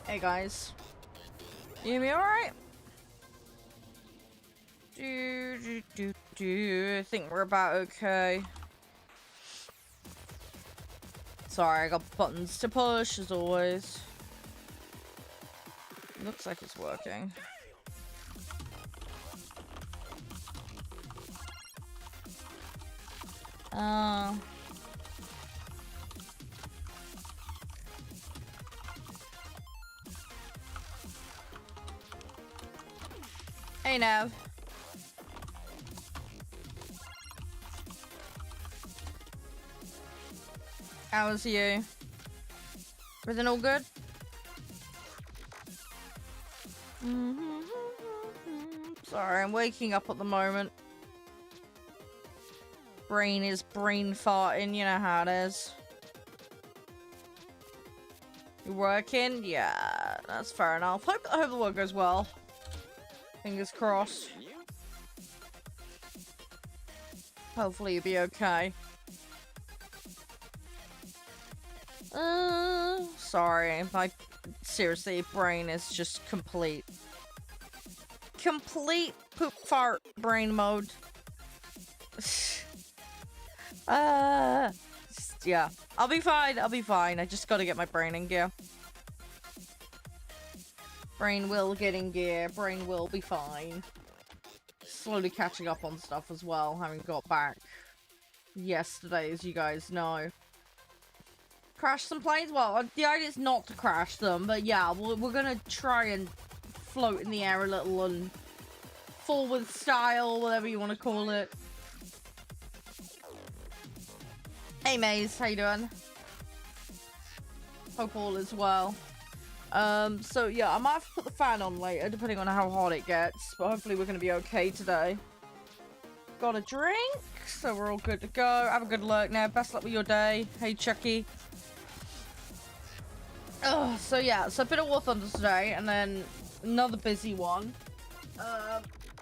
Hey guys. You hear me alright? I think we're about okay. Sorry, I got buttons to push as always. Looks like it's working. Hey Nav. How's you? Everything all good? Sorry, I'm waking up at the moment. Brain is brain farting, you know how it is. You working? Yeah, that's fair enough. I hope the work goes well. Fingers crossed. Hopefully you'll be okay. Sorry, my seriously, brain is just complete. complete poop fart brain mode. Yeah. I'll be fine. I'll be fine. I just gotta get my brain in gear. Brain will get in gear. Brain will be fine. Slowly catching up on stuff as well, having got back yesterday, as you guys know. Crash some planes? Well, the idea is not to crash them, but yeah, we're gonna try and float in the air a little and fall with style, whatever you want to call it. Hey Maze, how you doing? Hope all is well. So yeah, I might have to put the fan on later, depending on how hot it gets, but hopefully we're gonna be okay today. Got a drink, so we're all good to go. Have a good luck now. Best luck with your day. Hey Chucky. So yeah, so a bit of War Thunder today, and then another busy one.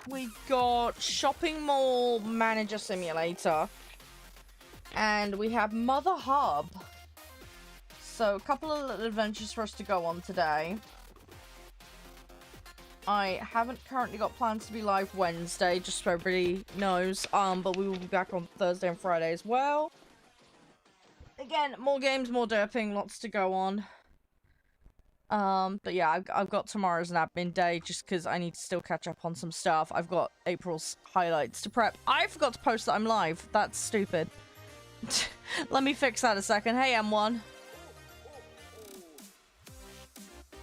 We got Shopping Mall Manager Simulator. And we have Motherhub. So a couple of little adventures for us to go on today. I haven't currently got plans to be live Wednesday, just so everybody knows. But we will be back on Thursday and Friday as well. Again, more games, more derping, lots to go on. But yeah, I've got tomorrow as an admin day, just because I need to still catch up on some stuff. I've got April's highlights to prep. I forgot to post that I'm live. That's stupid. Let me fix that a second. Hey, M1.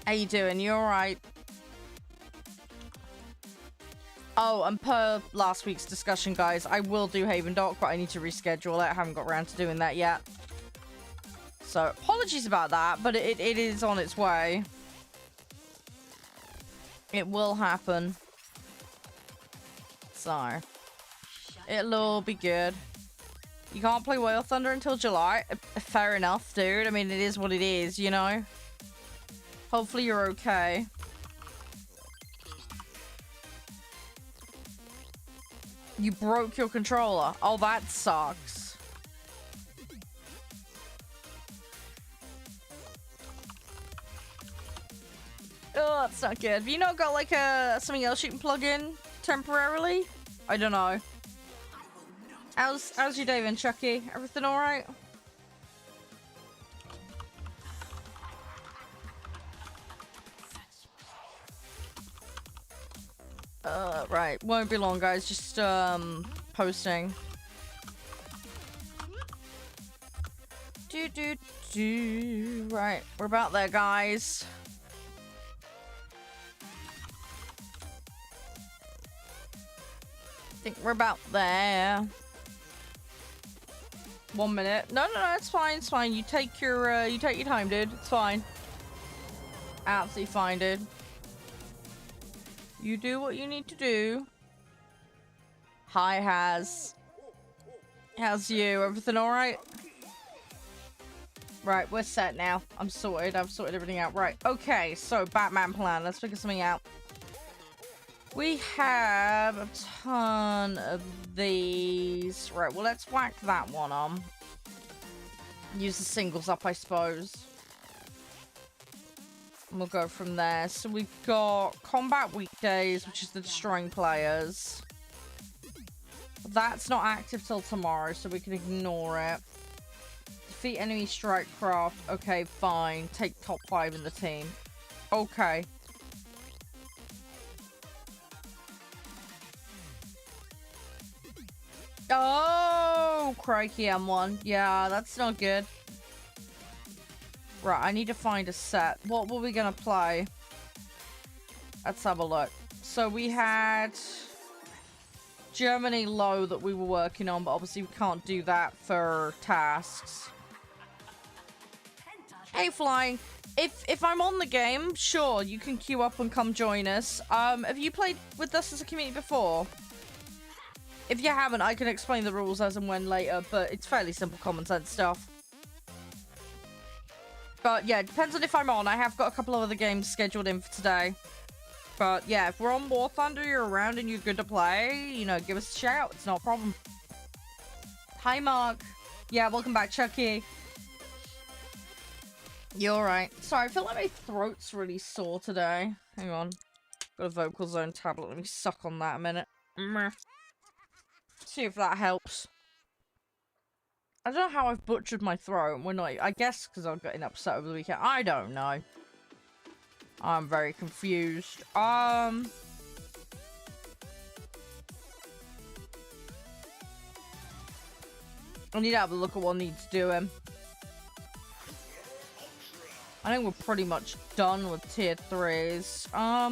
How you doing? You alright? Oh, and per last week's discussion, guys, I will do Haven Dock, but I need to reschedule it. I haven't got around to doing that yet. So, apologies about that, but it is on its way. It will happen. So, it'll be good. You can't play War Thunder until July? Fair enough, dude. I mean, it is what it is, you know? Hopefully you're okay. You broke your controller. Oh, that sucks. Oh, that's not good. Have you not got, like, something else you can plug in temporarily? I don't know. How's your day then, Chucky? Everything alright? Right. Won't be long, guys. Just, posting. Right. We're about there, guys. I think we're about there. 1 minute. No, it's fine. It's fine. You take your time, dude. It's fine. Absolutely fine, dude. You do what you need to do. Hi, How's you? Everything alright? Right, we're set now. I'm sorted. I've sorted everything out. Right, okay. So, Batman plan. Let's figure something out. We have a ton of these. Right, well, let's whack that one on. Use the singles up, I suppose. And we'll go from there. So we've got Combat Weekdays, which is the destroying players. That's not active till tomorrow, so we can ignore it. Defeat enemy strike craft. Okay, fine. Take top 5 in the team. Okay. Oh, crikey, M1. Yeah, that's not good. Right, I need to find a set. What were we gonna play? Let's have a look. So we had Germany low that we were working on, but obviously we can't do that for tasks. Hey, Flying. If I'm on the game, sure, you can queue up and come join us. Have you played with us as a community before? If you haven't, I can explain the rules as and when later, but it's fairly simple common sense stuff. But yeah, it depends on if I'm on. I have got a couple of other games scheduled in for today. But yeah, if we're on War Thunder, you're around and you're good to play, you know, give us a shout. It's not a problem. Hi, Mark. Yeah, welcome back, Chucky. You alright? Sorry, I feel like my throat's really sore today. Hang on. Got a vocal zone tablet. Let me suck on that a minute. See if that helps. I don't know how I've butchered my throat. We're not. I guess because I've gotten upset over the weekend. I don't know. I'm very confused. I need to have a look at what needs doing. I think we're pretty much done with tier 3s. I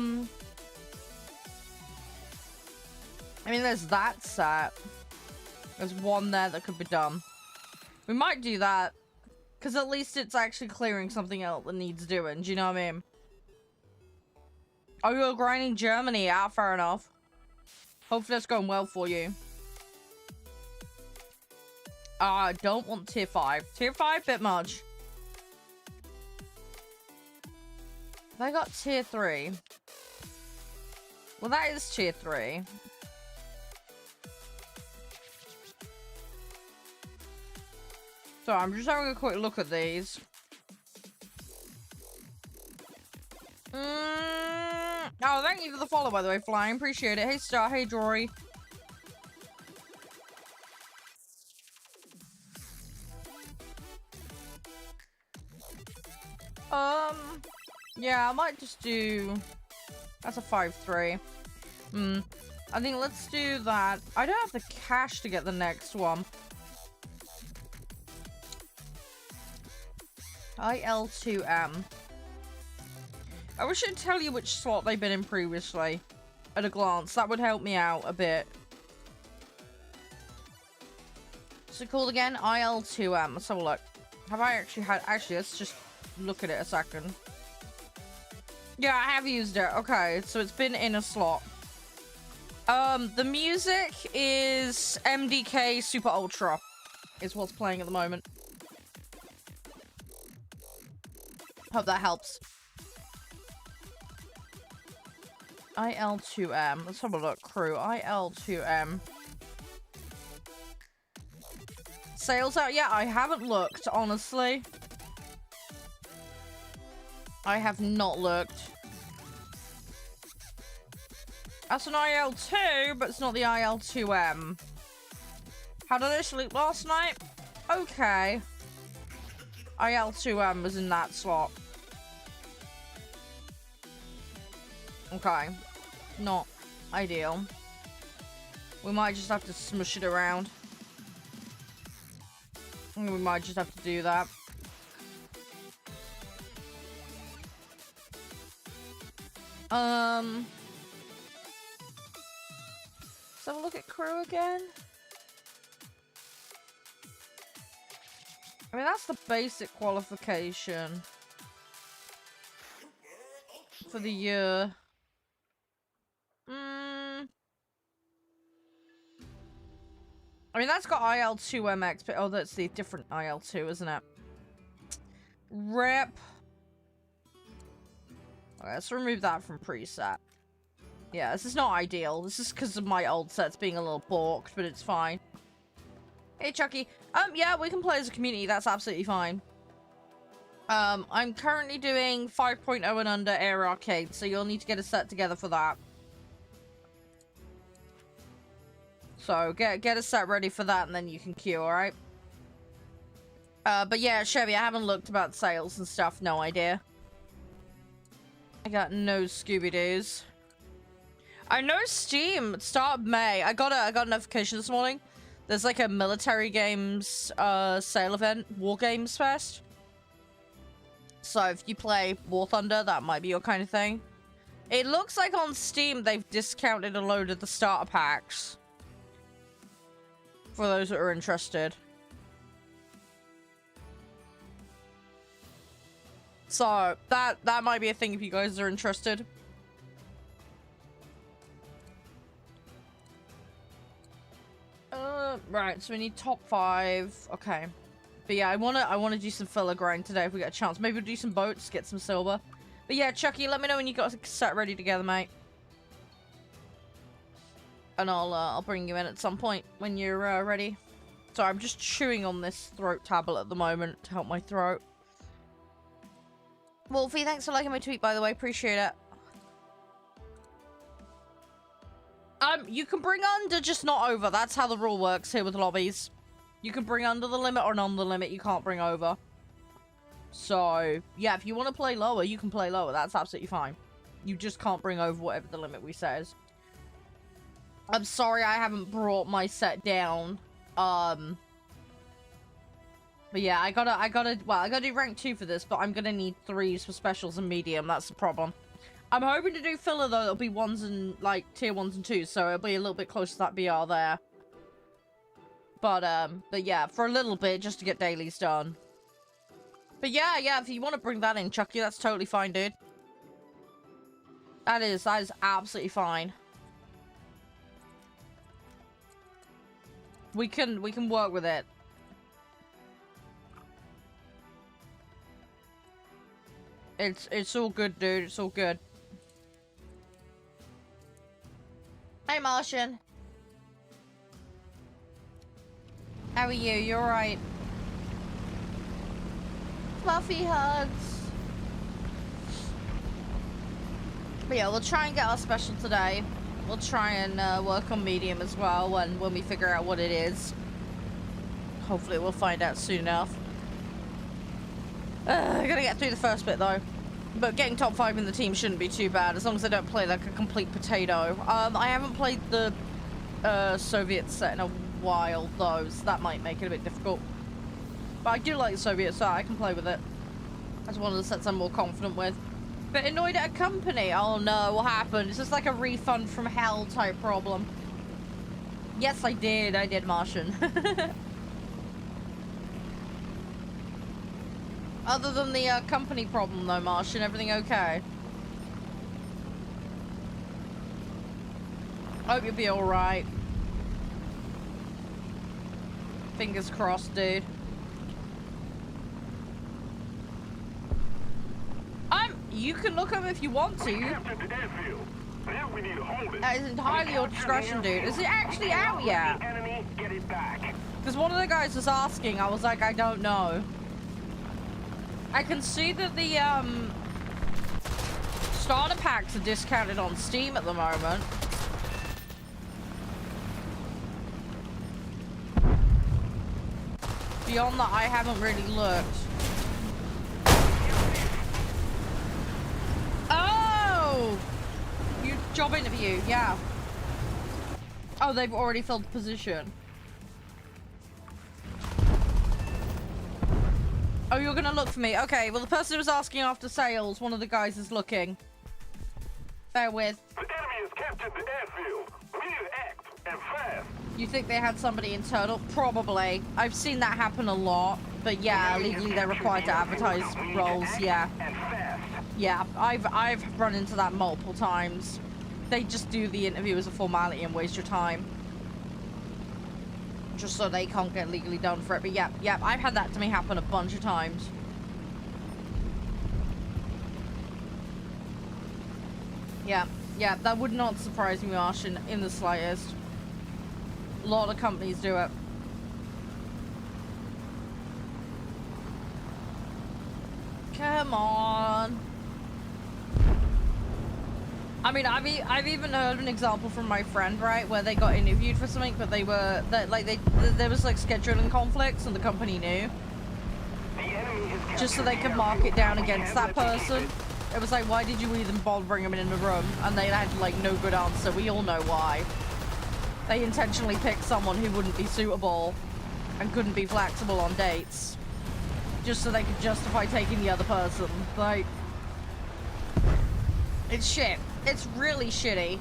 mean, there's that set. There's one there that could be done. We might do that. Because at least it's actually clearing something else that needs doing. Do you know what I mean? Oh, you're grinding Germany. Ah, fair enough. Hopefully that's going well for you. I don't want tier 5. Tier 5, bit much. They got tier 3. Well, that is tier 3. So I'm just having a quick look at these. Oh, thank you for the follow, by the way, Flying. Appreciate it. Hey, Star. Hey, Jory. Yeah, I might just do... That's a 5-3. I think let's do that. I don't have the cash to get the next one. IL2M. I wish I'd tell you which slot they've been in previously. At a glance. That would help me out a bit. So called again? IL2M. Let's have a look. Have I actually had... Actually, let's just look at it a second. Yeah, I have used it. Okay, so it's been in a slot. The music is MDK Super Ultra. Is what's playing at the moment. Hope that helps. IL2M. Let's have a look, crew. IL2M. Sales out? Yeah, I haven't looked, honestly. I have not looked. That's an IL2, but it's not the IL2M. How did I sleep last night? Okay. IL2M was in that slot. Okay. Not ideal. We might just have to smush it around. We might just have to do that. Let's have a look at crew again. I mean, that's the basic qualification for the year. I mean, that's got IL2MX, but oh, that's the different IL2, isn't it? Rip. Okay, let's remove that from preset. Yeah, this is not ideal. This is because of my old sets being a little balked, but it's fine. Hey, Chucky. Yeah, we can play as a community. That's absolutely fine. I'm currently doing 5.0 and under Air Arcade, so you'll need to get a set together for that. So, get a set ready for that, and then you can queue, alright? But yeah, Chevy, I haven't looked about sales and stuff. No idea. I got no Scooby-Doos. I know Steam, start of May. I got a notification this morning. There's like a military games sale event, War Games Fest. So if you play War Thunder, that might be your kind of thing. It looks like on Steam they've discounted a load of the starter packs. For those that are interested. So that might be a thing if you guys are interested. Right, so we need top 5. Okay. But yeah, I wanna do some filler grind today if we get a chance. Maybe we'll do some boats, get some silver. But yeah, Chucky, let me know when you got a set ready together, mate. And I'll bring you in at some point when you're ready. So I'm just chewing on this throat tablet at the moment to help my throat. Wolfie, thanks for liking my tweet, by the way. Appreciate it. You can bring under, just not over. That's how the rule works here with lobbies. You can bring under the limit or on the limit. You can't bring over. So, yeah, if you want to play lower, you can play lower. That's absolutely fine. You just can't bring over whatever the limit we set is. I'm sorry I haven't brought my set down. But yeah, I gotta do rank 2 for this, but I'm gonna need 3s for specials and medium. That's the problem. I'm hoping to do filler, though. It'll be 1s and, like, tier 1s and 2s, so it'll be a little bit close to that BR there. But yeah, for a little bit, just to get dailies done. But yeah, if you want to bring that in, Chucky, that's totally fine, dude. That is absolutely fine. We can work with it. It's all good, dude. It's all good. Hey, Martian. How are you? You alright? Fluffy hugs. But yeah, we'll try and get our special today. We'll try and work on medium as well when we figure out what it is. Hopefully we'll find out soon enough. I gotta get through the first bit though. But getting top 5 in the team shouldn't be too bad, as long as I don't play like a complete potato. I haven't played the Soviet set in a while though, so that might make it a bit difficult. But I do like the Soviet set, I can play with it. That's one of the sets I'm more confident with. Bit annoyed at a company. Oh no, what happened? Is this like a refund from hell type problem? Yes, I did, Martian. Other than the company problem though, Martian, everything okay? Hope you'll be alright. Fingers crossed, dude. You can look up if you want to. That is entirely your discretion, dude. Is it actually out yet? Because one of the guys was asking, I was like, I don't know. I can see that the starter packs are discounted on Steam at the moment. Beyond that, I haven't really looked. Oh! You job interview, yeah. Oh, they've already filled the position. Oh, you're gonna look for me. Okay, well, the person who was asking after sales, one of the guys is looking. Bear with. The enemy has captured the airfield. We need to act, and fast. You think they had somebody internal? Probably. I've seen that happen a lot. But yeah, legally they're required to advertise roles, yeah. Yeah, I've run into that multiple times. They just do the interview as a formality and waste your time. Just so they can't get legally done for it. But yeah, I've had that to me happen a bunch of times. Yeah, that would not surprise me, Martian, in the slightest. A lot of companies do it. Come on. I mean, I've even heard an example from my friend, right, where they got interviewed for something, but there was like scheduling conflicts, and the company knew, just so they could mark it down against that person. It was like, why did you even bother bringing them in the room? And they had like no good answer. We all know why. They intentionally picked someone who wouldn't be suitable and couldn't be flexible on dates, just so they could justify taking the other person. Like, it's shit. It's really shitty.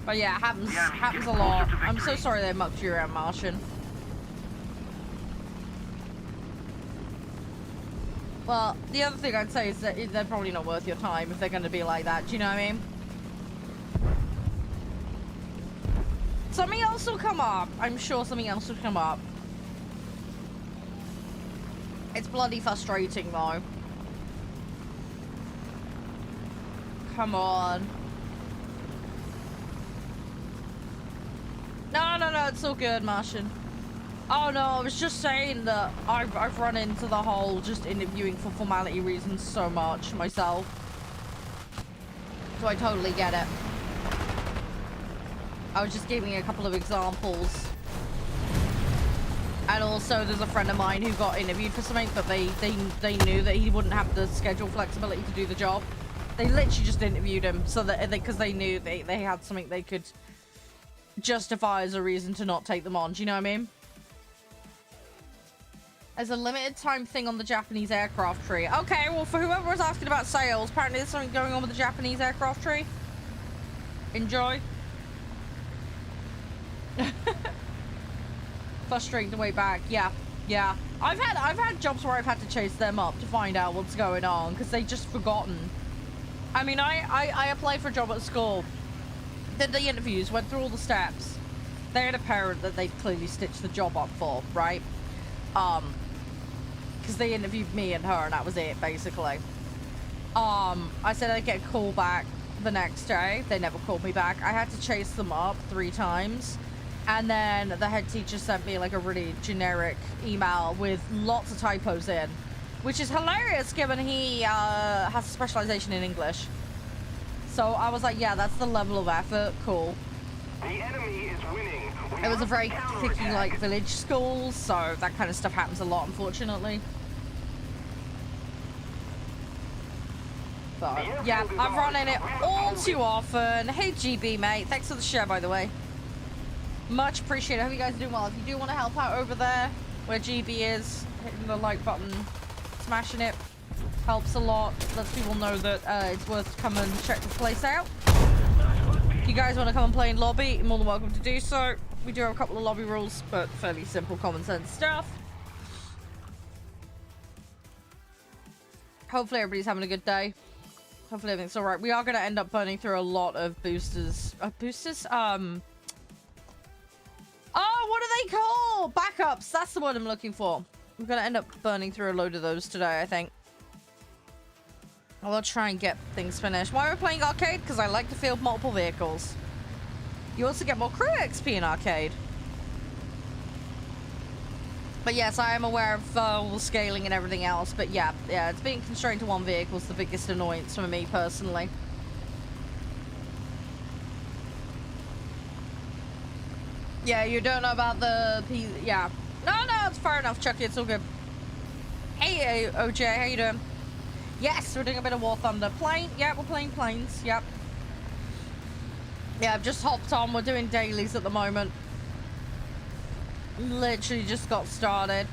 But yeah, it happens a lot. I'm so sorry they mucked you around, Martian. Well, the other thing I'd say is that they're probably not worth your time if they're going to be like that. Do you know what I mean? Something else will come up. I'm sure something else will come up. It's bloody frustrating, though. Come on. No, it's all good, Martian. Oh no, I was just saying that I've run into the whole just interviewing for formality reasons so much myself. So I totally get it. I was just giving a couple of examples. And also, there's a friend of mine who got interviewed for something, but they knew that he wouldn't have the schedule flexibility to do the job. They literally just interviewed him so that because they knew they had something they could justify as a reason to not take them on. Do you know what I mean? There's a limited time thing on the Japanese aircraft tree. Okay, well, for whoever was asking about sales, apparently there's something going on with the Japanese aircraft tree. Enjoy. Frustrating the way back. Yeah. I've had jobs where I've had to chase them up to find out what's going on because they just forgotten. I mean, I applied for a job at school, did the interviews, went through all the steps. They had a parent that they clearly stitched the job up for, right? Because they interviewed me and her, and that was it, basically. I said I'd get a call back the next day. They never called me back. I had to chase them up 3 times. And then the head teacher sent me like a really generic email with lots of typos in, which is hilarious given he has a specialization in English. So I was like, yeah, that's the level of effort. Cool. The enemy is winning. It was a very clicky like village school, so that kind of stuff happens a lot, unfortunately. But yeah, I've run in it all too often. Hey GB mate, thanks for the share, by the way. Much appreciated. I hope you guys are doing well. If you do want to help out over there where GB is, hitting the like button, smashing it helps a lot. Lets people know that it's worth to come and check the place out. If you guys want to come and play in lobby, you're more than welcome to do so. We do have a couple of lobby rules, but fairly simple, common sense stuff. Hopefully everybody's having a good day. Hopefully everything's alright. We are going to end up burning through a lot of boosters. Oh, what are they called? Backups. That's the word I'm looking for. I'm going to end up burning through a load of those today, I think. I'll try and get things finished. Why are we playing arcade? Because I like to field multiple vehicles. You also get more crew XP in arcade. But yes, I am aware of all the scaling and everything else. But yeah, it's being constrained to one vehicle is the biggest annoyance for me personally. Yeah, you don't know about the yeah. No, it's fair enough, Chucky. It's all good. Hey, OJ, how you doing? Yes, we're doing a bit of War Thunder. Plane? Yeah, we're playing planes. Yep. Yeah, I've just hopped on. We're doing dailies at the moment. Literally just got started.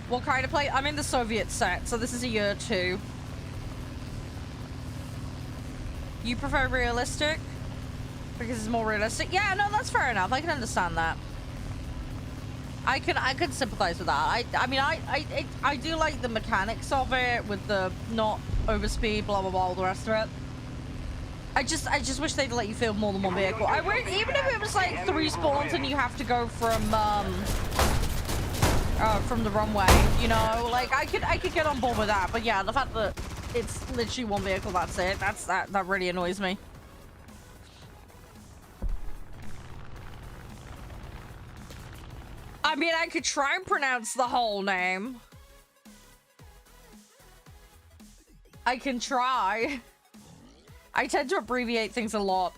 What kind of plane? I'm in the Soviet set, so this is a year 2. You prefer realistic? Because it's more realistic? Yeah, no, that's fair enough. I can understand that. I can sympathize with that. I mean, I do like the mechanics of it with the not overspeed, blah blah blah, all the rest of it. I just wish they'd let you field more than one vehicle. I would, even if it was like 3 spawns and you have to go from the runway, you know, like I could get on board with that. But yeah, the fact that it's literally one vehicle, that's it. That really annoys me. I mean, I could try and pronounce the whole name. I can try. I tend to abbreviate things a lot.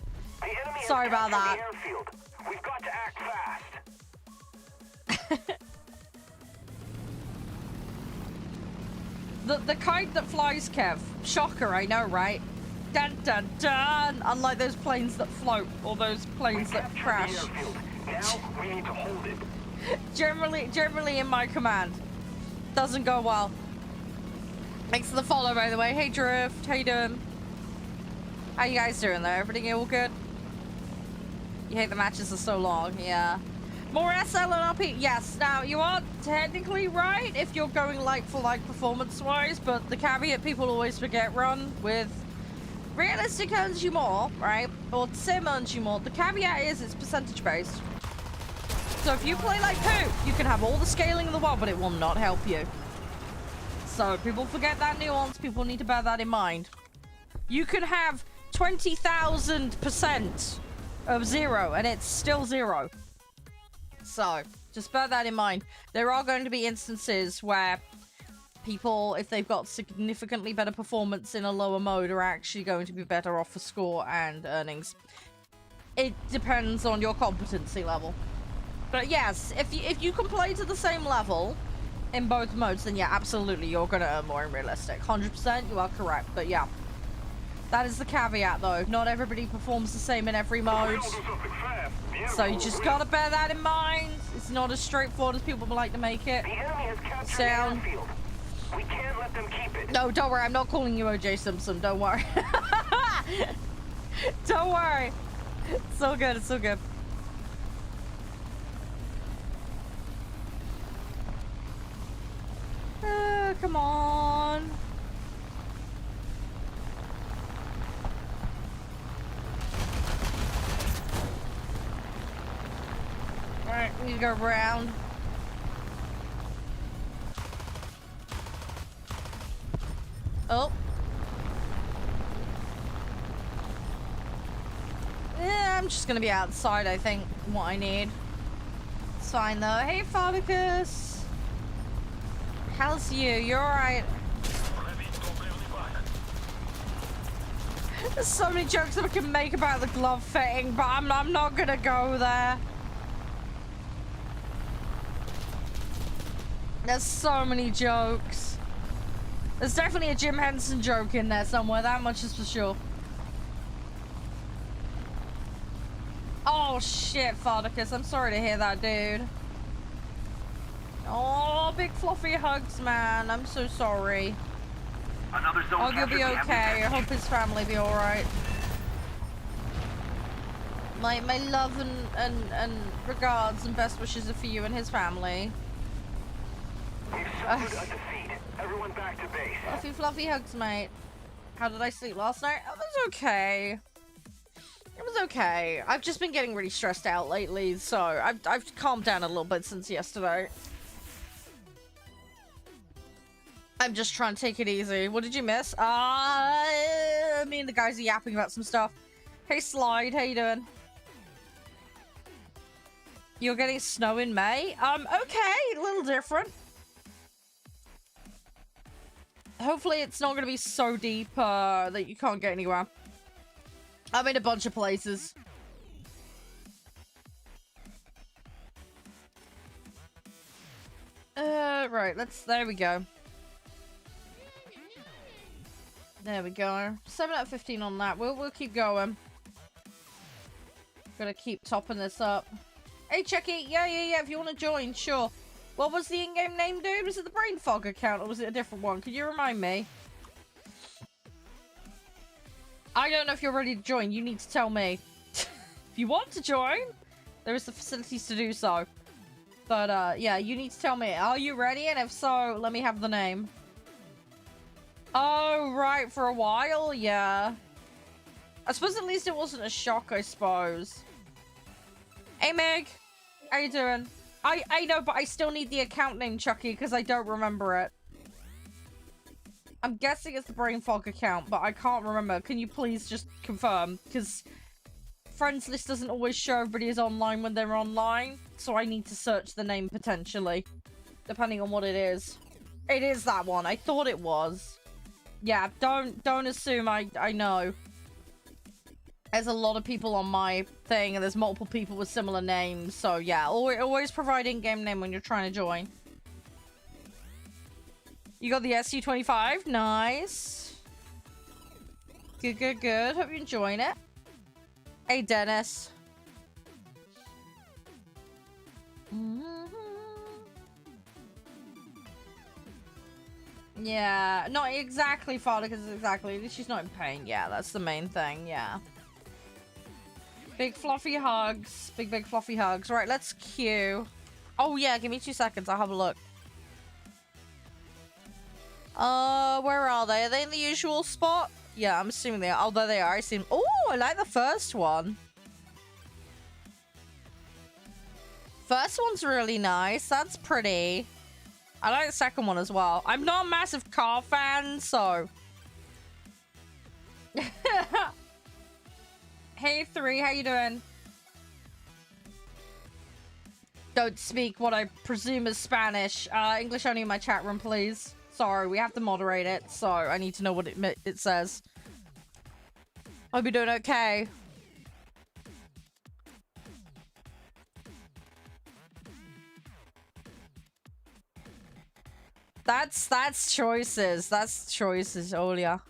Sorry about that. We've got to act fast. The kite that flies, Kev. Shocker, I know, right? Dun dun dun! Unlike those planes that float or those planes that crash. Now we need to hold it. Generally in my command. Doesn't go well. Thanks for the follow, by the way. Hey, Drift. How you doing? How you guys doing there? Everything all good? You hate the matches are so long, yeah. More SL and RP? Yes. Now, you are technically right if you're going like for like performance-wise, but the caveat people always forget, Run, with realistic earns you more, right? Or sim earns you more. The caveat is it's percentage-based. So if you play like poo, you can have all the scaling in the world, but it will not help you. So people forget that nuance. People need to bear that in mind. You can have 20,000% of 0, and it's still 0. So just bear that in mind. There are going to be instances where people, if they've got significantly better performance in a lower mode, are actually going to be better off for score and earnings. It depends on your competency level. But yes, if you can play to the same level in both modes, then yeah, absolutely, you're going to earn more in realistic. 100%, you are correct. But yeah, that is the caveat, though. Not everybody performs the same in every mode. So you just got to bear that in mind. It's not as straightforward as people would like to make it sound. We can't let them keep it. No, don't worry. I'm not calling you O.J. Simpson. Don't worry. Don't worry. It's so good. It's so good. Come on. Alright, we need to go around. Oh. Yeah, I'm just gonna be outside, I think, what I need. It's fine, though. Hey, Farticus. How's you? You're alright. There's so many jokes that we can make about the glove fitting, but I'm not gonna go there. There's so many jokes. There's definitely a Jim Henson joke in there somewhere, that much is for sure. Oh shit, Farticus, I'm sorry to hear that, dude. Oh, big fluffy hugs, man. I'm so sorry. Another zone. Oh, you'll be okay. I hope his family be alright. My love and regards and best wishes are for you and his family. We've suffered a defeat. Everyone back to base. Fluffy, fluffy hugs, mate. How did I sleep last night? It was okay. It was okay. I've just been getting really stressed out lately, so I've calmed down a little bit since yesterday. I'm just trying to take it easy. What did you miss? Me and the guys are yapping about some stuff. Hey, Slide, how you doing? You're getting snow in May? Okay, a little different. Hopefully it's not going to be so deep that you can't get anywhere. I'm in a bunch of places. Right, there we go. There we go. 7 out of 15 on that. We'll keep going. Gotta keep topping this up. Hey, Chucky. Yeah. If you want to join, sure. What was the in-game name, dude? Was it the Brain Fog account or was it a different one? Could you remind me? I don't know if you're ready to join. You need to tell me. If you want to join, there is the facilities to do so. But, yeah, you need to tell me. Are you ready? And if so, let me have the name. Oh, right. For a while? Yeah. I suppose at least it wasn't a shock, I suppose. Hey, Meg. How you doing? I know, but I still need the account name, Chucky, because I don't remember it. I'm guessing it's the Brain Fog account, but I can't remember. Can you please just confirm? Because friends list doesn't always show everybody is online when they're online, so I need to search the name potentially, depending on what it is. It is that one. I thought it was. Yeah, don't assume I know. There's a lot of people on my thing, and there's multiple people with similar names, so yeah, always provide in-game name when you're trying to join. You got the SU-25? Nice. Good. Hope you're enjoying it. Hey, Dennis. Yeah, not exactly father, because exactly, she's not in pain. Yeah, that's the main thing, yeah. Big fluffy hugs. Big fluffy hugs. Right, let's queue. Oh, yeah, give me 2 seconds. I'll have a look. Where are they? Are they in the usual spot? Yeah, I'm assuming they are. Oh, there they are. I see them. Oh, I like the first one. First one's really nice. That's pretty. I like the second one as well. I'm not a massive car fan, so... Hey, 3, how you doing? Don't speak what I presume is Spanish. English only in my chat room, please. Sorry, we have to moderate it, so I need to know what it says. Hope you're doing okay. That's choices. That's choices, Olia.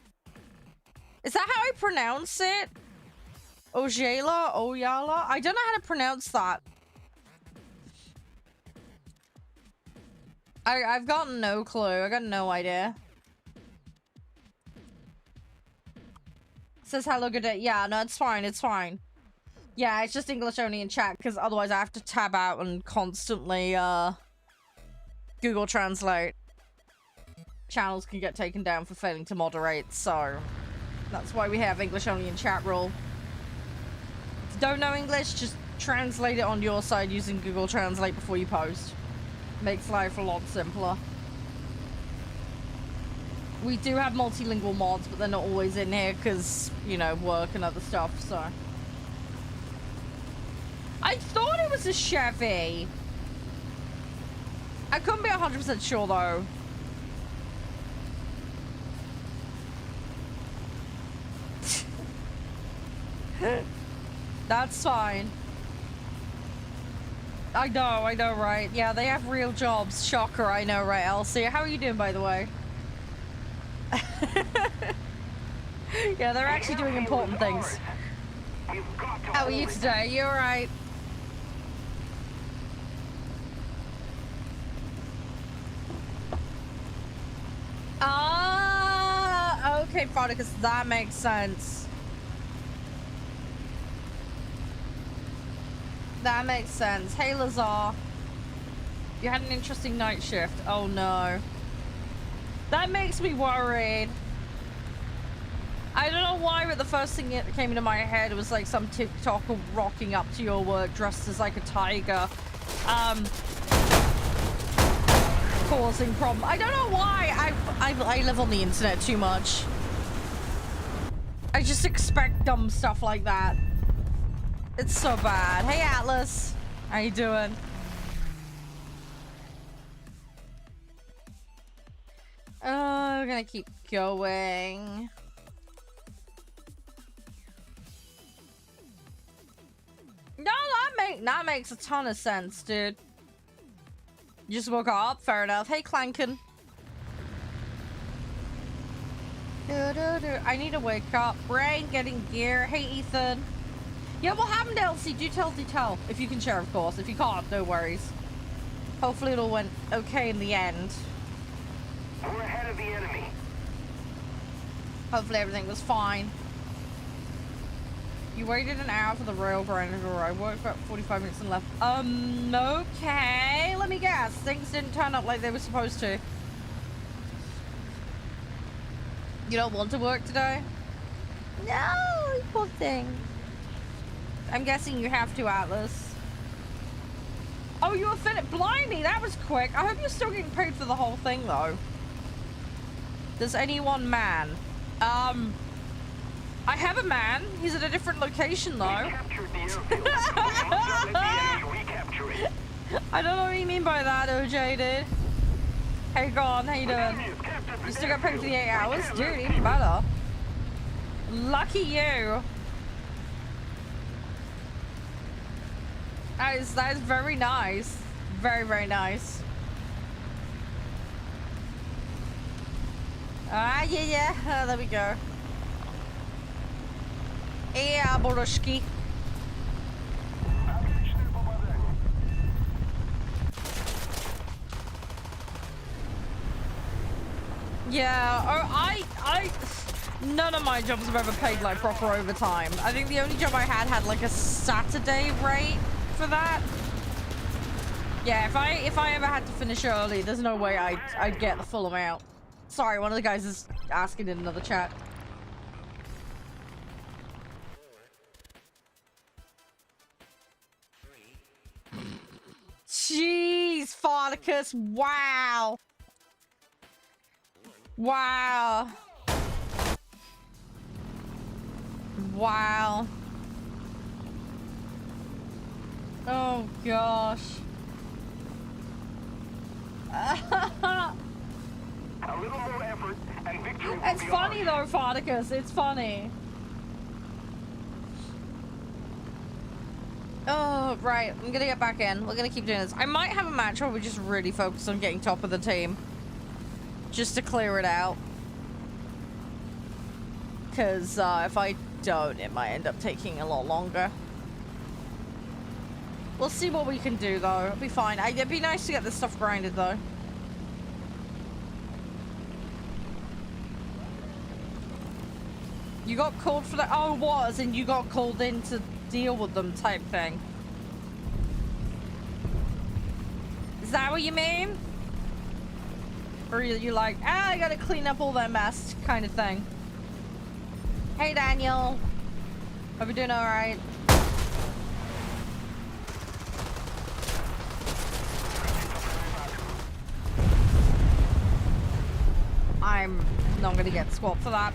Is that how I pronounce it? Ojala? Oyala? I don't know how to pronounce that. I've got no clue. I got no idea. Says hello, good day. Yeah, no, it's fine. It's fine. Yeah, it's just English only in chat, because otherwise I have to tab out and constantly, Google Translate. Channels can get taken down for failing to moderate, so that's why we have English only in chat rule. If you don't know English, just translate it on your side using Google Translate before you post. Makes life a lot simpler. We do have multilingual mods, but they're not always in here because, you know, work and other stuff, so. I thought it was a Chevy. I couldn't be 100% sure, though. That's fine. I know, right? Yeah, they have real jobs. Shocker, I know, right, Elsie? How are you doing, by the way? Yeah, they're actually doing important things. How are you today? You alright? Ah, okay, Prodicus, that makes sense. That makes sense. Hey, Lazar. You had an interesting night shift. Oh, no. That makes me worried. I don't know why, but the first thing that came into my head was like some TikToker rocking up to your work dressed as like a tiger. Causing problem. I don't know why. I live on the internet too much. I just expect dumb stuff like that. It's so bad. Hey, Atlas. How you doing? Oh, we're gonna keep going. No, that makes a ton of sense, dude. You just woke up. Fair enough. Hey, Clankin. I need to wake up. Brain getting gear. Hey, Ethan. Yeah, what happened, Elsie? Do tell. If you can share, of course. If you can't, no worries. Hopefully it all went okay in the end. We're ahead of the enemy. Hopefully everything was fine. You waited an hour for the rail grinder to arrive. Worked about 45 minutes and left. Okay. Let me guess. Things didn't turn up like they were supposed to. You don't want to work today? No, poor thing. I'm guessing you have to, Atlas. Oh, you were finished. Blimey, that was quick. I hope you're still getting paid for the whole thing, though. Does anyone man? I have a man. He's at a different location, though. I don't know what you mean by that, OJ, dude. Hey, Gone, how you doing? You still got paid for the 8 hours? Dude, even better. Lucky you. That is very nice. Very, very nice. Ah, yeah. Oh, there we go. Yeah, Boroshki. Yeah, none of my jobs have ever paid like proper overtime. I think the only job I had like a Saturday rate for that. Yeah, if I ever had to finish early, there's no way I'd get the full amount. Sorry, one of the guys is asking in another chat. Jeez, Farticus, wow. Wow. Wow. Oh gosh. Our A little more effort, and victory will It's be funny ours. though, Farticus. It's funny. Oh, right. I'm gonna get back in. We're gonna keep doing this. I might have a match where we just really focus on getting top of the team. Just to clear it out. Because if I don't, it might end up taking a lot longer. We'll see what we can do, though. It'll be fine. It'd be nice to get this stuff grinded, though. You got called for that? Oh, it was, and you got called in to deal with them type thing. Is that what you mean? Or you like, I gotta clean up all that mess kind of thing? Hey, Daniel. Hope you're doing alright. I'm not gonna get swapped for that.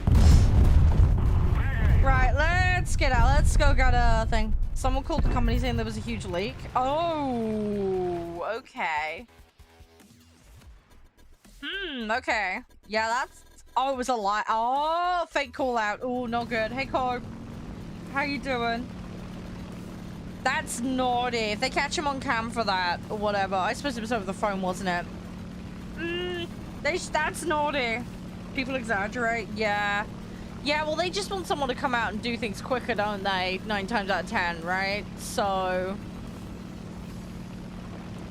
Right, let's get out. Let's go get a thing. Someone called the company saying there was a huge leak. Oh, okay. Okay. Yeah, that's... Oh, it was a lie. Oh, fake call out. Oh, not good. Hey, Corb. How you doing? That's naughty. If they catch him on cam for that, or whatever. I suppose it was over the phone, wasn't it? That's naughty. People exaggerate. Yeah. Yeah, well, they just want someone to come out and do things quicker, don't they? 9 times out of 10, right? So...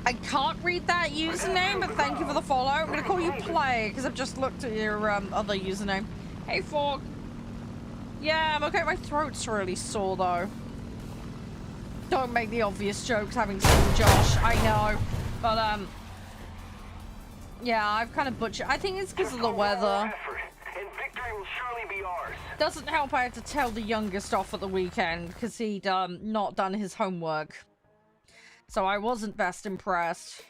I can't read that username, but thank you for the follow. I'm going to call you Play, because I've just looked at your other username. Hey, Fork. Yeah, I'm okay. My throat's really sore, though. Don't make the obvious jokes having seen Josh. I know. But, yeah, I've kind of butchered. I think it's because of the weather. And victory will surely be ours. Doesn't help I had to tell the youngest off at the weekend, because he'd not done his homework. So I wasn't best impressed.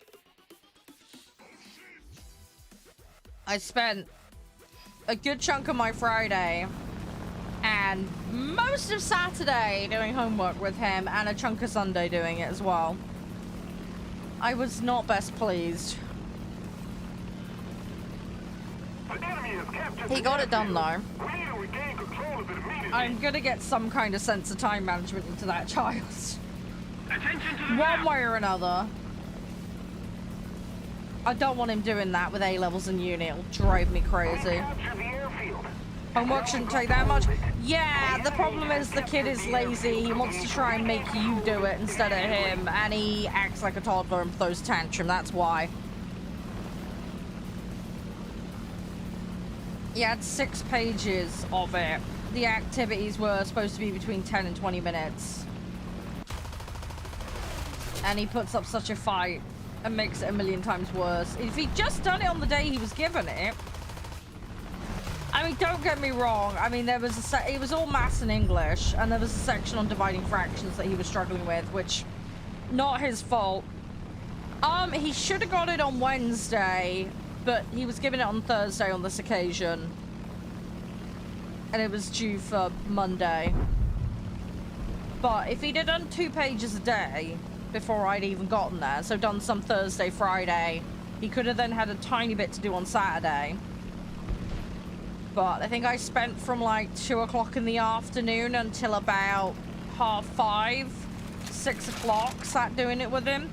I spent a good chunk of my Friday and most of Saturday doing homework with him, and a chunk of Sunday doing it as well. I was not best pleased. He got it done though. I'm gonna get some kind of sense of time management into that child. One way or another. I don't want him doing that with A-levels in uni. It'll drive me crazy. Homework shouldn't take that much. Yeah, the problem is the kid is lazy. He wants to try and make you do it instead of him, and he acts like a toddler and throws tantrum. That's why. He had 6 pages of it. The activities were supposed to be between 10 and 20 minutes. And he puts up such a fight and makes it a million times worse. If he'd just done it on the day he was given it... I mean, don't get me wrong. I mean, there was it was all maths and English, and there was a section on dividing fractions that he was struggling with, which... Not his fault. He should have got it on Wednesday, but he was given it on Thursday on this occasion. And it was due for Monday. But if he'd have done 2 pages a day before I'd even gotten there, so done some Thursday, Friday, he could have then had a tiny bit to do on Saturday. But I think I spent from like 2 o'clock in the afternoon until about 5:30, 6 o'clock, sat doing it with him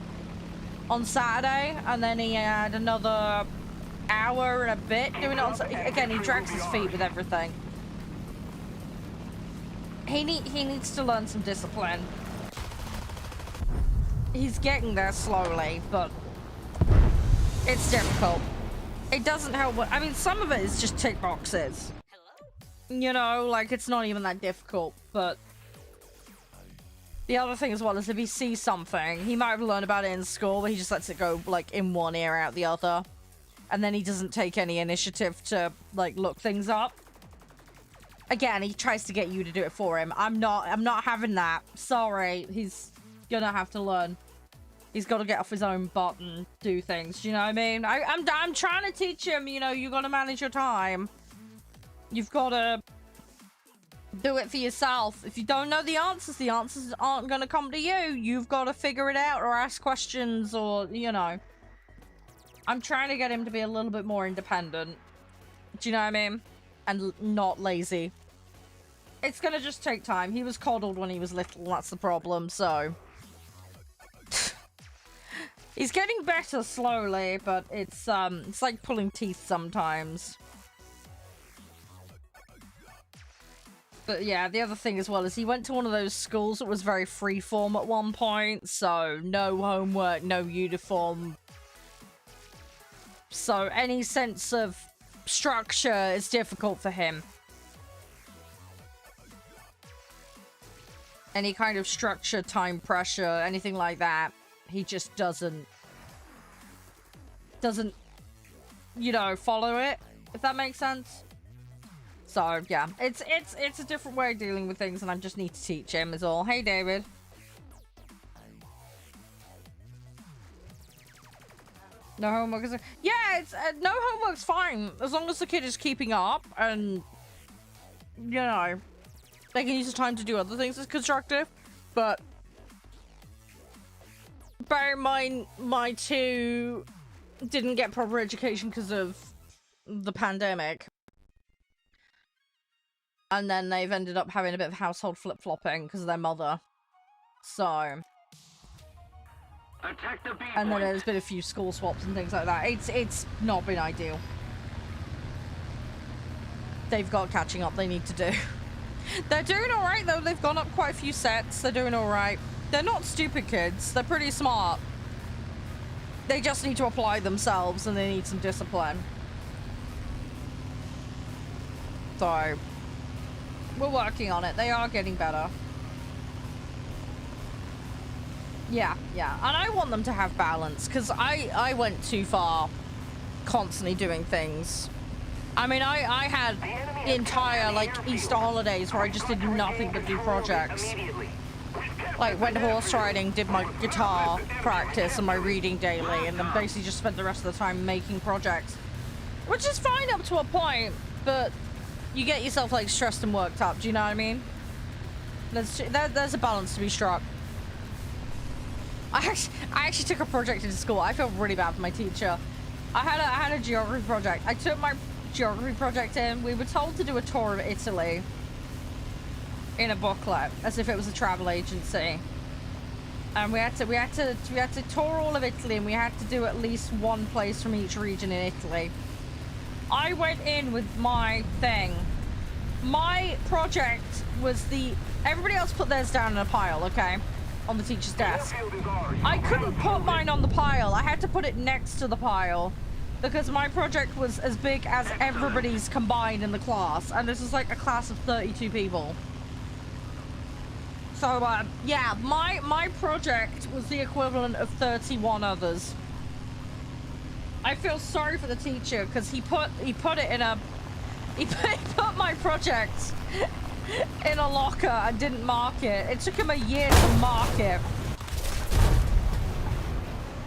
on Saturday, and then he had another hour and a bit doing it on again. He drags his feet with everything. He needs to learn some discipline. He's getting there slowly, but it's difficult. It doesn't help. I mean, some of it is just tick boxes. Hello? You know, like, it's not even that difficult, but the other thing as well is if he sees something, he might have learned about it in school, but he just lets it go, like, in one ear, out the other. And then he doesn't take any initiative to, like, look things up. Again, he tries to get you to do it for him. I'm not having that. Sorry. He's gonna have to learn. He's got to get off his own butt and do things. Do you know what I mean? I'm trying to teach him, you know, you got to manage your time. You've got to do it for yourself. If you don't know the answers aren't going to come to you. You've got to figure it out or ask questions or, you know. I'm trying to get him to be a little bit more independent. Do you know what I mean? And not lazy. It's gonna just take time. He was coddled when he was little, that's the problem, so... He's getting better slowly, but it's like pulling teeth sometimes. But yeah, the other thing as well is he went to one of those schools that was very freeform at one point, so no homework, no uniform. So any sense of structure is difficult for him. Any kind of structure, time pressure, anything like that, he just doesn't, you know, follow it, if that makes sense. So yeah, it's a different way of dealing with things, and I just need to teach him is all. Hey, David. No homework is... Yeah, it's... no homework's fine. As long as the kid is keeping up and, you know, they can use the time to do other things that's constructive. But bear in mind, my two didn't get proper education because of the pandemic. And then they've ended up having a bit of household flip-flopping because of their mother. So... And then there's been a few school swaps and things like that. It's not been ideal. They've got catching up they need to do. They're doing alright though. They've gone up quite a few sets. They're doing alright. They're not stupid kids. They're pretty smart. They just need to apply themselves and they need some discipline. So, we're working on it. They are getting better. Yeah, yeah. And I want them to have balance, because I went too far constantly doing things. I mean, I had entire, like, Easter holidays where I just did nothing but do projects. Like, went horse riding, did my guitar practice and my reading daily, and then basically just spent the rest of the time making projects. Which is fine up to a point, but you get yourself, like, stressed and worked up, do you know what I mean? There's a balance to be struck. I actually took a project into school. I feel really bad for my teacher. I had a geography project. I took my geography project in. We were told to do a tour of Italy in a booklet, as if it was a travel agency. And we had to tour all of Italy, and we had to do at least one place from each region in Italy. I went in with my thing. My project was everybody else put theirs down in a pile, okay? On the teacher's desk. I couldn't put mine on the pile. I had to put it next to the pile because my project was as big as everybody's combined in the class, and this is like a class of 32 people. So yeah, my project was the equivalent of 31 others. I feel sorry for the teacher because he put my project in a locker and didn't mark it. It took him a year to mark it.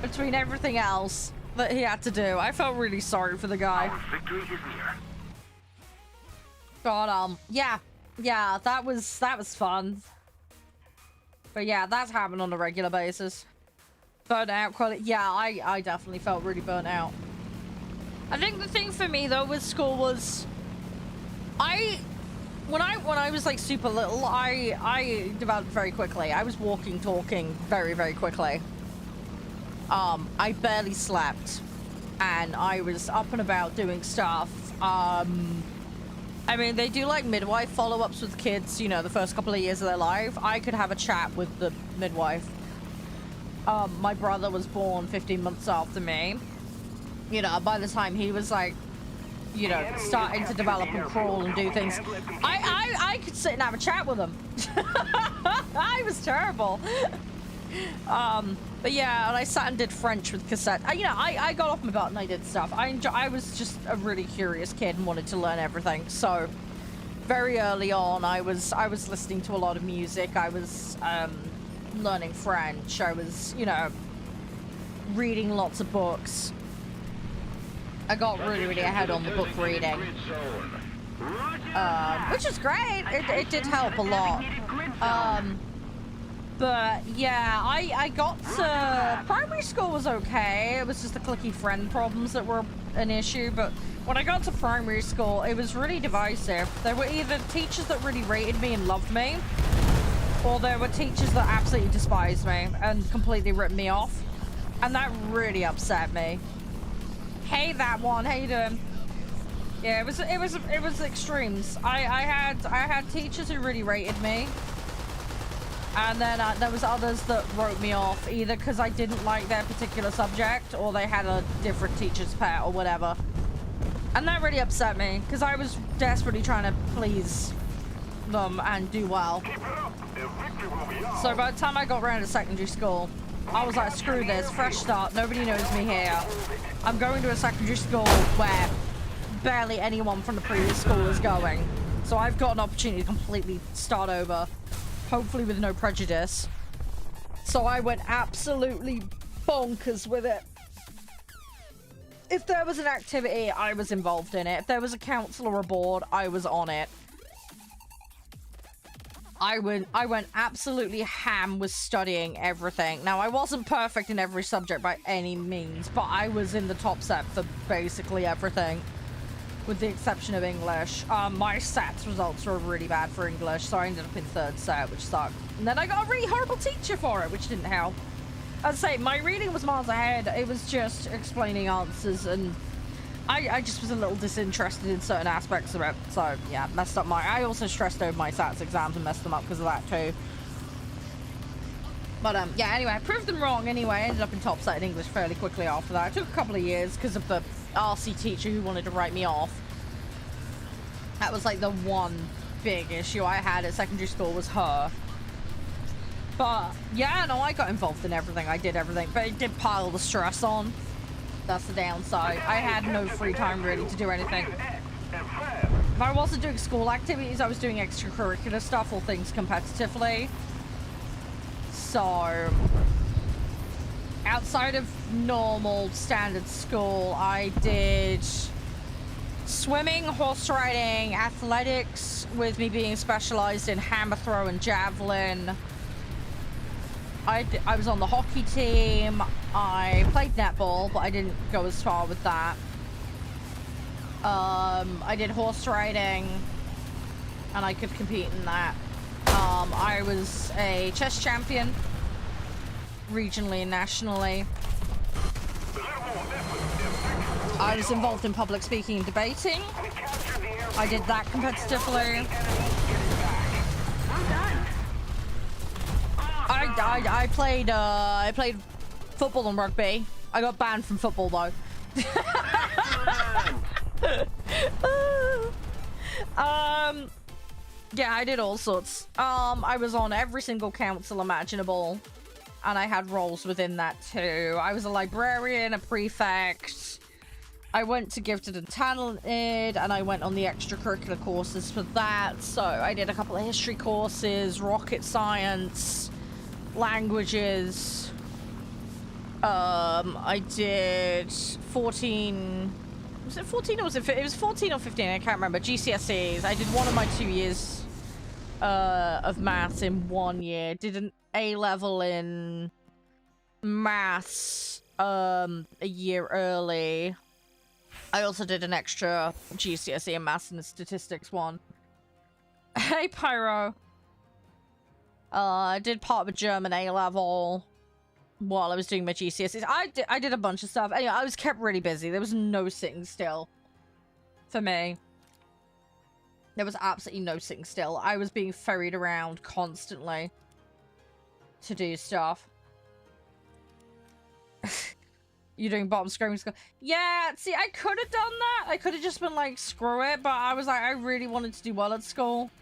Between everything else that he had to do. I felt really sorry for the guy. Our victory is near. But yeah, that was fun. But yeah, that's happened on a regular basis. Burnt out quite. Yeah, I definitely felt really burnt out. I think the thing for me though with school was when I was like super little, I developed very quickly. I was walking, talking very, very quickly. I barely slept, and I was up and about doing stuff. I mean, they do like midwife follow-ups with kids, you know, the first couple of years of their life. I could have a chat with the midwife. My brother was born 15 months after me. You know, by the time he was like, you know, starting to develop and crawl and do things, I could sit and have a chat with him. I was terrible. But yeah, and I sat and did French with cassette. You know, I got off my butt and I did stuff. I was just a really curious kid and wanted to learn everything. So very early on, I was listening to a lot of music. I was learning French. I was, you know, reading lots of books. I got really, really ahead on the book reading, which is great. It did help a lot. But yeah, I got to... Primary school was okay. It was just the clicky friend problems that were an issue. But when I got to primary school, it was really divisive. There were either teachers that really rated me and loved me, or there were teachers that absolutely despised me and completely ripped me off. And that really upset me. Hey, that one. How you doing? Yeah, it was extremes. I had teachers who really rated me. And then there was others that wrote me off, either because I didn't like their particular subject, or they had a different teacher's pet, or whatever. And that really upset me, because I was desperately trying to please them and do well. So by the time I got around to secondary school, I was like, screw this, fresh start, nobody knows me here. I'm going to a secondary school where barely anyone from the previous school is going. So I've got an opportunity to completely start over. Hopefully with no prejudice. So I went absolutely bonkers with it. If there was an activity, I was involved in it. If there was a council or a board, I was on it. I went absolutely ham with studying everything. Now, I wasn't perfect in every subject by any means, but I was in the top set for basically everything, with the exception of English. My SATs results were really bad for English, so I ended up in third set, which sucked. And then I got a really horrible teacher for it, which didn't help. As I say, my reading was miles ahead. It was just explaining answers, and I just was a little disinterested in certain aspects of it. So, yeah, messed up I also stressed over my SATs exams and messed them up because of that, too. But, yeah, anyway, I proved them wrong anyway. I ended up in top set in English fairly quickly after that. It took a couple of years because of the RC teacher who wanted to write me off. That was, like, the one big issue I had at secondary school was her. But, yeah, no, I got involved in everything. I did everything. But it did pile the stress on. That's the downside. I had no free time, really, to do anything. If I wasn't doing school activities, I was doing extracurricular stuff or things competitively. So, outside of normal standard school, I did swimming, horse riding, athletics, with me being specialized in hammer throw and javelin. I was on the hockey team. I played netball, but I didn't go as far with that. I did horse riding, and I could compete in that. I was a chess champion, regionally and nationally. I was involved in public speaking and debating. I did that competitively. I played football and rugby. I got banned from football though. Yeah, I did all sorts. I was on every single council imaginable, and I had roles within that too. I was a librarian, a prefect. I went to Gifted and Talented, and I went on the extracurricular courses for that. So I did a couple of history courses, rocket science, languages. I did 14... Was it 14 or was it 15? It was 14 or 15, I can't remember. GCSEs. I did one of my 2 years of maths in 1 year. Did an A-level in maths a year early. I also did an extra GCSE in maths and statistics one. Hey, Pyro. I did part of a German A-level while I was doing my GCSEs. I did a bunch of stuff. Anyway, I was kept really busy. There was no sitting still for me. There was absolutely no sitting still. I was being ferried around constantly to do stuff. You're doing bottom scrolling school. Yeah, see, I could have done that. I could have just been like, screw it. But I was like, I really wanted to do well at school.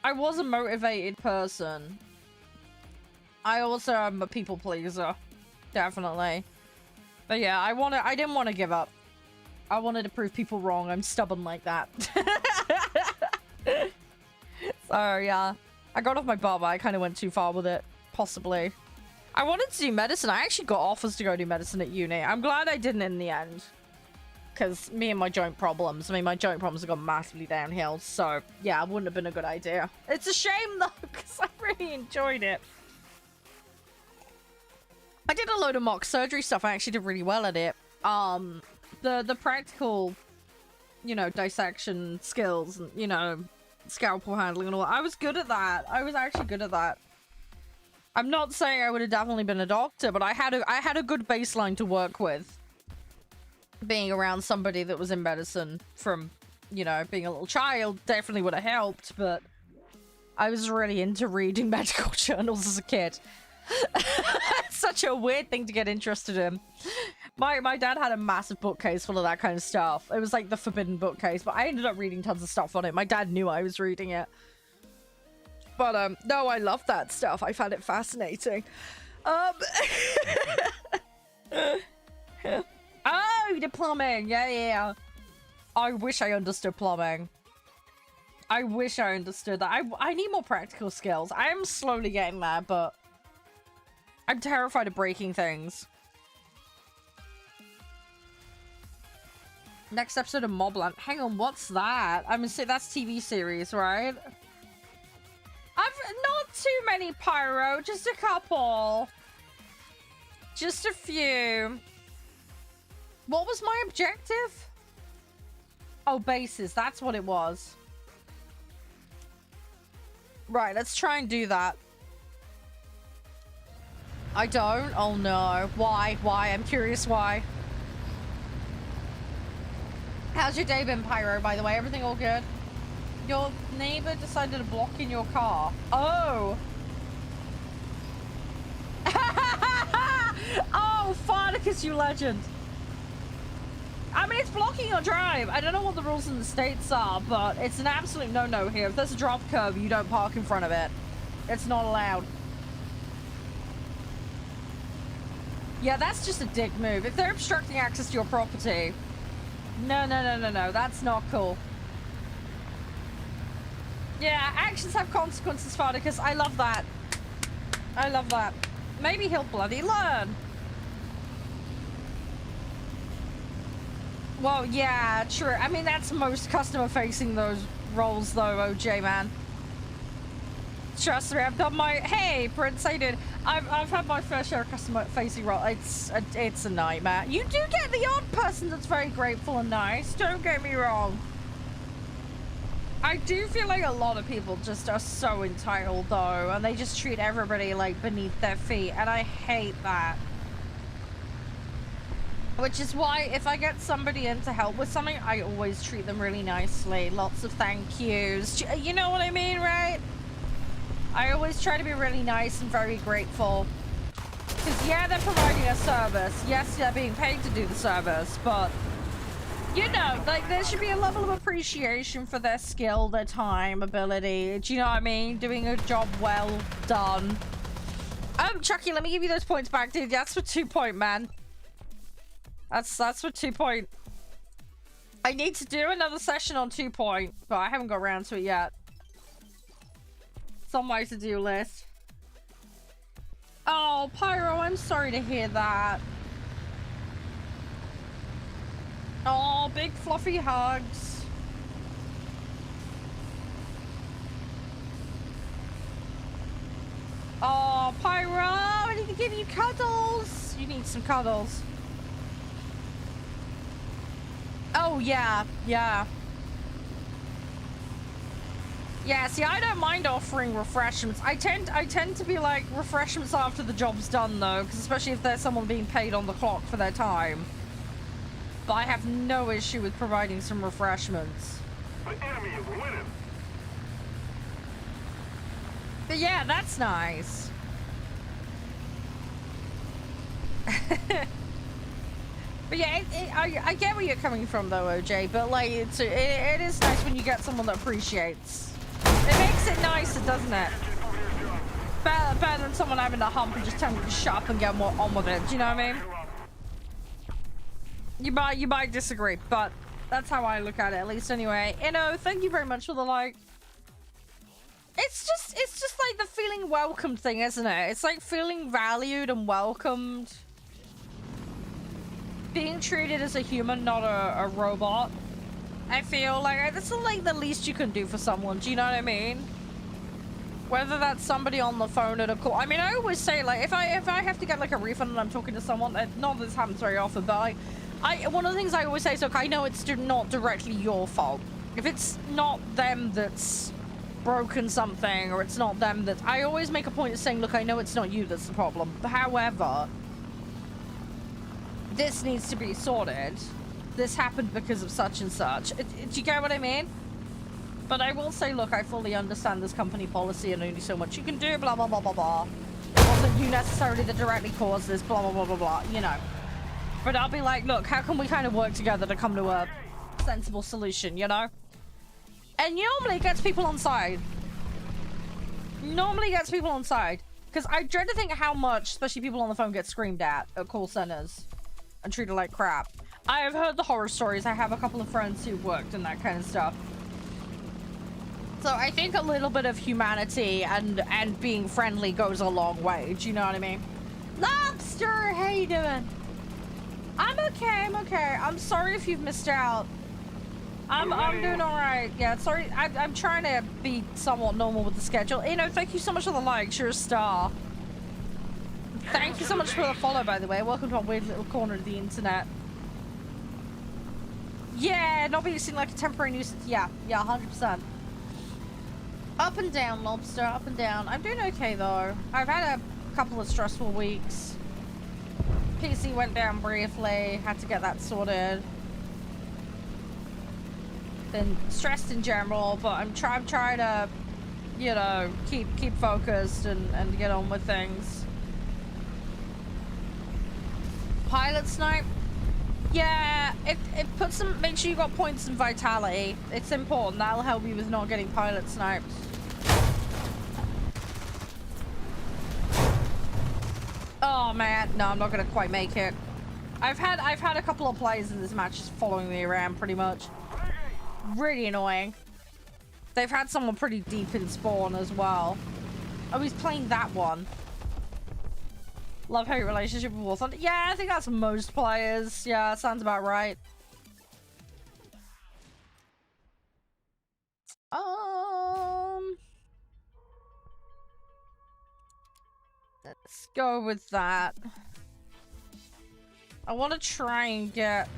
I was a motivated person. I also am a people pleaser. Definitely. But yeah, I didn't want to give up. I wanted to prove people wrong. I'm stubborn like that. So yeah, I got off my butt, but I kind of went too far with it. Possibly. I wanted to do medicine. I actually got offers to go do medicine at uni. I'm glad I didn't in the end. because me and my joint problems. I mean, my joint problems have gone massively downhill. So, yeah, it wouldn't have been a good idea. It's a shame, though, because I really enjoyed it. I did a load of mock surgery stuff. I actually did really well at it. The practical, you know, dissection skills, and, you know, scalpel handling and all that. I was good at that. I was actually good at that. I'm not saying I would have definitely been a doctor, but I had a good baseline to work with. Being around somebody that was in medicine from, you know, being a little child definitely would have helped, but I was really into reading medical journals as a kid. It's such a weird thing to get interested in. My dad had a massive bookcase full of that kind of stuff. It was like the forbidden bookcase, but I ended up reading tons of stuff on it. My dad knew I was reading it. But, no, I love that stuff. I found it fascinating. Oh, you did plumbing. Yeah. I wish I understood plumbing. I wish I understood that. I need more practical skills. I am slowly getting there, but I'm terrified of breaking things. Next episode of Mobland. Hang on, what's that? I mean, that's TV series, right? I've not too many, Pyro. Just a couple. Just a few. What was my objective? Oh, bases. That's what it was. Right, let's try and do that. I don't? Oh, no. Why? Why? I'm curious why. How's your day been, Pyro, by the way? Everything all good? Your neighbor decided to block in your car. Oh. Oh, Farnicus, you legend. I mean, it's blocking your drive. I don't know what the rules in the States are, but it's an absolute no-no here. If there's a drop curb, you don't park in front of it. It's not allowed. Yeah, that's just a dick move. If they're obstructing access to your property... No. That's not cool. Yeah, actions have consequences, Farnicus. I love that. I love that. Maybe he'll bloody learn. Well, yeah, true. I mean, that's most customer-facing those roles, though, OJ, man. Trust me, I've done my... Hey, Prince, I did. I've had my fair share of customer-facing role. It's a nightmare. You do get the odd person that's very grateful and nice. Don't get me wrong. I do feel like a lot of people just are so entitled, though, and they just treat everybody, like, beneath their feet, and I hate that. Which is why, if I get somebody in to help with something, I always treat them really nicely. Lots of thank yous. You know what I mean, right? I always try to be really nice and very grateful. Because, yeah, they're providing a service. Yes, they're being paid to do the service, but... You know, like, there should be a level of appreciation for their skill, their time, ability. Do you know what I mean? Doing a job well done. Chucky, let me give you those points back, dude. That's for 2 point, man. That's for 2 point. I need to do another session on 2 point, but I haven't got around to it yet. It's on my to-do list. Oh, Pyro, I'm sorry to hear that. Oh, big fluffy hugs. Oh, Pyro, I need to give you cuddles. You need some cuddles. Oh, yeah. Yeah, see, I don't mind offering refreshments. I tend to be like, refreshments after the job's done, though, because especially if there's someone being paid on the clock for their time. But I have no issue with providing some refreshments. The enemy is winning. But yeah, that's nice. But yeah, I get where you're coming from, though, OJ. But like, it is nice when you get someone that appreciates. It makes it nicer, doesn't it? Better than someone having to hump and just telling you to shut up and get more on with it. Do you know what I mean? You might disagree, but that's how I look at it, at least anyway. You know, thank you very much for the like. It's just like the feeling welcomed thing, isn't it? It's like feeling valued and welcomed. being treated as a human, not a robot. I feel like that's like the least you can do for someone. Do you know what I mean? Whether that's somebody on the phone at a call. I mean, I always say, like, if I have to get like a refund and I'm talking to someone, not that this happens very often, but one of the things I always say is, look, I know it's not directly your fault. If it's not them that's broken something, or it's not them that, I always make a point of saying, look, I know it's not you that's the problem. However, this needs to be sorted. This happened because of such and such. Do you get what I mean? But I will say, look, I fully understand this company policy and only so much you can do, blah, blah, blah, blah, blah. It wasn't you necessarily that directly caused this, blah, blah, blah, blah, blah, you know. But I'll be like, look, how can we kind of work together to come to a sensible solution, you know? And normally it gets people on side. Normally gets people on side. Because I dread to think how much, especially people on the phone, get screamed at call centers and treated like crap. I have heard the horror stories. I have a couple of friends who worked in that kind of stuff. So I think a little bit of humanity and being friendly goes a long way. Do you know what I mean? Lobster, how you doing? I'm okay, I'm okay. I'm sorry if you've missed out. I'm doing all right. Yeah, sorry. I'm trying to be somewhat normal with the schedule. You know, thank you so much for the likes. You're a star. Thank you so much for the follow, by the way. Welcome to our weird little corner of the internet. Yeah, not being seen like a temporary nuisance. Yeah, 100%. Up and down, Lobster, up and down. I'm doing okay, though. I've had a couple of stressful weeks. PC went down briefly. Had to get that sorted. Been stressed in general, but I'm trying to, you know, keep focused and get on with things. Pilot snipe? Yeah, it puts some, make sure you got points in vitality. It's important. That'll help you with not getting pilot sniped. Oh man, no, I'm not gonna quite make it. I've had a couple of players in this match just following me around pretty much. Really annoying. They've had someone pretty deep in spawn as well. Oh, he's playing that one. Love-hate relationship with warthunder. Yeah, I think that's most players. Yeah, sounds about right. Let's go with that. I want to try and get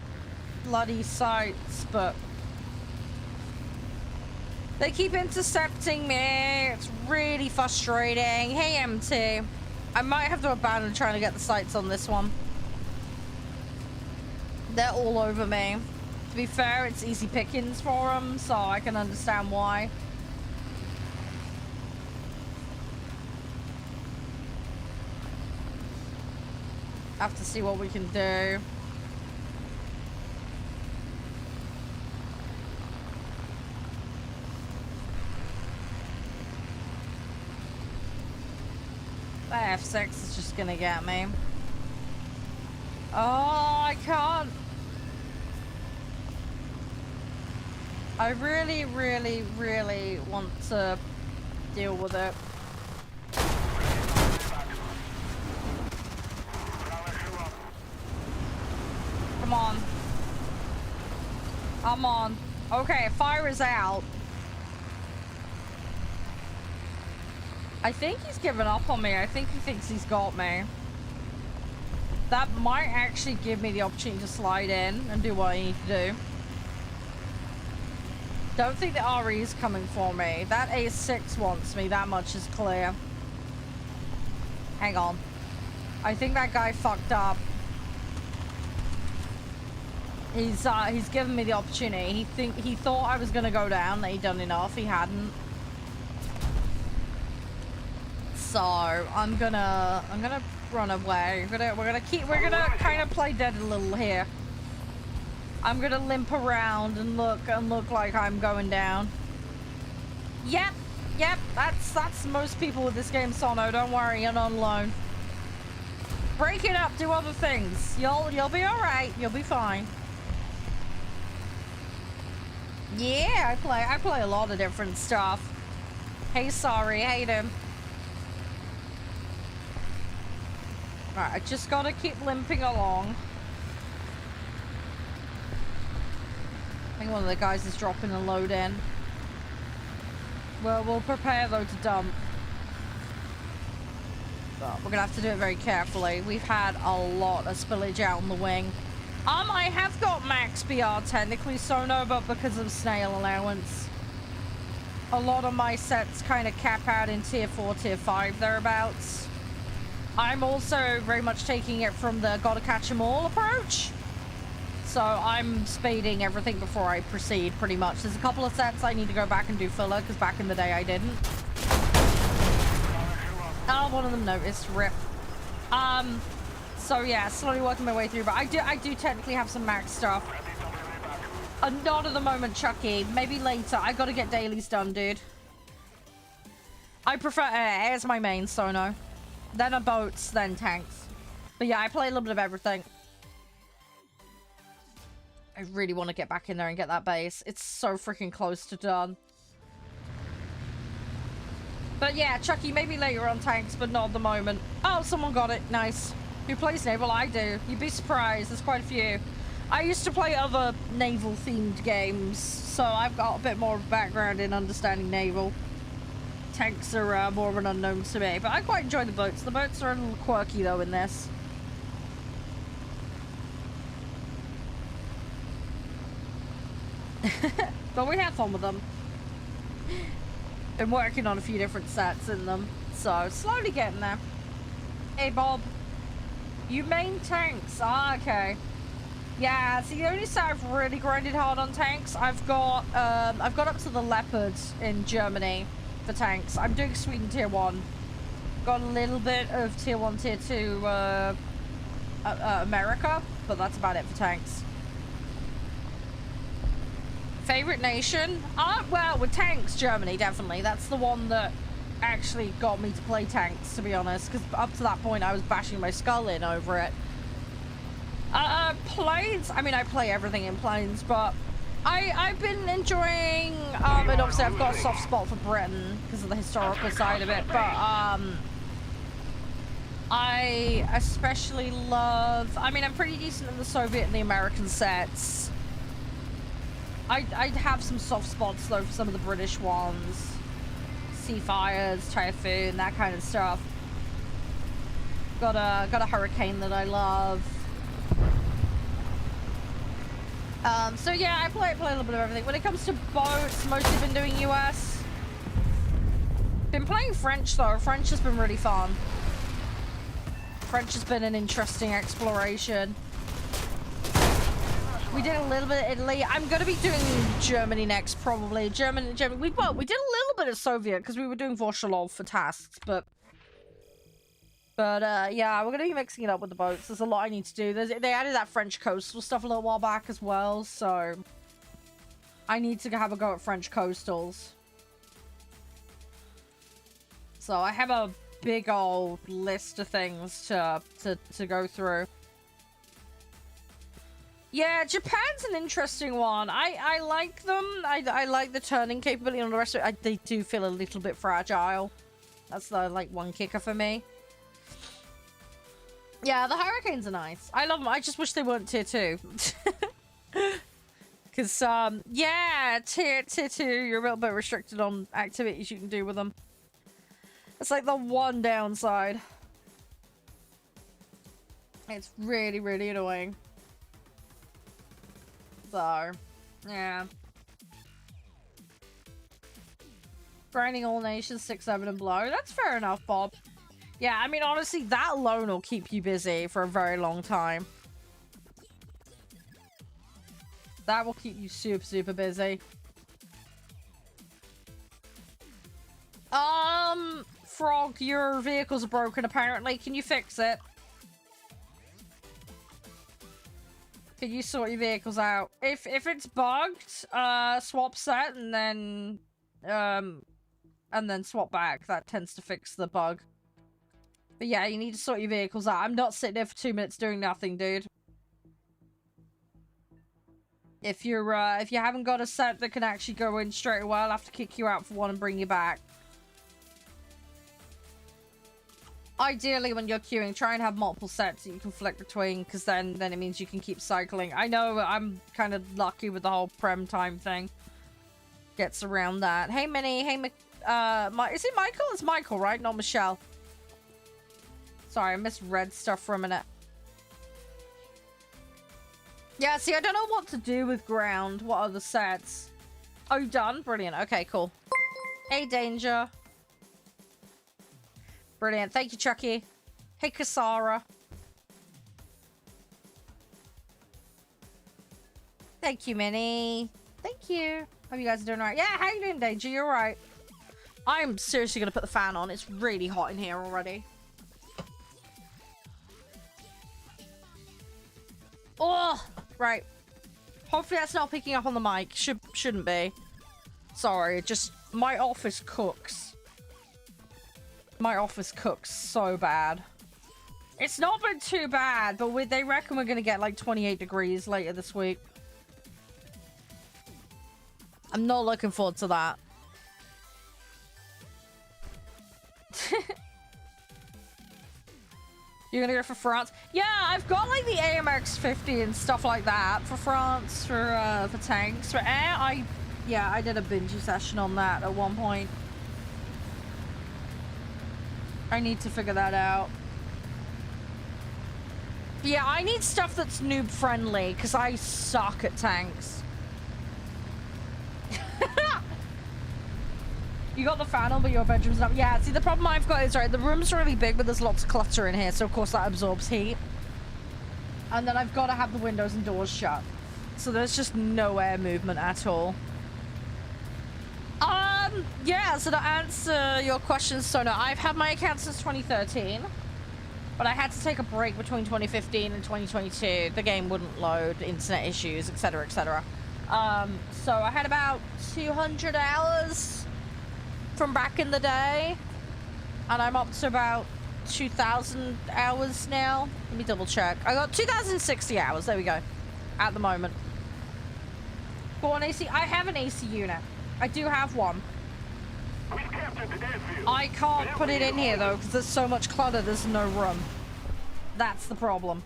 bloody sites, but they keep intercepting me. It's really frustrating. Hey, MT. I might have to abandon trying to get the sights on this one. They're all over me. To be fair, it's easy pickings for them, so I can understand why. Have to see what we can do. That F6 is just gonna get me. Oh, I can't. I really, really, really want to deal with it. Come on. I'm on. Okay, fire is out. I think he's given up on me. I think he thinks he's got me. That might actually give me the opportunity to slide in and do what I need to do. Don't think the RE is coming for me. That A6 wants me. That much is clear. Hang on. I think that guy fucked up. He's given me the opportunity. He thought I was gonna go down. That he'd done enough. He hadn't. So I'm gonna run away. We're gonna kind of play dead a little here. I'm gonna limp around and look like I'm going down. Yep, that's most people with this game, Sono. Don't worry, you're not alone. Break it up, do other things. You'll be alright, you'll be fine. Yeah, I play a lot of different stuff. Hey, sorry, hate him. Alright, I just gotta keep limping along. I think one of the guys is dropping a load in. Well, we'll prepare though to dump. But we're gonna have to do it very carefully. We've had a lot of spillage out on the wing. I have got max BR technically, Sono, but because of snail allowance, a lot of my sets kind of cap out in tier 4, tier 5 thereabouts. I'm also very much taking it from the gotta catch 'em all approach. So I'm speeding everything before I proceed, pretty much. There's a couple of sets I need to go back and do filler, because back in the day I didn't. Oh, one of them noticed. Rip. So yeah, slowly working my way through, but I do technically have some max stuff. Not at the moment, Chucky. Maybe later. I gotta get dailies done, dude. I prefer air. Air's my main, Sono. Then a boats, then tanks. But yeah, I play a little bit of everything. I really want to get back in there and get that base. It's so freaking close to done. But yeah, Chucky, maybe later on tanks, but not at the moment. Oh, someone got it. Nice. Who plays naval? I do. You'd be surprised. There's quite a few. I used to play other naval-themed games, so I've got a bit more background in understanding naval. Tanks are more of an unknown to me, but I quite enjoy the boats. The boats are a little quirky, though, in this. But we have fun with them. Been working on a few different sets in them, so slowly getting there. Hey Bob, you main tanks? Ah, okay. Yeah, see, the only set I've really grinded hard on tanks, I've got up to the Leopard in Germany for tanks. I'm doing Sweden tier 1. Got a little bit of tier 1, tier 2 America, but that's about it for tanks. Favorite nation? Well, with tanks, Germany, definitely. That's the one that actually got me to play tanks, to be honest, because up to that point I was bashing my skull in over it. Planes? I mean, I play everything in planes, but I've been enjoying, and obviously I've got a soft spot for Britain because of the historical side of it, but, I especially love, I mean, I'm pretty decent in the Soviet and the American sets. I'd have some soft spots though for some of the British ones. Seafires, Typhoon, that kind of stuff. Got a Hurricane that I love. So yeah, I play a little bit of everything. When it comes to boats, mostly been doing US. Been playing French though. French has been really fun. French has been an interesting exploration. We did a little bit of Italy. I'm going to be doing Germany next, probably. Germany. We did a little bit of Soviet because we were doing Vorshalov for tasks, but yeah, we're going to be mixing it up with the boats. There's a lot I need to do. They added that French coastal stuff a little while back as well, so I need to have a go at French coastals. So I have a big old list of things to go through. Yeah, Japan's an interesting one. I like them. I like the turning capability on the rest of it. They do feel a little bit fragile. That's the, like, one kicker for me. Yeah, the Hurricanes are nice. I love them. I just wish they weren't tier 2. Because, yeah, tier 2, you're a little bit restricted on activities you can do with them. It's like the one downside. It's really, really annoying. So, yeah. Grinding all nations 6, 7 and below. That's fair enough, Bob. Yeah, I mean, honestly, that alone will keep you busy for a very long time. That will keep you super, super busy. Frog, your vehicles are broken, apparently. Can you fix it? Can you sort your vehicles out? If it's bugged, swap set and then swap back. That tends to fix the bug. But yeah, you need to sort your vehicles out. I'm not sitting there for 2 minutes doing nothing, dude. If you haven't got a set that can actually go in straight away, I'll have to kick you out for one and bring you back. Ideally, when you're queuing, try and have multiple sets that you can flick between, because then it means you can keep cycling. I know I'm kind of lucky with the whole prem time thing. Gets around that. Hey, Minnie. Hey, is it Michael? It's Michael, right? Not Michelle. Sorry, I misread stuff for a minute. Yeah, see, I don't know what to do with ground. What are the sets? Oh, done? Brilliant. Okay, cool. Hey, Danger. Brilliant. Thank you, Chucky. Hey, Kasara. Thank you, Minnie. Thank you. Hope you guys are doing all right. Yeah, how you doing, Danger? You're all right. I'm seriously going to put the fan on. It's really hot in here already. Oh, right. Hopefully that's not picking up on the mic. Shouldn't be. Sorry, just my office cooks. My office cooks so bad. It's not been too bad, but they reckon we're gonna get like 28 degrees later this week. I'm not looking forward to that. You're gonna go for France? Yeah, I've got like the AMX 50 and stuff like that for France, for tanks. For air, yeah, I did a binge session on that at one point. I need to figure that out. But yeah, I need stuff that's noob friendly because I suck at tanks. You got the fan on, but your bedroom's not. Yeah, see, the problem I've got is, right, the room's really big, but there's lots of clutter in here, so of course that absorbs heat. And then I've got to have the windows and doors shut. So there's just no air movement at all. Yeah, so to answer your question, Sona, I've had my account since 2013. But I had to take a break between 2015 and 2022. The game wouldn't load, internet issues, etc., etc. So I had about 200 hours from back in the day, and I'm up to about 2,000 hours now. Let me double check. I got 2,060 hours, there we go, at the moment. For an AC, I have an AC unit. I do have one. I can't put it in here though, because there's so much clutter, there's no room. That's the problem.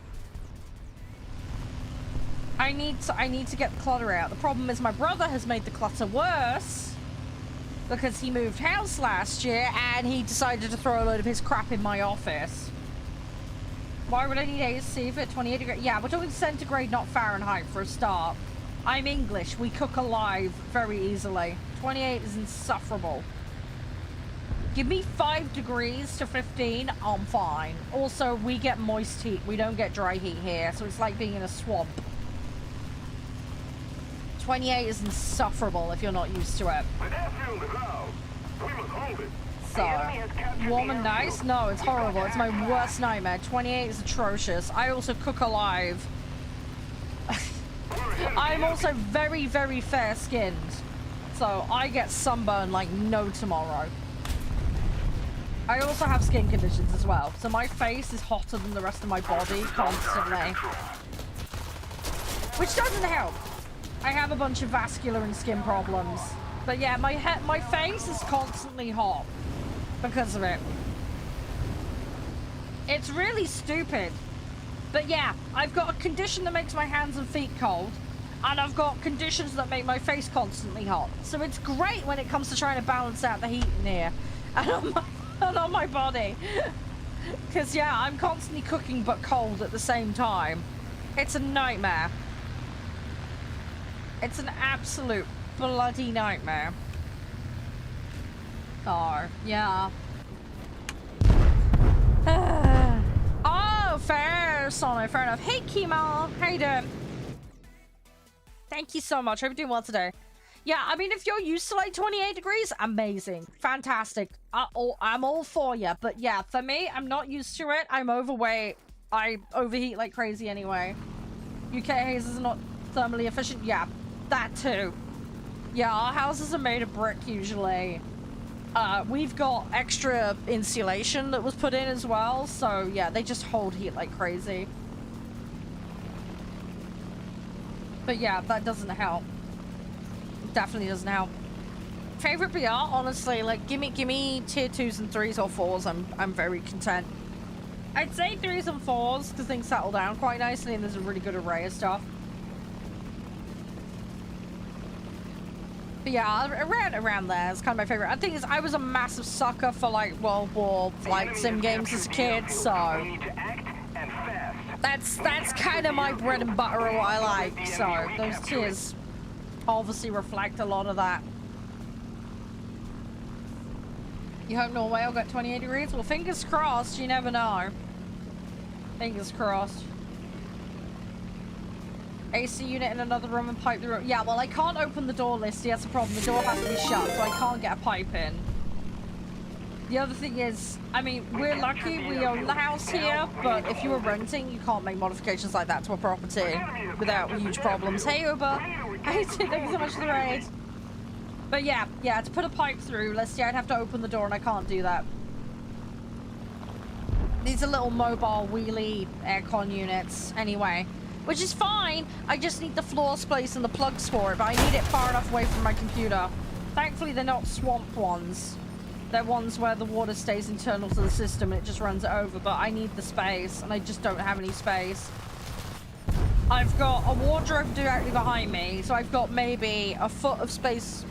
I need to get the clutter out. The problem is my brother has made the clutter worse because he moved house last year and he decided to throw a load of his crap in my office. Why would I need AC for 28 degrees? Yeah, we're talking centigrade, not Fahrenheit for a start. I'm English. We cook alive very easily. 28 is insufferable. Give me 5 degrees to 15, I'm fine. Also, we get moist heat. We don't get dry heat here, so it's like being in a swamp. 28 is insufferable if you're not used to it. So, warm and nice? No, it's horrible. It's my worst nightmare. 28 is atrocious. I also cook alive. I'm also very, very fair-skinned. So, I get sunburn like no tomorrow. I also have skin conditions as well. So, my face is hotter than the rest of my body constantly. Which doesn't help. I have a bunch of vascular and skin problems. But yeah, my face is constantly hot because of it. It's really stupid. But yeah, I've got a condition that makes my hands and feet cold. And I've got conditions that make my face constantly hot. So it's great when it comes to trying to balance out the heat in here. And on my body. Because yeah, I'm constantly cooking but cold at the same time. It's a nightmare. It's an absolute bloody nightmare. Oh, yeah. Oh, fair, Sono, fair enough. Hey, Kimo, how you doing? Thank you so much. Hope you're doing well today. Yeah, I mean, if you're used to like 28 degrees, amazing. Fantastic. I'm all for you. But yeah, for me, I'm not used to it. I'm overweight. I overheat like crazy anyway. UK hazes are not thermally efficient. Yeah, that too. Yeah, our houses are made of brick usually. We've got extra insulation that was put in as well. So yeah, they just hold heat like crazy. But yeah, that doesn't help. Definitely doesn't help. Favorite BR, honestly, like give me tier 2s and 3s or 4s. I'm very content. I'd say 3s and 4s because things settle down quite nicely and there's a really good array of stuff. But yeah, around there is kind of my favorite. I think is I was a massive sucker for like World War flight sim games as a kid, so that's kind of my bread and butter of what I like. So those tiers obviously reflect a lot of that. You hope Norway will get 28 degrees? Well, fingers crossed. You never know. Fingers crossed. AC unit in another room and pipe the room. Yeah, well, I can't open the door, Listy. That's the problem. The door has to be shut, so I can't get a pipe in. The other thing is, I mean, we're lucky we own the house here, but if you were renting, you can't make modifications like that to a property without huge problems. Hey, Uber. Hey, thank you so much for the raid. But yeah, to put a pipe through, Listy, I'd have to open the door, and I can't do that. These are little mobile wheelie aircon units, anyway. Which is fine. I just need the floor space and the plugs for it, but I need it far enough away from my computer. Thankfully, they're not swamp ones. They're ones where the water stays internal to the system and it just runs it over, but I need the space, and I just don't have any space. I've got a wardrobe directly behind me, so I've got maybe a foot of space,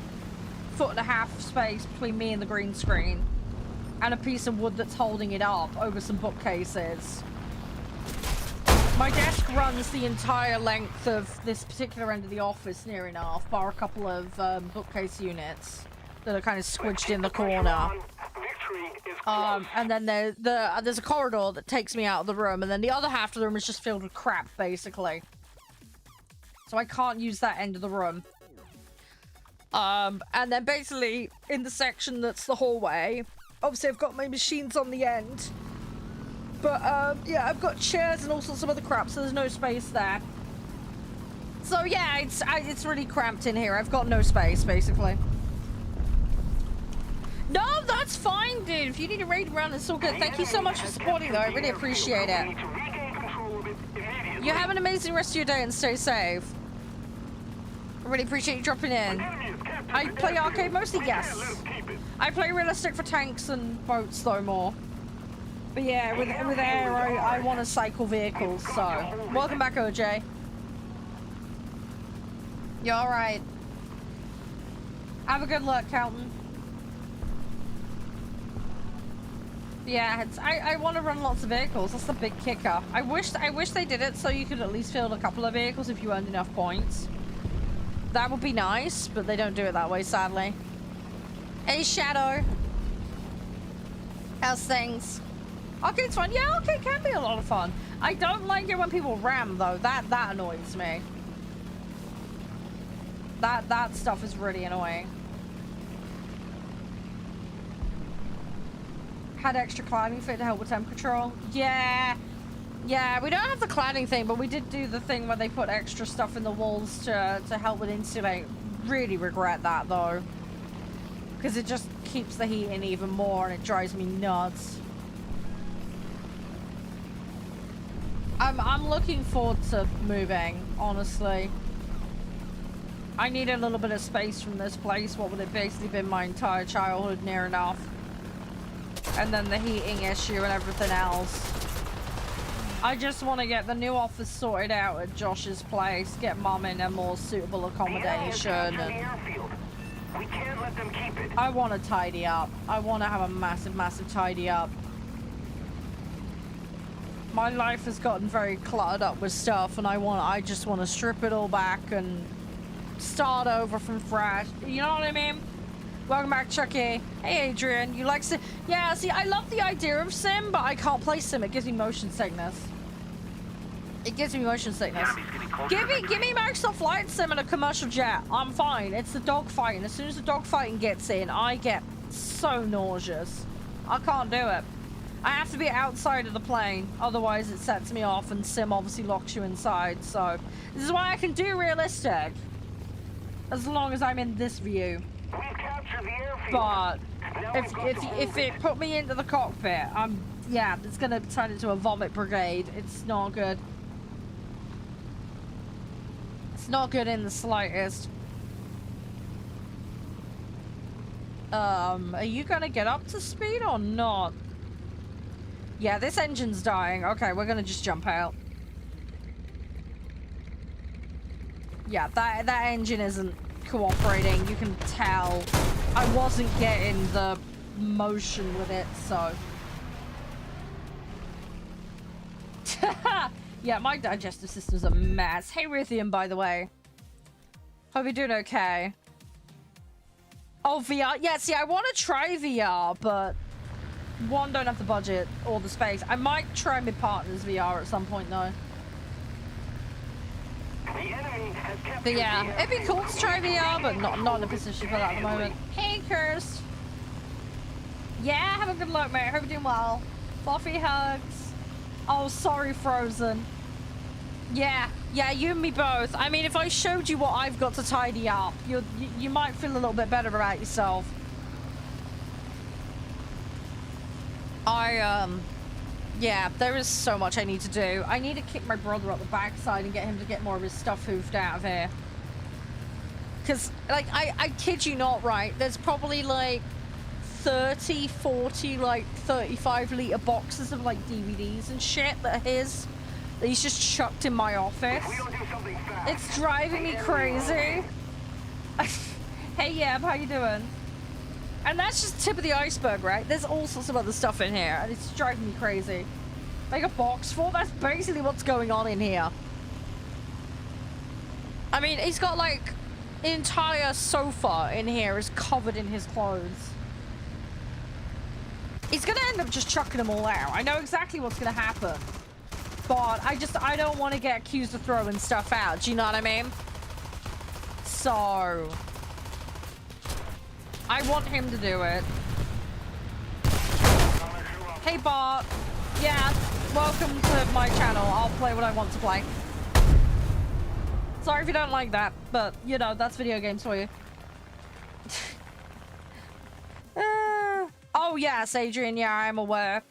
foot and a half of space between me and the green screen, and a piece of wood that's holding it up over some bookcases. My desk runs the entire length of this particular end of the office, near enough, bar a couple of bookcase units that are kind of squidged in the corner. And then there's a corridor that takes me out of the room, and then the other half of the room is just filled with crap, basically. So I can't use that end of the room. And then basically, in the section that's the hallway, obviously I've got my machines on the end. But, yeah, I've got chairs and all sorts of other crap, so there's no space there. So, yeah, it's really cramped in here. I've got no space, basically. No, that's fine, dude. If you need to raid around, it's all good. Thank you so much for supporting, though. I really appreciate it. You have an amazing rest of your day and stay safe. I really appreciate you dropping in. I play arcade mostly, yes. I play realistic for tanks and boats, though, more. But yeah, with air, I want to cycle vehicles, so... Welcome back, OJ. You alright? Have a good luck, Calton. Yeah, I want to run lots of vehicles. That's the big kicker. I wish they did it so you could at least field a couple of vehicles if you earned enough points. That would be nice, but they don't do it that way, sadly. Hey, Shadow. How's things? Arcade's fun. Yeah, arcade can be a lot of fun. I don't like it when people ram, though. That annoys me. That stuff is really annoying. Had extra cladding fit to help with temp control. Yeah, we don't have the cladding thing, but we did do the thing where they put extra stuff in the walls to help with insulate. Really regret that, though, because it just keeps the heat in even more, and it drives me nuts. I'm looking forward to moving, honestly. I need a little bit of space from this place. What would it basically been my entire childhood, near enough. And then the heating issue and everything else. I just want to get the new office sorted out at Josh's place, get Mum in a more suitable accommodation, and we can't let them keep it. I want to tidy up. I want to have a massive tidy up. My life has gotten very cluttered up with stuff, and I just want to strip it all back and start over from fresh. You know what I mean? Welcome back, Chucky. Hey, Adrian. You like Sim? Yeah, see, I love the idea of Sim, but I can't play Sim. It gives me motion sickness. It gives me motion sickness. Give me Microsoft Flight Sim and a commercial jet. I'm fine. It's the dogfighting. As soon as the dogfighting gets in, I get so nauseous. I can't do it. I have to be outside of the plane, otherwise it sets me off, and Sim obviously locks you inside, so... This is why I can do realistic. As long as I'm in this view. But if it put me into the cockpit, yeah, it's gonna turn into a vomit brigade. It's not good. It's not good in the slightest. Are you gonna get up to speed or not? Yeah, this engine's dying. Okay, we're gonna just jump out. Yeah, that engine isn't cooperating. You can tell. I wasn't getting the motion with it, so. Yeah, my digestive system's a mess. Hey, Rithium, by the way. Hope you're doing okay. Oh, VR. Yeah, see, I want to try VR, but one, don't have the budget or the space. I might try my partner's VR at some point, though. But yeah, it'd be cool to try VR, but not in a position for that at the moment. Hey, Curse. Yeah, have a good luck, mate. Hope you're doing well. Fluffy hugs. Oh, sorry, Frozen. Yeah, you and me both. I mean, if I showed you what I've got to tidy up, you might feel a little bit better about yourself. Yeah, there is so much I need to do. I need to kick my brother up the backside and get him to get more of his stuff hoofed out of here. Because, like, I kid you not, right? There's probably, like, 30, 40, like, 35-litre boxes of, like, DVDs and shit that are his. That he's just chucked in my office. It's driving me crazy. Hey, Yeb, how you doing? And that's just the tip of the iceberg, right? There's all sorts of other stuff in here, and it's driving me crazy. Like a box full? That's basically what's going on in here. I mean, he's got, like, an entire sofa in here is covered in his clothes. He's gonna end up just chucking them all out. I know exactly what's gonna happen. But I don't want to get accused of throwing stuff out. Do you know what I mean? So... I want him to do it. Hey, Bart. Yeah, welcome to my channel. I'll play what I want to play. Sorry if you don't like that, but, you know, that's video games for you. Oh, yes, Adrian. Yeah, I'm aware.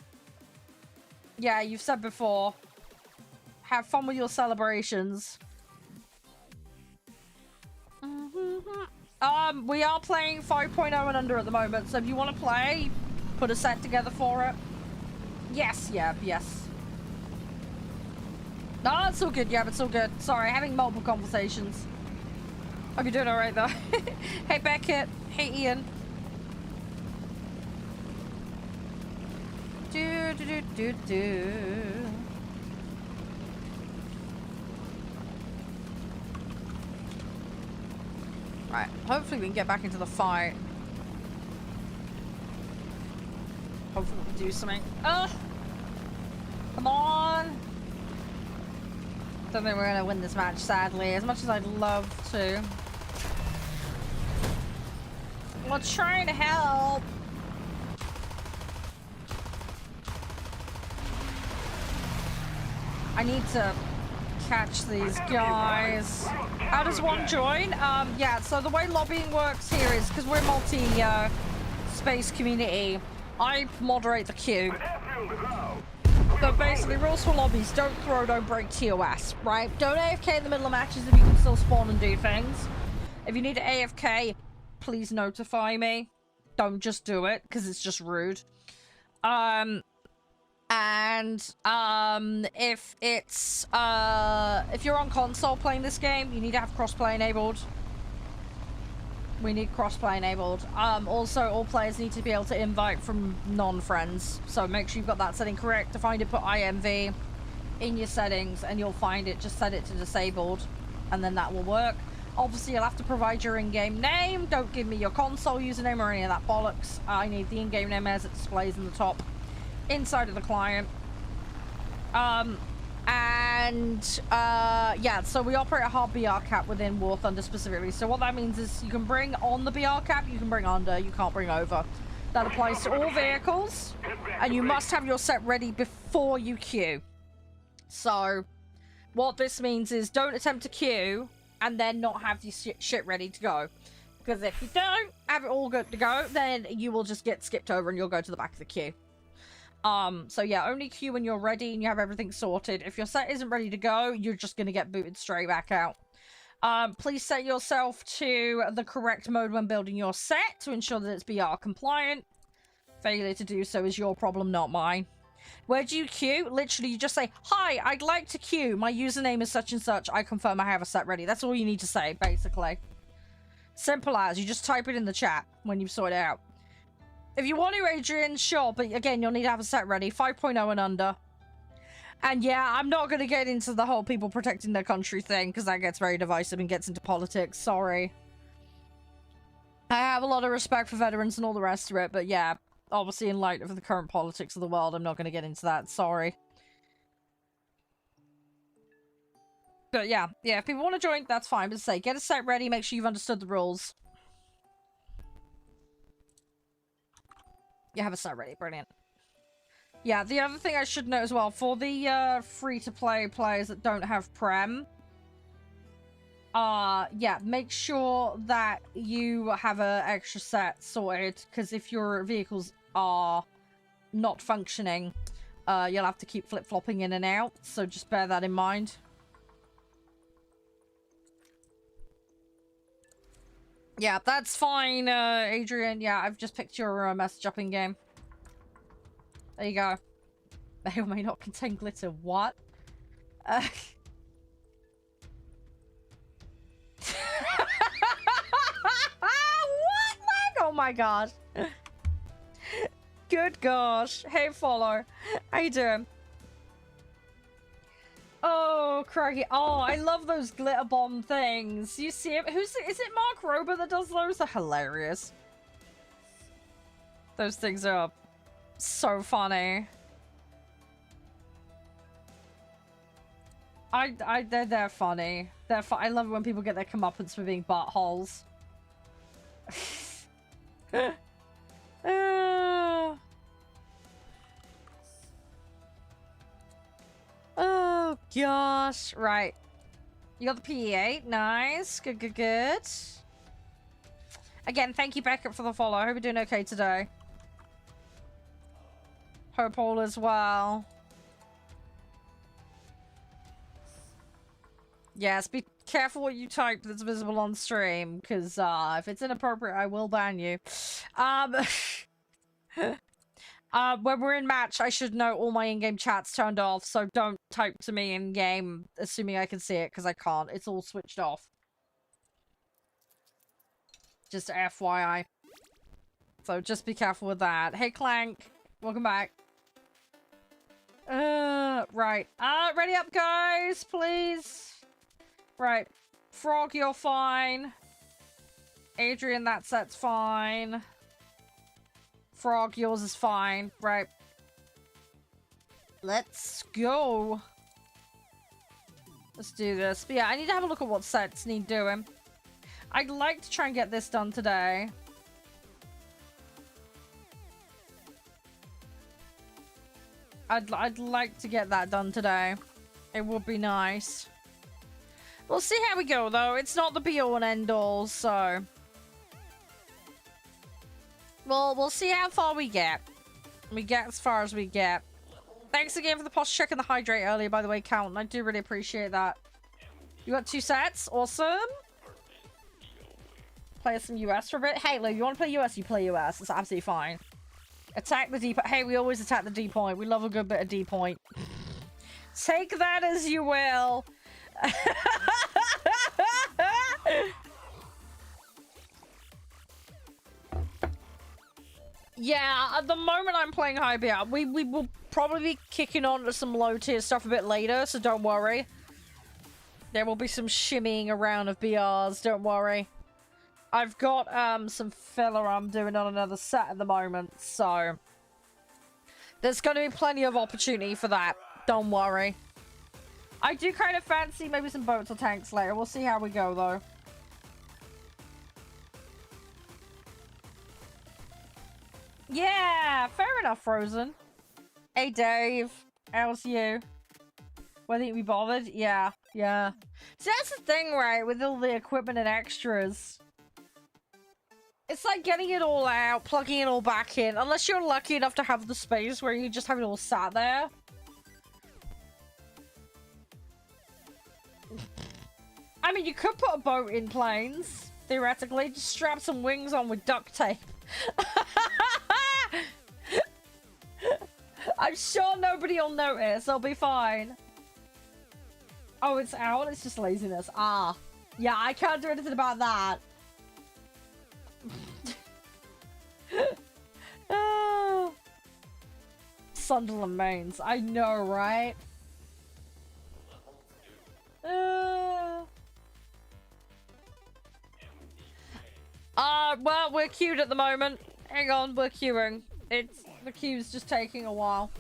Yeah, you've said before. Have fun with your celebrations. We are playing 5.0 and under at the moment, so if you want to play, put a set together for it. Yes, yeah, yes. No, it's all good, yeah, it's all good. Sorry, having multiple conversations. Hope you're doing alright, though. Hey, Beckett. Hey, Ian. Do. Right, hopefully we can get back into the fight. Hopefully we can do something. Come on! Don't think we're gonna win this match, sadly, as much as I'd love to. We're trying to help. I need to catch these guys. How does one join? Yeah, so the way lobbying works here is because we're multi-space community, I moderate the queue. But basically, rules for lobbies: don't throw, don't break TOS, right? Don't AFK in the middle of matches if you can still spawn and do things. If you need to AFK, please notify me. Don't just do it, because it's just rude. If it's if you're on console playing this game, you need to have crossplay enabled. We need crossplay enabled. Also, all players need to be able to invite from non-friends, so make sure you've got that setting correct. To find it, put IMV in your settings and you'll find it. Just set it to disabled and then that will work. Obviously, you'll have to provide your in-game name. Don't give me your console username or any of that bollocks. I need the in-game name as it displays in the top inside of the client. Yeah, so we operate a hard BR cap within War Thunder specifically. So what that means is you can bring on the BR cap, you can bring under, you can't bring over. That applies to all vehicles, and you must have your set ready before you queue. So what this means is don't attempt to queue and then not have your shit ready to go. Because if you don't have it all good to go, then you will just get skipped over and you'll go to the back of the queue. So yeah, only queue when you're ready and you have everything sorted. If your set isn't ready to go, you're just going to get booted straight back out. Please set yourself to the correct mode when building your set to ensure that it's BR compliant. Failure to do so is your problem, not mine. Where do you queue? Literally, you just say, hi, I'd like to queue. My username is such and such. I confirm I have a set ready. That's all you need to say, basically. Simple as. You just type it in the chat when you've sorted it out. If you want to, Adrian, sure. But again, you'll need to have a set ready. 5.0 and under. And yeah, I'm not going to get into the whole people protecting their country thing, because that gets very divisive and gets into politics. Sorry. I have a lot of respect for veterans and all the rest of it, but yeah, obviously in light of the current politics of the world, I'm not going to get into that. Sorry. But yeah, if people want to join, that's fine. But say, get a set ready, make sure you've understood the rules. You have a set ready, brilliant. Yeah, the other thing I should note as well, for the free-to-play players that don't have Prem, yeah, make sure that you have an extra set sorted, because if your vehicles are not functioning, you'll have to keep flip-flopping in and out, so just bear that in mind. Yeah, that's fine, Adrian. Yeah, I've just picked your message up in game. There you go. May or may not contain glitter. What? What, Leg? Oh my god. Good gosh. Hey, follow. How you doing? Oh, crikey. Oh, I love those glitter bomb things. You see it? Is it Mark Rober that does those? They're hilarious. Those things are so funny. They're funny. I love it when people get their comeuppance for being buttholes. Oh gosh. Right. You got the PE8. Nice. Good. Again, thank you, Beckett, for the follow. I hope you're doing okay today. Hope all as well. Yes, be careful what you type that's visible on stream, because if it's inappropriate, I will ban you. When we're in match, I should know all my in-game chat's turned off, so don't type to me in-game assuming I can see it, because I can't. It's all switched off. Just FYI. So just be careful with that. Hey, Clank. Welcome back. Right. Ready up, guys, please. Right. Frog, you're fine. Adrian, that set's fine. Frog, yours is fine. Right. Let's go. Let's do this. But yeah, I need to have a look at what sets need doing. I'd like to try and get this done today. I'd like to get that done today. It would be nice. We'll see how we go, though. It's not the be-all and end-all, so... We'll see how far we get. We get as far as we get. Thanks again for the posture check and the hydrate earlier, by the way, Count. I do really appreciate that. You got 2 sets? Awesome. Play some US for a bit. Halo, you want to play US? You play US. It's absolutely fine. Attack the D point. Hey, we always attack the D point. We love a good bit of D point. Take that as you will. Yeah, at the moment I'm playing high BR. We will probably be kicking on to some low tier stuff a bit later, so don't worry. There will be some shimmying around of BRs, don't worry. I've got some filler I'm doing on another set at the moment, so there's going to be plenty of opportunity for that. Don't worry. I do kind of fancy maybe some boats or tanks later. We'll see how we go, though. Yeah, fair enough, Frozen. Hey, Dave. How's you? Whether you be bothered? Yeah. See, that's the thing, right, with all the equipment and extras. It's like getting it all out, plugging it all back in. Unless you're lucky enough to have the space where you just have it all sat there. I mean, you could put a boat in planes, theoretically. Just strap some wings on with duct tape. I'm sure nobody will notice. I'll be fine. Oh, it's out. It's just laziness. Ah. Yeah, I can't do anything about that. Sunderland mains. I know, right? Well, we're queued at the moment. Hang on, we're queuing. The queue's just taking a while.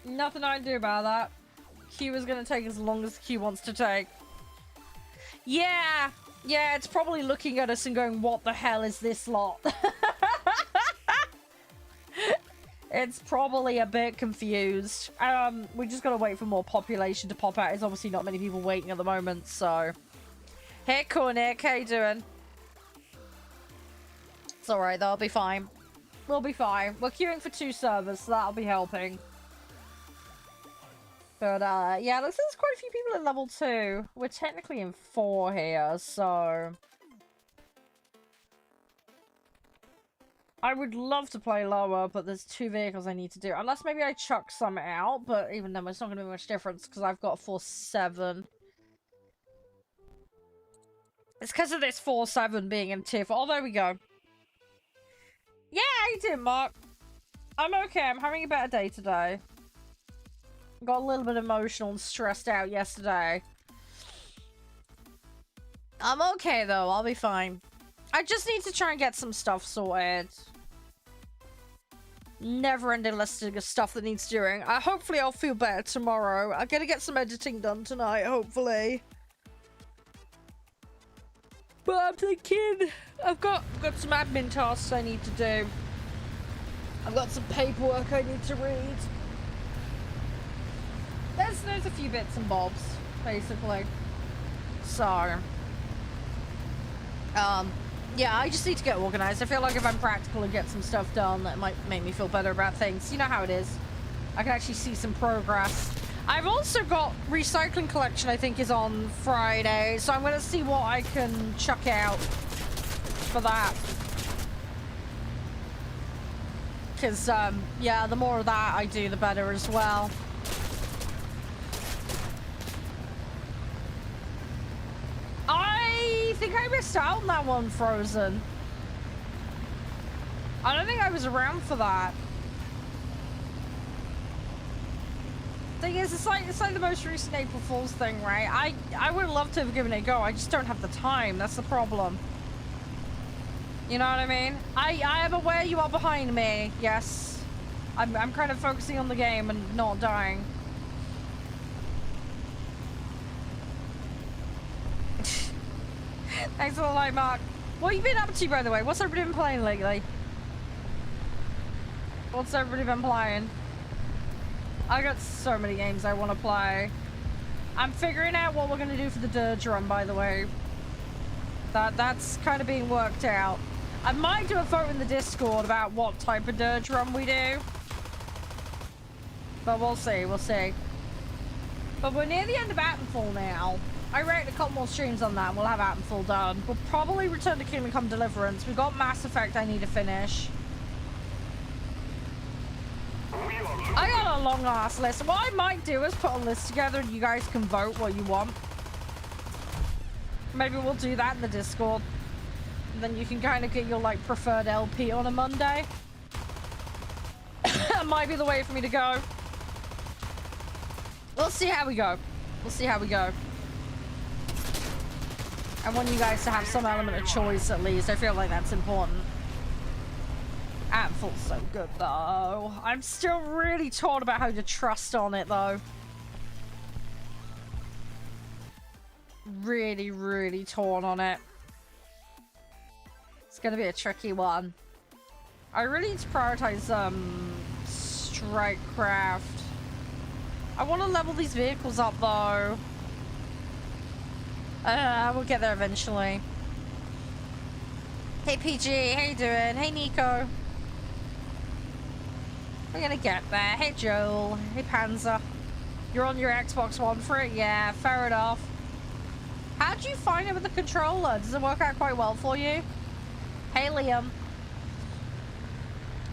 Nothing I can do about that. Queue is gonna take as long as the queue wants to take. Yeah, it's probably looking at us and going, what the hell is this lot? It's probably a bit confused. We just gotta wait for more population to pop out. There's obviously not many people waiting at the moment, so... Hey, Cornick, how you doing? It's alright, though. I'll be fine. We'll be fine. We're queuing for 2 servers, so that'll be helping. But, yeah, looks like there's quite a few people at level 2. We're technically in 4 here, so... I would love to play lower, but there's 2 vehicles I need to do. Unless maybe I chuck some out, but even then it's not going to be much difference, because I've got a 4-7. It's because of this 4-7 being in tier 4. Oh, there we go. Yeah, how you doing, Mark? I'm okay. I'm having a better day today. Got a little bit emotional and stressed out yesterday. I'm okay, though. I'll be fine. I just need to try and get some stuff sorted. Never-ending list of stuff that needs doing. Hopefully I'll feel better tomorrow. I'm gonna get some editing done tonight, hopefully. But I'm thinking I've got some admin tasks I need to do. I've got some paperwork I need to read. There's a few bits and bobs, basically. So, yeah, I just need to get organized. I feel like if I'm practical and get some stuff done, that might make me feel better about things. You know how it is. I can actually see some progress. I've also got recycling collection, I think, is on Friday, so I'm going to see what I can chuck out for that. Because, yeah, the more of that I do, the better as well. I think I missed out on that one, Frozen. I don't think I was around for that. Thing is, it's like the most recent April Fool's thing, right? I would love to have given it a go. I just don't have the time. That's the problem. You know what I mean? I am aware you are behind me. Yes. I'm kind of focusing on the game and not dying. Thanks for the light, Mark. What have you been up to, by the way? What's everybody been playing lately? What's everybody been playing? I got so many games I want to play. I'm figuring out what we're going to do for the dirge run, by the way. That's kind of being worked out. I might do a vote in the Discord about what type of dirge run we do. But we'll see, we'll see. But we're near the end of Attenfall now. I reckon a couple more streams on that and we'll have Attenfall done. We'll probably return to Kingdom Come Deliverance. We've got Mass Effect I need to finish. I got a long ass list. What I might do is put a list together and you guys can vote what you want. Maybe we'll do that in the Discord. And then you can kind of get your like preferred LP on a Monday. That might be the way for me to go. We'll see how we go. We'll see how we go. I want you guys to have some element of choice at least. I feel like that's important. Attenfall's so good though. I'm still really torn about how to trust on it though. Really, really torn on it. It's gonna be a tricky one. I really need to prioritize Strikecraft. I want to level these vehicles up though. We'll get there eventually. Hey PG, how you doing? Hey Nico. We're gonna get there. Hey Joel. Hey Panzer. You're on your Xbox One for it? Yeah, fair enough. How do you find it with the controller? Does it work out quite well for you? Hey Liam.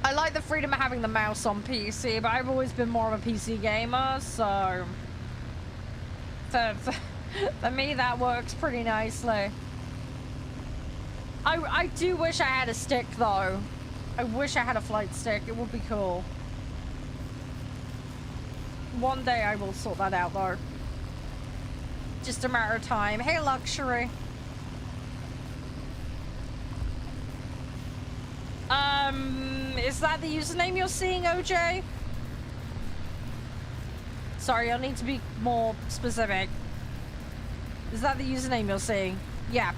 I like the freedom of having the mouse on PC, but I've always been more of a PC gamer, so for me that works pretty nicely. I do wish I had a stick though. I wish I had a flight stick. It would be cool. One day I will sort that out though. Just a matter of time. Hey, Luxury. Is that the username you're seeing, OJ? Sorry, I'll need to be more specific. Is that the username you're seeing? Yeah.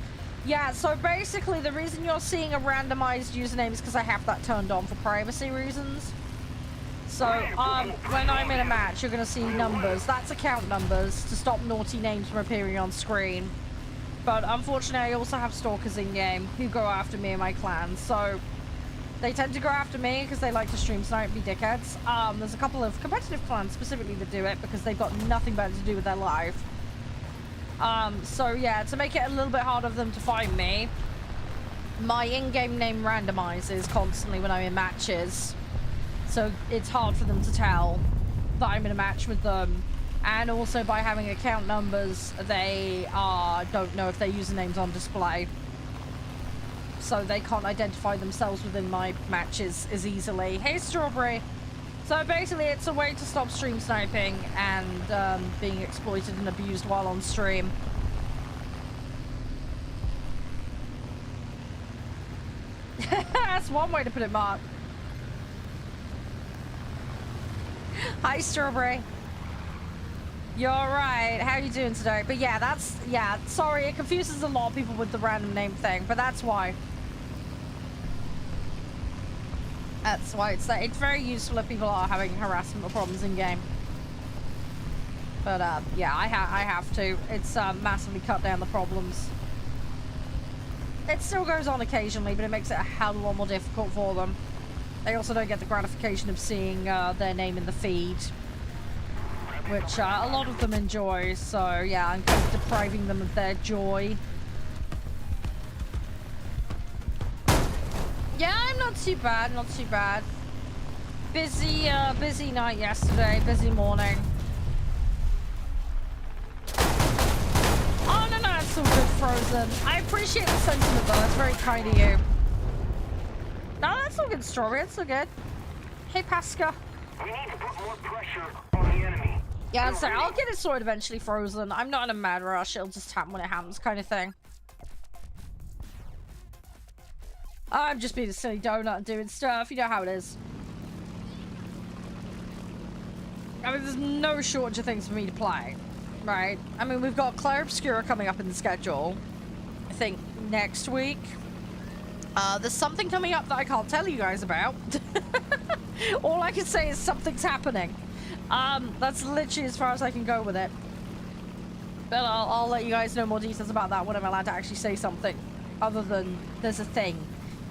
Yeah, so basically the reason you're seeing a randomized username is because I have that turned on for privacy reasons. So, when I'm in a match, you're going to see numbers. That's account numbers to stop naughty names from appearing on screen. But unfortunately, I also have stalkers in-game who go after me and my clan. So, they tend to go after me because they like to stream snipe me dickheads. There's a couple of competitive clans specifically that do it because they've got nothing better to do with their life. So yeah, to make it a little bit harder for them to find me, my in-game name randomizes constantly when I'm in matches. So it's hard for them to tell that I'm in a match with them. And also by having account numbers, they don't know if their username's on display. So they can't identify themselves within my matches as easily. Hey, Strawberry! So basically it's a way to stop stream sniping and being exploited and abused while on stream. That's one way to put it, Mark. Hi, Strawberry. You're right. How are you doing today? But yeah, sorry, it confuses a lot of people with the random name thing, but that's why. That's why it's very useful if people are having harassment problems in game. But yeah, I have to. It's massively cut down the problems. It still goes on occasionally, but it makes it a hell of a lot more difficult for them. They also don't get the gratification of seeing their name in the feed, which a lot of them enjoy. So yeah, I'm kind of depriving them of their joy. Yeah, I'm not too bad, not too bad. Busy night yesterday, busy morning. Oh, no, it's all good, Frozen. I appreciate the sentiment, though. That's very kind of you. No, that's all good, Strawberry. It's all good. Hey, Pasca. We need to put more pressure on the enemy. Yeah, so I'll get it sorted eventually, Frozen. I'm not in a mad rush. It'll just happen when it happens, kind of thing. I'm just being a silly donut and doing stuff. You know how it is. I mean, there's no shortage of things for me to play, right? I mean, we've got Claire Obscura coming up in the schedule, I think, next week. There's something coming up that I can't tell you guys about. All I can say is something's happening. That's literally as far as I can go with it. But I'll let you guys know more details about that when I'm allowed to actually say something other than there's a thing.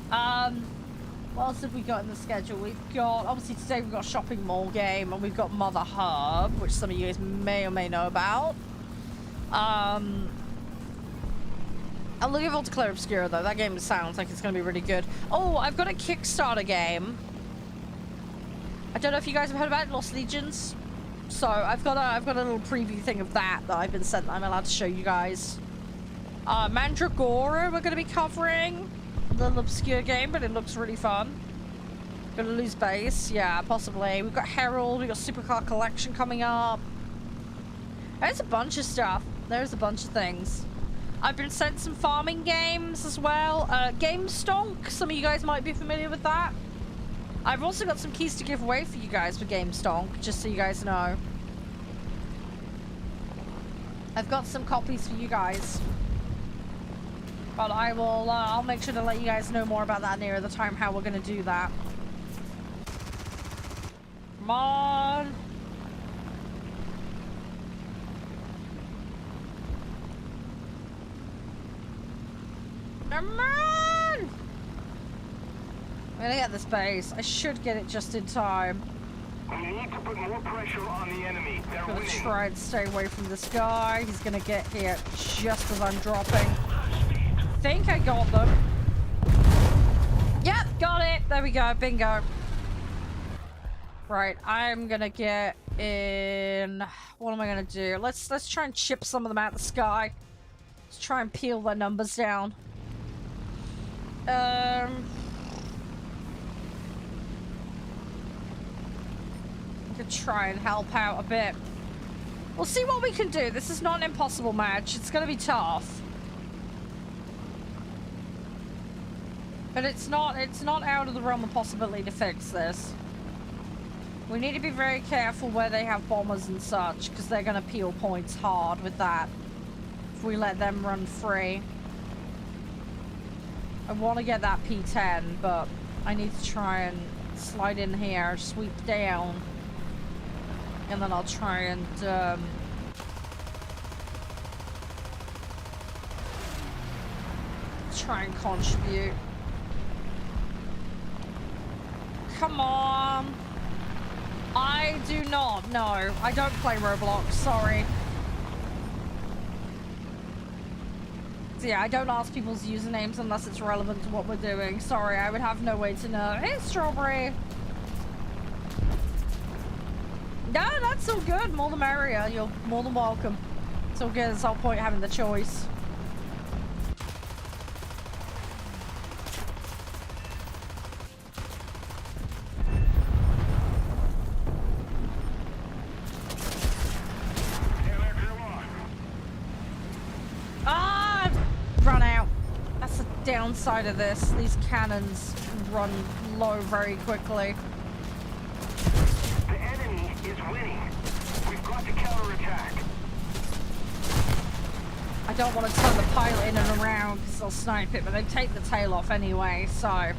What else have we got in the schedule? We've got, obviously today we've got a shopping mall game, and we've got Motherhub, which some of you guys may or may know about. I'm looking forward to Claire Obscura though. That game sounds like it's going to be really good. Oh, I've got a Kickstarter game. I don't know if you guys have heard about it, Lost Legions. So I've got a little preview thing of that I've been sent that I'm allowed to show you guys. Mandragora we're going to be covering. A little obscure game, but it looks really fun. Gonna lose base, yeah, possibly. We've got Herald, we've got Supercar Collection coming up. There's a bunch of stuff. There's a bunch of things. I've been sent some farming games as well. Game Stonk, some of you guys might be familiar with that. I've also got some keys to give away for you guys for Game Stonk, just so you guys know. I've got some copies for you guys. But I will, I'll make sure to let you guys know more about that nearer the time, how we're going to do that. Come on. Come on! I'm going to get this base. I should get it just in time. We need to put more pressure on the enemy. They're I'm going winning. to try and stay away from this guy. He's going to get here just as I'm dropping. I think I got them. Yep, got it. There we go. Bingo. Right, I'm gonna get in... What am I gonna do? Let's try and chip some of them out of the sky. Let's try and peel their numbers down. I could try and help out a bit. We'll see what we can do. This is not an impossible match. It's gonna be tough. But it's not out of the realm of possibility to fix this. We need to be very careful where they have bombers and such, because they're gonna peel points hard with that if we let them run free. I want to get that P10, but I need to try and slide in here, sweep down, and then I'll try and contribute. Come on. I do not. No, I don't play Roblox. Sorry. So yeah, I don't ask people's usernames unless it's relevant to what we're doing. Sorry, I would have no way to know. Hey, Strawberry. No, that's all good. More the merrier. You're more than welcome. It's all good. It's the whole point of having the choice. Downside of this, these cannons run low very quickly. The enemy is winning. We've got to counterattack. I don't want to turn the pilot in and around because they'll snipe it, but they take the tail off anyway, so.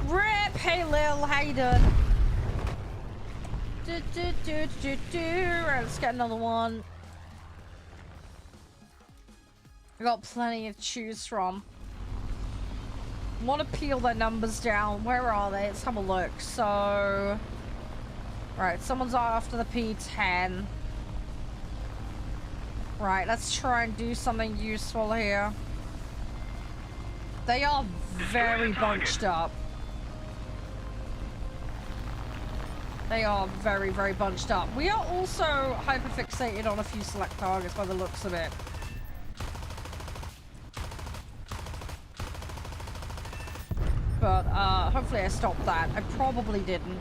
Rip! Hey Lil, how you doing? Right, let's get another one. I got plenty to choose from. Want to peel their numbers down. Where are they? Let's have a look. So, right, someone's after the P10. Right, let's try and do something useful here. They are very bunched up. They are very, very bunched up. We are also hyperfixated on a few select targets by the looks of it. But hopefully I stopped that. I probably didn't.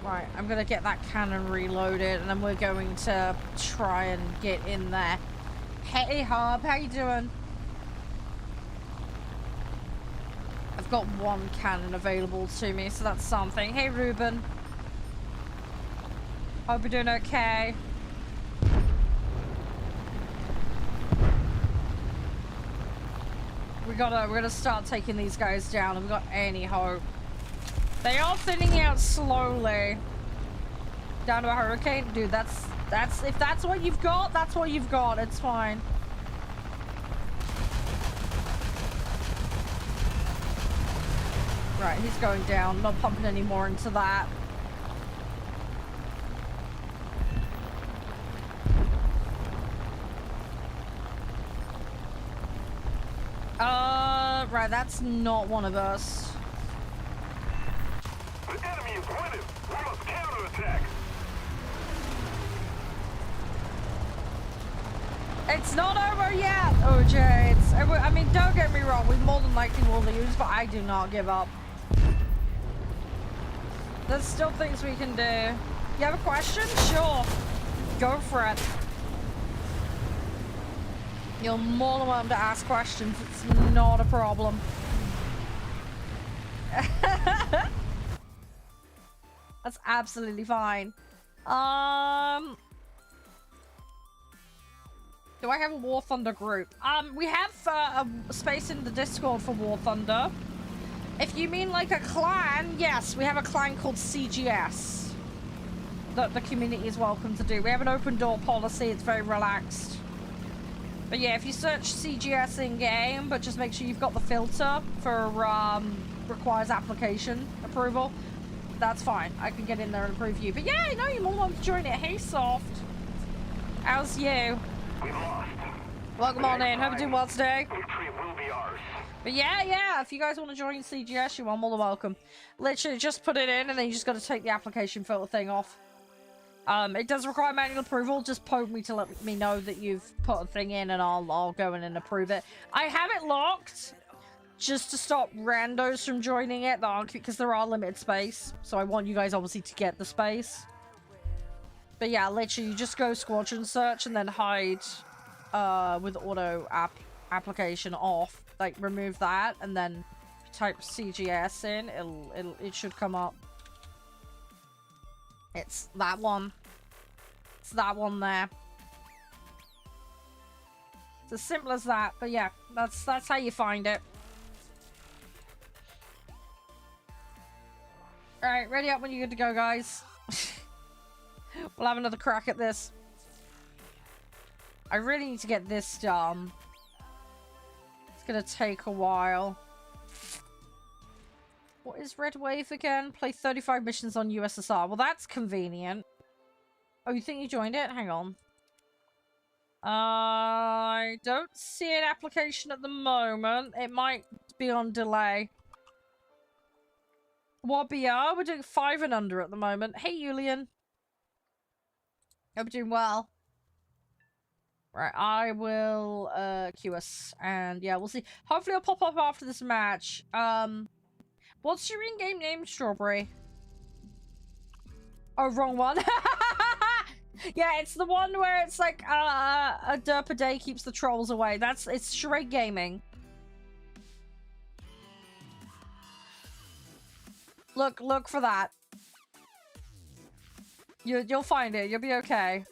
Right, I'm gonna get that cannon reloaded and then we're going to try and get in there. Hey Hub, how you doing? I've got one cannon available to me, so that's something. Hey Ruben. Hope you're doing okay. We're gonna start taking these guys down if we've got any hope. They are thinning out slowly. Down to a hurricane? Dude, that's if that's what you've got, that's what you've got. It's fine. Right, he's going down. Not pumping any more into that. Right, that's not one of us. The enemy is winning. We must counterattack. It's not over yet, OJ. I mean, don't get me wrong. We more than likely will lose, but I do not give up. There's still things we can do. You have a question? Sure. Go for it. You're more than welcome to ask questions. It's not a problem. That's absolutely fine. Do I have a War Thunder group? We have a space in the Discord for War Thunder. If you mean like a clan, yes, we have a clan called CGS that the community is welcome to do. We have an open door policy. It's very relaxed. But yeah, if you search CGS in-game, but just make sure you've got the filter for requires application approval, that's fine. I can get in there and approve you. But yeah, no, you're more than welcome to join it. Hey, Soft. How's you? We lost. Welcome on in. Hope you're doing well today. Victory will be ours. But yeah, if you guys want to join CGS, you are more than welcome. Literally, just put it in, and then you just got to take the application filter thing off. It does require manual approval. Just poke me to let me know that you've put a thing in, and I'll go in and approve it. I have it locked, just to stop randos from joining it, because there are limited space. So I want you guys, obviously, to get the space. But yeah, literally, you just go squadron search, and then hide, with auto application off. Like, remove that, and then type CGS in, it should come up. It's that one. It's that one there. It's as simple as that, but yeah, that's how you find it. Alright, ready up when you're good to go, guys. We'll have another crack at this. I really need to get this done. Gonna take a while. What is Red Wave again? Play 35 missions on USSR. Well, that's convenient. Oh, you think you joined it? Hang on. I don't see an application at the moment. It might be on delay. What BR? We're doing 5 and under at the moment. Hey, Julian. Hope you're doing well. Right, I will queue us, and yeah, we'll see. Hopefully I'll pop up after this match. What's your in-game name, Strawberry? Oh, wrong one. Yeah, it's the one where it's like, a derp a day keeps the trolls away. It's CharedeGaming. Look for that. You'll find it. You'll be okay.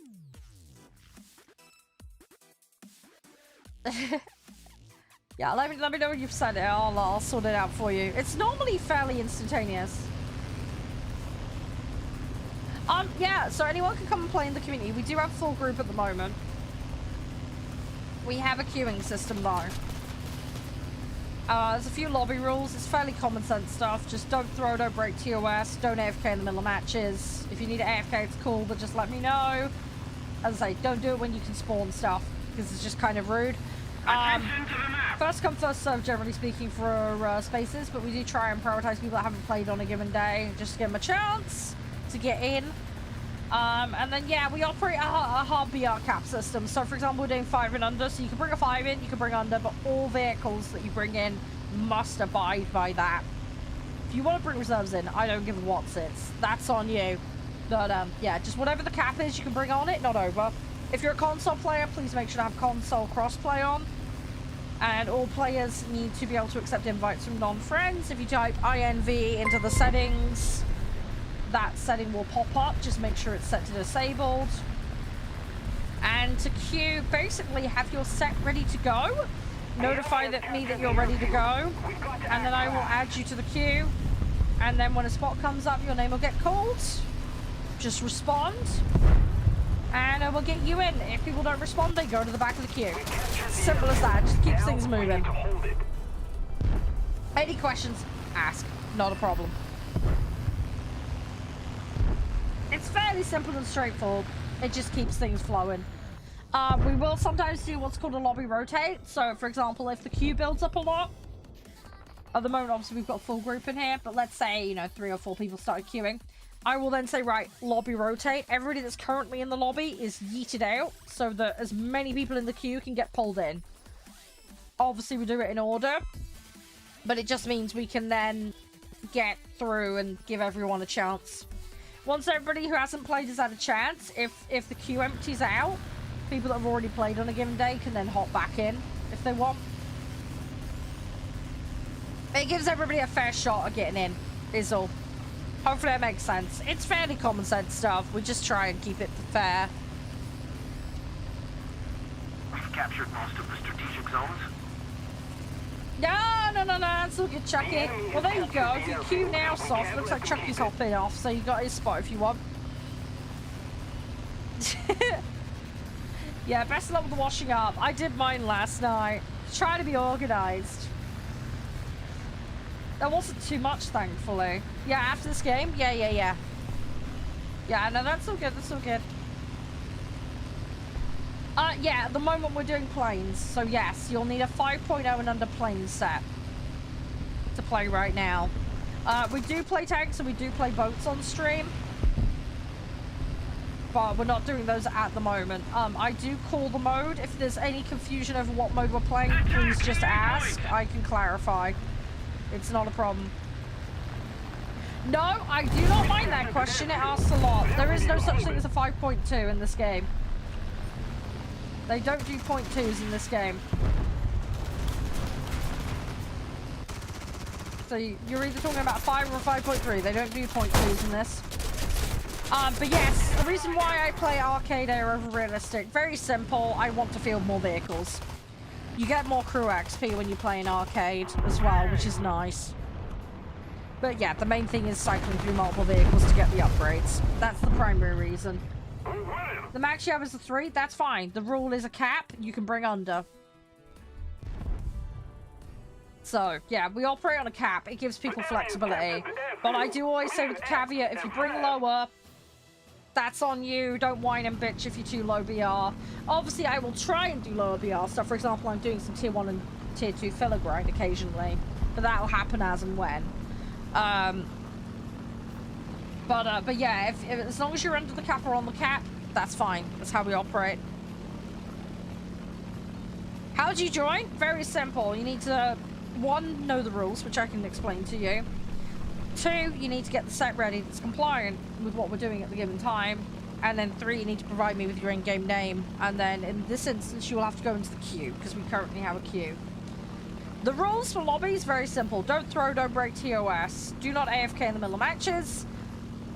Yeah, let me know when you've said it. I'll sort it out for you. It's normally fairly instantaneous. Yeah, so anyone can come and play in the community. We do have a full group at the moment. We have a queuing system though. There's a few lobby rules. It's fairly common sense stuff. Just don't throw, don't break TOS, don't AFK in the middle of matches. If you need to AFK, it's cool, but just let me know. As I say, don't do it when you can spawn stuff, because it's just kind of rude. First come, first serve, generally speaking, for spaces, but we do try and prioritize people that haven't played on a given day, just to give them a chance to get in. And then, yeah, we operate a hard BR cap system. So, for example, we're doing 5 and under, so you can bring a 5 in, you can bring under, but all vehicles that you bring in must abide by that. If you want to bring reserves in, I don't give a what's it's. That's on you. But, yeah, just whatever the cap is, you can bring on it, not over. If you're a console player, please make sure to have console crossplay on. And all players need to be able to accept invites from non-friends. If you type INV into the settings, that setting will pop up. Just make sure it's set to disabled. And to queue, basically have your set ready to go. Notify me that you're ready to go. And then I will add you to the queue. And then when a spot comes up, your name will get called. Just respond. And we'll get you in. If people don't respond, they go to the back of the queue. Simple as that. Just keeps things moving. Any questions? Ask. Not a problem. It's fairly simple and straightforward. It just keeps things flowing. We will sometimes do what's called a lobby rotate. So, for example, if the queue builds up a lot, at the moment, obviously, we've got a full group in here, but let's say, you know, 3 or 4 people started queuing. I will then say, right, lobby rotate. Everybody that's currently in the lobby is yeeted out so that as many people in the queue can get pulled in. Obviously, we do it in order, but it just means we can then get through and give everyone a chance. Once everybody who hasn't played has had a chance, if the queue empties out, people that have already played on a given day can then hop back in if they want. It gives everybody a fair shot at getting in, is all. Hopefully that makes sense. It's fairly common sense stuff. We just try and keep it fair. We've captured most of the strategic zones. No, it's all good, Chucky. Well, there you go. If you queue now soft, looks like Chucky's hopping off, so you got his spot if you want. Yeah, best of luck with the washing up. I did mine last night. Try to be organised. There wasn't too much, thankfully. Yeah, after this game? Yeah. Yeah, no, that's all good, that's all good. Yeah, at the moment we're doing planes. So yes, you'll need a 5.0 and under plane set. play right now. We do play tanks and we do play boats on stream. But we're not doing those at the moment. I do call the mode. If there's any confusion over what mode we're playing, please just ask. I can clarify. It's not a problem. No, I do not mind that question. It asks a lot. There is no such thing as a 5.2 in this game. They don't do .2s in this game. So you're either talking about 5 or 5.3. They don't do .2s in this. But yes, the reason why I play arcade era over realistic, very simple. I want to field more vehicles. You get more crew XP when you play in arcade as well, which is nice. But yeah, the main thing is cycling through multiple vehicles to get the upgrades. That's the primary reason. The max you have is a 3. That's fine. The rule is a cap. You can bring under. So, yeah, we operate on a cap. It gives people flexibility. But I do always say with the caveat, if you bring lower, that's on you. Don't whine and bitch if you're too low BR. Obviously, I will try and do lower BR stuff. For example, I'm doing some tier 1 and tier 2 filler grind occasionally. But that'll happen as and when. But yeah, if as long as you're under the cap or on the cap, that's fine. That's how we operate. How do you join? Very simple. You need to, 1, know the rules, which I can explain to you. 2, you need to get the set ready that's compliant with what we're doing at the given time. And then 3, you need to provide me with your in-game name. And then in this instance, you will have to go into the queue, because we currently have a queue. The rules for lobbies, very simple. Don't throw, don't break TOS. Do not AFK in the middle of matches.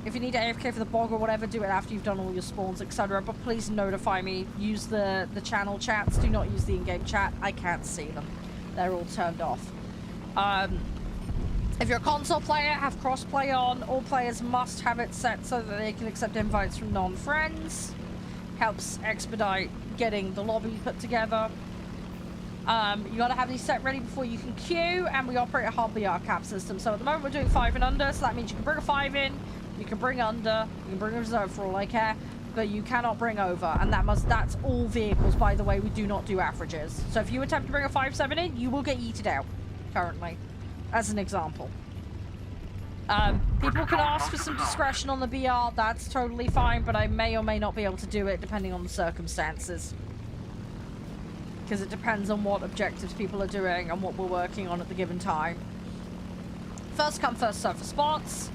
If you need to AFK for the bog or whatever, do it after you've done all your spawns, etc. But please notify me. Use the channel chats. Do not use the in-game chat. I can't see them. They're all turned off. If you're a console player, have crossplay on. All players must have it set so that they can accept invites from non-friends. Helps expedite getting the lobby put together. You gotta have these set ready before you can queue, and we operate a hard BR cap system. So at the moment we're doing 5 and under, so that means you can bring a 5 in, you can bring under, you can bring a reserve for all I care, but you cannot bring over, and that's all vehicles, by the way. We do not do averages. So if you attempt to bring a 5-7 in, you will get yeeted out, currently, as an example. People can ask for some discretion on the BR, that's totally fine, but I may or may not be able to do it depending on the circumstances. Because it depends on what objectives people are doing and what we're working on at the given time. First come, first serve for spots.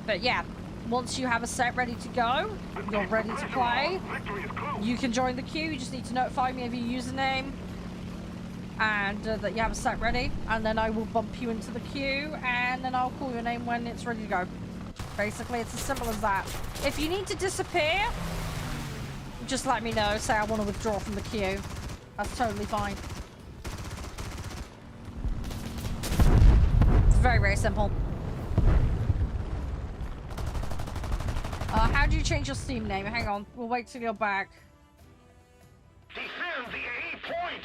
But yeah, once you have a set ready to go, you're ready to play, you can join the queue. You just need to notify me of your username and that you have a set ready, and then I will bump you into the queue, and then I'll call your name when it's ready to go. Basically, it's as simple as that. If you need to disappear, just let me know. Say I want to withdraw from the queue. That's totally fine. It's very, very simple. How do you change your Steam name? Hang on. We'll wait till you're back. Defend the A point.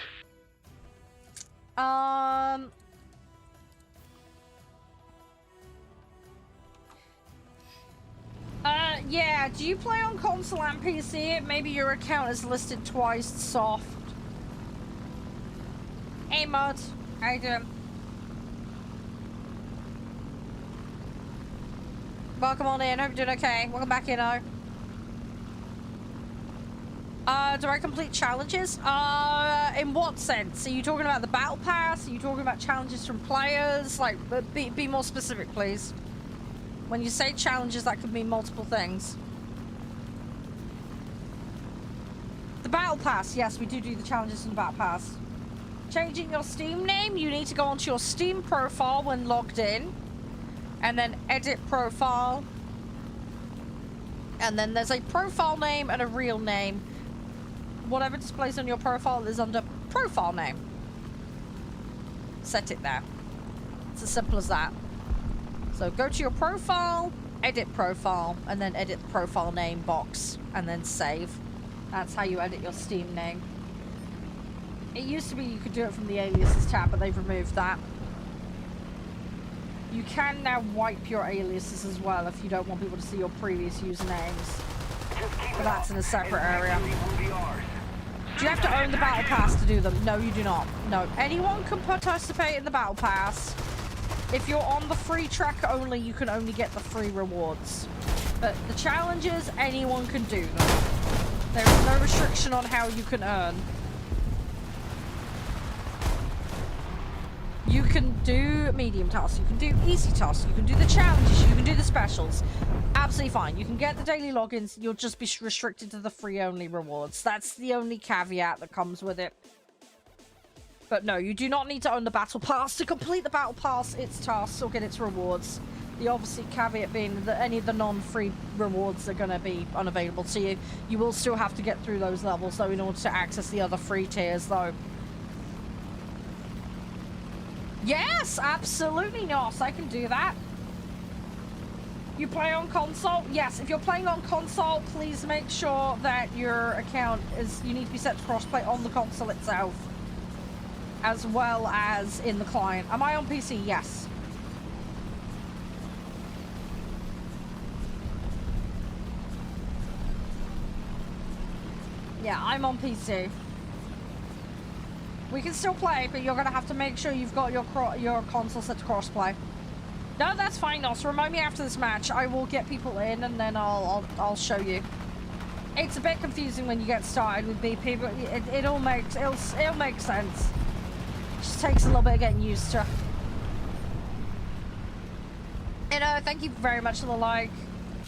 Yeah, do you play on console and PC? Maybe your account is listed twice soft. Hey, Mud. How you doing? Welcome on in. Hope you're doing okay. Welcome back in, Do I complete challenges? In what sense? Are you talking about the battle pass? Are you talking about challenges from players? Like, be more specific, please. When you say challenges, that could mean multiple things. The battle pass. Yes, we do the challenges in the battle pass. Changing your Steam name, you need to go onto your Steam profile when logged in. And then edit profile. And then there's a profile name and a real name. Whatever displays on your profile is under profile name. Set it there. It's as simple as that. So go to your profile, edit profile, and then edit the profile name box, and then save. That's how you edit your Steam name. It used to be you could do it from the aliases tab, but they've removed that. You can now wipe your aliases as well if you don't want people to see your previous usernames. But that's in a separate area. Do you have to own the battle pass to do them? No, you do not. No. Anyone can participate in the battle pass. If you're on the free track only, you can only get the free rewards. But the challenges, anyone can do them. There is no restriction on how you can earn. You can do medium tasks, you can do easy tasks, you can do the challenges, you can do the specials. Absolutely fine. You can get the daily logins, you'll just be restricted to the free-only rewards. That's the only caveat that comes with it. But no, you do not need to own the battle pass to complete the battle pass, its tasks, or get its rewards. The obviously caveat being that any of the non-free rewards are going to be unavailable to you. You will still have to get through those levels, though, in order to access the other free tiers, though. Yes, absolutely not. I can do that. You play on console? Yes, if you're playing on console, please make sure that your account is... You need to be set to crossplay on the console itself, as well as in the client. Am I on PC? Yes. Yeah, I'm on PC. We can still play, but you're gonna have to make sure you've got your console set to crossplay. No, that's fine, Nos. Remind me after this match. I will get people in, and then I'll show you. It's a bit confusing when you get started with BP, but it'll make sense. It just takes a little bit of getting used to. You know, thank you very much for the like.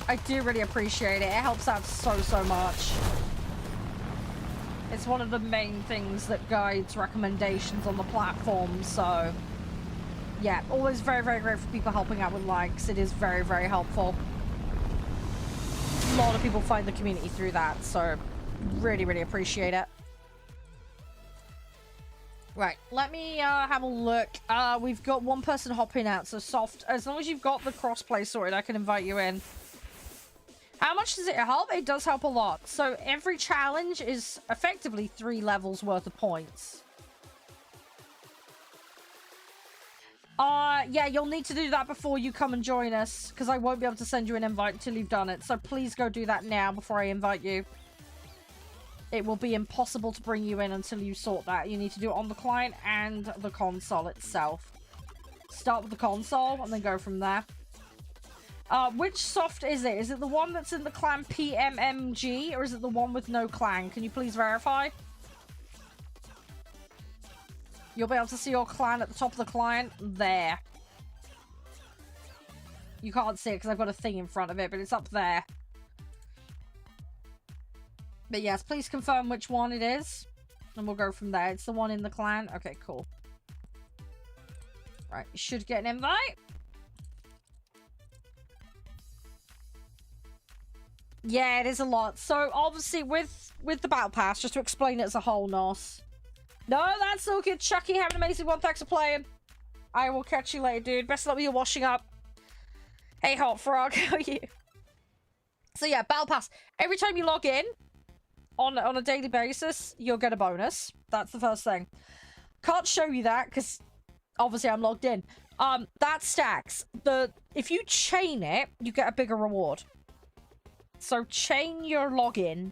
I do really appreciate it. It helps out so much. It's one of the main things that guides recommendations on the platform, so yeah, always very great for people helping out with likes. It is very helpful. A lot of people find the community through that, so really appreciate it. Right, let me have a look. We've got one person hopping out, so soft. As long as you've got the crossplay sorted, I can invite you in. How much does it help? It does help a lot. So every challenge is effectively 3 levels worth of points. Yeah, you'll need to do that before you come and join us, because I won't be able to send you an invite until you've done it. So please go do that now before I invite you. It will be impossible to bring you in until you sort that. You need to do it on the client and the console itself. Start with the console and then go from there. Which soft is it? Is it the one that's in the clan PMMG, or is it the one with no clan? Can you please verify? You'll be able to see your clan at the top of the client. There. You can't see it because I've got a thing in front of it, but it's up there. But yes, please confirm which one it is, and we'll go from there. It's the one in the clan. Okay, cool. Right, you should get an invite. Yeah, it is a lot. So obviously with the battle pass, just to explain it as a whole, Nos. No, that's all good. Chucky, have an amazing one. Thanks for playing. I will catch you later, dude. Best of luck with your washing up. Hey, Hot Frog, how are you? So yeah, battle pass. Every time you log in on a daily basis, you'll get a bonus. That's the first thing. Can't show you that because obviously I'm logged in. That stacks. If you chain it, you get a bigger reward. So chain your login.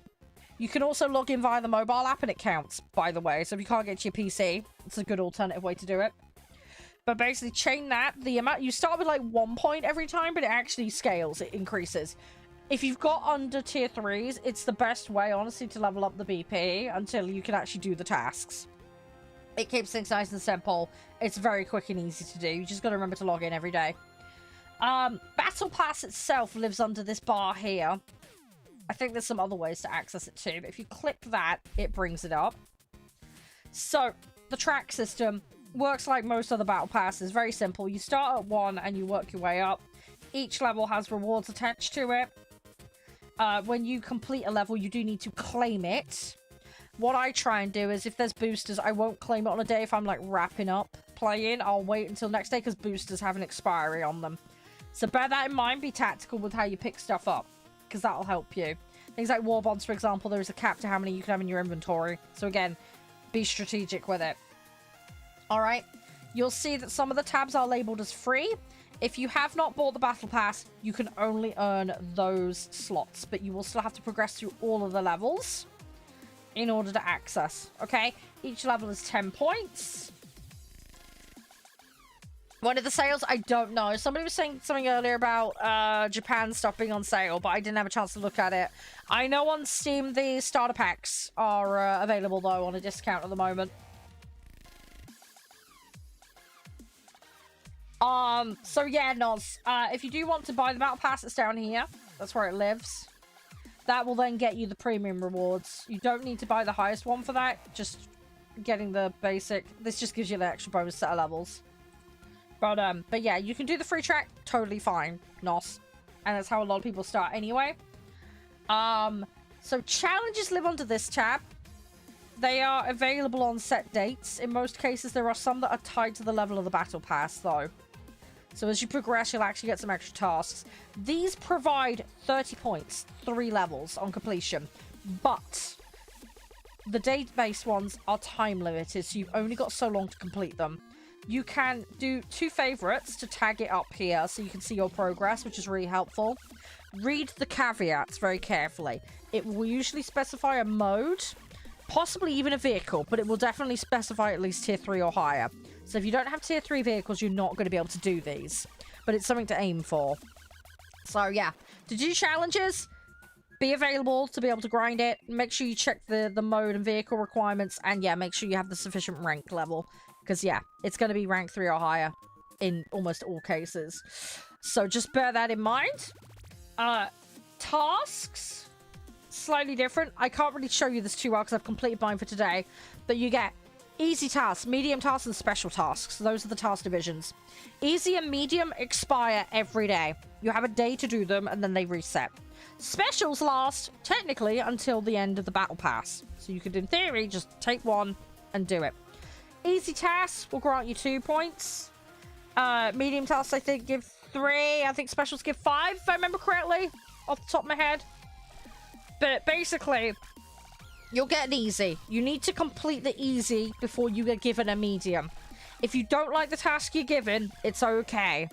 You can also log in via the mobile app and it counts, by the way. So if you can't get to your PC, it's a good alternative way to do it. But basically chain that. The amount, you start with like 1 point every time, but it actually scales. It increases. If you've got under tier 3s, it's the best way, honestly, to level up the BP until you can actually do the tasks. It keeps things nice and simple. It's very quick and easy to do. You just got to remember to log in every day. Battle Pass itself lives under this bar here. I think there's some other ways to access it too, but if you click that, it brings it up. So, the track system works like most other battle passes. Very simple. You start at 1 and you work your way up. Each level has rewards attached to it. When you complete a level, you do need to claim it. What I try and do is, if there's boosters, I won't claim it on a day. If I'm like wrapping up playing, I'll wait until next day because boosters have an expiry on them. So bear that in mind. Be tactical with how you pick stuff up, because that'll help you. Things like war bonds, for example, there is a cap to how many you can have in your inventory. So again, be strategic with it. Alright, you'll see that some of the tabs are labeled as free. If you have not bought the battle pass, you can only earn those slots, but you will still have to progress through all of the levels in order to access, okay? Each level is 10 points. When are the sales? I don't know. Somebody was saying something earlier about Japan stuff being on sale, but I didn't have a chance to look at it. I know on Steam the starter packs are available, though, on a discount at the moment. So yeah, Noz, if you do want to buy the battle pass, it's down here. That's where it lives. That will then get you the premium rewards. You don't need to buy the highest one for that. Just getting the basic. This just gives you the extra bonus set of levels. But yeah, you can do the free track totally fine, Nos. And that's how a lot of people start anyway. So challenges live under this tab. They are available on set dates. In most cases, there are some that are tied to the level of the battle pass, though. So as you progress, you'll actually get some extra tasks. These provide 30 points, 3 levels on completion. But the date-based ones are time limited, so you've only got so long to complete them. You can do 2 favorites to tag it up here so you can see your progress, which is really helpful. Read the caveats very carefully. It will usually specify a mode, possibly even a vehicle, but it will definitely specify at least tier 3 or higher. So if you don't have tier 3 vehicles, you're not going to be able to do these. But it's something to aim for. So yeah, to do challenges, be available to be able to grind it. Make sure you check the mode and vehicle requirements. And yeah, make sure you have the sufficient rank level. Because, yeah, it's going to be rank 3 or higher in almost all cases. So just bear that in mind. Tasks, slightly different. I can't really show you this too well because I've completed mine for today. But you get easy tasks, medium tasks, and special tasks. Those are the task divisions. Easy and medium expire every day. You have a day to do them, and then they reset. Specials last, technically, until the end of the battle pass. So you could, in theory, just take one and do it. Easy tasks will grant you 2 points. Medium tasks, I think, give 3. I think specials give 5, if I remember correctly, off the top of my head. But basically, you'll get an easy. You need to complete the easy before you get given a medium. If you don't like the task you're given, it's okay.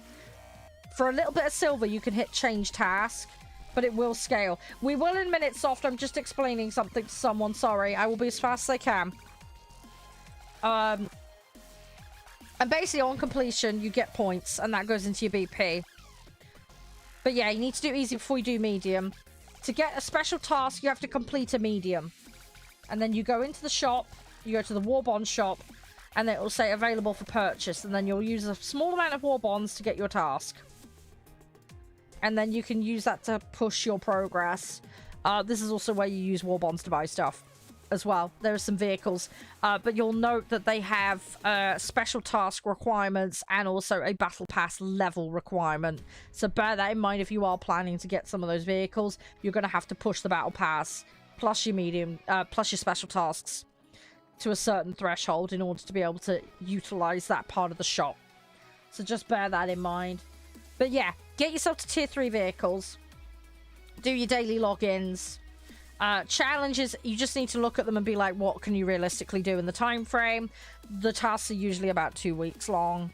For a little bit of silver, you can hit change task, but it will scale. We will in minutes, Soft. I'm just explaining something to someone. Sorry. I will be as fast as I can. And basically on completion you get points and that goes into your BP. But yeah, you need to do easy before you do medium. To get a special task you have to complete a medium, and then you go into the shop, you go to the war bond shop, and it will say available for purchase, and then you'll use a small amount of war bonds to get your task, and then you can use that to push your progress. This is also where you use war bonds to buy stuff as well. There are some vehicles, but you'll note that they have special task requirements and also a battle pass level requirement. So bear that in mind if you are planning to get some of those vehicles. You're going to have to push the battle pass plus your medium, plus your special tasks to a certain threshold in order to be able to utilize that part of the shop. So just bear that in mind. But yeah, get yourself to tier 3 vehicles. Do your daily logins. Challenges, you just need to look at them and be like, what can you realistically do in the time frame? The tasks are usually about 2 weeks long.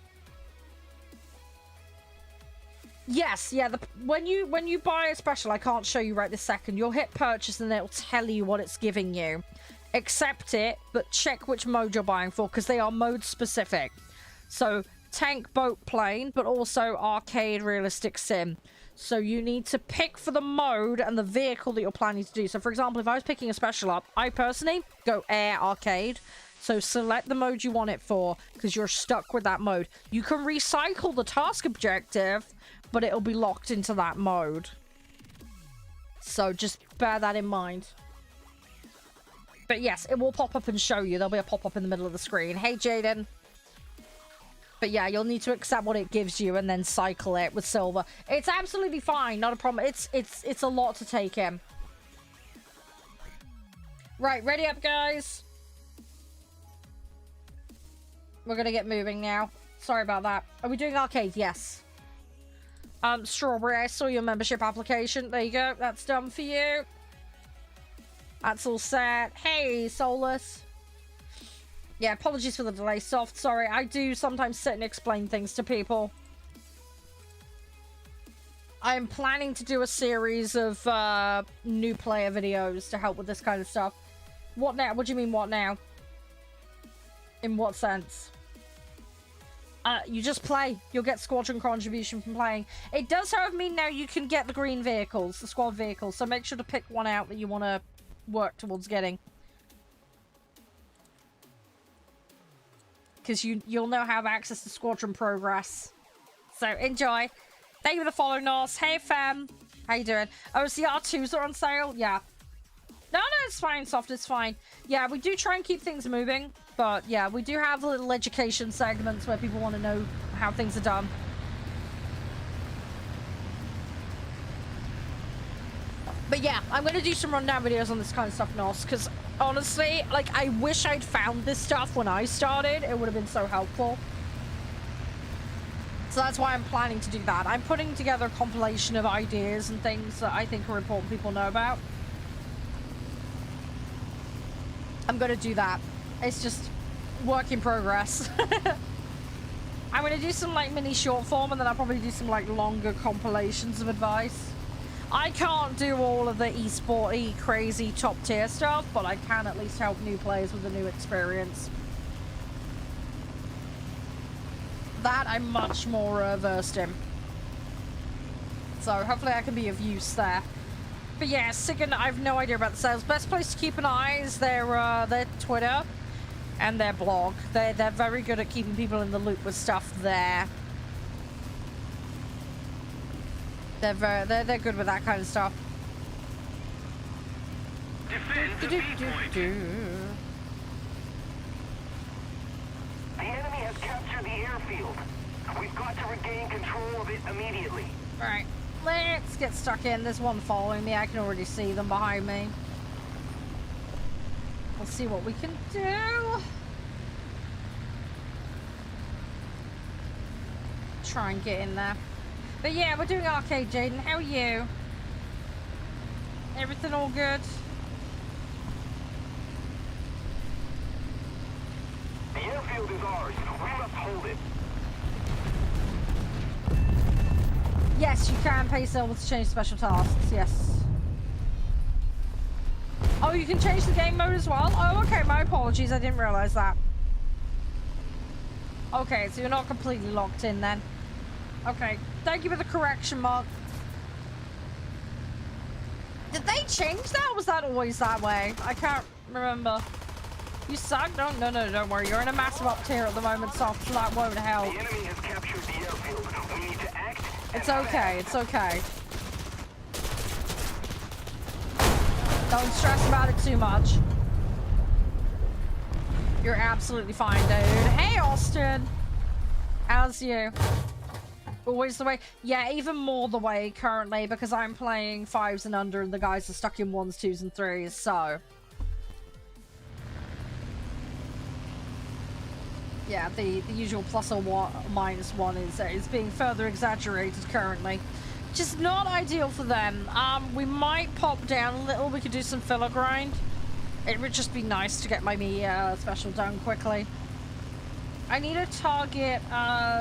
Yes, yeah, when you buy a special, I can't show you right this second, you'll hit purchase and it'll tell you what it's giving you. Accept it, but check which mode you're buying for, because they are mode specific. So tank, boat, plane, but also arcade, realistic sim. So you need to pick for the mode and the vehicle that you're planning to do. So for example, if I was picking a special up, I personally go air, arcade. So select the mode you want it for, because you're stuck with that mode. You can recycle the task objective, but it'll be locked into that mode. So just bear that in mind. But yes, it will pop up and show you. There'll be a pop-up in the middle of the screen. Hey, Jaden. But yeah, you'll need to accept what it gives you and then cycle it with silver. It's absolutely fine, not a problem. It's a lot to take in. Right, ready up, guys. We're gonna get moving now. Sorry about that. Are we doing arcade? Yes. Strawberry, I saw your membership application. There you go. That's done for you. That's all set. Hey, Solus. Yeah, apologies for the delay, Soft. Sorry, I do sometimes sit and explain things to people. I'm planning to do a series of new player videos to help with this kind of stuff. What now? What do you mean, what now? In what sense? You just play. You'll get squadron contribution from playing. It does, however, mean now you can get the green vehicles, the squad vehicles, so make sure to pick one out that you want to work towards getting. Because you'll now have access to squadron progress. So, enjoy. Thank you for the follow, Nos. Hey, fam. How you doing? Oh, so the R2s are on sale? Yeah. No, it's fine, Soft, it's fine. Yeah, we do try and keep things moving, but yeah, we do have little education segments where people want to know how things are done. But yeah, I'm going to do some rundown videos on this kind of stuff, Nos, because honestly, like, I wish I'd found this stuff when I started. It would have been so helpful. So that's why I'm planning to do that. I'm putting together a compilation of ideas and things that I think are important people know about. I'm gonna do that. It's just work in progress. I'm gonna do some like mini short form, and then I'll probably do some like longer compilations of advice. I can't do all of the esporty crazy top tier stuff, but I can at least help new players with a new experience. That I'm much more versed in. So hopefully I can be of use there. But yeah, Sigan, I have no idea about the sales. Best place to keep an eye is their Twitter and their blog. They're very good at keeping people in the loop with stuff there. They're good with that kind of stuff. Defend the B-point. The enemy has captured the airfield. We've got to regain control of it immediately. Right. Let's get stuck in. There's one following me. I can already see them behind me. We'll see what we can do. Try and get in there. But yeah, we're doing arcade, Jaden. How are you? Everything all good? The airfield is ours. We must hold it. Yes, you can pay silver to change special tasks, yes. Oh, you can change the game mode as well? Oh, okay, my apologies, I didn't realize that. Okay, so you're not completely locked in then. Okay, thank you for the correction, Mark. Did they change that, or was that always that way? I can't remember. You suck? No, don't worry. You're in a massive up tier at the moment, Soft, so that won't help. The enemy has captured the airfield. We need to act. It's okay, it's okay. Don't stress about it too much. You're absolutely fine, dude. Hey, Austin! How's you? Always the way? Yeah, even more the way currently, because I'm playing 5s and under and the guys are stuck in 1s, 2s, and 3s, so... Yeah, the usual plus or minus one is being further exaggerated currently, which is not ideal for them. We might pop down a little. We could do some filler grind. It would just be nice to get my special done quickly. I need to target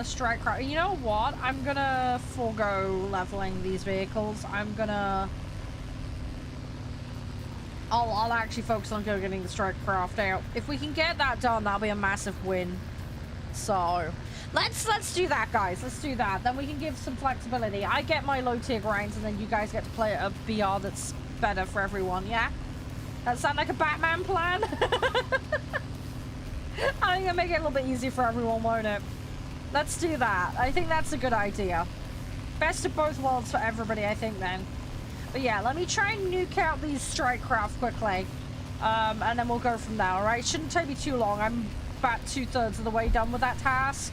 strike craft. You know what? I'm gonna forego leveling these vehicles. I'll actually focus on getting the strike craft out. If we can get that done, that'll be a massive win. So let's do that, guys. Let's do that. Then we can give some flexibility. I get my low tier grinds, and then you guys get to play a BR that's better for everyone. Yeah, that sound like a Batman plan. I think it'll make it a little bit easier for everyone, won't it? Let's do that. I think that's a good idea. Best of both worlds for everybody, I think, then. But yeah, let me try and nuke out these strike craft quickly. And then we'll go from there, alright? Shouldn't take me too long. I'm about 2/3 of the way done with that task.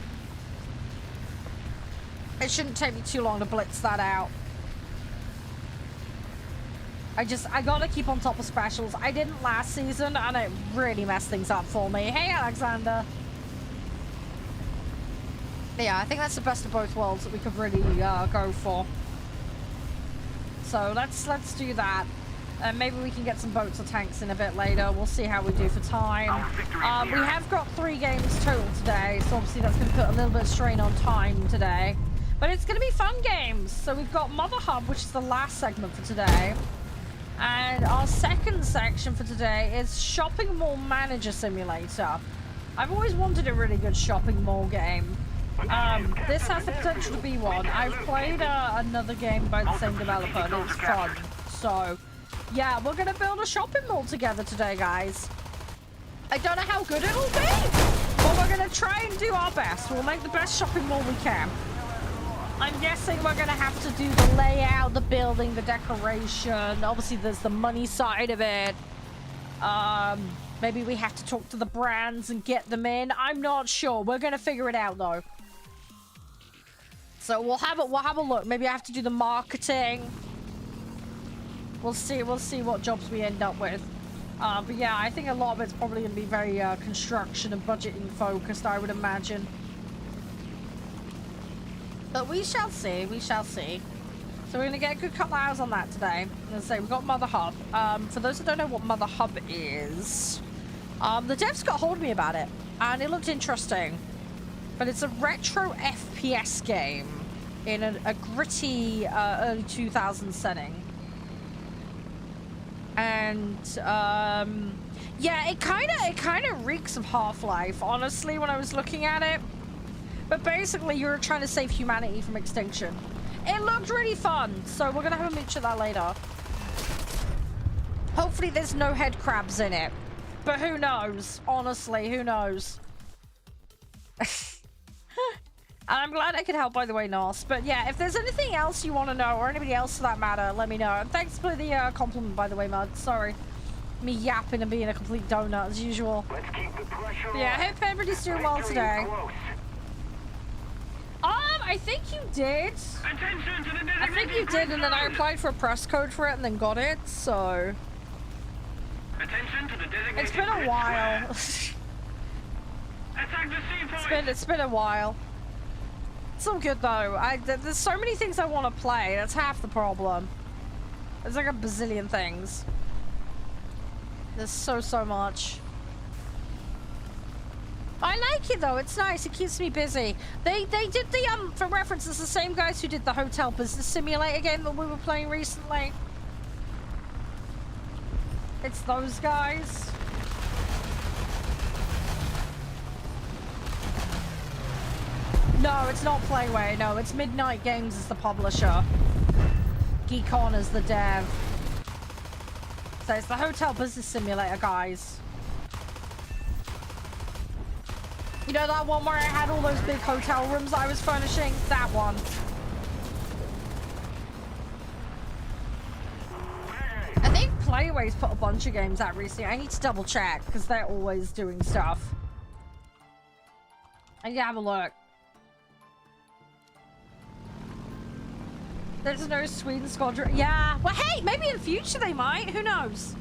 It shouldn't take me too long to blitz that out. I gotta keep on top of specials. I didn't last season, and it really messed things up for me. Hey, Alexander. Yeah, I think that's the best of both worlds that we could really go for. So let's do that. Maybe we can get some boats or tanks in a bit later. We'll see how we do for time. We have got 3 games total today, so obviously that's going to put a little bit of strain on time today. But it's going to be fun games. So we've got motherhub, which is the last segment for today. And our second section for today is Shopping Mall Manager Simulator. I've always wanted a really good shopping mall game. This has the potential to be one. I've played another game by the same developer and it was fun. So, yeah, we're gonna build a shopping mall together today, guys. I don't know how good it'll be, but we're gonna try and do our best. We'll make the best shopping mall we can. I'm guessing we're gonna have to do the layout, the building, the decoration. Obviously, there's the money side of it. Maybe we have to talk to the brands and get them in. I'm not sure. We're gonna figure it out though. So we'll have a look. Maybe I have to do the marketing. We'll see what jobs we end up with. But yeah, I think a lot of it's probably gonna be very construction and budgeting focused, I would imagine. But we shall see. We shall see. So we're gonna get a good couple hours on that today. I'm gonna say we've got motherhub. For those that don't know what motherhub is, the devs got hold of me about it, and it looked interesting. But it's a retro FPS game in a gritty early 2000s setting. And yeah, it kind of reeks of Half-Life, honestly, when I was looking at it. But basically, you're trying to save humanity from extinction. It looked really fun, so we're gonna have a mooch at that later. Hopefully, there's no head crabs in it. But who knows? Honestly, who knows? And I'm glad I could help, by the way, Nos. But yeah, if there's anything else you want to know, or anybody else for that matter, let me know. And thanks for the compliment, by the way, Mud. Sorry. Me yapping and being a complete donut, as usual. Let's keep the pressure Yeah, I on. hope everybody's doing well today. I think you did. Attention to the I think you did, and then I applied for a press code for it and then got it, so... Attention to the designated It's been a while. Attack the sea point. It's been a while. It's all good though. There's so many things I want to play. That's half the problem. There's like a bazillion things. There's so much. I like it though. It's nice. It keeps me busy. They did the for reference, it's the same guys who did the Hotel Business Simulator game that we were playing recently. It's those guys. No, it's not Playway. No, it's Midnight Games as the publisher. Geekon as the dev. So it's the Hotel Business Simulator, guys. You know that one where I had all those big hotel rooms that I was furnishing? That one. I think Playway's put a bunch of games out recently. I need to double check because they're always doing stuff. I need to have a look. There's no Sweden Squadron. Yeah. Well, hey, maybe in the future they might. Who knows?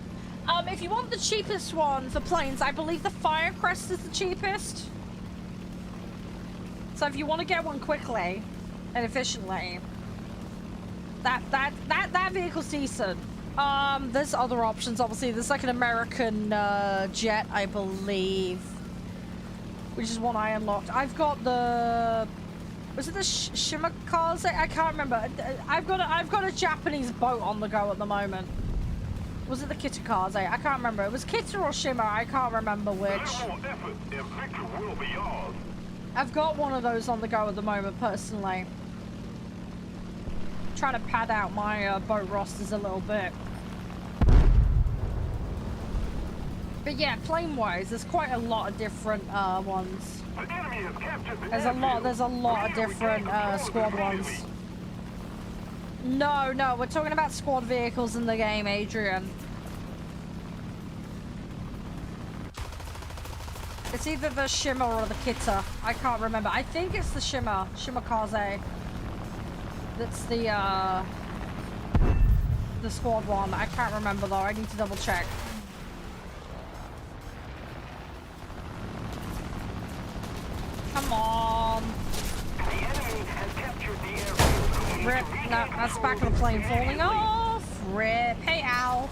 If you want the cheapest one for planes, I believe the Firecrest is the cheapest. So if you want to get one quickly and efficiently, that vehicle's decent. There's other options, obviously. There's like an American jet, I believe, which is one I unlocked. I've got the... Was it the Shimakaze? I can't remember. I've got a Japanese boat on the go at the moment. Was it the Kitakaze? I can't remember. It was Kita or Shima. I can't remember which. I've got one of those on the go at the moment, personally. Trying to pad out my boat rosters a little bit. But yeah, plane-wise, there's quite a lot of different ones. There's a lot of different squad ones. No, we're talking about squad vehicles in the game, Adrian. It's either the Shimmer or the Kita. I can't remember. I think it's the Shimakaze. That's the squad one. I can't remember though. I need to double check. Come on. The enemy has captured the airfield. Rip. No, that's the back of the plane falling off. Rip. Hey, Al.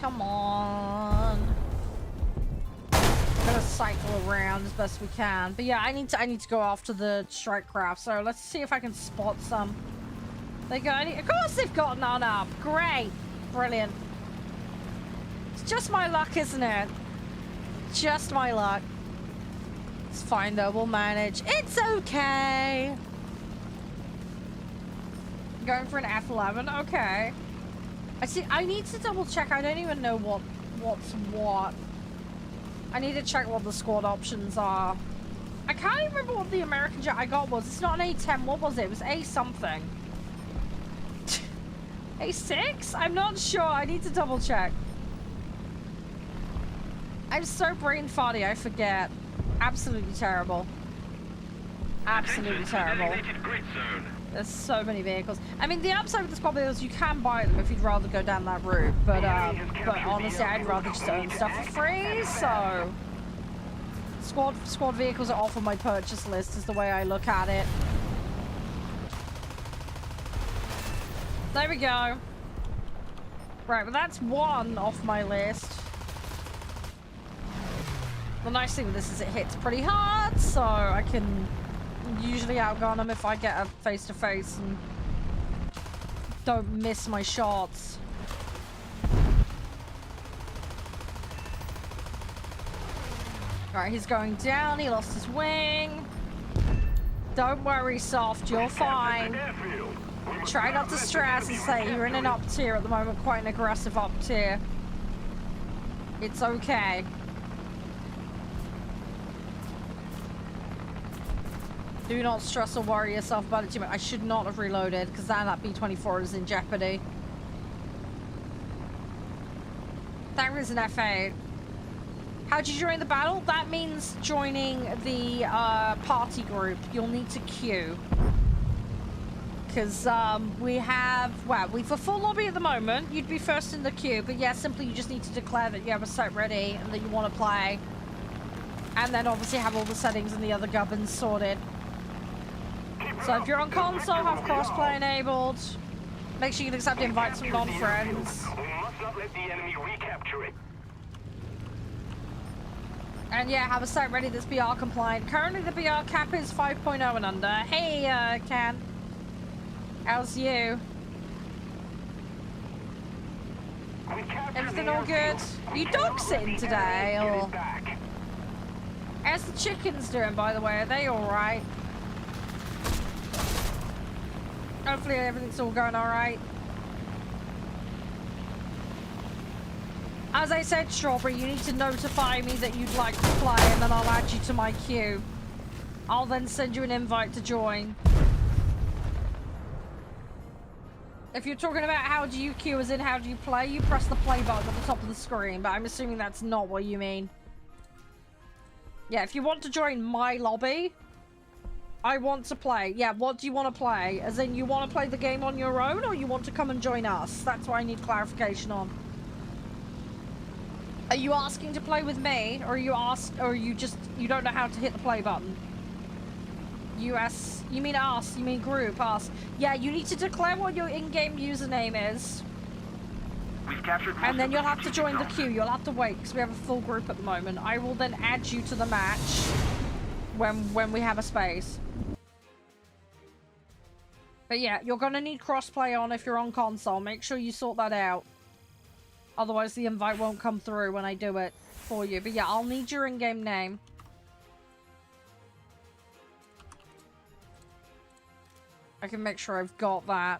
Come on. Gonna cycle around as best we can. But yeah, I need to go after the strike craft. So let's see if I can spot some. They got any? Of course they've got none up. Great. Brilliant. It's just my luck, isn't it? Just my luck. It's fine though, we'll manage. It's okay. Going for an F11, okay. I need to double check. I don't even know what's what. I need to check what the squad options are. I can't even remember what the American jet I got was. It's not an A10. What was it? It was A something. A6? I'm not sure. I need to double check. I'm so brain farty, I forget. Absolutely terrible. Absolutely terrible. There's so many vehicles. I mean, the upside with the squad vehicles, you can buy them if you'd rather go down that route. But honestly, I'd rather just own stuff for free, so... Squad vehicles are off of my purchase list is the way I look at it. There we go. Right, well that's one off my list. The nice thing with this is it hits pretty hard, so I can usually outgun them if I get a face-to-face and don't miss my shots. Alright, he's going down. He lost his wing. Don't worry, Soft. You're fine. Try not to stress and say you're in an up tier at the moment. Quite an aggressive up tier. It's okay. Do not stress or worry yourself about it too much. I should not have reloaded because that B-24 is in jeopardy. That is an F8. How'd you join the battle? That means joining the party group. You'll need to queue. Because we have, well, we've a full lobby at the moment. You'd be first in the queue. But yeah, simply you just need to declare that you have a site ready and that you want to play. And then obviously have all the settings and the other gubbins sorted. So if you're on console, have crossplay enabled. Make sure you can accept invites from non-friends. We must not let the enemy recapture it. And yeah, have a site ready that's BR compliant. Currently the BR cap is 5.0 and under. Hey, Can. How's you? Everything all good? You dog sitting today, or? How's the chickens doing, by the way? Are they alright? Hopefully everything's all going alright. As I said, Strawberry, you need to notify me that you'd like to play, and then I'll add you to my queue. I'll then send you an invite to join. If you're talking about how do you queue as in how do you play, you press the play button at the top of the screen, but I'm assuming that's not what you mean. Yeah, if you want to join my lobby, I want to play. Yeah, what do you want to play? As in, you want to play the game on your own, or you want to come and join us? That's what I need clarification on. Are you asking to play with me, or you don't know how to hit the play button? You mean us? You mean group, us? Yeah, you need to declare what your in-game username is. We've captured and then you'll have to join the queue. You'll have to wait, because we have a full group at the moment. I will then add you to the match when we have a space. But yeah, you're gonna need crossplay on if you're on console. Make sure you sort that out. Otherwise, the invite won't come through when I do it for you. But yeah, I'll need your in-game name. I can make sure I've got that.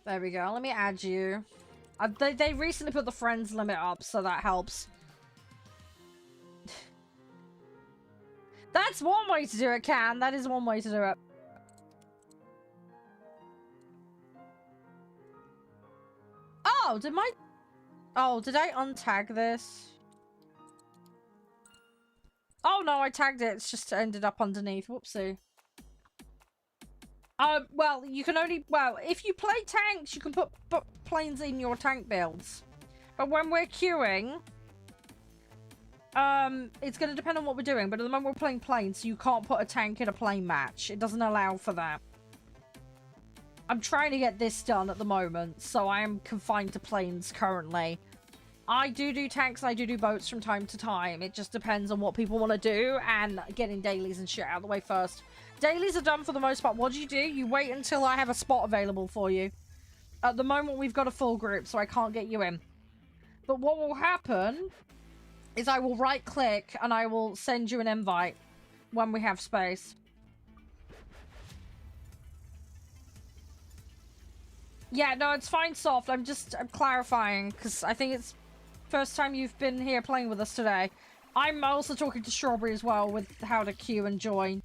There we go. Let me add you. They recently put the friends limit up, so that helps. That's one way to do it, Can. That is one way to do it. Oh, did I untag this? Oh no, I tagged it. It's just ended up underneath. Whoopsie. Well, you can only... Well, if you play tanks, you can put planes in your tank builds. But when we're queuing... it's going to depend on what we're doing, but at the moment we're playing planes, so you can't put a tank in a plane match. It doesn't allow for that. I'm trying to get this done at the moment, so I am confined to planes currently. I do tanks, I do boats from time to time. It just depends on what people want to do, and getting dailies and shit out of the way first. Dailies are done for the most part. What do? You wait until I have a spot available for you. At the moment, we've got a full group, so I can't get you in. But what will happen is I will right-click and I will send you an invite when we have space. Yeah, no, it's fine, Soft. I'm clarifying, because I think it's first time you've been here playing with us today. I'm also talking to Strawberry as well with how to queue and join.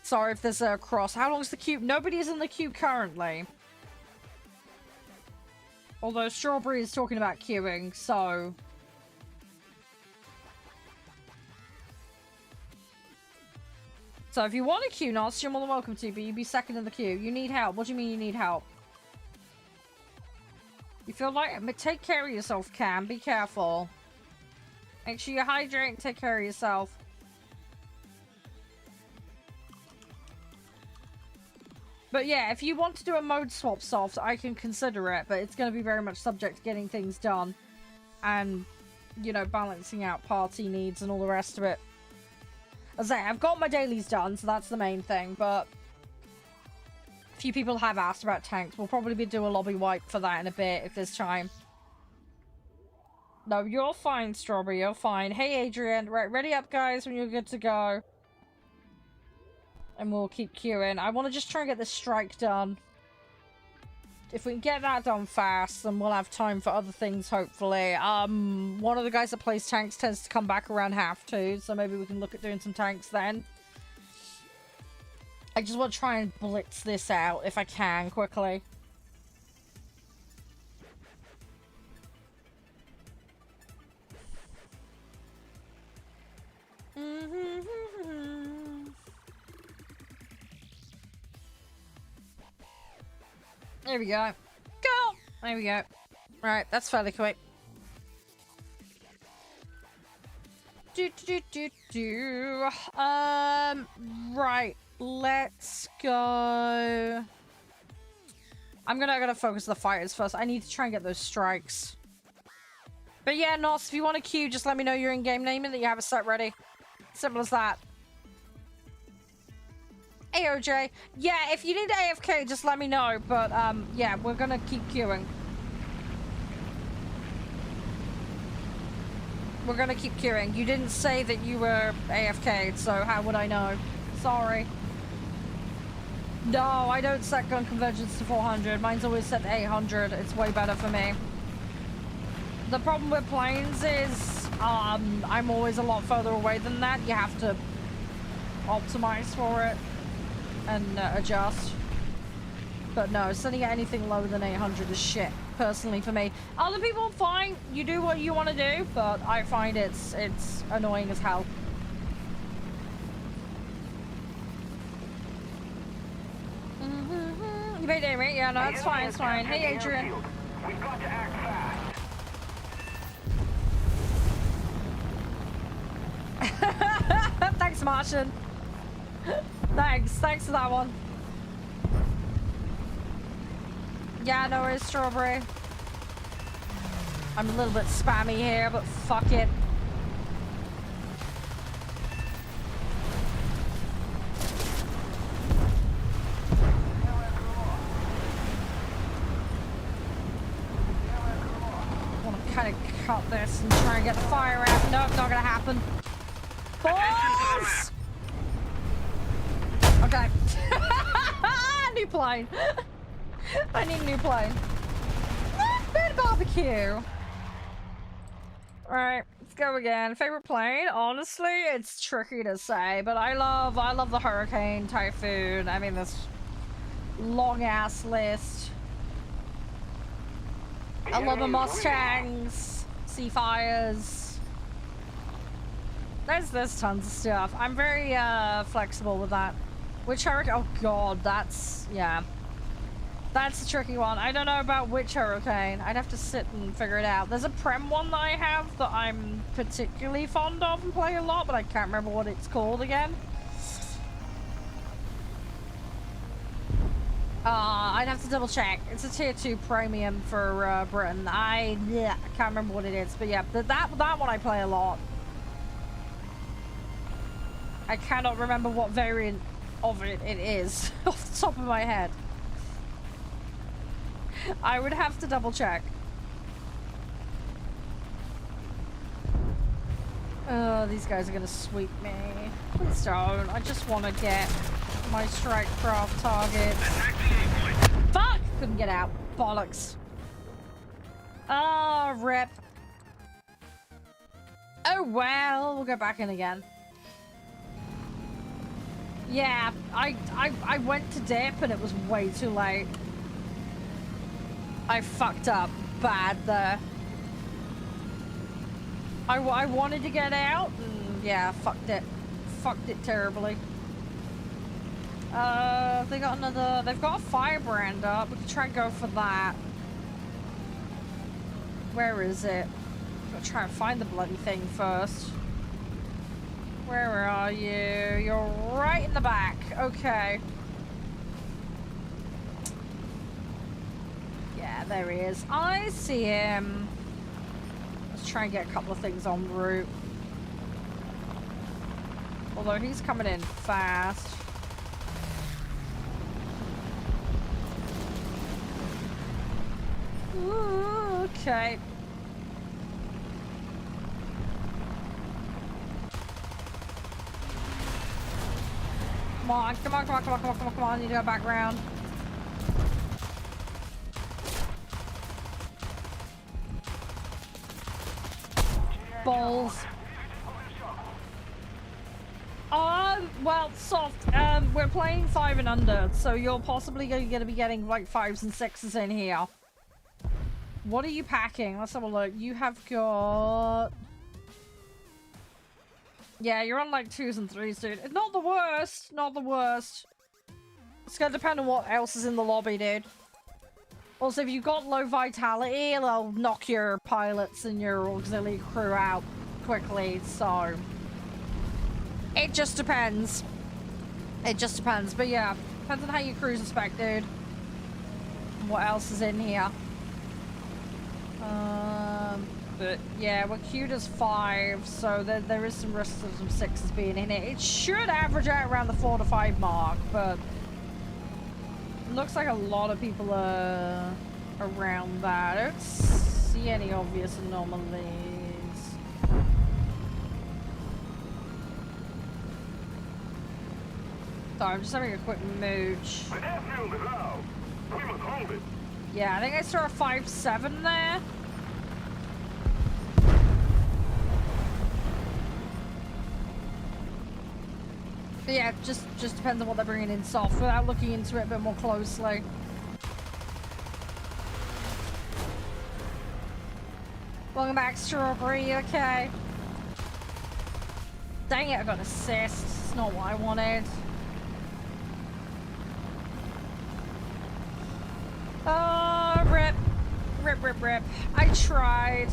Sorry if there's a cross. How long is the queue? Nobody is in the queue currently. Although Strawberry is talking about queuing, so... So if you want to queue, Nos, you're more than welcome to, but you'd be second in the queue. You need help. What do you mean you need help? You feel like... Take care of yourself, Cam. Be careful. Make sure you hydrate and take care of yourself. But yeah, if you want to do a mode swap, Soft, I can consider it, but it's going to be very much subject to getting things done. And, you know, balancing out party needs and all the rest of it. As I say, I've got my dailies done, so that's the main thing, but... A few people have asked about tanks. We'll probably do a lobby wipe for that in a bit, if there's time. No, you're fine, Strawberry, you're fine. Hey, Adrian. Right, ready up, guys, when you're good to go. And we'll keep queuing. I want to just try and get this strike done. If we can get that done fast, then we'll have time for other things, hopefully. One of the guys that plays tanks tends to come back around half 2, so maybe we can look at doing some tanks then. I just want to try and blitz this out, if I can, quickly. There we go. Go! There we go. Right, that's fairly quick. Right. Let's go. I'm gonna focus the fighters first. I need to try and get those strikes. But yeah, Nos, if you want to queue, just let me know your in-game name and that you have a set ready. Simple as that. AOJ. Yeah, if you need AFK, just let me know. But, yeah, we're gonna keep queuing. We're gonna keep queuing. You didn't say that you were AFK'd, so how would I know? Sorry. No, I don't set gun convergence to 400. Mine's always set to 800. It's way better for me. The problem with planes is, I'm always a lot further away than that. You have to optimize for it and adjust. But no, setting at anything lower than 800 is shit, personally, for me. Other people, fine. You do what you want to do, but I find it's annoying as hell. You made it, mate? Yeah, no, it's fine, it's fine. Hey, Adrian. We've got to act fast. Thanks, Martian. Thanks for that one. Yeah, no worries, Strawberry. I'm a little bit spammy here, but fuck it. I want to kind of cut this and try and get the fire out. Nope, not gonna happen. Balls! Okay. New plane. I need a new plane. Bad barbecue. Alright, let's go again. Favorite plane? Honestly, it's tricky to say, but I love the Hurricane, Typhoon. I mean, this long ass list. I love the Mustangs, Seafires. There's tons of stuff. I'm very flexible with that. Which Hurricane? Oh god, that's, yeah. That's a tricky one. I don't know about which Hurricane. I'd have to sit and figure it out. There's a Prem one that I have that I'm particularly fond of and play a lot, but I can't remember what it's called again. I'd have to double check. It's a tier 2 premium for Britain. I can't remember what it is, but yeah, that one I play a lot. I cannot remember what variant of it is off the top of my head. I would have to double check. Oh, these guys are gonna sweep me. Please don't. I just want to get my strike craft target. Fuck! Couldn't get out. Bollocks. Oh, rip. Oh, well. We'll go back in again. Yeah, I went to dip and it was way too late. I fucked up bad there. I wanted to get out and yeah, fucked it. Fucked it terribly. They got another, they've got a firebrand up. We can try and go for that. Where is it? Gotta try and find the bloody thing first. Where are you? You're right in the back. Okay. Yeah, there he is. I see him. Let's try and get a couple of things en route. Although he's coming in fast. Ooh, okay. Come on, come on, come on, come on, come on, come on, come on. I need to go back round. Balls. Well, soft. We're playing 5 and under, so you're possibly going to be getting like 5s and 6s in here. What are you packing? Let's have a look. You have got... Yeah, you're on like 2s and 3s, dude. It's not the worst. Not the worst. It's gonna depend on what else is in the lobby, dude. Also, if you've got low vitality, they'll knock your pilots and your auxiliary crew out quickly, so... It just depends. It just depends. But yeah, depends on how your crews are spec, dude. And what else is in here. But yeah, we're queued as 5, so there is some risk of some 6s being in it. It should average out around the 4 to 5 mark, but it looks like a lot of people are around that. I don't see any obvious anomalies. Sorry, I'm just having a quick mooch. The airfield is out. We must hold it. Yeah, I think I saw a 5-7 there. But yeah, just depends on what they're bringing in soft without looking into it a bit more closely. Welcome back, Strawberry. Okay. Dang it, I got assist. It's not what I wanted. Oh, rip. Rip, rip, rip. I tried.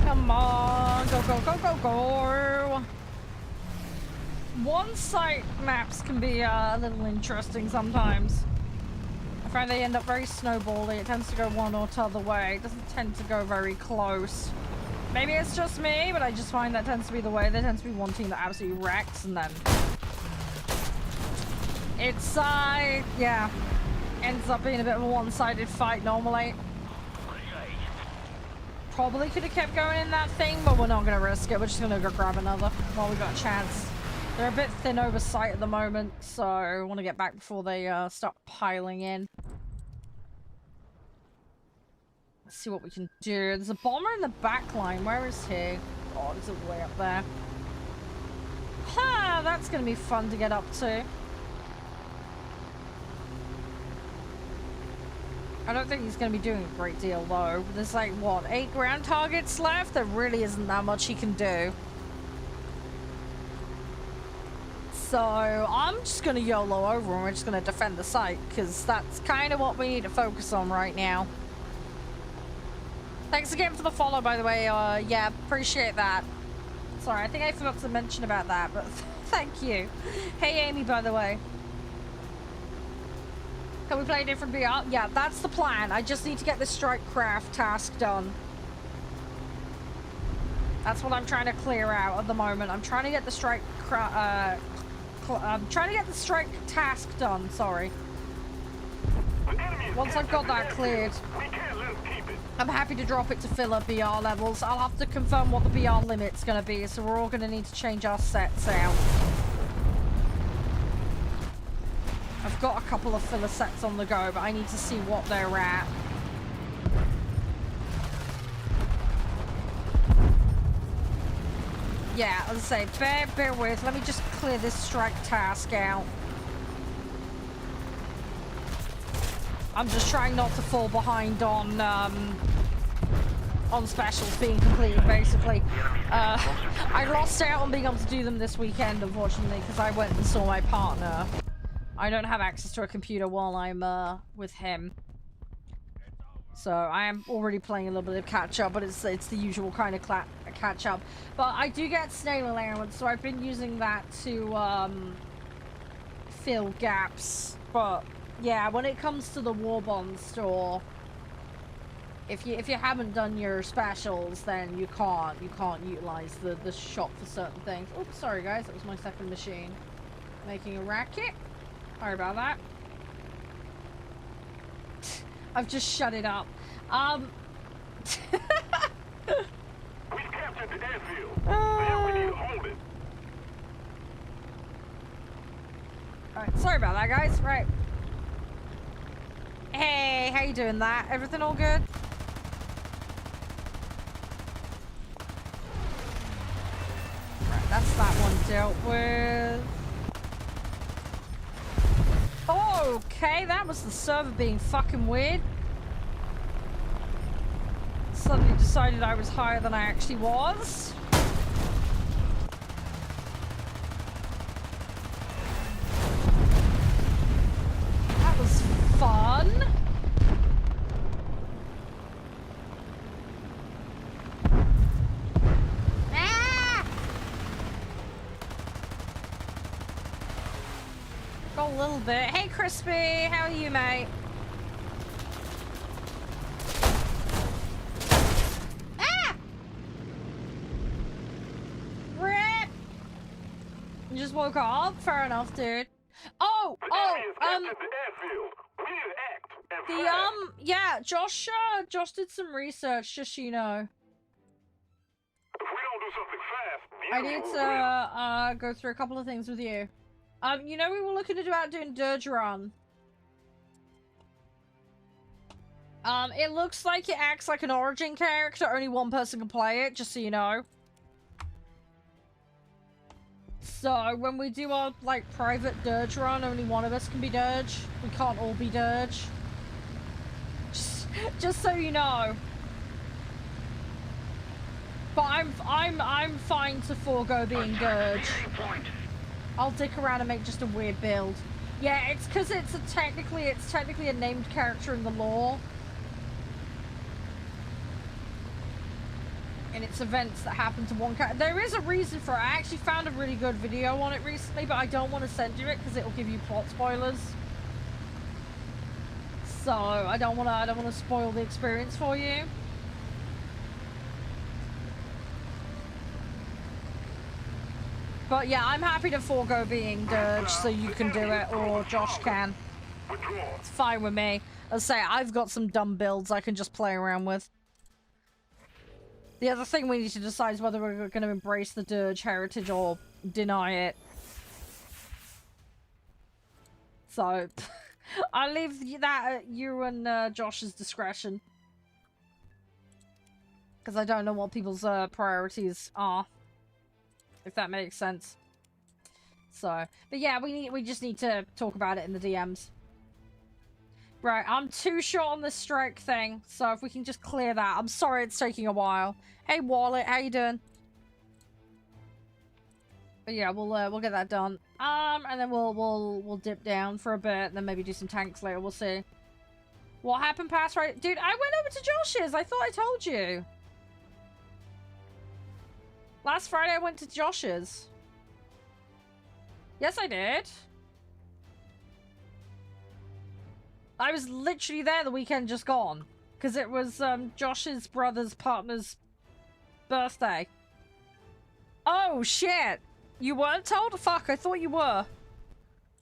Come on. Go, go, go, go, go. One-site maps can be a little interesting sometimes. I find they end up very snowbally. It tends to go one or t'other way. It doesn't tend to go very close. Maybe it's just me, but I just find that tends to be the way. There tends to be one team that absolutely wrecks, and then it's yeah, ends up being a bit of a one-sided fight normally. Probably could have kept going in that thing, but we're not gonna risk it. We're just gonna go grab another while we got a chance. They're a bit thin over sight at the moment, so I want to get back before they start piling in. Let's see what we can do. There's a bomber in the back line. Where is he? Oh, he's way up there. Ha! That's going to be fun to get up to. I don't think he's going to be doing a great deal, though. There's like, what, 8 ground targets left? There really isn't that much he can do. So I'm just going to YOLO over and we're just going to defend the site, because that's kind of what we need to focus on right now. Thanks again for the follow, by the way. Yeah, appreciate that. Sorry, I think I forgot to mention about that, but thank you. Hey, Amy, by the way. Can we play a different VR? Yeah, that's the plan. I just need to get the strike craft task done. That's what I'm trying to clear out at the moment. I'm trying to get the strike I'm trying to get the strike task done, sorry. Once I've got that cleared, I'm happy to drop it to fill up BR levels. I'll have to confirm what the BR limit's going to be, so we're all going to need to change our sets out. I've got a couple of filler sets on the go, but I need to see what they're at. Yeah, as I say, bear with. Let me just clear this strike task out. I'm just trying not to fall behind on specials being completed, basically. I lost out on being able to do them this weekend, unfortunately, because I went and saw my partner. I don't have access to a computer while I'm with him. So I am already playing a little bit of catch-up, but it's the usual kind of catch-up. But I do get snail allowance, so I've been using that to fill gaps. But yeah, when it comes to the War Bond store, if you haven't done your specials, then you can't utilize the shop for certain things. Oops, sorry guys, that was my second machine making a racket. Sorry about that. I've just shut it up. We've captured the airfield. Now we need to hold it. Alright, sorry about that, guys. Right. Hey, how you doing that? Everything all good? Right, that's that one dealt with. Okay, that was the server being fucking weird. Suddenly decided I was higher than I actually was. That was fun. A little bit. Hey, Crispy, how are you, mate? Ah! Rip! You just woke up? Fair enough, dude. Oh, yeah, Josh did some research, just so you know. If we don't do something fast, I need to, go through a couple of things with you. You know we were looking about doing Dirge Run. It looks like it acts like an Origin character. Only one person can play it, just so you know. So, when we do our, like, private Dirge Run, only one of us can be Dirge. We can't all be Dirge. Just so you know. But I'm fine to forego being Dirge. I'll dick around and make just a weird build. Yeah, it's because it's technically a named character in the lore. And it's events that happen to one character. There is a reason for it. I actually found a really good video on it recently, but I don't want to send you it because it'll give you plot spoilers. So I don't want to spoil the experience for you. But yeah, I'm happy to forego being Dirge so you can do it, or Josh can. It's fine with me. As I say, I've got some dumb builds I can just play around with. The other thing we need to decide is whether we're going to embrace the Dirge heritage or deny it. So, I'll leave that at you and Josh's discretion. Because I don't know what people's priorities are. If that makes sense. So, but yeah, we just need to talk about it in the DMs. Right, I'm too short on this strike thing, so if we can just clear that. I'm sorry it's taking a while. Hey Wallet, how you doing? But yeah, we'll get that done. And then we'll dip down for a bit, and then maybe do some tanks later. We'll see. What happened past right? Dude, I went over to Josh's. I thought I told you. Last Friday I went to Josh's. Yes, I did. I was literally there the weekend just gone. Because it was Josh's brother's partner's birthday. Oh, shit. You weren't told? Fuck, I thought you were.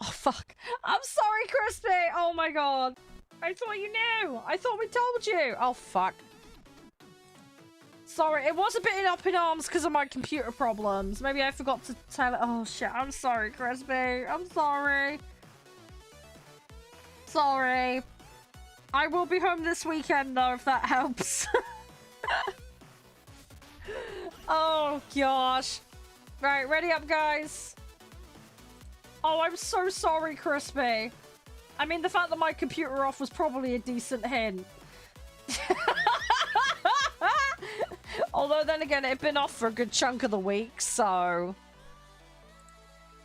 Oh, fuck. I'm sorry, Crispy. Oh, my God. I thought you knew. I thought we told you. Oh, fuck. Sorry, it was a bit up in arms because of my computer problems. Maybe I forgot to tell it. Oh, shit. I'm sorry, Crispy. I'm sorry. Sorry. I will be home this weekend, though, if that helps. Oh, gosh. Right, ready up, guys. Oh, I'm so sorry, Crispy. I mean, the fact that my computer off was probably a decent hint. Although, then again, it had been off for a good chunk of the week, so...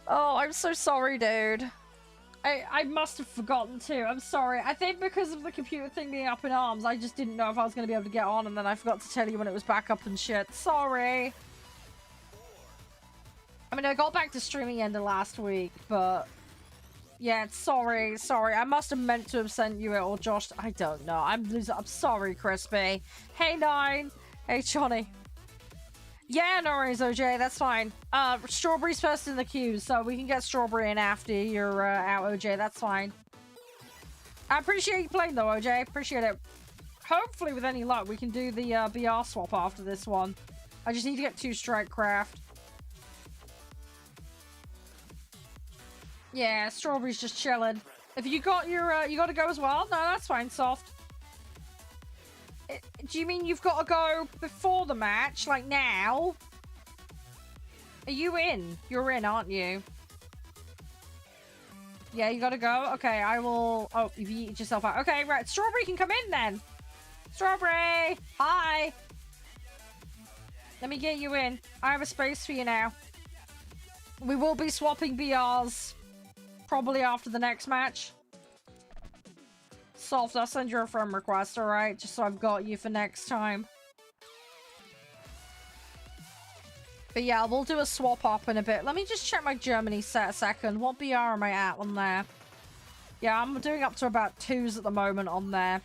Oh, I'm so sorry, dude. I must have forgotten too. I'm sorry. I think because of the computer thing being up in arms, I just didn't know if I was going to be able to get on, and then I forgot to tell you when it was back up and shit. Sorry. I mean, I got back to streaming end of last week, but... Yeah, sorry. I must have meant to have sent you it, or Josh. I don't know. I'm sorry, Crispy. Hey, Nine. Hey, Johnny. Yeah, no worries, OJ. That's fine. Strawberry's first in the queue, so we can get Strawberry in after you're out, OJ. That's fine. I appreciate you playing, though, OJ. Appreciate it. Hopefully, with any luck, we can do the BR swap after this one. I just need to get 2 strike craft. Yeah, Strawberry's just chilling. If you got your, you got to go as well? No, that's fine, Soft. Do you mean you've got to go before the match, like now? Are you in? You're in, aren't you? Yeah, you got to go? Okay, I will... Oh, you've eaten yourself out. Okay, right. Strawberry can come in then. Strawberry! Hi! Let me get you in. I have a space for you now. We will be swapping BRs probably after the next match. Soft, I'll send you a friend request, alright? Just so I've got you for next time. But yeah, we'll do a swap up in a bit. Let me just check my Germany set a second. What BR am I at on there? Yeah, I'm doing up to about 2s at the moment on there.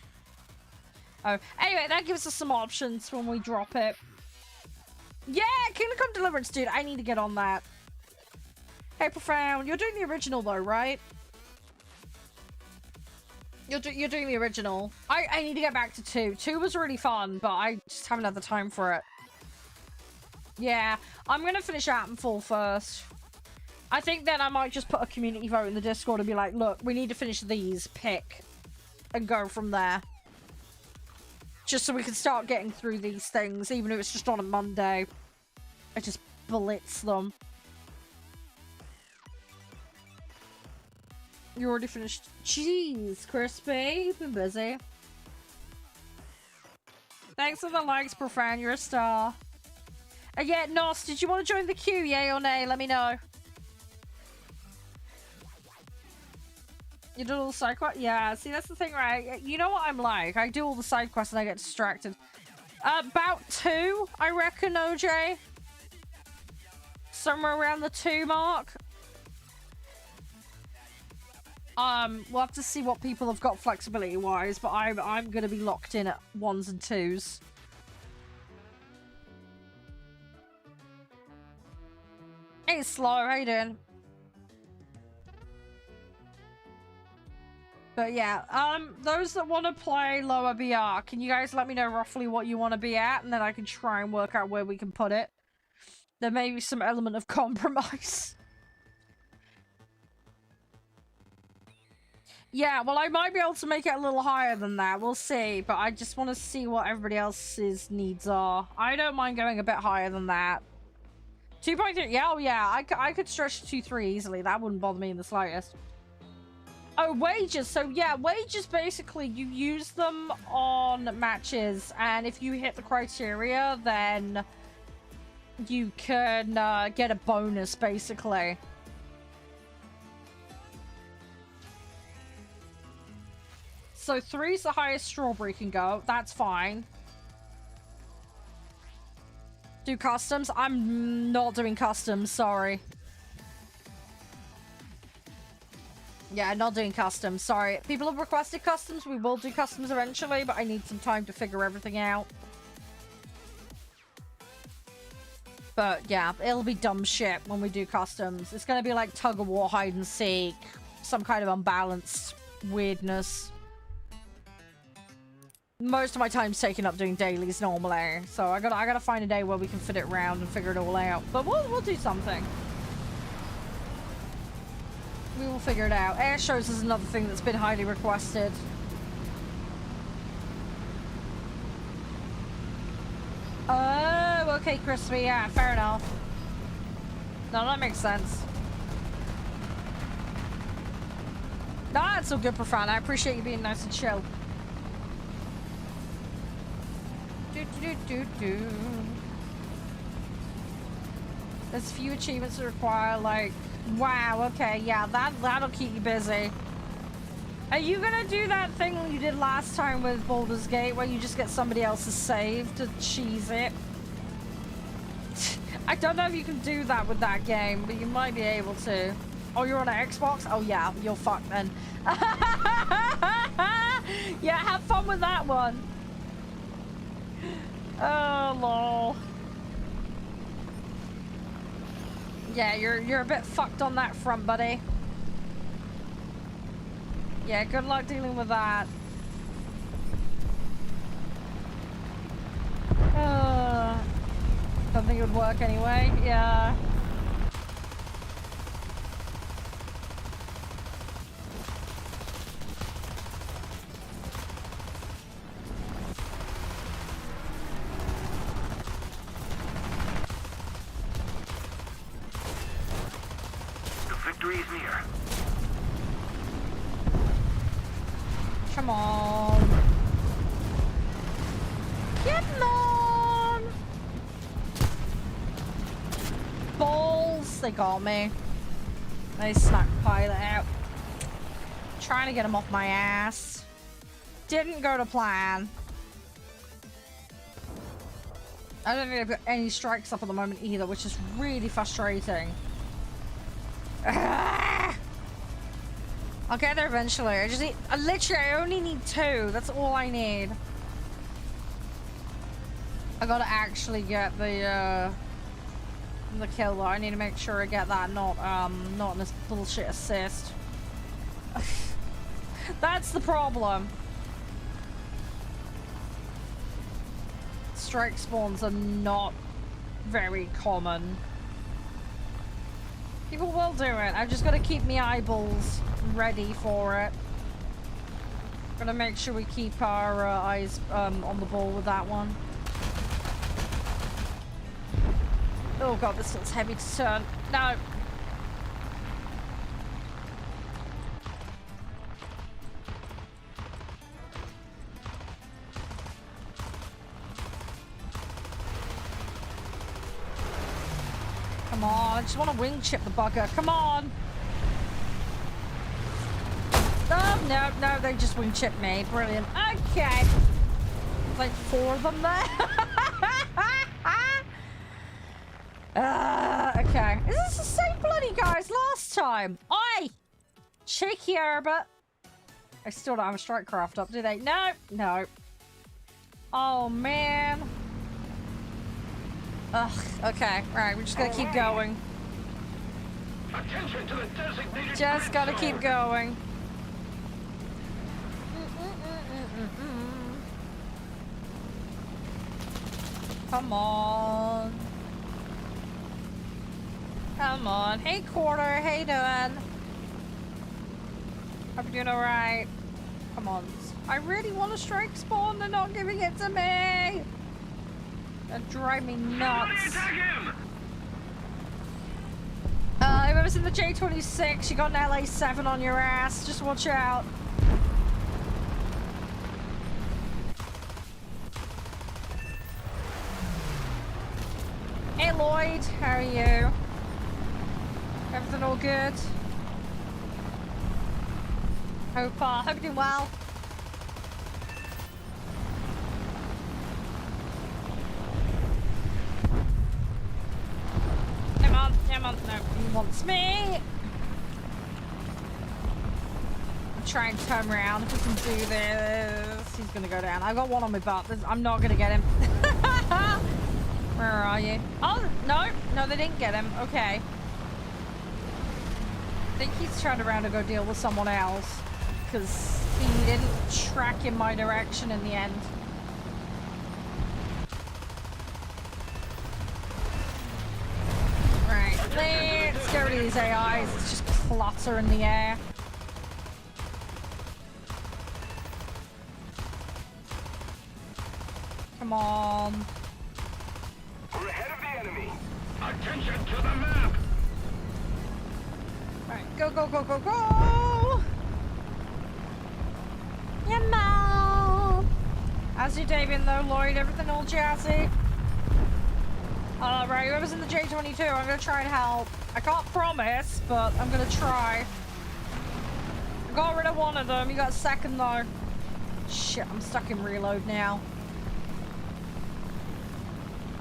Oh, anyway, that gives us some options when we drop it. Yeah, Kingdom Come Deliverance, dude. I need to get on that. Hey, Profound. You're doing the original, though, right? You're doing the original. I need to get back to 2. 2 was really fun, but I just haven't had the time for it. Yeah, I'm gonna finish Atomfall first. I think then I might just put a community vote in the Discord and be like, look, we need to finish these, pick, and go from there. Just so we can start getting through these things, even if it's just on a Monday. I just blitz them. You already finished? Jeez, Crispy. You've been busy. Thanks for the likes, Profound. You're a star. Yeah, Nos, did you want to join the queue? Yay or nay? Let me know. You did all the side quests? Yeah, see, that's the thing, right? You know what I'm like. I do all the side quests and I get distracted. About 2, I reckon, OJ. Somewhere around the 2 mark. We'll have to see what people have got flexibility-wise, but I'm gonna be locked in at 1s and 2s. Hey, Slow, how you doing? But yeah, those that want to play lower BR, can you guys let me know roughly what you want to be at, and then I can try and work out where we can put it. There may be some element of compromise. Yeah, well, I might be able to make it a little higher than that. We'll see, but I just want to see what everybody else's needs are. I don't mind going a bit higher than that. 2.3, yeah, oh yeah, I could stretch to 2.3 easily. That wouldn't bother me in the slightest. Oh, wages. So yeah, wages, basically, you use them on matches, and if you hit the criteria, then you can get a bonus, basically. So 3's the highest Strawberry can go. That's fine. Do customs? I'm not doing customs, sorry. Yeah, not doing customs. Sorry. People have requested customs. We will do customs eventually, but I need some time to figure everything out. But yeah, it'll be dumb shit when we do customs. It's gonna be like tug of war, hide and seek, some kind of unbalanced weirdness. Most of my time's taken up doing dailies normally, so I gotta find a day where we can fit it around and figure it all out. But we'll do something. We will figure it out. Air shows is another thing that's been highly requested. Oh, okay, Crispy. Yeah, fair enough. No, that makes sense. No, that's so good, Profound. I appreciate you being nice and chill. There's few achievements that require, like... Wow, okay, yeah, that'll keep you busy. Are you gonna do that thing you did last time with Baldur's Gate, where you just get somebody else's save to cheese it? I don't know if you can do that with that game, but you might be able to. Oh, you're on an Xbox? Oh yeah, you're fucked then. Yeah, have fun with that one. Oh, lol. Yeah, you're a bit fucked on that front, buddy. Yeah, good luck dealing with that. Don't think it would work anyway. Yeah. Victory is near. Come on. Get on. Balls. They got me. They snuck pilot out. Trying to get him off my ass. Didn't go to plan. I don't think I've got any strikes up at the moment either, which is really frustrating. I'll get there eventually. I just need... literally, I only need 2. That's all I need. I gotta actually get the kill though. I need to make sure I get that, not in this bullshit assist. That's the problem. Strike spawns are not very common. People will do it. I've just got to keep my eyeballs ready for it. Gotta make sure we keep our eyes on the ball with that one. Oh god, this looks heavy to turn. No. Come on, I just want to wing chip the bugger. Come on. Oh, no, they just wing chipped me. Brilliant. Okay. Like 4 of them there. Okay. Is this the same bloody guys last time? Oi! Cheeky Herbert. I still don't have a strike craft up, do they? No, no. Oh, man. Ugh, okay. Right, we're just gonna keep going. Attention to the designated Just gotta keep going. Come on. Come on. Hey, Quarter. How you doing? Hope you're doing alright. Come on. I really want a strike spawn. They're not giving it to me. That drive me nuts. If I was in the J26, you got an LA7 on your ass. Just watch out. Hey Lloyd, how are you? Everything all good? Hope you're doing well. Come on, no, he wants me. try and turn around. If we can do this, he's gonna go down. I got one on my butt. I'm not gonna get him. Where are you? Oh, no. No, they didn't get him. Okay. I think he's turned around to go deal with someone else. Because he didn't track in my direction in the end. Right, let's get rid of these AIs. It's just clutter in the air. Come on. We're ahead of the enemy. Attention to the map. Alright, go, go, go, go, go! Yeah, Mom! How's your day been though, Lloyd? Everything all jazzy? Right, whoever's in the J22, I'm gonna try and help. I can't promise, but I'm gonna try. I got rid of one of them. You got a second though. Shit, I'm stuck in reload now.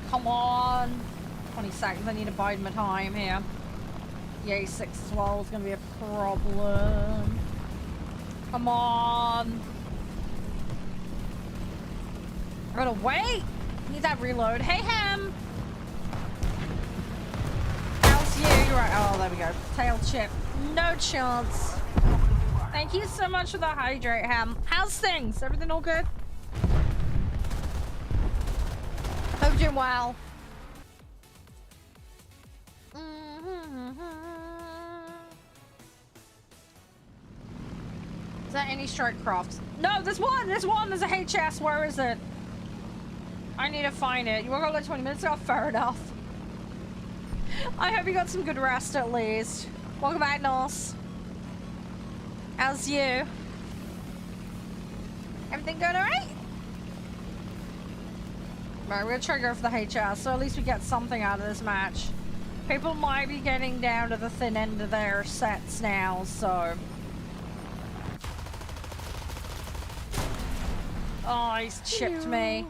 Come on. 20 seconds. I need to bide my time here. The A6 as well is going to be a problem. Come on. I gotta wait. Need that reload. Hey, Hem. How's you? You're right. Oh, there we go. Tail chip. No chance. Thank you so much for the hydrate, Ham. How's things? Everything all good? Hope you're doing well. Is that any strike crafts? No, there's one! There's one! There's a HS. Where is it? I need to find it. You woke up like 20 minutes ago? Fair enough. I hope you got some good rest at least. Welcome back, Nos. How's you? Everything going alright? Right, we're gonna try to go for the HS, so at least we get something out of this match. People might be getting down to the thin end of their sets now, so... Oh, he's chipped me.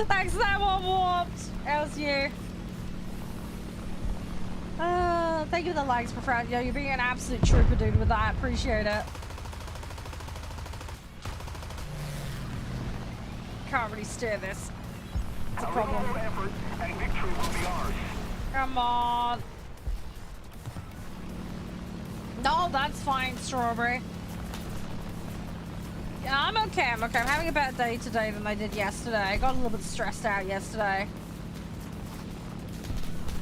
Thanks for that one, warped. How's you? Thank you for the likes, my friend. Yo, you're being an absolute trooper, dude, with that. Appreciate it. Can't really steer this. It's a problem. Effort and victory will be ours. Come on. No, that's fine, Strawberry. Yeah, I'm okay. I'm okay. I'm having a better day today than I did yesterday. I got a little bit stressed out yesterday.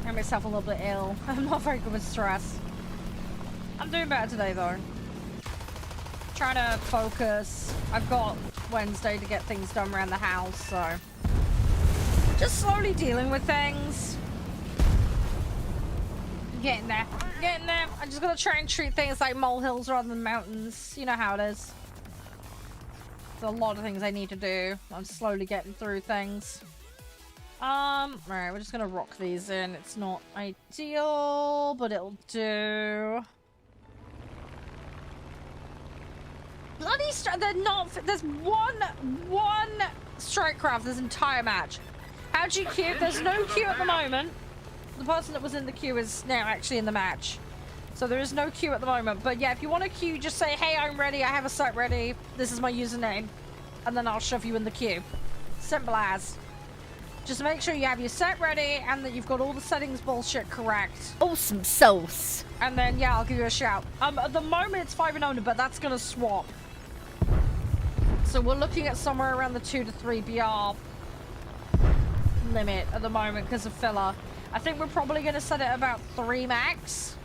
I made myself a little bit ill. I'm not very good with stress. I'm doing better today, though. Trying to focus. I've got Wednesday to get things done around the house, so just slowly dealing with things. Getting there. Getting there. I'm just gonna try and treat things like molehills rather than mountains. You know how it is. There's a lot of things I need to do. I'm slowly getting through things. Alright, we're just gonna rock these in. It's not ideal, but it'll do. Bloody they're not. There's one strike craft this entire match. How'd you queue? There's no queue at the moment. The person that was in the queue is now actually in the match, so there is no queue at the moment. But yeah, if you want a queue, just say, "Hey, I'm ready. I have a set ready. This is my username," and then I'll shove you in the queue. Simple as. Just make sure you have your set ready and that you've got all the settings bullshit correct. Awesome sauce. And then yeah, I'll give you a shout. At the moment it's 5 and under, but that's gonna swap. So we're looking at somewhere around the 2 to 3 BR limit at the moment because of filler. I think we're probably gonna set it about 3 max.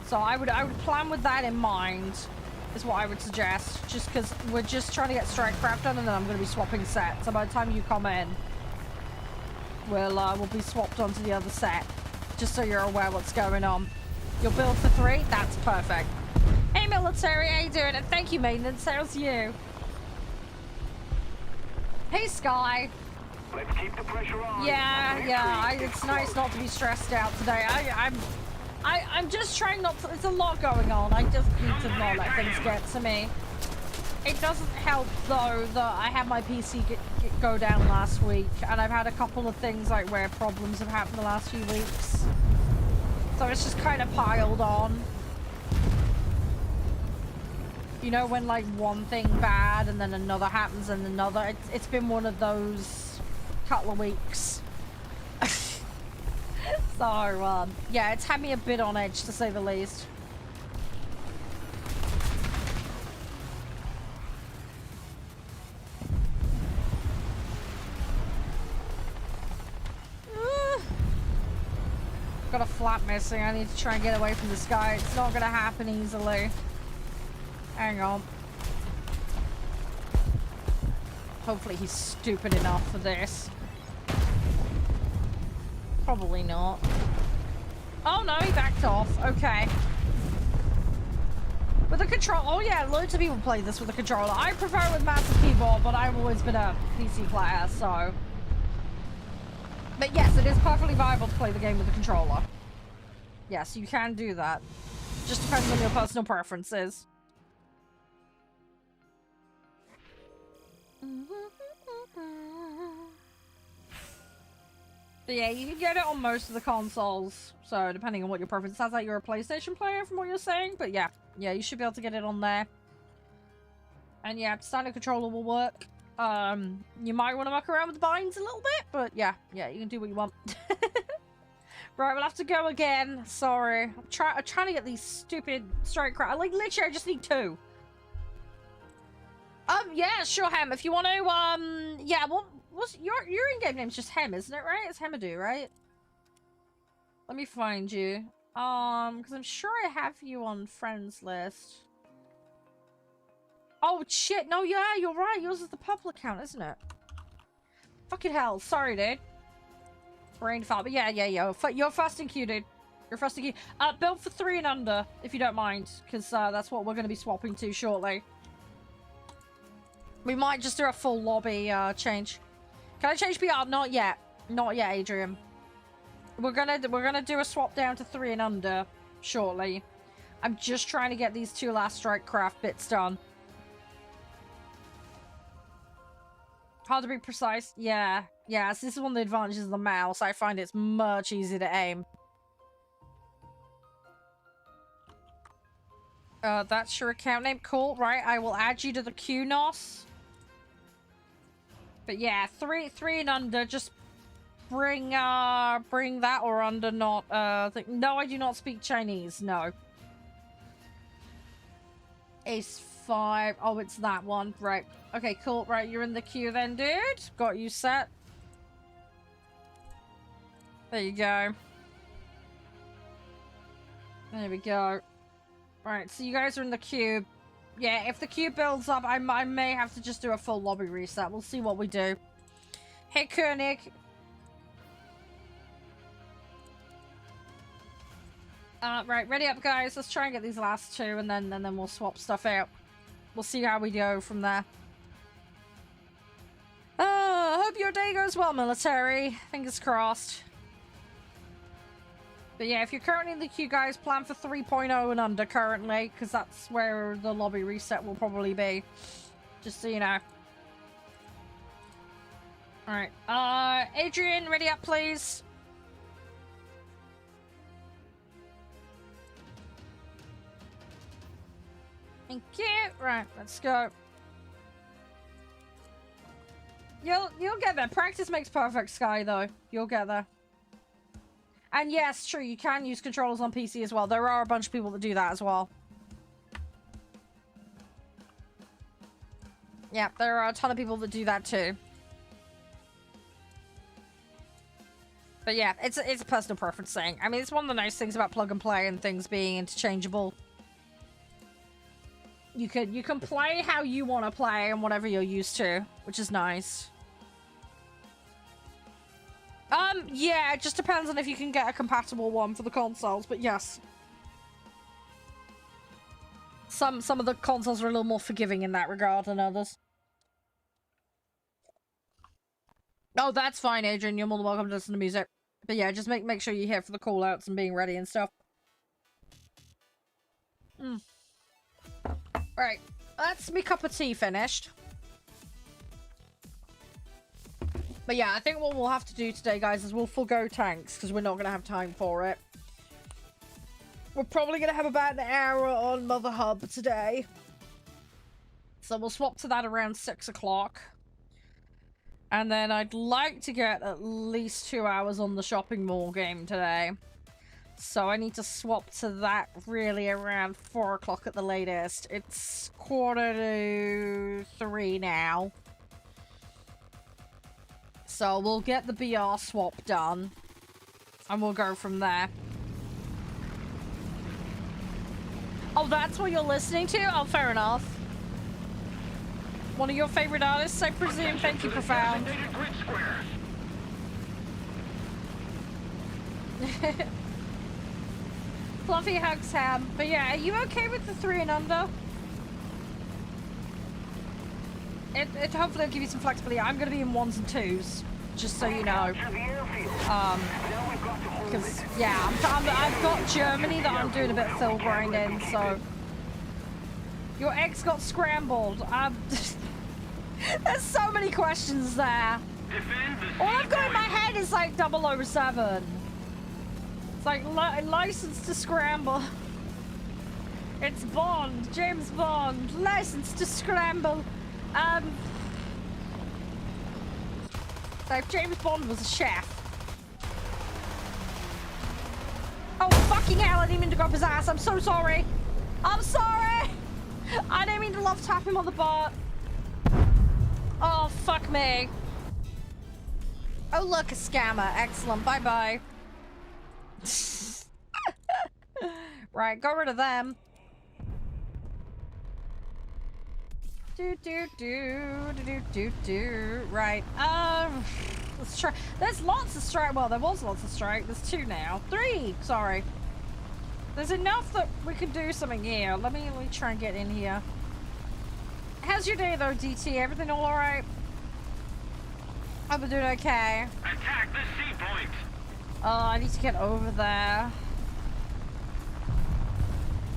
So I would plan with that in mind, is what I would suggest. Just because we're just trying to get strike craft done, and then I'm gonna be swapping sets. So by the time you come in, we'll be swapped onto the other set. Just so you're aware what's going on. You'll build for 3? That's perfect. Hey military, how you doing? And thank you, maintenance. How's you? Hey Sky. Let's keep the pressure on. Yeah. It's nice not to be stressed out today. I'm just trying not to. It's a lot going on. I just need to not let things get to me. It doesn't help though that I had my PC go down last week, and I've had a couple of things like where problems have happened the last few weeks. So it's just kind of piled on. You know, when like one thing bad and then another happens and another. It's been one of those couple of weeks. So, yeah, it's had me a bit on edge, to say the least. Got a flap missing. I need to try and get away from this guy. It's not gonna happen easily. Hang on. Hopefully he's stupid enough for this. Probably not. Oh no, he backed off. Okay. With a control. Oh yeah, loads of people play this with a controller. I prefer it with mouse and keyboard, but I've always been a PC player, so. But yes, it is perfectly viable to play the game with a controller. Yes, you can do that. Just depends on your personal preferences. But yeah, you can get it on most of the consoles. So depending on what your preference. Sounds like you're a PlayStation player from what you're saying. But yeah, you should be able to get it on there. And yeah, standard controller will work. You might want to muck around with the binds a little bit, but yeah, you can do what you want. Right, we'll have to go again. Sorry. I'm trying to get these stupid straight crap. Like, literally, I just need 2. Yeah, sure, Hem. If you want to, yeah, what's your in-game name's just Hem, isn't it, right? It's Hemadoo, right? Let me find you. Because I'm sure I have you on friends list. Oh, shit. No, yeah, you're right. Yours is the public account, isn't it? Fucking hell. Sorry, dude. Brain fart. But yeah. You're first in queue, dude. You're first in queue. Build for 3 and under, if you don't mind. Because that's what we're going to be swapping to shortly. We might just do a full lobby change. Can I change PR? Not yet. Not yet, Adrian. We're gonna do a swap down to 3 and under shortly. I'm just trying to get these 2 last strike craft bits done. Hard to be precise. Yeah. So this is one of the advantages of the mouse. I find it's much easier to aim. That's your account name. Cool. Right, I will add you to the queue, Nos. But yeah, 3 and under. Just bring that or under. Not no, I do not speak Chinese. No. Ace 5. Oh, it's that one. Right. Okay, cool. Right, you're in the queue then, dude. Got you set. There you go. There we go. Right, so you guys are in the queue. Yeah, if the queue builds up, I may have to just do a full lobby reset. We'll see what we do. Hey, Koenig. Right, ready up, guys. Let's try and get these last 2, and then we'll swap stuff out. We'll see how we go from there. Hope your day goes well, military. Fingers crossed. But yeah, if you're currently in the queue, guys, plan for 3.0 and under currently, because that's where the lobby reset will probably be. Just so you know. Alright. Adrian, ready up, please. Thank you. Right, let's go. You'll get there. Practice makes perfect, Sky, though. You'll get there. And yes, true, you can use controllers on PC as well. There are a bunch of people that do that as well. Yeah, there are a ton of people that do that too. But yeah, it's a personal preference thing. I mean, it's one of the nice things about plug and play and things being interchangeable. You can play how you want to play and whatever you're used to, which is nice. Yeah, it just depends on if you can get a compatible one for the consoles, but yes. Some of the consoles are a little more forgiving in that regard than others. Oh, that's fine, Adrian. You're more than welcome to listen to music. But yeah, just make sure you're here for the call-outs and being ready and stuff. Right, that's me cup of tea finished. But yeah, I think what we'll have to do today, guys, is we'll forgo tanks, because we're not going to have time for it. We're probably going to have about an hour on Motherhub today. So we'll swap to that around 6 o'clock. And then I'd like to get at least 2 hours on the shopping mall game today. So I need to swap to that really around 4 o'clock at the latest. It's 2:45 now. So we'll get the BR swap done. And we'll go from there. Oh, that's what you're listening to? Oh, fair enough. One of your favorite artists, I presume. Thank you, Profound. Fluffy hugs Ham. But yeah, are you okay with the 3 and under? It hopefully will give you some flexibility. I'm going to be in 1s and 2s, just so you know. Because, yeah, I've got Germany that I'm doing a bit of fill grinding, so... Your eggs got scrambled. There's so many questions there. All I've got in my head is like 007. It's like license to scramble. It's Bond, James Bond, license to scramble. So if James Bond was a chef. Oh fucking hell! I didn't mean to grab his ass. I'm so sorry. I'm sorry. I didn't mean to love tap him on the butt. Oh fuck me. Oh look, a scammer. Excellent. Bye bye. Right, got rid of them. Right, let's try. There's lots of strike. Well, there was lots of strike. There's 2 now. 3, sorry. There's enough that we could do something here. Let me try and get in here. How's your day though, DT? Everything all alright? I've been doing okay. Attack the sea point. I need to get over there.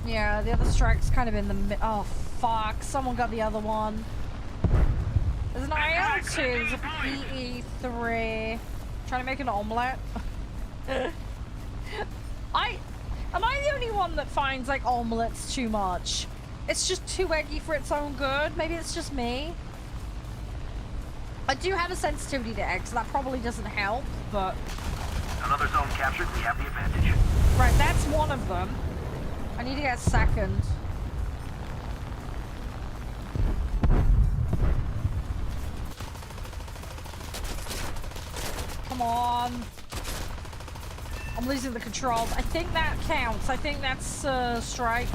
Yeah, the other strike's kind of in the mid. Oh, fuck. Someone got the other one. There's an IL2, there's a PE3. Trying to make an omelette. Am I the only one that finds, like, omelettes too much? It's just too eggy for its own good? Maybe it's just me? I do have a sensitivity to eggs, so that probably doesn't help, but... Another zone captured, we have the advantage. Right, that's one of them. I need to get a second. Come on. I'm losing the controls. I think that counts. I think that's a strike.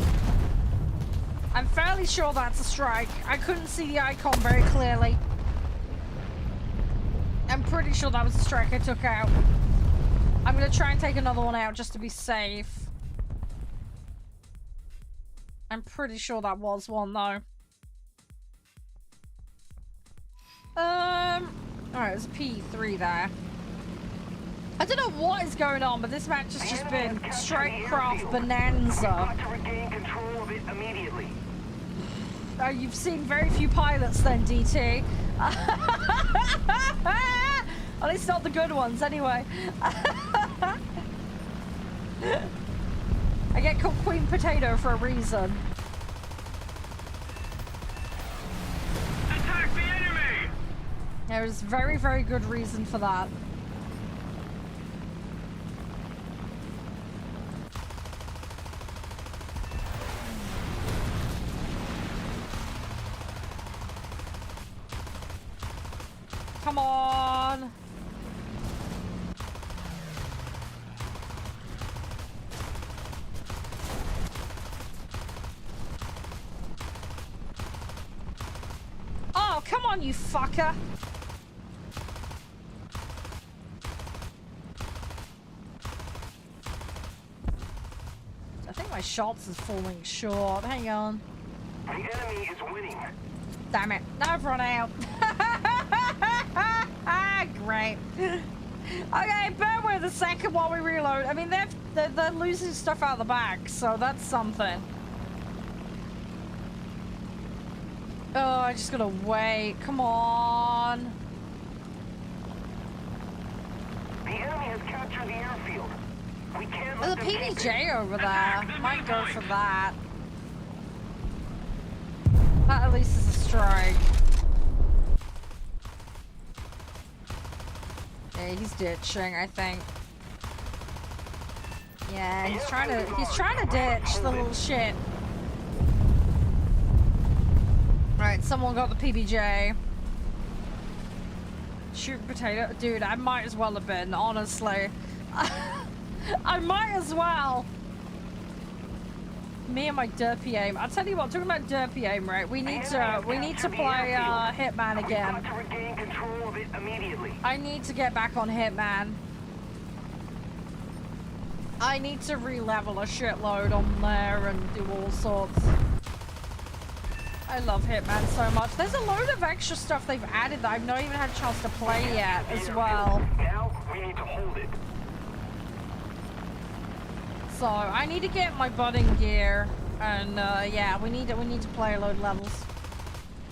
I'm fairly sure that's a strike. I couldn't see the icon very clearly. I'm pretty sure that was a strike I took out. I'm gonna try and take another one out just to be safe. I'm pretty sure that was one though. Alright, there's a P3 there. I don't know what is going on, but this match has just been Strikecraft Bonanza. Oh, you've seen very few pilots then, DT. At least not the good ones, anyway. I get called Queen Potato for a reason. Attack the enemy! There's very, very good reason for that. Come on! Oh, come on, you fucker! I think my shots is falling short. Hang on. The enemy is winning. Damn it. Now I've run out. Great. Okay, bear with a second while we reload. I mean, they're losing stuff out of the back, so that's something. Oh, I just gotta wait. Come on. The enemy has captured the airfield. We can't There's let a them take PBJ it. over there. Might go for that. That at least is a strike. Yeah, he's ditching, I think. Yeah, he's trying to ditch the little shit. Alright, someone got the PBJ. Shoot potato. Dude, I might as well have been, honestly. I might as well. Me and my derpy aim. I'll tell you what, talking about derpy aim, right? We need to play Hitman again. I need to get back on Hitman. I need to re-level a shitload on there and do all sorts. I love Hitman so much. There's a load of extra stuff they've added that I've not even had a chance to play yet as well. Now we need to hold it. So I need to get my budding gear, and yeah, we need to play a load of levels.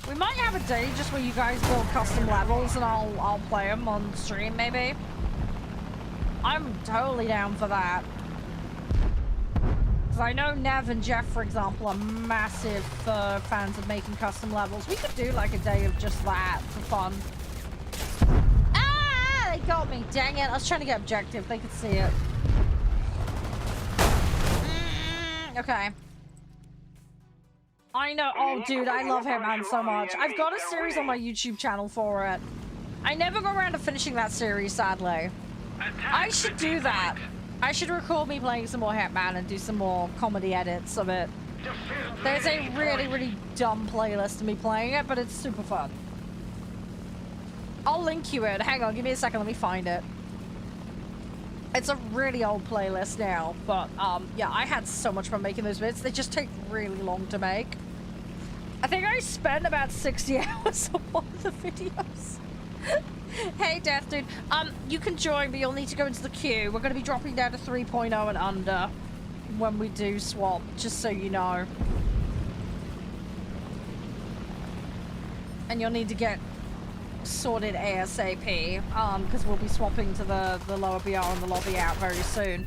We might have a day just where you guys build custom levels, and I'll play them on stream maybe. I'm totally down for that. Because I know Nev and Jeff, for example, are massive fans of making custom levels. We could do like a day of just that for fun. Ah! They got me. Dang it. I was trying to get objective. They could see it. Okay. I know. Oh, dude, I love Hitman so much. I've got a series on my YouTube channel for it. I never got around to finishing that series, sadly. I should do that. I should record me playing some more Hitman and do some more comedy edits of it. There's a really, really dumb playlist of me playing it, but it's super fun. I'll link you it. Hang on, give me a second. Let me find it. It's a really old playlist now, but yeah, I had so much fun making those bits. They just take really long to make. I think I spent about 60 hours on one of the videos. Hey, Death Dude. You can join, but you'll need to go into the queue. We're going to be dropping down to 3.0 and under when we do swap, just so you know. And you'll need to get sorted ASAP, because we'll be swapping to the lower BR and the lobby out very soon.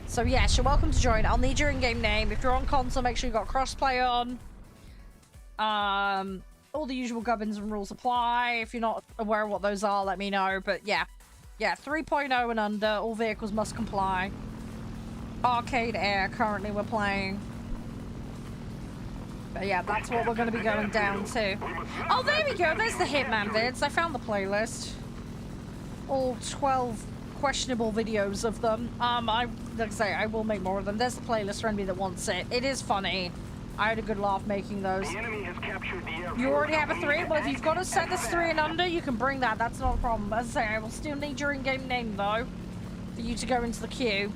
So yes, you're welcome to join. I'll need your in-game name. If you're on console, make sure you got crossplay on. All the usual gubbins and rules apply. If you're not aware of what those are, let me know. But yeah, 3.0 and under, all vehicles must comply. Arcade Air, currently we're playing. But yeah, that's what we're going to be going down to. Oh, there we go. There's the Hitman vids. I found the playlist. All 12 questionable videos of them. Like I say, I will make more of them. There's the playlist for anybody that wants it. It is funny. I had a good laugh making those. You already have a 3? Well, if you've got a set that's 3 and under, you can bring that. That's not a problem. As I say, I will still need your in-game name, though, for you to go into the queue.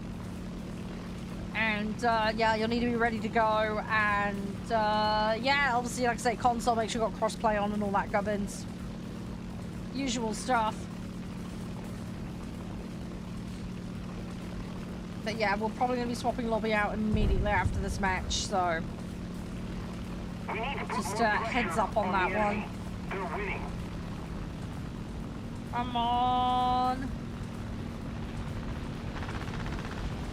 And, yeah, you'll need to be ready to go. And, yeah, obviously, like I say, console, make sure you've got crossplay on and all that gubbins. Usual stuff. But, yeah, we're probably going to be swapping lobby out immediately after this match, so... Just heads up on that one. Come on.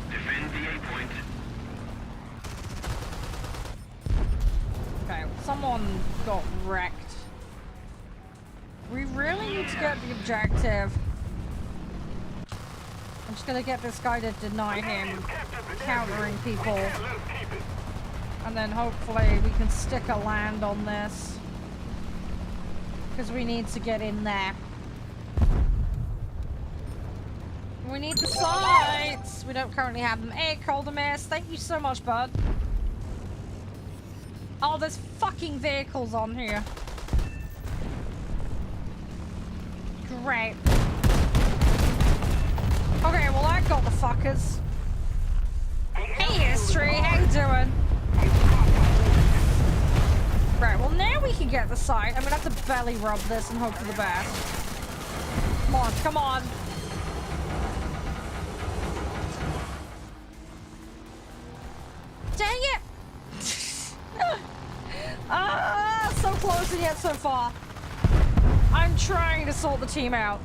Defend the A point. Okay, someone got wrecked. We really need to get the objective. I'm just gonna get this guy to deny him countering people. And then hopefully we can stick a land on this. Because we need to get in there. We need the sights! We don't currently have them. Hey, Caldermas, thank you so much, bud. Oh, there's fucking vehicles on here. Great. Okay, well I got the fuckers. Hey, History, how you doing? Right, well now we can get the sight. I'm gonna have to belly rub this and hope for the best. Come on, come on. Dang it! Ah, so close and yet so far. I'm trying to sort the team out.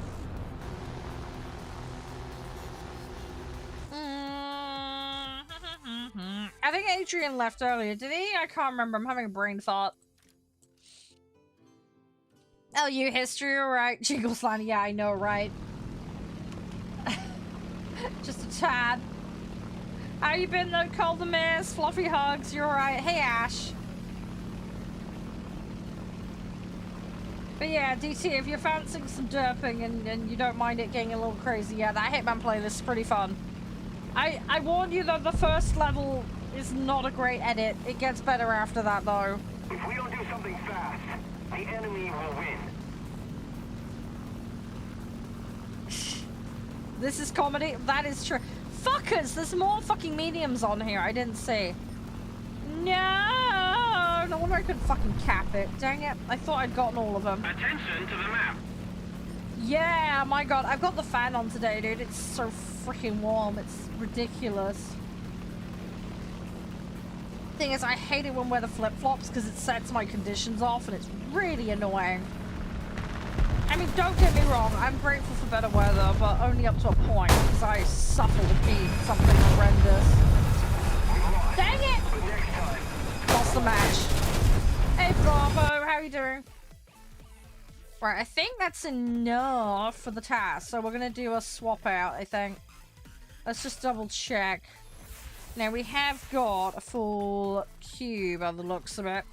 I think Adrian left earlier. Did he? I can't remember. I'm having a brain thought. Oh, you history, alright. Jingleslani, yeah, I know, right? Just a tad. How you been though, Cold the Mist? Fluffy hugs, you're alright. Hey, Ash. But yeah, DT, if you're fancying some derping and you don't mind it getting a little crazy, yeah, that Hitman playlist is pretty fun. I warn you though, the first level is not a great edit. It gets better after that though. If we don't do something fast, the enemy will win. This is comedy? That is true. Fuckers! There's more fucking mediums on here. I didn't see. No! No wonder I couldn't fucking cap it. Dang it. I thought I'd gotten all of them. Attention to the map. Yeah, my god. I've got the fan on today, dude. It's so freaking warm. It's ridiculous. Thing is, I hate it when wear the flip-flops because it sets my conditions off and it's really annoying. I mean, don't get me wrong. I'm grateful for better weather, but only up to a point because I suffer with heat. Something horrendous. Dang it! Lost the match. Hey, Bravo. How you doing? Right, I think that's enough for the task. So we're going to do a swap out, I think. Let's just double check. Now, we have got a full cube by the looks of it.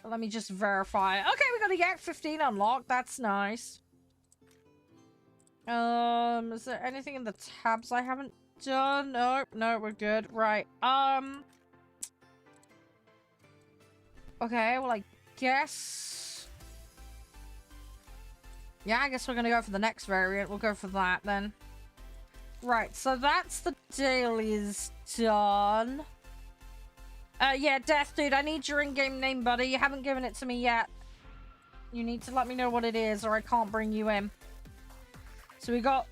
Let me just verify. Okay, we got a Yak 15 unlocked. That's nice. Is there anything in the tabs I haven't done? Nope, no, we're good. Right. Okay, well, I guess... Yeah, I guess we're gonna go for the next variant. We'll go for that, then. Right, so that's the dailies done. Yeah, Death, dude, I need your in-game name, buddy. You haven't given it to me yet. You need to let me know what it is, or I can't bring you in. So we got...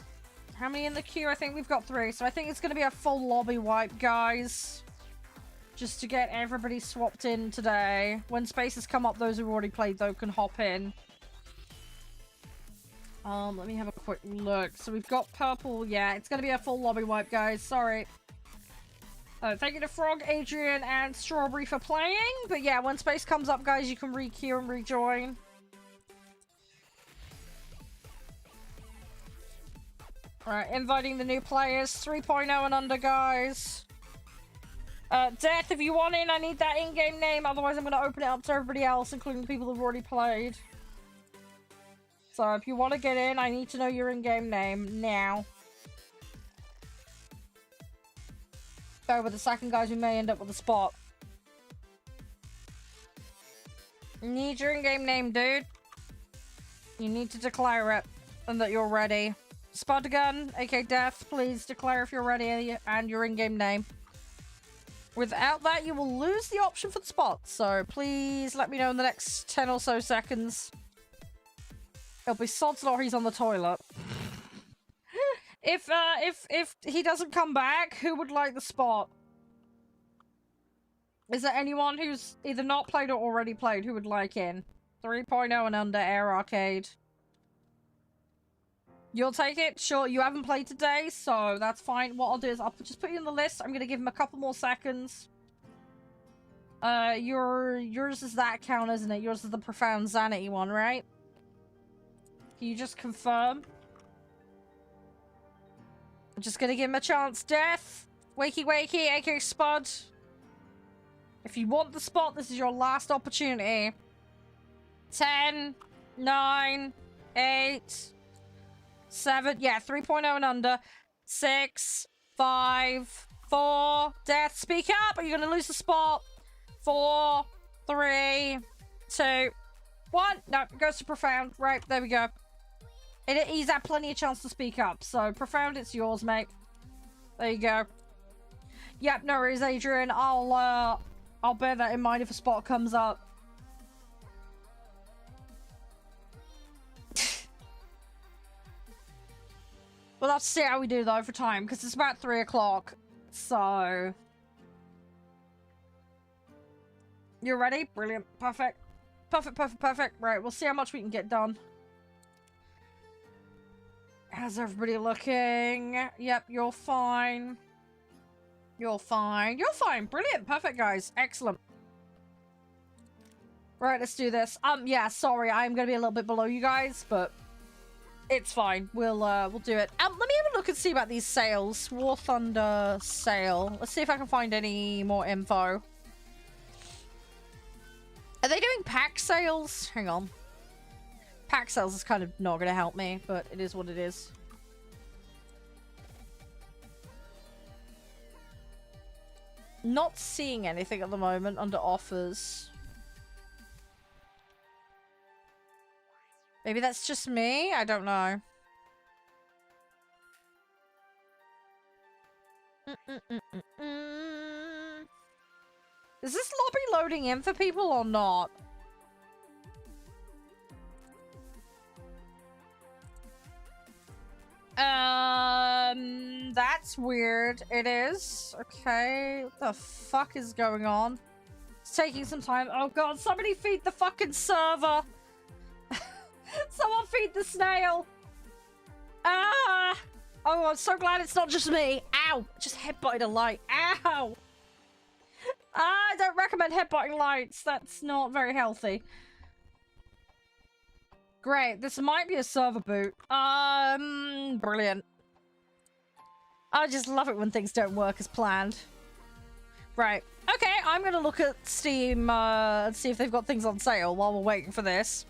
How many in the queue? I think we've got 3. So I think it's going to be a full lobby wipe, guys. Just to get everybody swapped in today. When spaces come up, those who've already played, though, can hop in. Let me have a quick look. So we've got purple. Yeah, it's going to be a full lobby wipe, guys. Sorry. Thank you to Frog, Adrian, and Strawberry for playing. But yeah, when space comes up, guys, you can re-queue and rejoin. Alright, inviting the new players. 3.0 and under, guys. Death, if you want in, I need that in-game name. Otherwise, I'm going to open it up to everybody else, including the people who've already played. So if you want to get in, I need to know your in-game name now. Go with the second, guys. We may end up with a spot. Need your in-game name, dude. You need to declare it and that you're ready. Spudgun, aka Death, please declare if you're ready and your in-game name. Without that, you will lose the option for the spot. So please let me know in the next 10 or so seconds. It'll be sod's law he's on the toilet. If he doesn't come back, who would like the spot? Is there anyone who's either not played or already played who would like in? 3.0 and under Air Arcade. You'll take it? Sure, you haven't played today, so that's fine. What I'll do is I'll just put you in the list. I'm going to give him a couple more seconds. Yours is that count, isn't it? Yours is the Profound Sanity one, right? Can you just confirm? I'm just gonna give him a chance. Death! Wakey wakey, aka Spud. If you want the spot, this is your last opportunity. 10, 9, 8, 7, yeah, 3.0 and under. 6, 5, 4, Death, speak up, or you're gonna lose the spot. 4, 3, 2, 1. No, it goes to Profound. Right, there we go. He's had plenty of chance to speak up, so Profound, it's yours, mate. There you go. Yep, no worries, Adrian. I'll bear that in mind if a spot comes up. We'll have to see how we do, though, for time, because it's about 3 o'clock, so... You're ready? Brilliant. Perfect. Perfect, perfect, perfect. Right, we'll see how much we can get done. How's everybody looking? Yep, you're fine. You're fine. You're fine. Brilliant. Perfect, guys. Excellent. Right, let's do this. Yeah, sorry, I'm gonna be a little bit below you guys, but it's fine. We'll do it. Let me have a look and see about these sales. War Thunder sale. Let's see if I can find any more info. Are they doing pack sales? Hang on. Pack sales is kind of not gonna help me, but it is what it is. Not seeing anything at the moment under offers. Maybe that's just me? I don't know. Is this lobby loading in for people or not? That's weird. It is. Okay. What the fuck is going on? It's taking some time. Oh god, somebody feed the fucking server! Someone feed the snail! Ah! Oh, I'm so glad it's not just me. Ow! Just headbutted a light. Ow! I don't recommend headbutting lights. That's not very healthy. Great. This might be a server boot. Brilliant. I just love it when things don't work as planned. Right. Okay, I'm gonna look at Steam and see if they've got things on sale while we're waiting for this.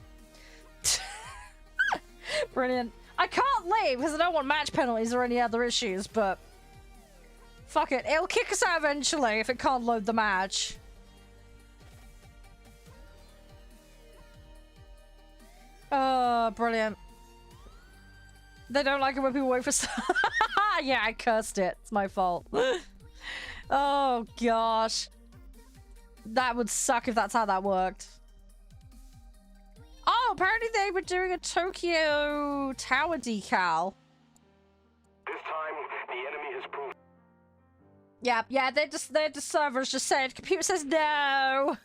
Brilliant. I can't leave because I don't want match penalties or any other issues, but fuck it. It'll kick us out eventually if it can't load the match. Oh, brilliant. They don't like it when people wait for yeah, I cursed it. It's my fault. Oh, gosh. That would suck if that's how that worked. Oh, apparently they were doing a Tokyo Tower decal. This time, the enemy has proved... Yeah, the servers just said, computer says no.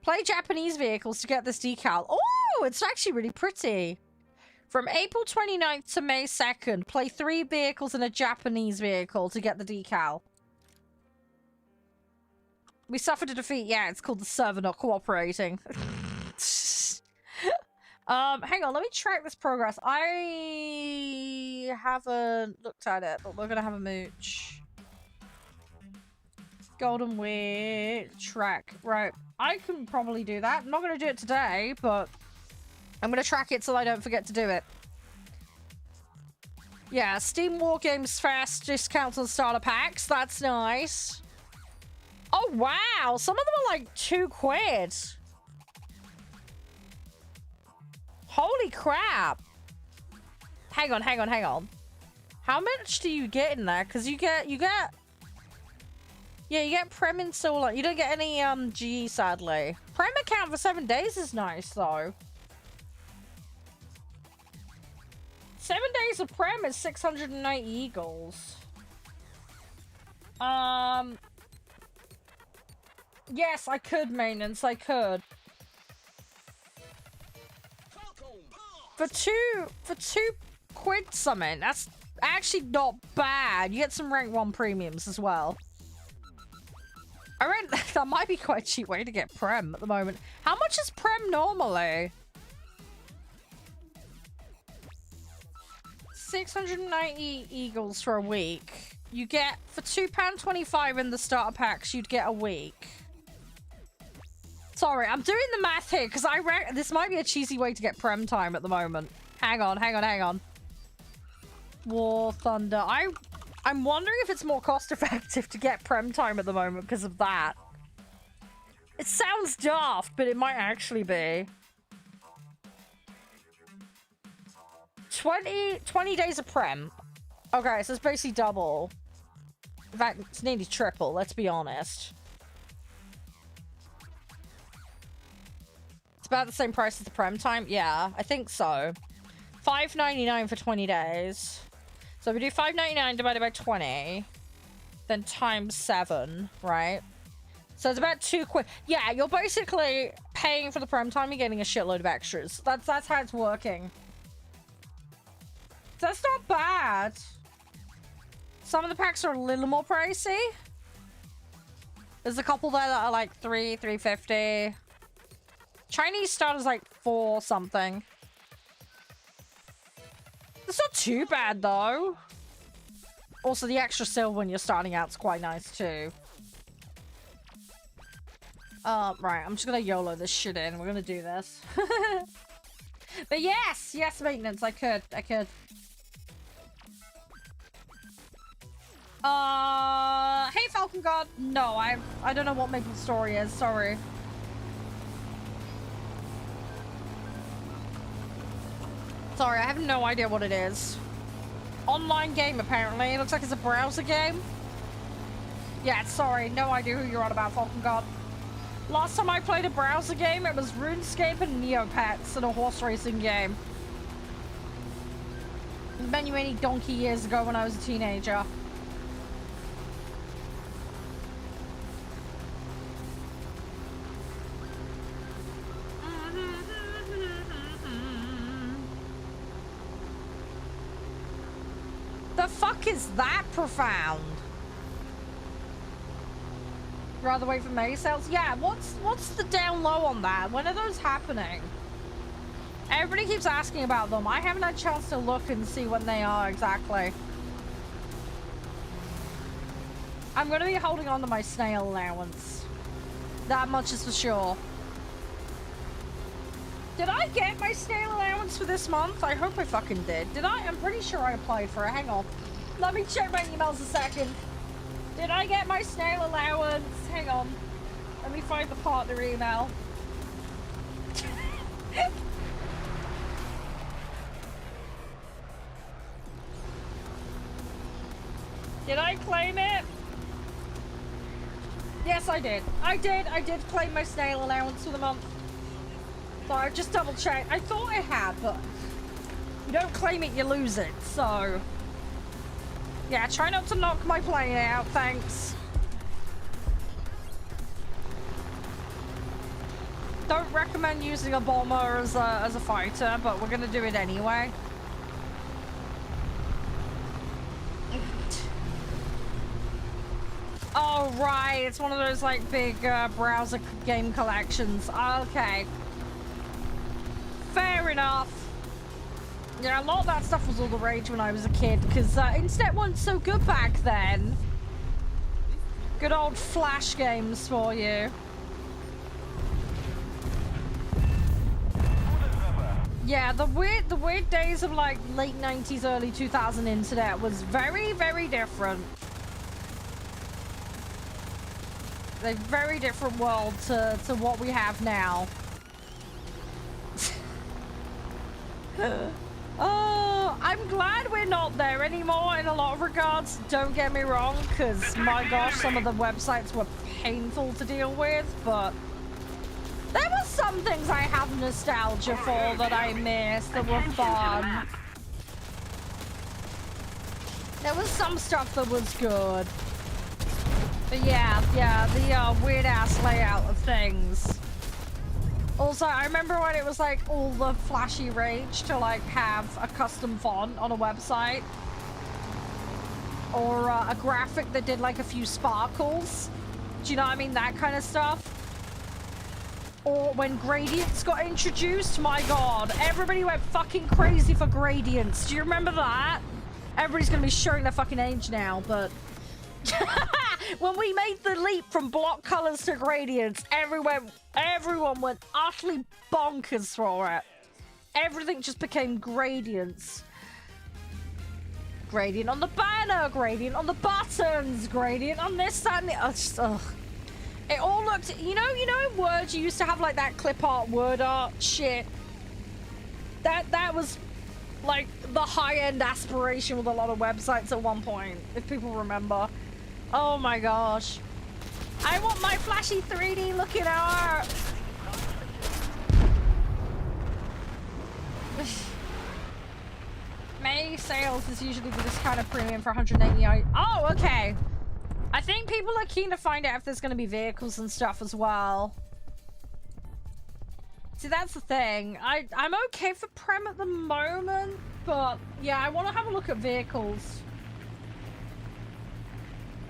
Play Japanese vehicles to get this decal. Oh, it's actually really pretty. From April 29th to May 2nd, play 3 vehicles in a Japanese vehicle to get the decal. We suffered a defeat. Yeah, it's called the server not cooperating. Hang on, let me track this progress. I haven't looked at it, but we're gonna have a mooch. Golden Weir track. Right, I can probably do that. I'm not gonna do it today, but I'm gonna track it so I don't forget to do it. Yeah, Steam War Games Fast discounts on starter packs. That's nice. Oh, wow. Some of them are like £2. Holy crap. Hang on. How much do you get in there? Because you get... Yeah, you get Prem install. You don't get any GE, sadly. Prem account for 7 days is nice, though. 7 days of Prem is 690 Eagles. Yes, I could, maintenance. I could. For two quid something. That's actually not bad. You get some rank 1 premiums as well. I reckon that might be quite a cheap way to get Prem at the moment. How much is Prem normally? 690 Eagles for a week. You get, for £2.25 in the starter packs, you'd get a week. Sorry, I'm doing the math here, because I reckon this might be a cheesy way to get Prem time at the moment. Hang on. War Thunder. I'm wondering if it's more cost effective to get Prem time at the moment because of that. It sounds daft, but it might actually be. 20 days of Prem. Okay, so it's basically double. In fact, it's nearly triple, let's be honest. It's about the same price as the Prem time? Yeah, I think so. $5.99 for 20 days. So we do $5.99 divided by 20. Then times 7, right? So it's about £2. Yeah, you're basically paying for the Prem time, you're getting a shitload of extras. That's how it's working. That's not bad. Some of the packs are a little more pricey. There's a couple there that are like $3.50. Chinese start is like 4 something. It's not too bad though. Also, the extra silver when you're starting out is quite nice too. Right, I'm just gonna YOLO this shit in. We're gonna do this. But yes, maintenance. I could. Hey Falcon God. No, I don't know what Maple Story is. Sorry. Sorry, I have no idea what it is. Online game, apparently. It looks like it's a browser game. Yeah, sorry. No idea who you're on about, Falcon God. Last time I played a browser game, it was RuneScape and Neopets and a horse racing game. Many, many donkey years ago when I was a teenager. The fuck is that profound? Rather wait for May sales? Yeah, what's the down low on that? When are those happening? Everybody keeps asking about them. I haven't had a chance to look and see when they are exactly. I'm gonna be holding on to my snail allowance. That much is for sure. Did I get my snail allowance for this month? I hope I fucking did. Did I? I'm pretty sure I applied for it. Hang on. Let me check my emails a second. Did I get my snail allowance? Hang on. Let me find the partner email. Did I claim it? Yes, I did. I did claim my snail allowance for the month. So I just double checked. I thought I had, but you don't claim it, you lose it. So yeah, try not to knock my plane out, thanks. Don't recommend using a bomber as a fighter, but we're gonna do it anyway. Oh right, it's one of those like big browser game collections. Okay. Fair enough. Yeah, a lot of that stuff was all the rage when I was a kid, because internet wasn't so good back then. Good old Flash games for you. Yeah, the weird days of like late 90s, early 2000 internet was very, very different. A very different world to what we have now. Oh, I'm glad we're not there anymore in a lot of regards. Don't get me wrong, because my gosh, some of the websites were painful to deal with, but there were some things I have nostalgia for that I missed that were fun. There was some stuff that was good. But yeah, the weird-ass layout of things. Also, I remember when it was like all the flashy rage to like have a custom font on a website. Or a graphic that did like a few sparkles. Do you know what I mean? That kind of stuff. Or when gradients got introduced, my god, everybody went fucking crazy for gradients. Do you remember that? Everybody's gonna be showing their fucking age now, but... When we made the leap from block colors to gradients, everyone went utterly bonkers for it. Everything just became gradients. Gradient on the banner, gradient on the buttons, gradient on this, that, and the other. It all looked, you know in Word you used to have like that clip art, word art shit. That was like the high-end aspiration with a lot of websites at one point, if people remember. Oh my gosh. I want my flashy 3D looking art. May sales is usually the discounted premium for 189. Oh, okay. I think people are keen to find out if there's going to be vehicles and stuff as well. See, that's the thing. I'm okay for Prem at the moment, but yeah, I want to have a look at vehicles.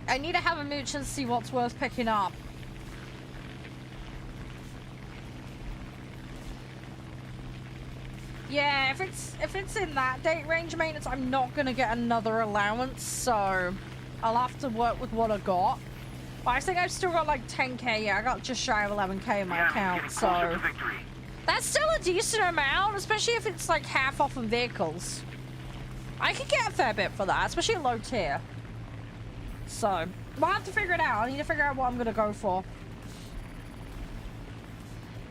I need to have a mooch and see what's worth picking up. Yeah, if it's in that date range maintenance, I'm not gonna get another allowance, so I'll have to work with what I got. But I think I've still got like 10k. Yeah, I got just shy of 11k in my account, so that's still a decent amount, especially if it's like half off on vehicles. I could get a fair bit for that, especially at low tier. So we'll have to figure it out. I need to figure out what I'm gonna go for.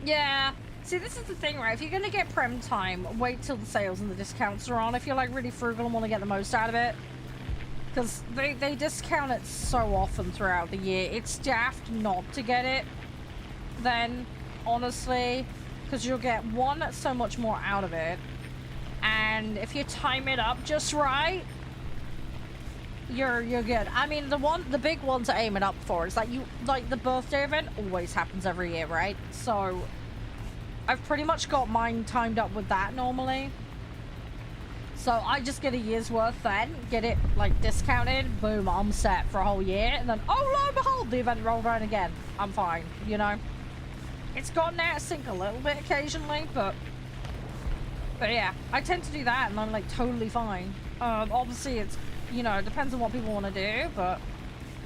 Yeah. See, this is the thing, right? If you're gonna get prem time, wait till the sales and the discounts are on if you're like really frugal and want to get the most out of it. Because they discount it so often throughout the year. It's daft not to get it then, honestly. Because you'll get, one, so much more out of it. And if you time it up just right, you're good. I mean, the big one to aim it up for is like the birthday event always happens every year, right? So I've pretty much got mine timed up with that normally. So I just get a year's worth then, get it like discounted, boom, I'm set for a whole year, and then oh lo and behold, the event rolled around again. I'm fine, you know. It's gotten out of sync a little bit occasionally, but yeah, I tend to do that and I'm like totally fine. Obviously it's, you know, it depends on what people want to do, but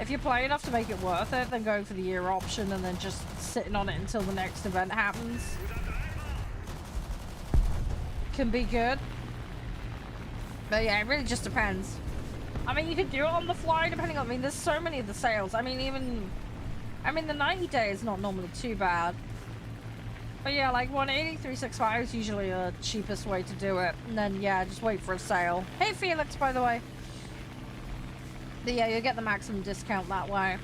if you play enough to make it worth it, then going for the year option and then just sitting on it until the next event happens can be good. But yeah, it really just depends. I mean, you could do it on the fly depending on, I mean, there's so many of the sales. I mean, the 90 day is not normally too bad. But yeah, like 180, 365 is usually the cheapest way to do it. And then yeah, just wait for a sale. Hey Felix, by the way. But yeah, you'll get the maximum discount that way.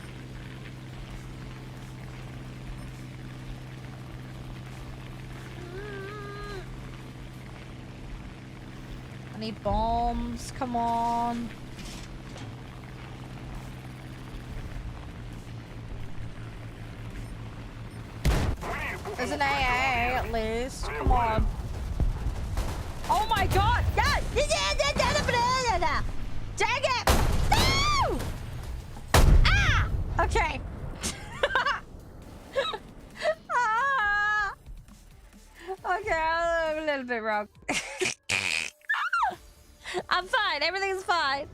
I need bombs, come on. There's an AA at least, come on. Oh my god! Dang it! No! Ah! Okay. Ah! Okay, I'm a little bit wrong. I'm fine. Everything's fine.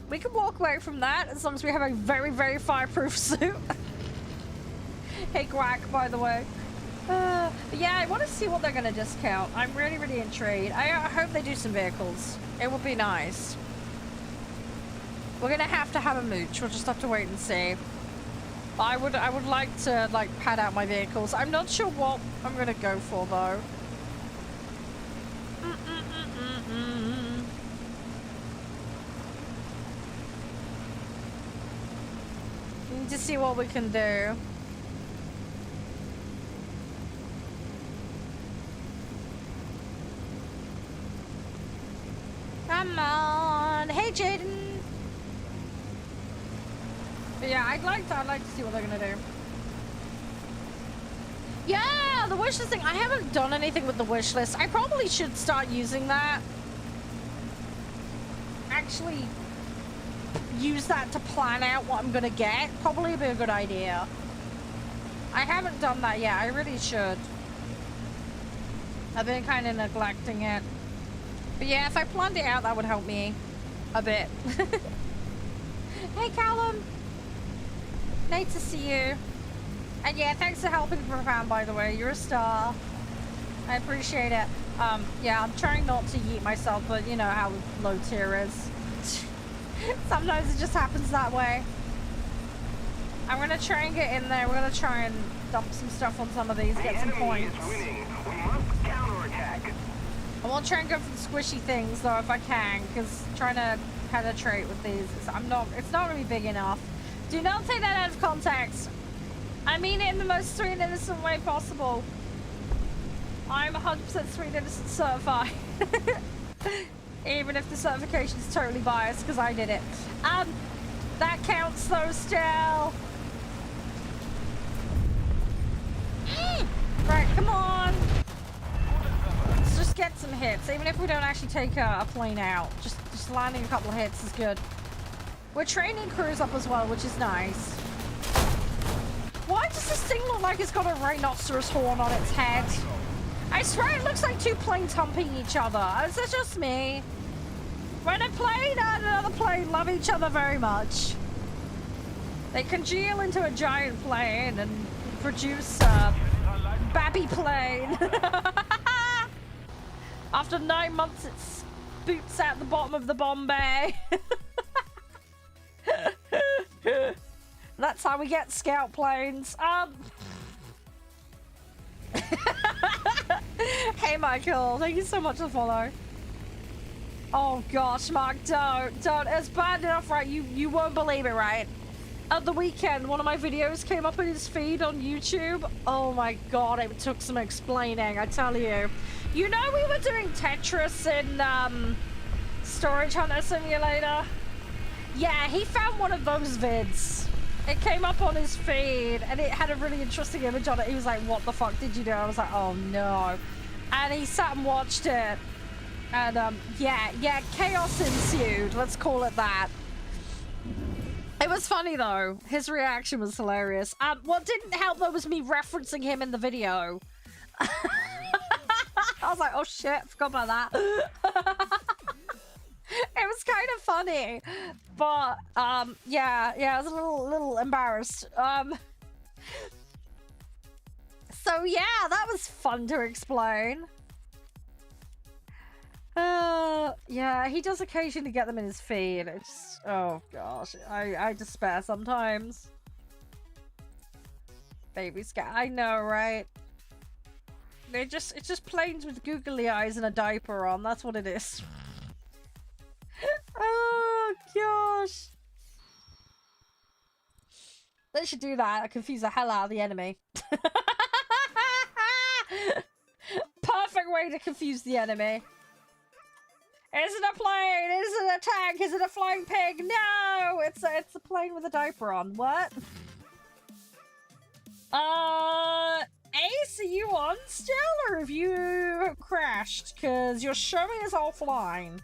We can walk away from that as long as we have a very, very fireproof suit. Hey, Quack, by the way. Yeah, I want to see what they're going to discount. I'm really, really intrigued. I hope they do some vehicles. It would be nice. We're going to have a mooch. We'll just have to wait and see. I would like to, like, pad out my vehicles. I'm not sure what I'm going to go for, though. To see what we can do. Come on. Hey, Jaden. But yeah, I'd like to see what they're gonna do. Yeah, the wish list thing. I haven't done anything with the wish list. I probably should start using that. Actually use that to plan out what I'm gonna get. Probably be a good idea. I haven't done that yet. I really should. I've been kind of neglecting it. But yeah, if I planned it out, that would help me a bit. Hey, Callum. Nice to see you. And yeah, thanks for helping Profound, by the way. You're a star. I appreciate it. Yeah, I'm trying not to yeet myself, but you know how low tier is. Sometimes it just happens that way. I'm gonna try and get in there. We're gonna try and dump some stuff on some of these, get some points. I won't try and go for the squishy things though if I can, because trying to penetrate with these, it's not really big enough. Do not take that out of context. I mean it in the most sweet and innocent way possible. I'm 100% sweet and innocent certified. Even if the certification is totally biased because I did it. That counts though still. Right, come on. Let's just get some hits. Even if we don't actually take a plane out. Just landing a couple of hits is good. We're training crews up as well, which is nice. Why does this thing look like it's got a rhinoceros horn on its head? I swear it looks like two planes humping each other. Is it just me? When a plane and another plane love each other very much. They congeal into a giant plane and produce a babby plane. After 9 months, it boots out the bottom of the Bombay. That's how we get scout planes. Hey, Michael, thank you so much for the follow. Oh gosh, Mark, don't. It's bad enough, right? You won't believe it, right? At the weekend, one of my videos came up in his feed on YouTube. Oh my god, it took some explaining, I tell you. You know we were doing Tetris in Storage Hunter Simulator? Yeah, he found one of those vids. It came up on his feed and it had a really interesting image on it. He was like, what the fuck did you do? I was like, oh no. And he sat and watched it. And yeah, chaos ensued. Let's call it that. It was funny though. His reaction was hilarious. What didn't help though was me referencing him in the video. I was like, oh shit, forgot about that. It was kind of funny, but yeah, I was a little embarrassed. So yeah, that was fun to explain. Yeah, he does occasionally get them in his feed. It's oh gosh, I despair sometimes. Baby scat, I know, right? It's just planes with googly eyes and a diaper on. That's what it is. Oh gosh. They should do that. I confuse the hell out of the enemy. Perfect way to confuse the enemy. Is it a plane? Is it a tank? Is it a flying pig? No! It's a plane with a diaper on. What? Ace, are you on still? Or have you crashed? Because you're showing us offline.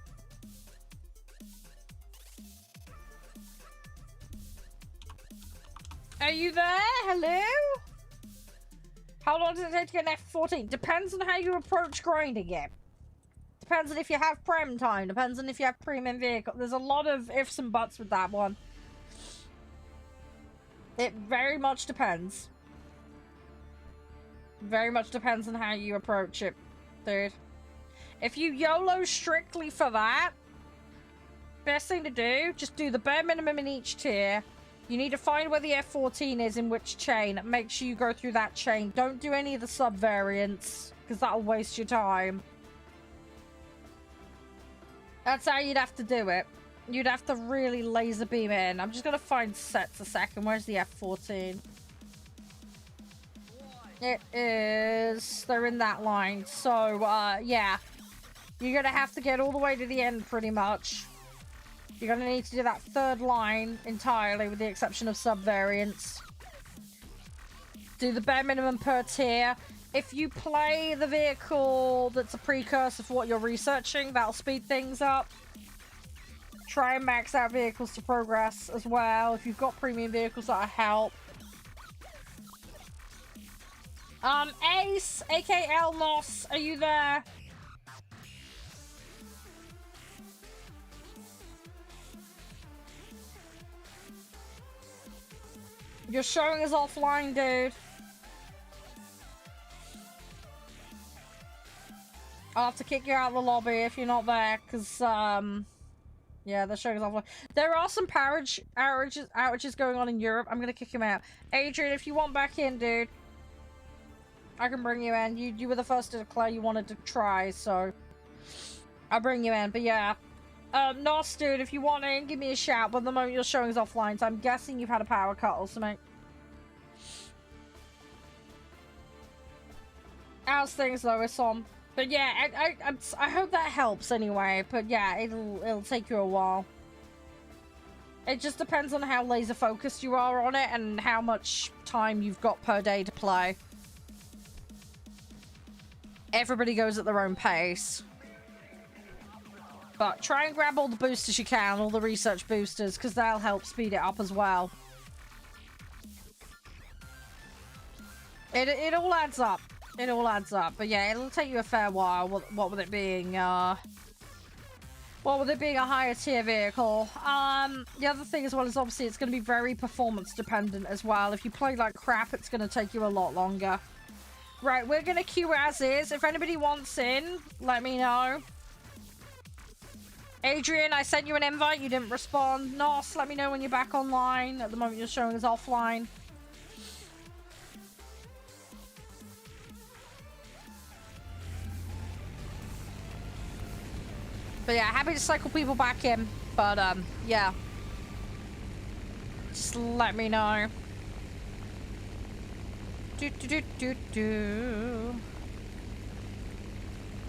Are you there? Hello? How long does it take to get an F-14? Depends on how you approach grinding it. Depends on if you have prem time. Depends on if you have premium vehicle. There's a lot of ifs and buts with that one. It very much depends. Very much depends on how you approach it, dude. If you YOLO strictly for that, best thing to do, just do the bare minimum in each tier. You need to find where the F-14 is in which chain. Make sure you go through that chain. Don't do any of the sub-variants, because that'll waste your time. That's how you'd have to do it. You'd have to really laser beam in. I'm just going to find sets a second. Where's the F-14? It is... They're in that line. So, yeah. You're going to have to get all the way to the end, pretty much. You're going to need to do that third line entirely, with the exception of sub-variants. Do the bare minimum per tier. If you play the vehicle that's a precursor for what you're researching, that'll speed things up. Try and max out vehicles to progress as well. If you've got premium vehicles, that'll help. Ace, aka Elnos, are you there? You're showing us offline, dude. I'll have to kick you out of the lobby if you're not there, because, yeah, they're showing us offline. There are some power outages going on in Europe. I'm gonna kick him out. Adrian, if you want back in, dude, I can bring you in. You were the first to declare you wanted to try, so I'll bring you in. But yeah, Nos, dude, if you want in, give me a shout. But at the moment you're showing us offline, so I'm guessing you've had a power cut or something. How's things though, Isom? But yeah, I hope that helps anyway. But yeah, it'll take you a while. It just depends on how laser focused you are on it and how much time you've got per day to play. Everybody goes at their own pace. But try and grab all the boosters you can, all the research boosters, because that'll help speed it up as well. It all adds up. It all adds up. But yeah, it'll take you a fair while. What with it being, what with it being a higher tier vehicle. The other thing as well is obviously it's going to be very performance dependent as well. If you play like crap, it's going to take you a lot longer. Right, we're going to queue as is. If anybody wants in, let me know. Adrian, I sent you an invite. You didn't respond. Nos, let me know when you're back online. At the moment, you're showing us offline. But yeah, happy to cycle people back in. But, yeah. Just let me know.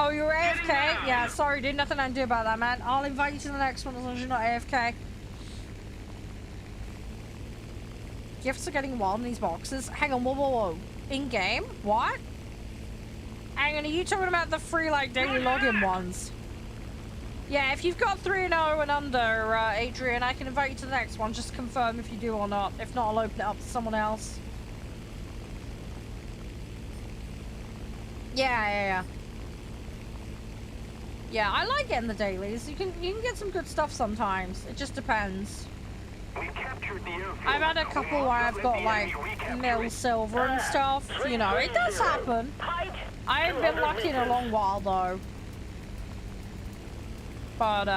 Oh, you're AFK? Yeah, sorry, dude. Nothing I can do about that, man. I'll invite you to the next one as long as you're not AFK. Gifts are getting wild in these boxes. Hang on, whoa. In-game? What? Hang on, are you talking about the free, like, daily login ones? Yeah, if you've got 3-0 and under, Adrian, I can invite you to the next one. Just confirm if you do or not. If not, I'll open it up to someone else. Yeah. Yeah, I like getting the dailies. You can get some good stuff sometimes. It just depends. I've had a couple where I've got like nil silver and stuff. You know, it does happen. I haven't been lucky in a long while though. But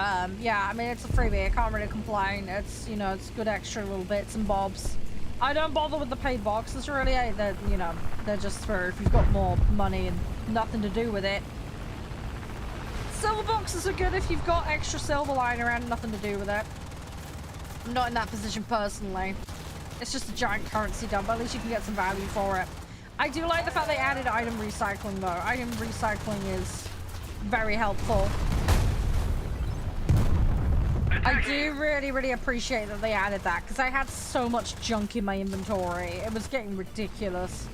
yeah, I mean it's a freebie. I can't really complain. It's, you know, it's good extra little bits and bobs. I don't bother with the paid boxes really. They're, you know, they're just for if you've got more money and nothing to do with it. Silver boxes are good if you've got extra silver lying around and nothing to do with it. I'm not in that position personally. It's just a giant currency dump, but at least you can get some value for it. I do like the fact they added item recycling though. Item recycling is very helpful. I do really appreciate that they added that because I had so much junk in my inventory. It was getting ridiculous.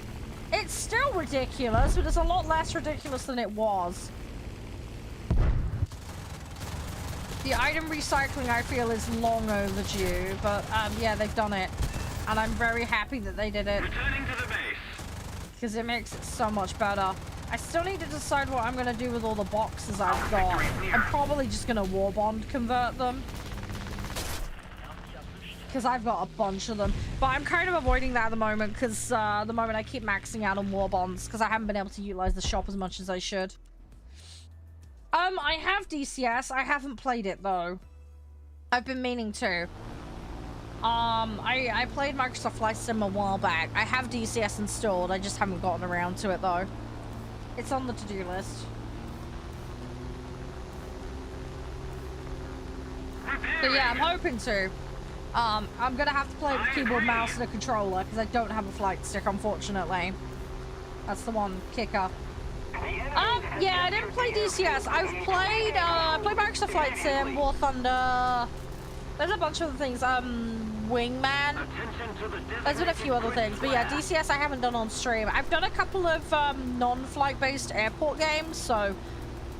It's still ridiculous, but it's a lot less ridiculous than it was. The item recycling, I feel, is long overdue, but yeah, they've done it. And I'm very happy that they did it. Returning to the base. Because it makes it so much better. I still need to decide what I'm going to do with all the boxes I've got. I'm probably just going to war bond convert them. Because I've got a bunch of them. But I'm kind of avoiding that at the moment because at the moment I keep maxing out on war bonds because I haven't been able to utilize the shop as much as I should. I have DCS. I haven't played it though. I've been meaning to. I played Microsoft Flight Sim a while back. I have DCS installed. I just haven't gotten around to it though. It's on the to-do list. So yeah, I'm hoping to. I'm gonna have to play with keyboard, mouse, and a controller because I don't have a flight stick, unfortunately. That's the one kicker. Yeah, I didn't play DCS. I've played Microsoft Flight Sim, War Thunder. There's a bunch of other things. Wingman. There's been a few other things, but yeah, DCS I haven't done on stream. I've done a couple of non-flight based airport games, so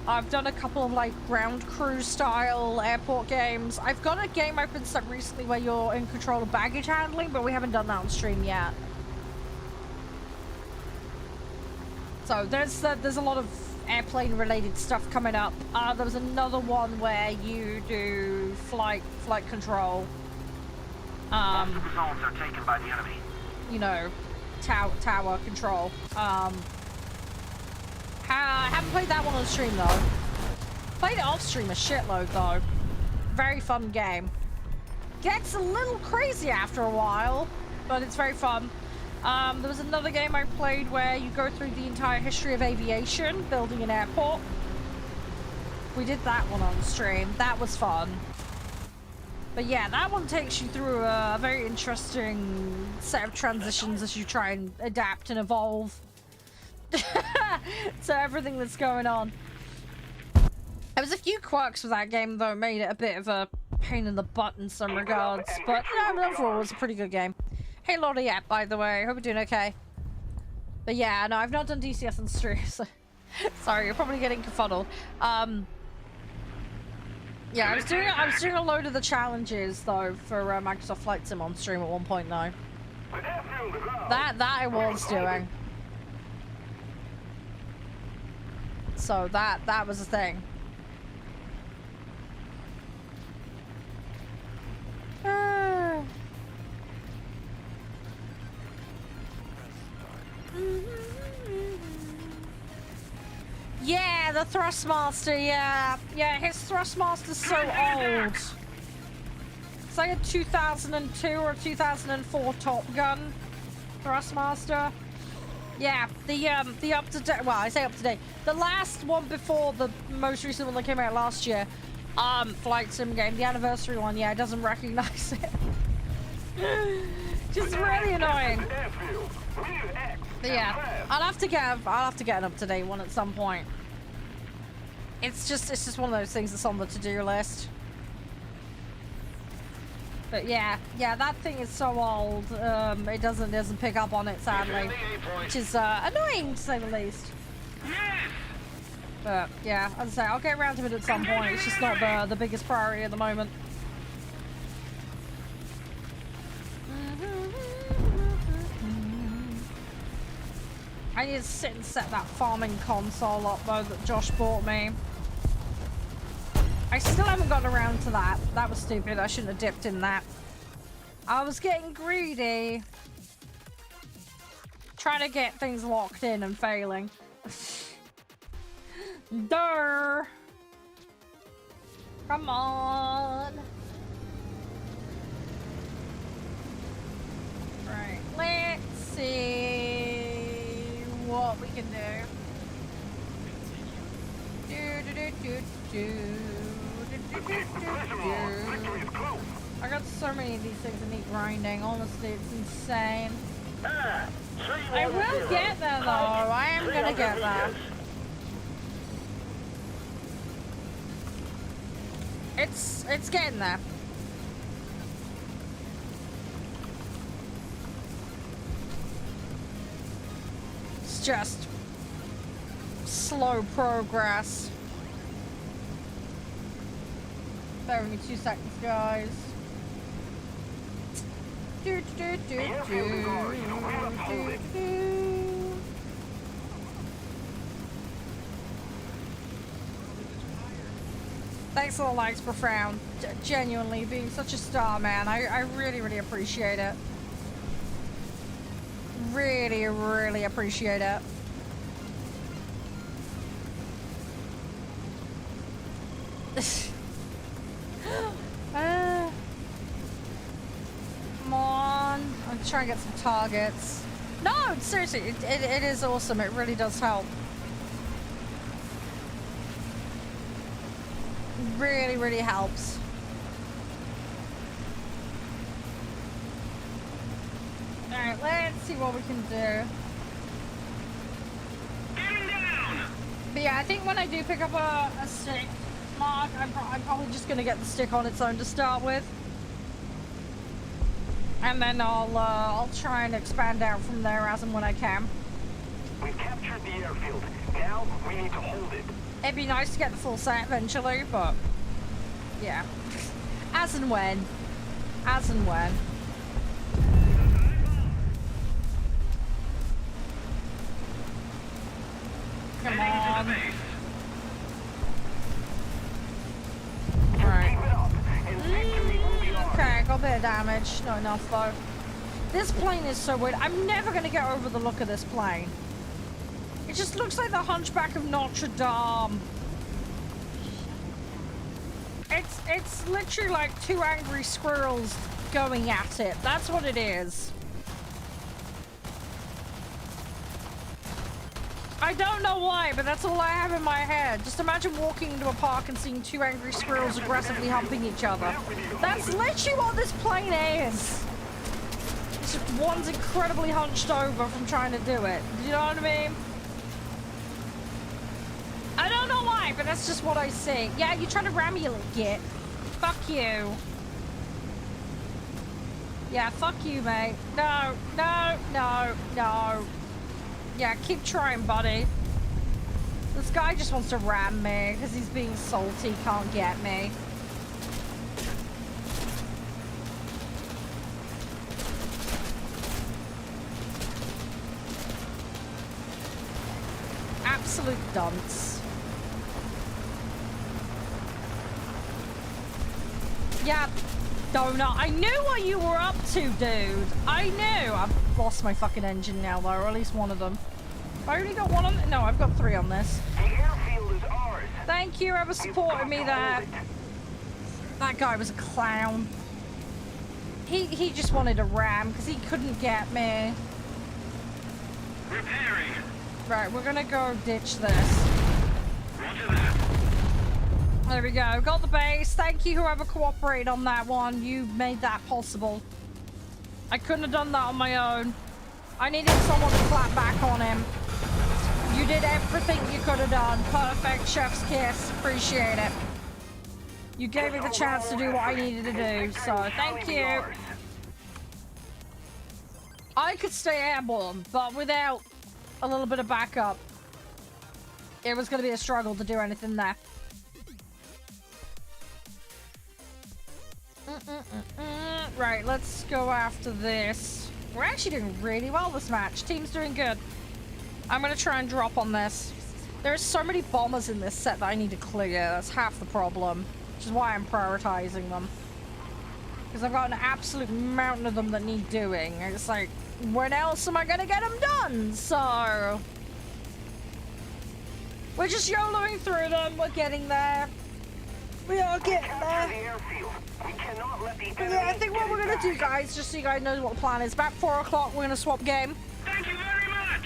I've done a couple of like ground crew style airport games. I've got a game open up recently where you're in control of baggage handling, but we haven't done that on stream yet. So there's a lot of airplane related stuff coming up. There was another one where you do flight control. Most of the zones are taken by the enemy. You know, tower control. I haven't played that one on stream though. Played it off stream a shitload though. Very fun game. Gets a little crazy after a while, but it's very fun. There was another game I played where you go through the entire history of aviation, building an airport. We did that one on stream. That was fun. But yeah, that one takes you through a very interesting set of transitions as you try and adapt and evolve to everything that's going on. There was a few quirks with that game though, made it a bit of a pain in the butt in some regards, but overall it was a pretty good game. Hey Lordy Yap, by the way, hope you're doing okay. But yeah, no, I've not done DCS on stream, so sorry, you're probably getting confuddled. Yeah, I was doing a load of the challenges though for Microsoft Flight Sim on stream at one point though. That I was doing. so that was a thing. Yeah, the Thrustmaster, yeah. Yeah, his Thrustmaster's so old. It's like a 2002 or 2004 Top Gun Thrustmaster. Yeah, the up-to-date, well, I say up-to-date. The last one before the most recent one that came out last year, Flight Sim game, the anniversary one, yeah, it doesn't recognize it. Just really annoying. But yeah, I'll have to get an up-to-date one at some point. It's just one of those things that's on the to-do list. But yeah, that thing is so old. It doesn't pick up on it, sadly, which is annoying to say the least. But yeah, as I say, I'll get around to it at some point. It's just not the biggest priority at the moment. I need to sit and set that farming console up though that Josh bought me. I still haven't gotten around to that. That was stupid. I shouldn't have dipped in that. I was getting greedy. Trying to get things locked in and failing. Durr. Come on. Right. Let's see what we can do. I got so many of these things that need grinding. Honestly, it's insane. I will get there though. I am gonna get there. It's getting there. It's just slow progress. Bear with me 2 seconds, guys. Thanks for the likes, Profound. Genuinely, being such a star, man. I really, really appreciate it. Really, really appreciate it. Come on. I'm trying to get some targets. No, seriously, it is awesome. It really does help. Really, really helps. Alright, let's see what we can do. But yeah, I think when I do pick up a stick, Mark, I'm probably just going to get the stick on its own to start with. And then I'll try and expand out from there as and when I can. We've captured the airfield. Now we need to hold it. It'd be nice to get the full set eventually, but yeah. As and when. As and when. Come on. Right. Okay, got a bit of damage. Not enough though. This plane is so weird. I'm never gonna get over the look of this plane. It just looks like the Hunchback of Notre Dame. It's literally like two angry squirrels going at it. That's what it is. I don't know why, but that's all I have in my head. Just imagine walking into a park and seeing two angry squirrels aggressively humping each other. That's literally what this plane is. It's just one's incredibly hunched over from trying to do it. You know what I mean? I don't know why, but that's just what I see. Yeah, you're trying to ram me, you little git. Fuck you. Yeah, fuck you, mate. No, no, no, no. Yeah, keep trying, buddy. This guy just wants to ram me because he's being salty, can't get me. Absolute dunce. Yeah, donut. I knew what you were up to, dude. I knew. I've lost my fucking engine now, though, or at least one of them. I only got one on... No, I've got 3 on this. The airfield is ours. Thank you for supporting me there. That guy was a clown. He just wanted a ram because he couldn't get me. Repairing. Right, we're gonna go ditch this. Roger that. There we go. Got the base. Thank you, whoever cooperated on that one. You made that possible. I couldn't have done that on my own. I needed someone to clap back on him. You did everything you could have done. Perfect. Chef's kiss. Appreciate it. You gave me the chance to do what I needed to do, so thank you. I could stay airborne, but without a little bit of backup, it was going to be a struggle to do anything there. Right, let's go after this. We're actually doing really well this match. Team's doing good. I'm going to try and drop on this. There's so many bombers in this set that I need to clear. That's half the problem. Which is why I'm prioritizing them. Because I've got an absolute mountain of them that need doing. It's like, when else am I going to get them done? So... we're just YOLOing through them. We're getting there. We are getting there. Yeah, I think what we're going to do, guys, just so you guys know what the plan is, about 4 o'clock, we're going to swap game. Thank you very much.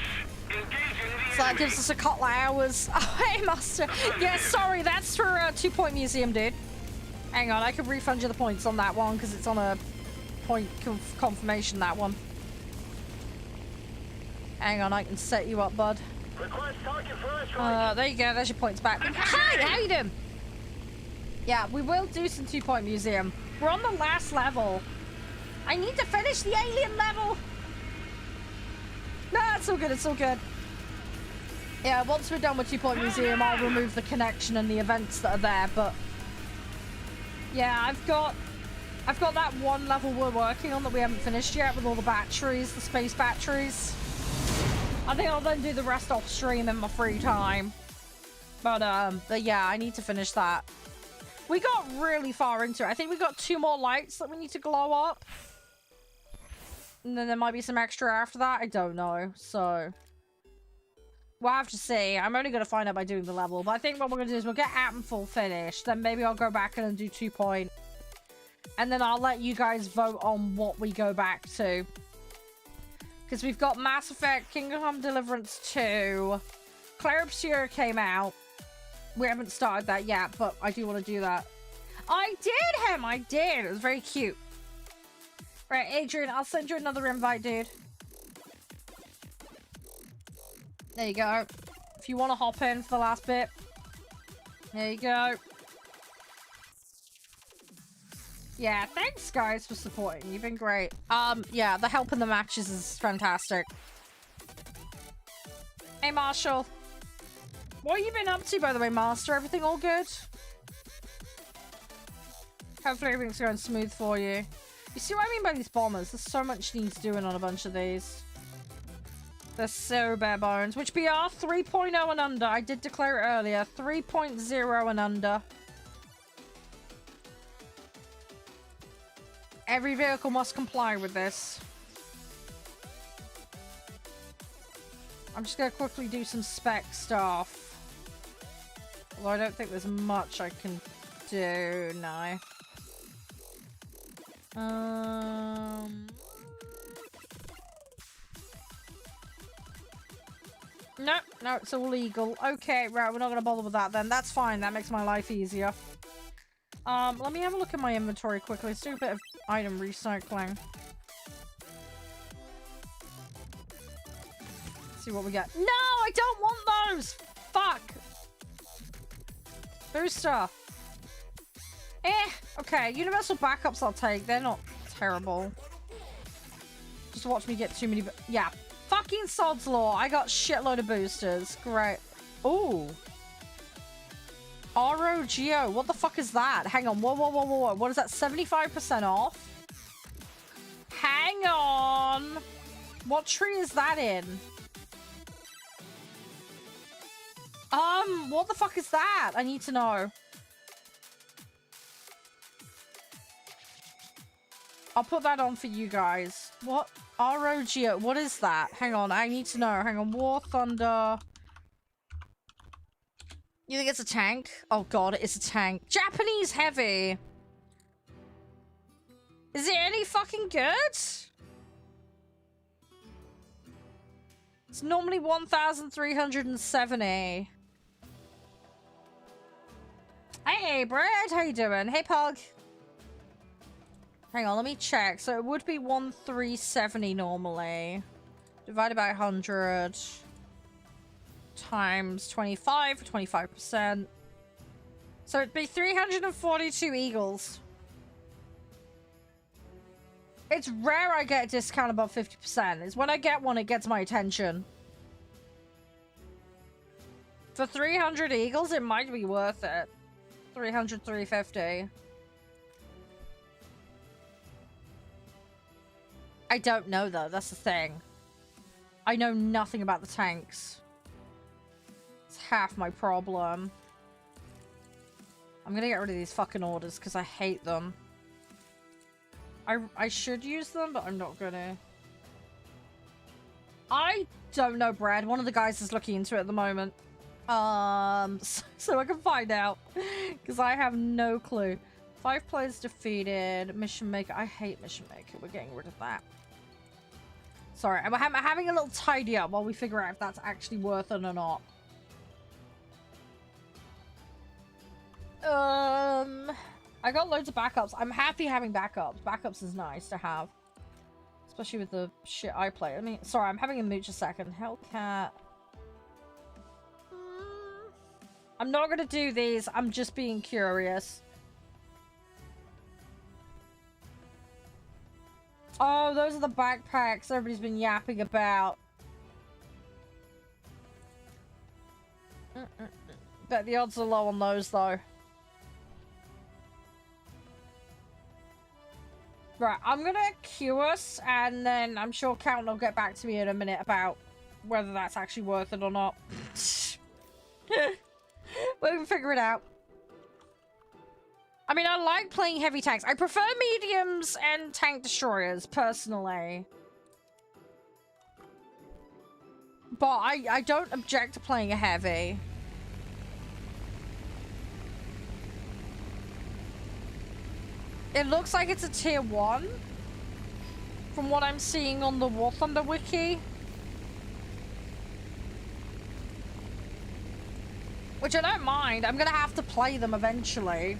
Engaging So that gives us a couple of hours. Oh, hey, Master. Yeah, sorry, that's for 2 Point Museum, dude. Hang on, I could refund you the points on that one because it's on a point confirmation, that one. Hang on, I can set you up, bud. There you go, there's your points back. Hi, how you doing? Yeah, we will do some 2 Point Museum. We're on the last level. I need to finish the alien level. No, it's all good, it's all good. Yeah, once we're done with 2 Point Museum, I'll remove the connection and the events that are there, but... yeah, I've got that one level we're working on that we haven't finished yet with all the batteries, the space batteries. I think I'll then do the rest off stream in my free time. But yeah, I need to finish that. We got really far into it. I think we got 2 more lights that we need to glow up. And then there might be some extra after that. I don't know. So we'll have to see. I'm only going to find out by doing the level. But I think what we're going to do is we'll get Atomful finished. Then maybe I'll go back and do 2 Point. And then I'll let you guys vote on what we go back to. Because we've got Mass Effect, Kingdom Come Deliverance 2. Claire Obscure came out. We haven't started that yet, but I do want to do that. I did him! I did! It was very cute. Right, Adrian, I'll send you another invite, dude. There you go. If you want to hop in for the last bit. There you go. Yeah, thanks, guys, for supporting. You've been great. Yeah, the help in the matches is fantastic. Hey, Marshall. What have you been up to, by the way, Master? Everything all good? Hopefully everything's going smooth for you. You see what I mean by these bombers? There's so much needs doing on a bunch of these. They're so bare bones. Which BR? 3.0 and under. I did declare it earlier. 3.0 and under. Every vehicle must comply with this. I'm just going to quickly do some spec stuff. Although I don't think there's much I can do now. No, it's all legal. Okay, right, we're not gonna bother with that then. That's fine, that makes my life easier. Let me have a look at my inventory quickly. Let's do a bit of item recycling. See what we get. No, I don't want those! Fuck! Booster. Okay, universal backups I'll take. They're not terrible. Just watch me get too many... yeah. Fucking sod's law. I got shitload of boosters. Great. Ooh. ROGO. What the fuck is that? Hang on. Whoa, whoa, whoa, whoa, whoa. What is that? 75% off? Hang on. What tree is that in? What the fuck is that? I need to know. I'll put that on for you guys. What? ROGO. What is that? Hang on. I need to know. Hang on. War Thunder. You think it's a tank? Oh god, it's a tank. Japanese heavy. Is it any fucking good? It's normally 1,370. Hey, Brad. How you doing? Hey, Pug. Hang on, let me check. So it would be 1,370 normally. Divided by 100. Times 25 for 25%. So it'd be 342 eagles. It's rare I get a discount above 50%. It's when I get one, it gets my attention. For 300 eagles, it might be worth it. 300, 350. I don't know, though. That's the thing. I know nothing about the tanks. It's half my problem. I'm gonna get rid of these fucking orders because I hate them. I should use them, but I'm not gonna. I don't know, Brad. One of the guys is looking into it at the moment. So I can find out. Because I have no clue. 5 players defeated. Mission Maker. I hate Mission Maker. We're getting rid of that. Sorry, I'm having a little tidy up while we figure out if that's actually worth it or not. I got loads of backups. I'm happy having backups. Backups is nice to have. Especially with the shit I play. I mean, sorry, I'm having a mooch a second. Hellcat. I'm not gonna do these. I'm just being curious. Oh, those are the backpacks everybody's been yapping about. Bet the odds are low on those, though. Right, I'm gonna queue us, and then I'm sure Count will get back to me in a minute about whether that's actually worth it or not. We can figure it out. I mean, I like playing heavy tanks. I prefer mediums and tank destroyers, personally. But I don't object to playing a heavy. It looks like it's a tier 1. From what I'm seeing on the warthunder wiki. Which I don't mind. I'm gonna have to play them eventually.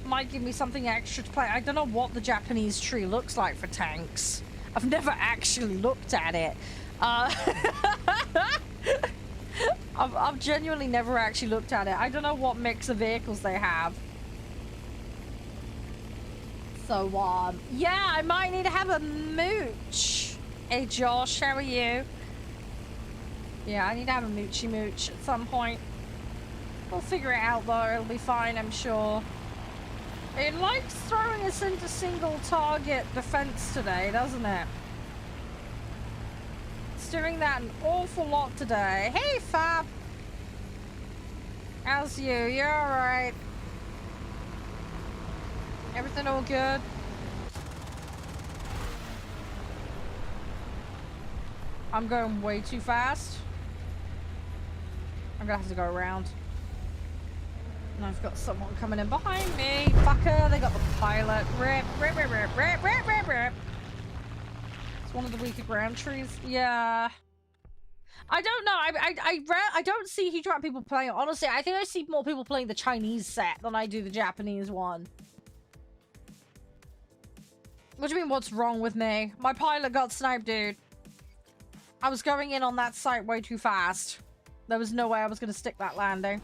Might give me something extra to play. I don't know what the Japanese tree looks like for tanks. I've never actually looked at it. I've genuinely never actually looked at it. I don't know what mix of vehicles they have. So, yeah, I might need to have a mooch. Hey, Josh, how are you? Yeah, I need to have a moochy mooch at some point. We'll figure it out, though. It'll be fine, I'm sure. It likes throwing us into single target defense today, doesn't it? It's doing that an awful lot today. Hey, Fab! How's you? You're alright. Everything all good? I'm going way too fast. I'm gonna have to go around. And I've got someone coming in behind me. Fucker, they got the pilot. Rip, rip, rip, rip, rip, rip, rip, rip. It's one of the weaker ground trees. Yeah. I don't know. I don't see a huge amount of people playing it. Honestly, I think I see more people playing the Chinese set than I do the Japanese one. What do you mean, what's wrong with me? My pilot got sniped, dude. I was going in on that site way too fast. There was no way I was going to stick that landing.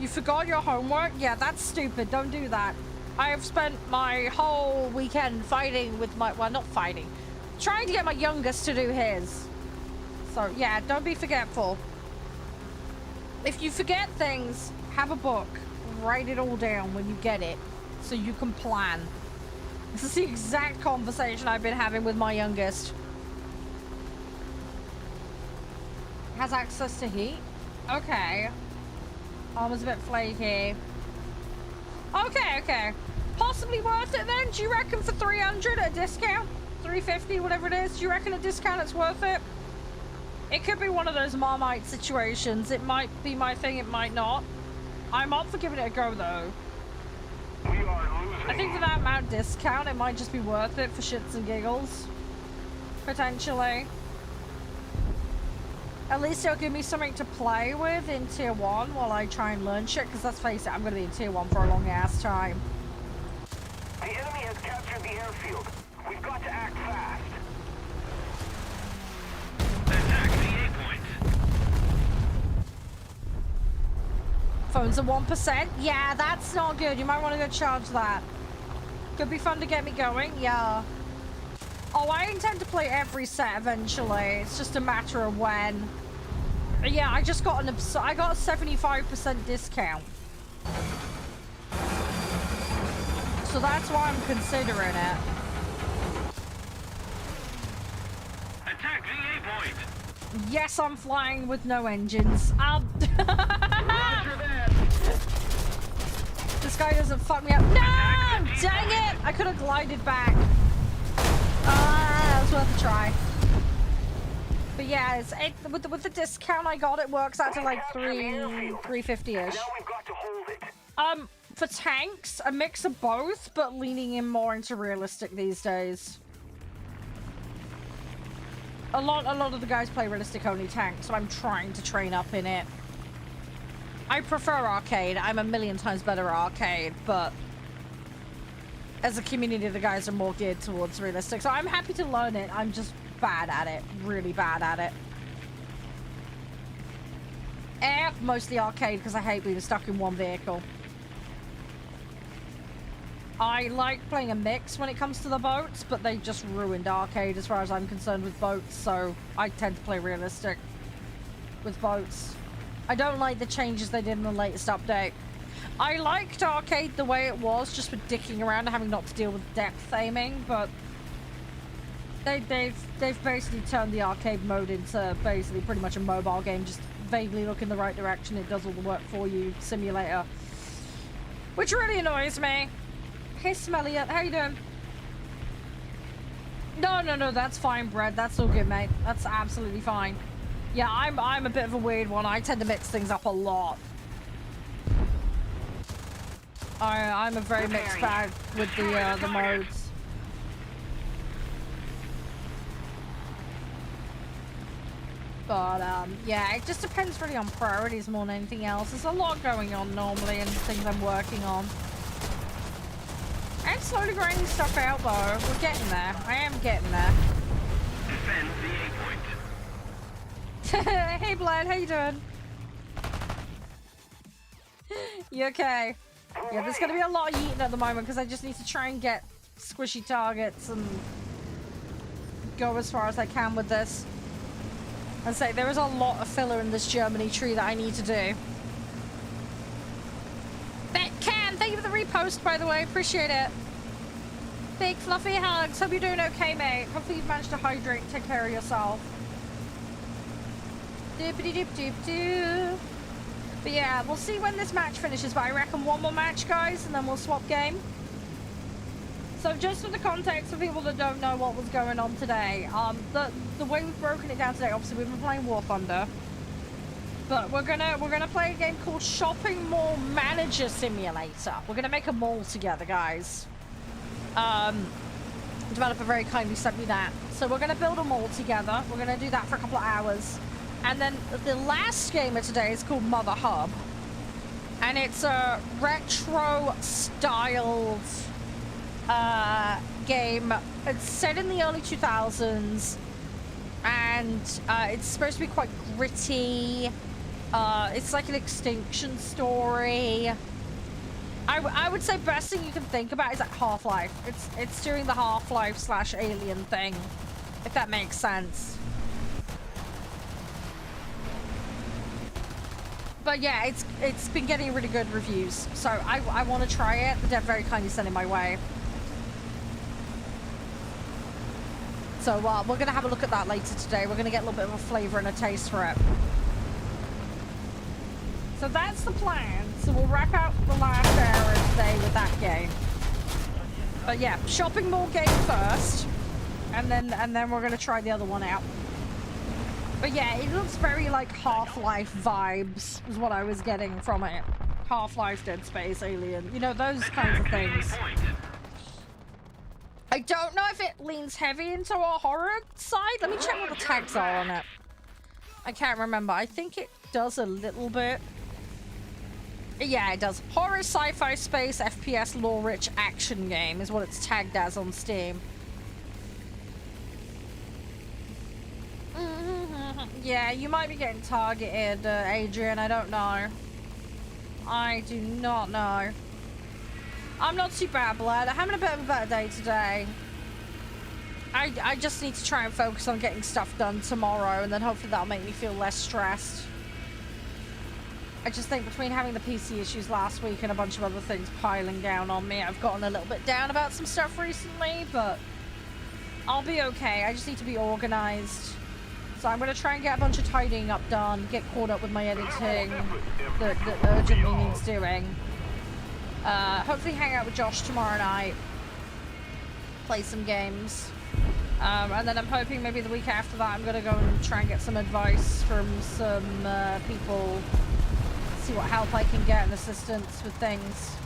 You forgot your homework? Yeah, that's stupid. Don't do that. I have spent my whole weekend fighting with my... Well, not fighting. Trying to get my youngest to do his. So, yeah, don't be forgetful. If you forget things, have a book. Write it all down when you get it. So you can plan. This is the exact conversation I've been having with my youngest. Has access to heat? Okay. Armor's a bit flaky. Okay, okay. Possibly worth it then? Do you reckon for 300 at a discount? 350, whatever it is? Do you reckon a discount it's worth it? It could be one of those Marmite situations. It might be my thing, it might not. I'm up for giving it a go though. We are losing. I think for that amount of discount, it might just be worth it for shits and giggles. Potentially. At least it'll give me something to play with in Tier 1 while I try and learn shit, because let's face it, I'm going to be in Tier 1 for a long ass time. The enemy has captured the airfield. We've got to act fast. Attack the A point. Phone's at 1%? Yeah, that's not good. You might want to go charge that. Could be fun to get me going, yeah. Oh, I intend to play every set eventually. It's just a matter of when. Yeah, I just got I got a 75% discount. So that's why I'm considering it. Attack the A point. Yes, I'm flying with no engines. Roger that. This guy doesn't fuck me up. No! Dang it! I could have glided back. That was worth a try. But yeah, with the discount I got, it works out to like 350-ish. Now we've got to hold it. For tanks, a mix of both, but leaning in more into realistic these days. A lot of the guys play realistic only tanks, so I'm trying to train up in it. I prefer arcade. I'm a million times better at arcade, but as a community, the guys are more geared towards realistic. So I'm happy to learn it. I'm just bad at it. Really bad at it. Mostly arcade because I hate being stuck in one vehicle. I like playing a mix when it comes to the boats, but they just ruined arcade as far as I'm concerned with boats, so I tend to play realistic with boats. I don't like the changes they did in the latest update. I liked arcade the way it was, just with dicking around and having not to deal with depth aiming, but they've basically turned the arcade mode into basically pretty much a mobile game. Just vaguely look in the right direction, it does all the work for you simulator, which really annoys me. Hey Smelliot, how you doing? No, that's fine, Brad. That's all good, mate. That's absolutely fine. Yeah, I'm a bit of a weird one. I tend to mix things up a lot. I'm a very mixed bag with the modes. But yeah, it just depends really on priorities more than anything else. There's a lot going on normally and things I'm working on. I'm slowly grinding stuff out though. We're getting there. I am getting there. Defend the A point. Hey Blad, how you doing? You okay? Yeah, there's gonna be a lot of yeeting at the moment because I just need to try and get squishy targets and go as far as I can with this. And say there is a lot of filler in this Germany tree that I need to do. Thank you for the repost, by the way. Appreciate it. Big fluffy hugs. Hope you're doing okay, mate. Hopefully you've managed to hydrate and take care of yourself. Doop-a-dee-doop-doop-doo. But yeah, we'll see when this match finishes, but I reckon one more match, guys, and then we'll swap game. So just for the context for people that don't know what was going on today, the way we've broken it down today, obviously we've been playing War Thunder. But we're gonna play a game called Shopping Mall Manager Simulator. We're gonna make a mall together, guys. Developer very kindly sent me that. So we're gonna build a mall together. We're gonna do that for a couple of hours. And then the last game of today is called Motherhub. And it's a retro styled game. It's set in the early 2000s. And it's supposed to be quite gritty. It's like an extinction story. I would say best thing you can think about is like Half-Life. It's doing the Half-Life / Alien thing, if that makes sense. But yeah, it's been getting really good reviews, so I want to try it. The dev very kindly sent it my way. So we're gonna have a look at that later today. We're gonna get a little bit of a flavor and a taste for it. So that's the plan. So we'll wrap out the last hour today with But yeah, shopping mall game first, and then we're gonna try the other one out. But yeah, it looks very like Half-Life vibes is what I was getting from it. Half-Life, Dead Space, Alien, you know, those kinds of things. I don't know if it leans heavy into a horror side. Let me check what the tags are on it. I can't remember. I think it does a little bit. Yeah, it does. Horror, sci-fi, space, FPS, lore-rich action game is what it's tagged as on Steam. Yeah, you might be getting targeted, Adrian. I don't know. I do not know. I'm not too bad, Blood. I'm having a bit of a better day today. I just need to try and focus on getting stuff done tomorrow, and then hopefully that'll make me feel less stressed. I just think between having the PC issues last week and a bunch of other things piling down on me, I've gotten a little bit down about some stuff recently, but I'll be okay. I just need to be organized. So I'm going to try and get a bunch of tidying up done, get caught up with my editing that urgently needs doing. Hopefully hang out with Josh tomorrow night, play some games. And then I'm hoping maybe the week after that I'm going to go and try and get some advice from some people, see what help I can get and assistance with things.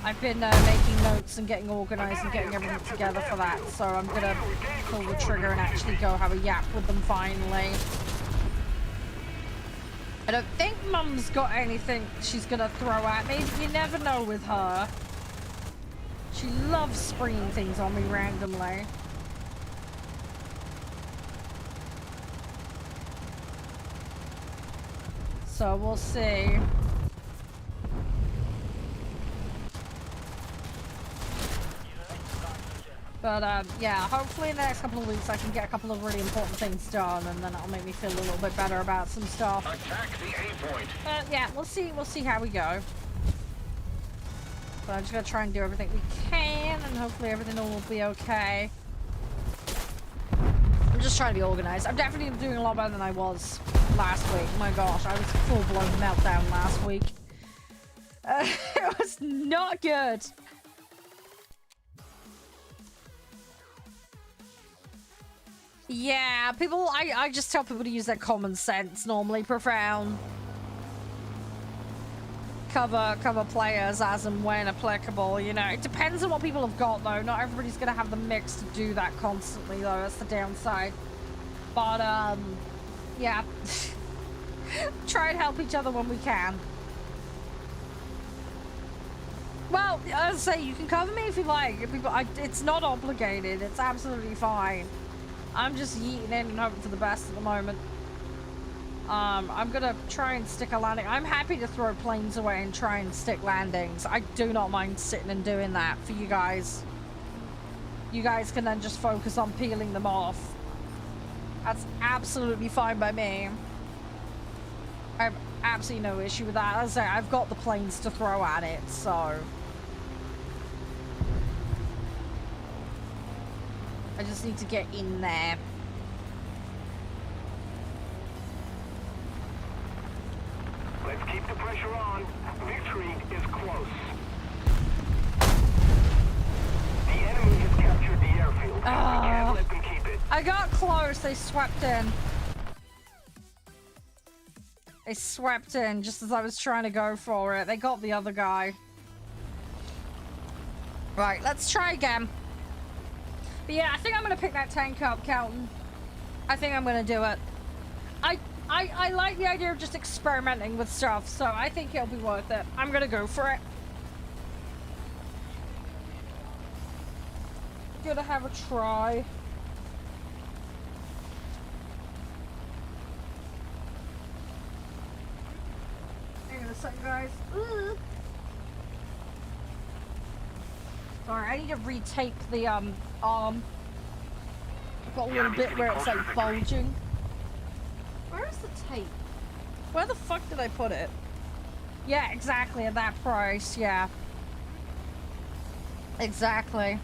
I've been making notes and getting organized and getting everything together for that, so I'm going to pull the trigger and actually go have a yap with them finally. I don't think Mum's got anything she's going to throw at me, but you never know with her. She loves springing things on me randomly. So we'll see. But yeah, hopefully in the next couple of weeks I can get a couple of really important things done, and then it'll make me feel a little bit better about some stuff. Attack the A point. Yeah, we'll see how we go. But I'm just gonna try and do everything we can, and hopefully everything will be okay. I'm just trying to be organized. I'm definitely doing a lot better than I was last week. My gosh, I was full-blown meltdown last week. It was not good. Yeah, people, I just tell people to use their common sense normally, Profound. Cover players as and when applicable, you know. It depends on what people have got, though. Not everybody's gonna have the mix to do that constantly, though. That's the downside. But, yeah. Try and help each other when we can. Well, as I say, you can cover me if you like. It's not obligated. It's absolutely fine. I'm just yeeting in and hoping for the best at the moment. I'm gonna try and stick a landing. I'm happy to throw planes away and try and stick landings. I do not mind sitting and doing that for you guys. You guys can then just focus on peeling them off. That's absolutely fine by me. I have absolutely no issue with that. As I say, I've got the planes to throw at it, so... I just need to get in there. Let's keep the pressure on. Victory is close. The enemy has captured the airfield. We can't let them keep it. I got close. They swept in. They swept in just as I was trying to go for it. They got the other guy. Right, let's try again. But yeah, I think I'm going to pick that tank up, Kelton. I think I'm going to do it. I like the idea of just experimenting with stuff, so I think it'll be worth it. I'm going to go for it. Gonna have a try. Hang on a second, guys. Ooh. Sorry, I need to retape the arm. I've got a little bit where it's like bulging. Where is the tape? Where the fuck did I put it? Yeah, exactly, at that price, yeah. Exactly.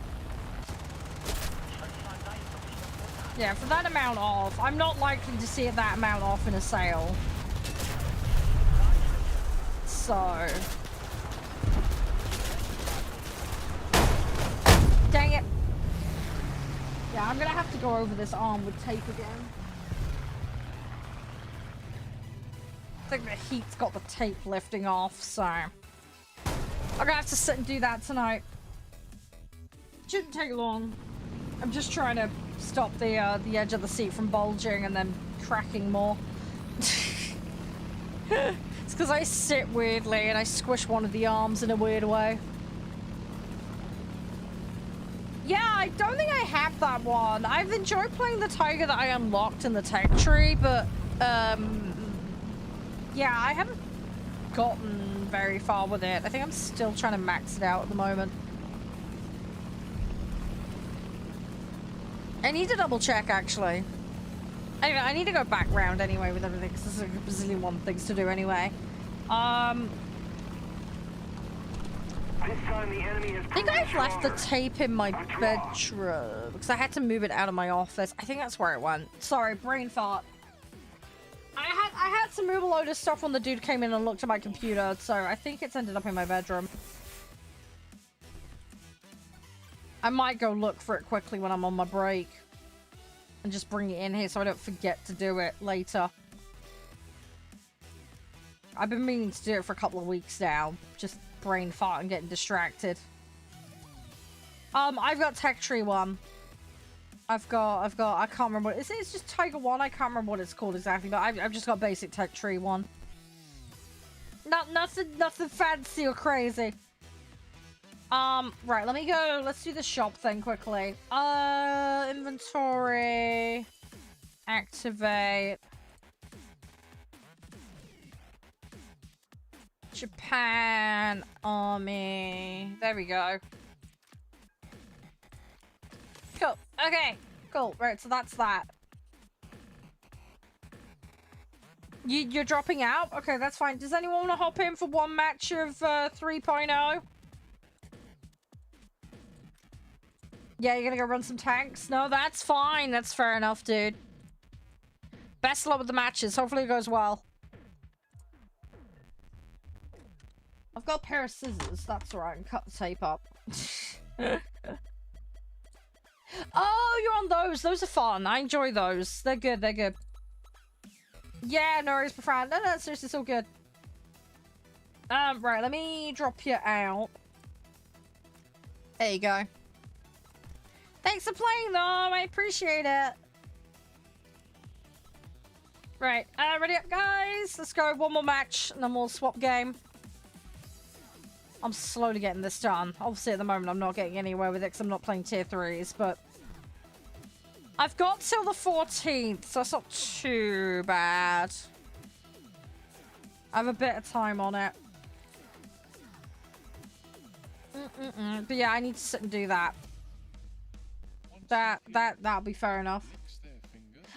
Yeah, for that amount off, I'm not likely to see that amount off in a sale. So... go over this arm with tape again. I think the heat's got the tape lifting off, so I'm gonna have to sit and do that tonight. Shouldn't take long. I'm just trying to stop the edge of the seat from bulging and then cracking more. It's because I sit weirdly and I squish one of the arms in a weird way. Yeah, I don't think I have that one. I've enjoyed playing the tiger that I unlocked in the tech tree, but yeah, I haven't gotten very far with it. I think I'm still trying to max it out at the moment. I need to double check, actually. Anyway, I need to go back round anyway with everything, because there's like a bazillion things to do anyway. This time the enemy has I think I've left the tape in my bedroom, because I had to move it out of my office. I think that's where it went. Sorry, brain fart. I had to move a load of stuff when the dude came in and looked at my computer, so I think it's ended up in my bedroom. I might go look for it quickly when I'm on my break. And just bring it in here so I don't forget to do it later. I've been meaning to do it for a couple of weeks now. Just brain fart and getting distracted. I've got Tech Tree 1. I've got, I can't remember what, it's just Tiger 1, I can't remember what it's called exactly, but I've just got basic Tech Tree 1. Nothing fancy or crazy. Right, let me go, let's do the shop thing quickly. Inventory, activate. Japan, army, there we go. Cool. Okay. Cool. Right. So that's that. You're dropping out? Okay, that's fine. Does anyone want to hop in for one match of 3.0? Yeah, you're gonna go run some tanks? No, that's fine. That's fair enough, dude. Best of luck with the matches. Hopefully it goes well. I've got a pair of scissors. That's all right. I can cut the tape up. Oh, you're on those. Those are fun. I enjoy those. They're good. They're good. Yeah, no worries, Befran. No, seriously, it's all good. Right, let me drop you out. There you go. Thanks for playing, though. I appreciate it. Right, ready up, guys? Let's go. One more match, and then we'll swap game. I'm slowly getting this done. Obviously, at the moment, I'm not getting anywhere with it because I'm not playing tier 3s, but I've got till the 14th, so it's not too bad. I have a bit of time on it. But yeah, I need to sit and do that. That'll be fair enough.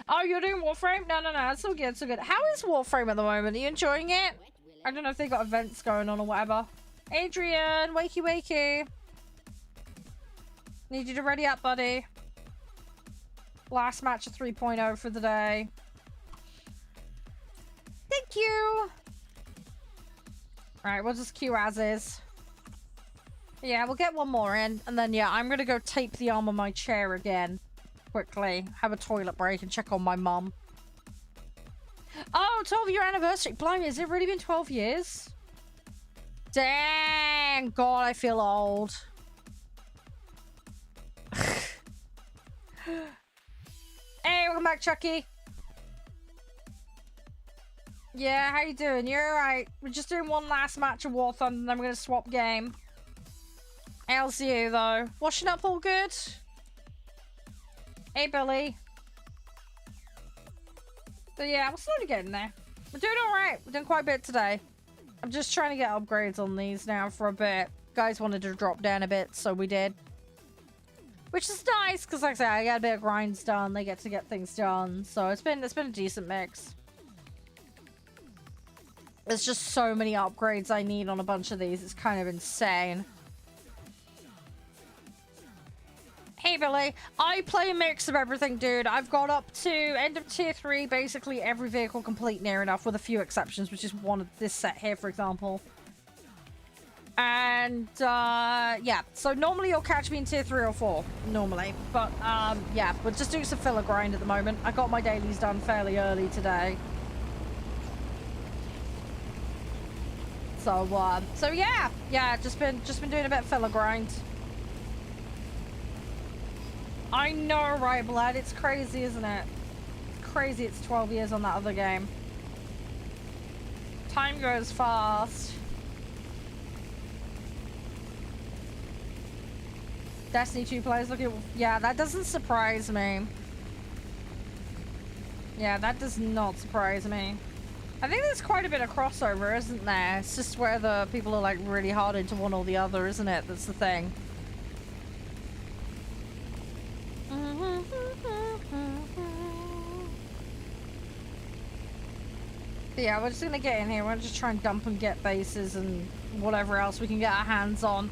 Oh, you're doing Warframe? No, it's all good, it's all good. How is Warframe at the moment? Are you enjoying it? I don't know if they got events going on or whatever. Adrian, wakey. Need you to ready up, buddy. Last match of 3.0 for the day. Thank you. Alright, we'll just queue as is. Yeah, we'll get one more in. And then, yeah, I'm gonna go tape the arm on my chair again. Quickly. Have a toilet break and check on my mum. Oh, 12-year anniversary. Blimey, has it really been 12 years? Dang, God, I feel old. Hey, welcome back, Chucky. Yeah, how you doing? You're alright. We're just doing one last match of War Thunder, and then we're gonna swap game. How's you, though? Washing up all good? Hey, Billy. But yeah, we're slowly getting there. We're doing alright. We're doing quite a bit today. I'm just trying to get upgrades on these now for a bit. Guys wanted to drop down a bit, so we did. Which is nice, because like I said, I got a bit of grinds done. They get to get things done. So it's been a decent mix. There's just so many upgrades I need on a bunch of these. It's kind of insane. Hey, Billy. I play a mix of everything, dude. I've got up to end of tier 3, basically every vehicle complete near enough, with a few exceptions, which is one of this set here, for example. And, yeah. So normally you'll catch me in tier 3 or 4. Normally. But, yeah. We're just doing some filler grind at the moment. I got my dailies done fairly early today. So yeah. Yeah, just been doing a bit of filler grind. I know, right, Blood? It's crazy, isn't it? It's crazy it's 12 years on that other game. Time goes fast. Destiny 2 players, look at... Yeah, that doesn't surprise me. Yeah, that does not surprise me. I think there's quite a bit of crossover, isn't there? It's just where the people are, like, really hard into one or the other, isn't it? That's the thing. But yeah, we're just gonna get in here. We're gonna just try and dump and get bases and whatever else we can get our hands on.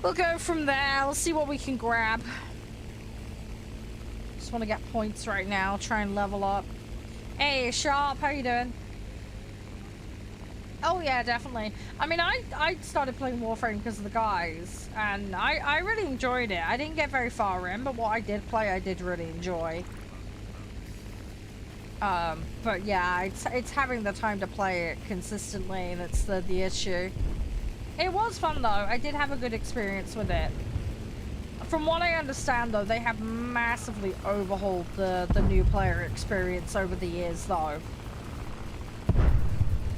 We'll go from there. We'll see what we can grab. Just want to get points right now. Try and level up. Hey, Sharp, how you doing? Oh yeah, definitely. I mean, I started playing Warframe because of the guys, and I really enjoyed it. I didn't get very far in, but what I did play, I did really enjoy. But yeah, it's having the time to play it consistently that's the issue. It was fun though. I did have a good experience with it. From what I understand though, they have massively overhauled the new player experience over the years though.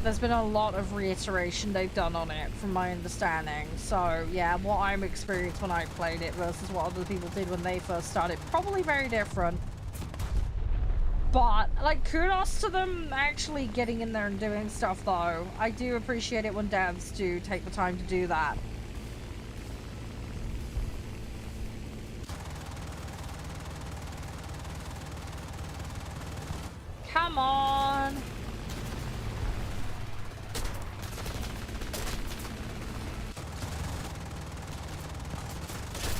There's been a lot of reiteration they've done on it from my understanding. So yeah, what I'm experienced when I played it versus what other people did when they first started, probably very different. But, like, kudos to them actually getting in there and doing stuff, though. I do appreciate it when devs do take the time to do that. Come on!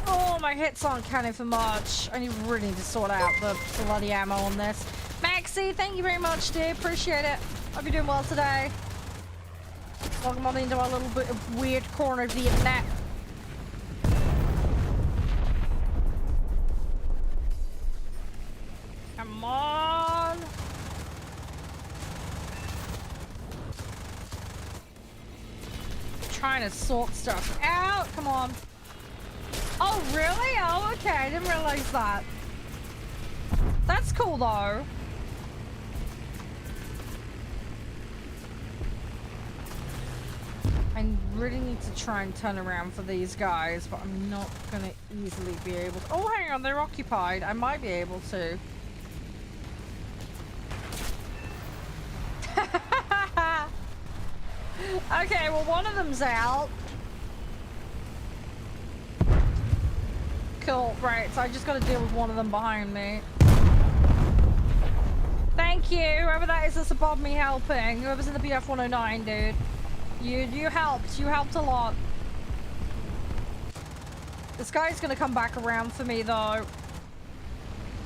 Oh, my hits aren't counting for much. I really need to sort out the bloody ammo on this. Maxie, thank you very much, dude. Appreciate it. Hope you're doing well today. Welcome on into our little bit of weird corner of the internet. Come on. Trying to sort stuff out. Come on. Oh, really? Oh, okay. I didn't realize that. That's cool, though. I really need to try and turn around for these guys, but I'm not going to easily be able to. Oh, hang on. They're occupied. I might be able to. Okay, well, one of them's out. Cool, right, so I just gotta deal with one of them behind me. Thank you, whoever that is that's above me helping. Whoever's in the BF 109, dude. You helped a lot. This guy's gonna come back around for me though.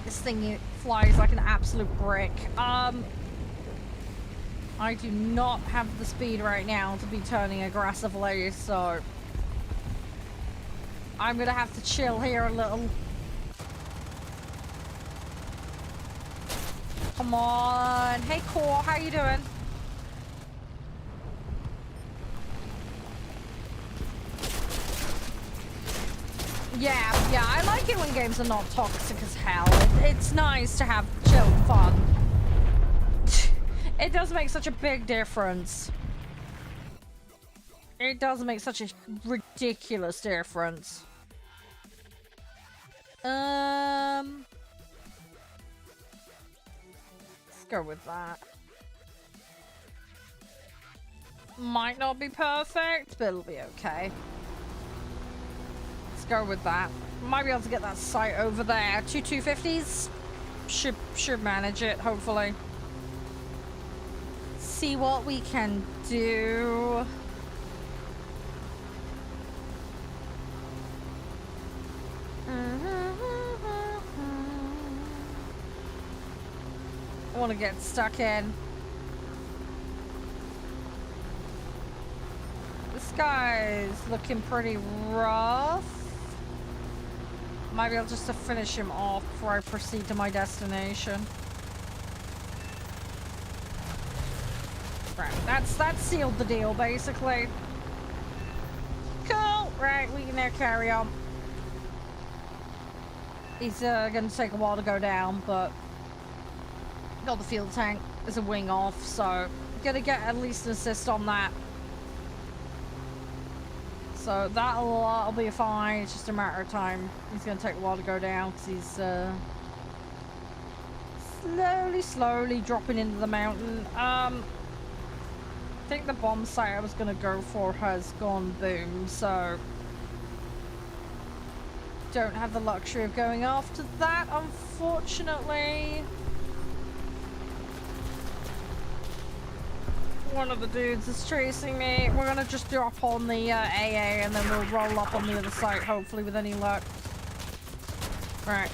This thing flies like an absolute brick. I do not have the speed right now to be turning aggressively, so I'm gonna have to chill here a little. Come on. Hey, Core, how you doing? Yeah, I like it when games are not toxic as hell. It's nice to have chilled fun. It does make such a big difference. It does make such a ridiculous difference. Let's go with that. Might not be perfect, but it'll be okay. Let's go with that. Might be able to get that sight over there. 250s should manage it, hopefully. See what we can do. I want to get stuck in. guy's looking pretty rough. Might be able just to finish him off before I proceed to my destination. Right, that's sealed the deal, basically. Cool. Right, we can now carry on. He's gonna take a while to go down, but got the fuel tank as a wing off, so gonna get at least an assist on that. So that'll be fine. It's just a matter of time. He's gonna take a while to go down because he's slowly dropping into the mountain. I think the bomb site I was gonna go for has gone boom, so don't have the luxury of going after that, unfortunately. One of the dudes is chasing me. We're gonna just drop on the AA and then we'll roll up on the other side, hopefully with any luck. Right.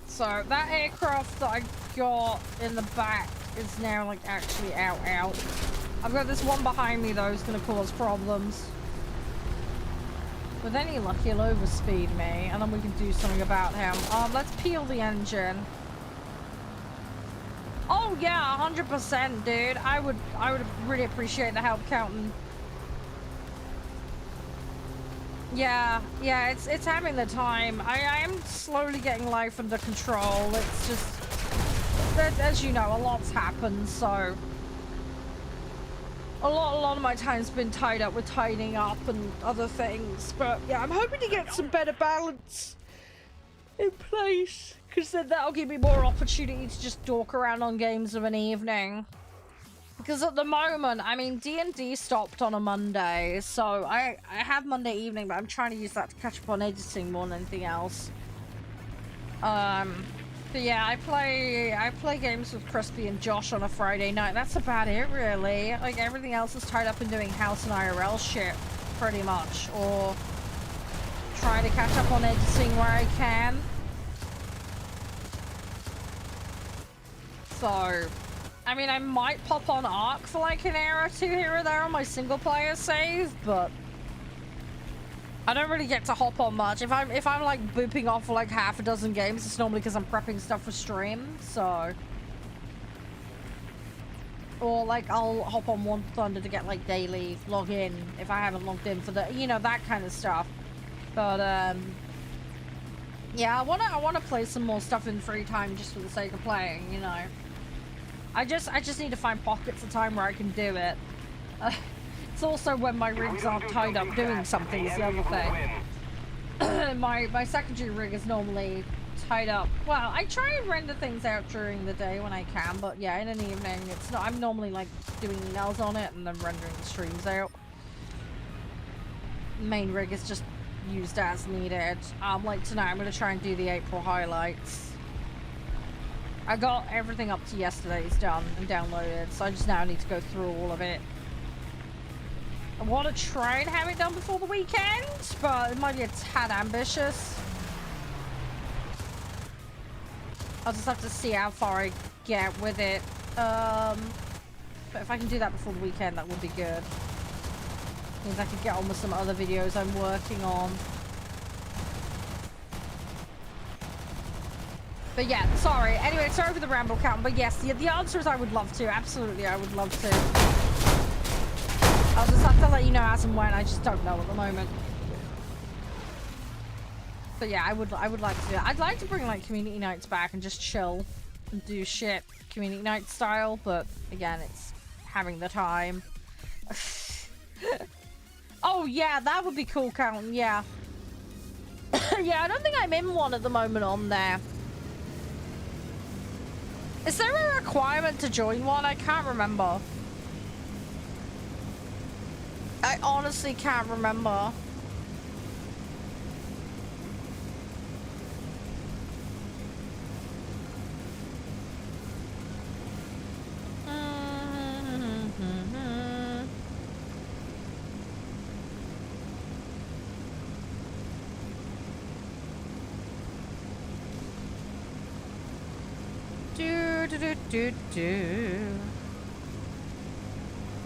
So that aircraft that I got in the back is now like actually out. I've got this one behind me though who's gonna cause problems. With any luck he'll overspeed me and then we can do something about him. Let's peel the engine. Oh yeah, 100%, dude. I would really appreciate the help, Captain. Yeah, it's having the time. I am slowly getting life under control. It's just, as you know, a lot's happened, so a lot of my time's been tied up with tidying up and other things. But yeah, I'm hoping to get some better balance in place, because then that'll give me more opportunity to just dork around on games of an evening. Because at the moment, I mean, D&D stopped on a Monday, so I have Monday evening, but I'm trying to use that to catch up on editing more than anything else. But yeah, I play games with Crispy and Josh on a Friday night. That's about it, really. Like, everything else is tied up in doing house and IRL shit, pretty much. Or try to catch up on editing where I can. So, I mean, I might pop on Ark for like an hour or two here or there on my single player save, but I don't really get to hop on much. If I'm like booping off for like half a dozen games, it's normally because I'm prepping stuff for stream, so. Or like I'll hop on warthunder to get like daily login if I haven't logged in for the, you know, that kind of stuff. But yeah, I wanna play some more stuff in free time just for the sake of playing, you know. I just need to find pockets of time where I can do it. It's also when my rigs aren't tied up doing something is the other thing. my secondary rig is normally tied up. Well, I try and render things out during the day when I can, but yeah, in an evening, it's not. I'm normally like doing emails on it and then rendering the streams out. Main rig is just used as needed. Like tonight, I'm gonna try and do the April highlights. I got everything up to yesterday's done and downloaded, so I just now need to go through all of it. I want to try and have it done before the weekend, but it might be a tad ambitious. I'll just have to see how far I get with it. But if I can do that before the weekend, that would be good. Means I could get on with some other videos I'm working on. But yeah, sorry. Anyway, sorry for the ramble count. But yes, the answer is I would love to. Absolutely, I would love to. I'll just have to let you know as and when. I just don't know at the moment. But yeah, I would like to do that. I'd like to bring like community nights back and just chill and do shit community night style. But again, it's having the time. Oh yeah, that would be cool, Count. Yeah. Yeah, I don't think I'm in one at the moment on there. Is there a requirement to join one? I can't remember. I honestly can't remember.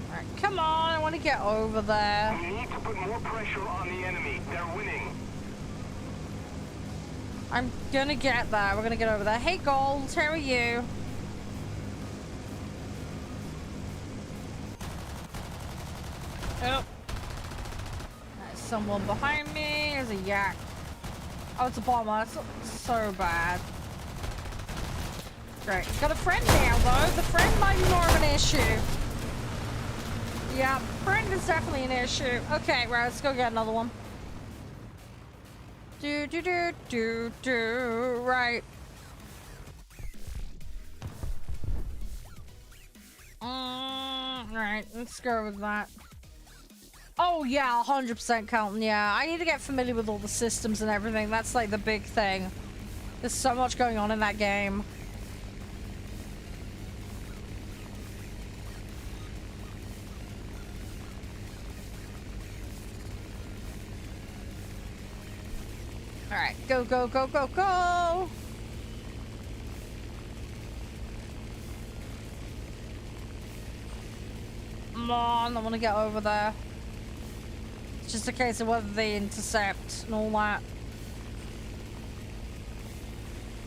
Alright, come on, I want to get over there. We need to put more pressure on the enemy. They're winning. I'm gonna get there. We're gonna get over there. Hey, Gold, how are you? Oh. There's someone behind me. There's a yak. Oh, it's a bomber. That's so bad. Great. Got a friend now, though. The friend might be more of an issue. Yeah, friend is definitely an issue. Okay, right, let's go get another one. Right. Right, let's go with that. Oh, yeah, 100% Carlton, yeah. I need to get familiar with all the systems and everything. That's, like, the big thing. There's so much going on in that game. Alright, go, go, go, go, go! Come on, I want to get over there. It's just a case of whether they intercept and all that.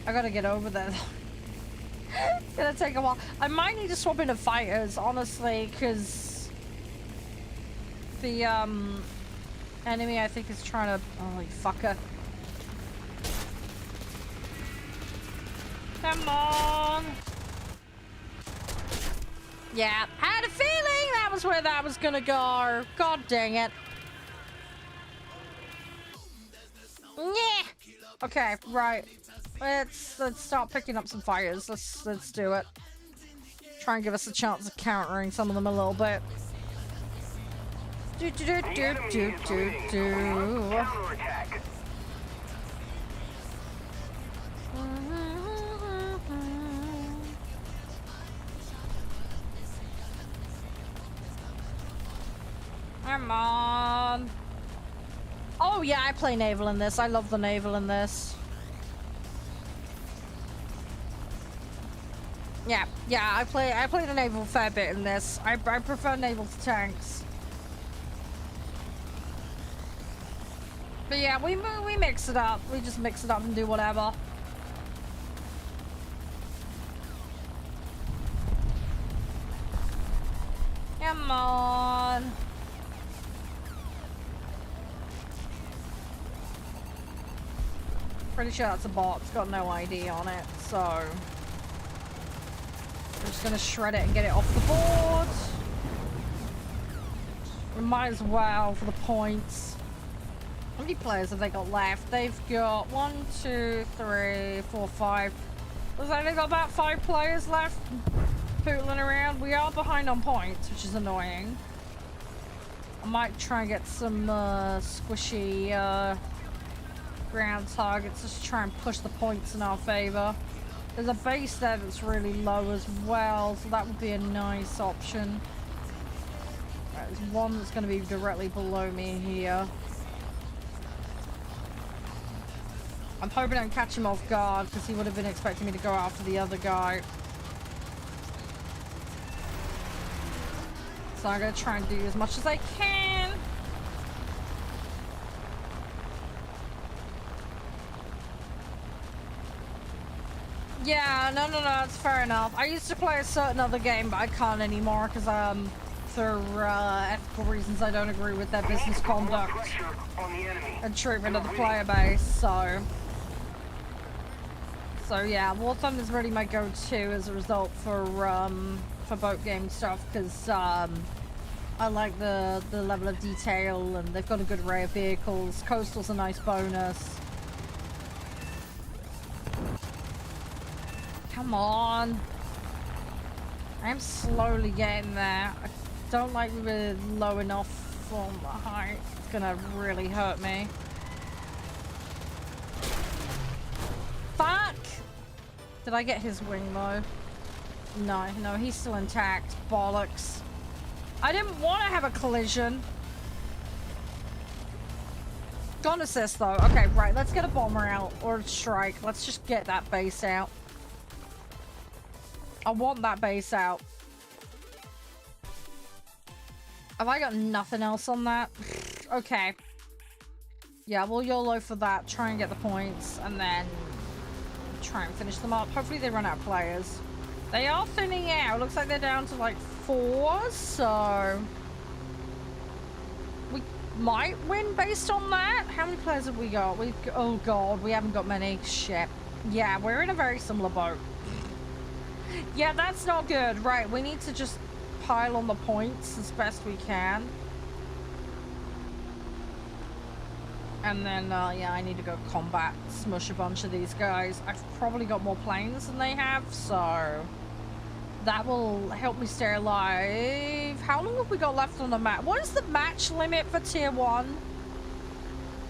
I gotta get over there. It's gonna take a while. I might need to swap into fighters, honestly, because the enemy I think is trying to... Holy fucker. Come on. Yeah, had a feeling that was where that was gonna go. God dang it. Yeah. Okay, right. Let's start picking up some fires. Let's do it. Try and give us a chance of countering some of them a little bit. Do. Counterattack. Come on. Oh yeah, I play naval in this. I love the naval in this. Yeah, I play the naval a fair bit in this. I prefer naval to tanks. But yeah, we mix it up. We just mix it up and do whatever. Come on. Pretty sure that's a bot. It's got no ID on it, so I'm just gonna shred it and get it off the board. We might as well for the points. How many players have they got left? They've got 1, 2, 3, 4, 5. Looks like they've got about 5 players left pootling around. We are behind on points, which is annoying. I might try and get some squishy ground targets, just try and push the points in our favor. There's a base there that's really low as well, so that would be a nice option. Right, there's one that's going to be directly below me here. I'm hoping I don't catch him off guard, because he would have been expecting me to go after the other guy. So I'm going to try and do as much as I can. Yeah, no, it's fair enough. I used to play a certain other game, but I can't anymore because for ethical reasons I don't agree with their business conduct and treatment of the player base, so yeah, warthunder is really my go-to as a result for boat game stuff, because I like the level of detail, and they've got a good array of vehicles. Coastal's a nice bonus. Come on. I'm slowly getting there. I don't like we were low enough on the height. It's gonna really hurt me. Fuck! Did I get his wing though? No, he's still intact. Bollocks. I didn't want to have a collision. Gun assist though. Okay, right. Let's get a bomber out or a strike. Let's just get that base out. I want that base out. Have I got nothing else on that? Okay. Yeah, we'll YOLO for that. Try and get the points, and then try and finish them up. Hopefully they run out of players. They are thinning out. Looks like they're down to like 4, so we might win based on that. How many players have we got? Oh god, we haven't got many. Shit. Yeah, we're in a very similar boat. Yeah, that's not good. Right, we need to just pile on the points as best we can. And then, yeah, I need to go combat, smush a bunch of these guys. I've probably got more planes than they have, so that will help me stay alive. How long have we got left on the map? What is the match limit for tier 1?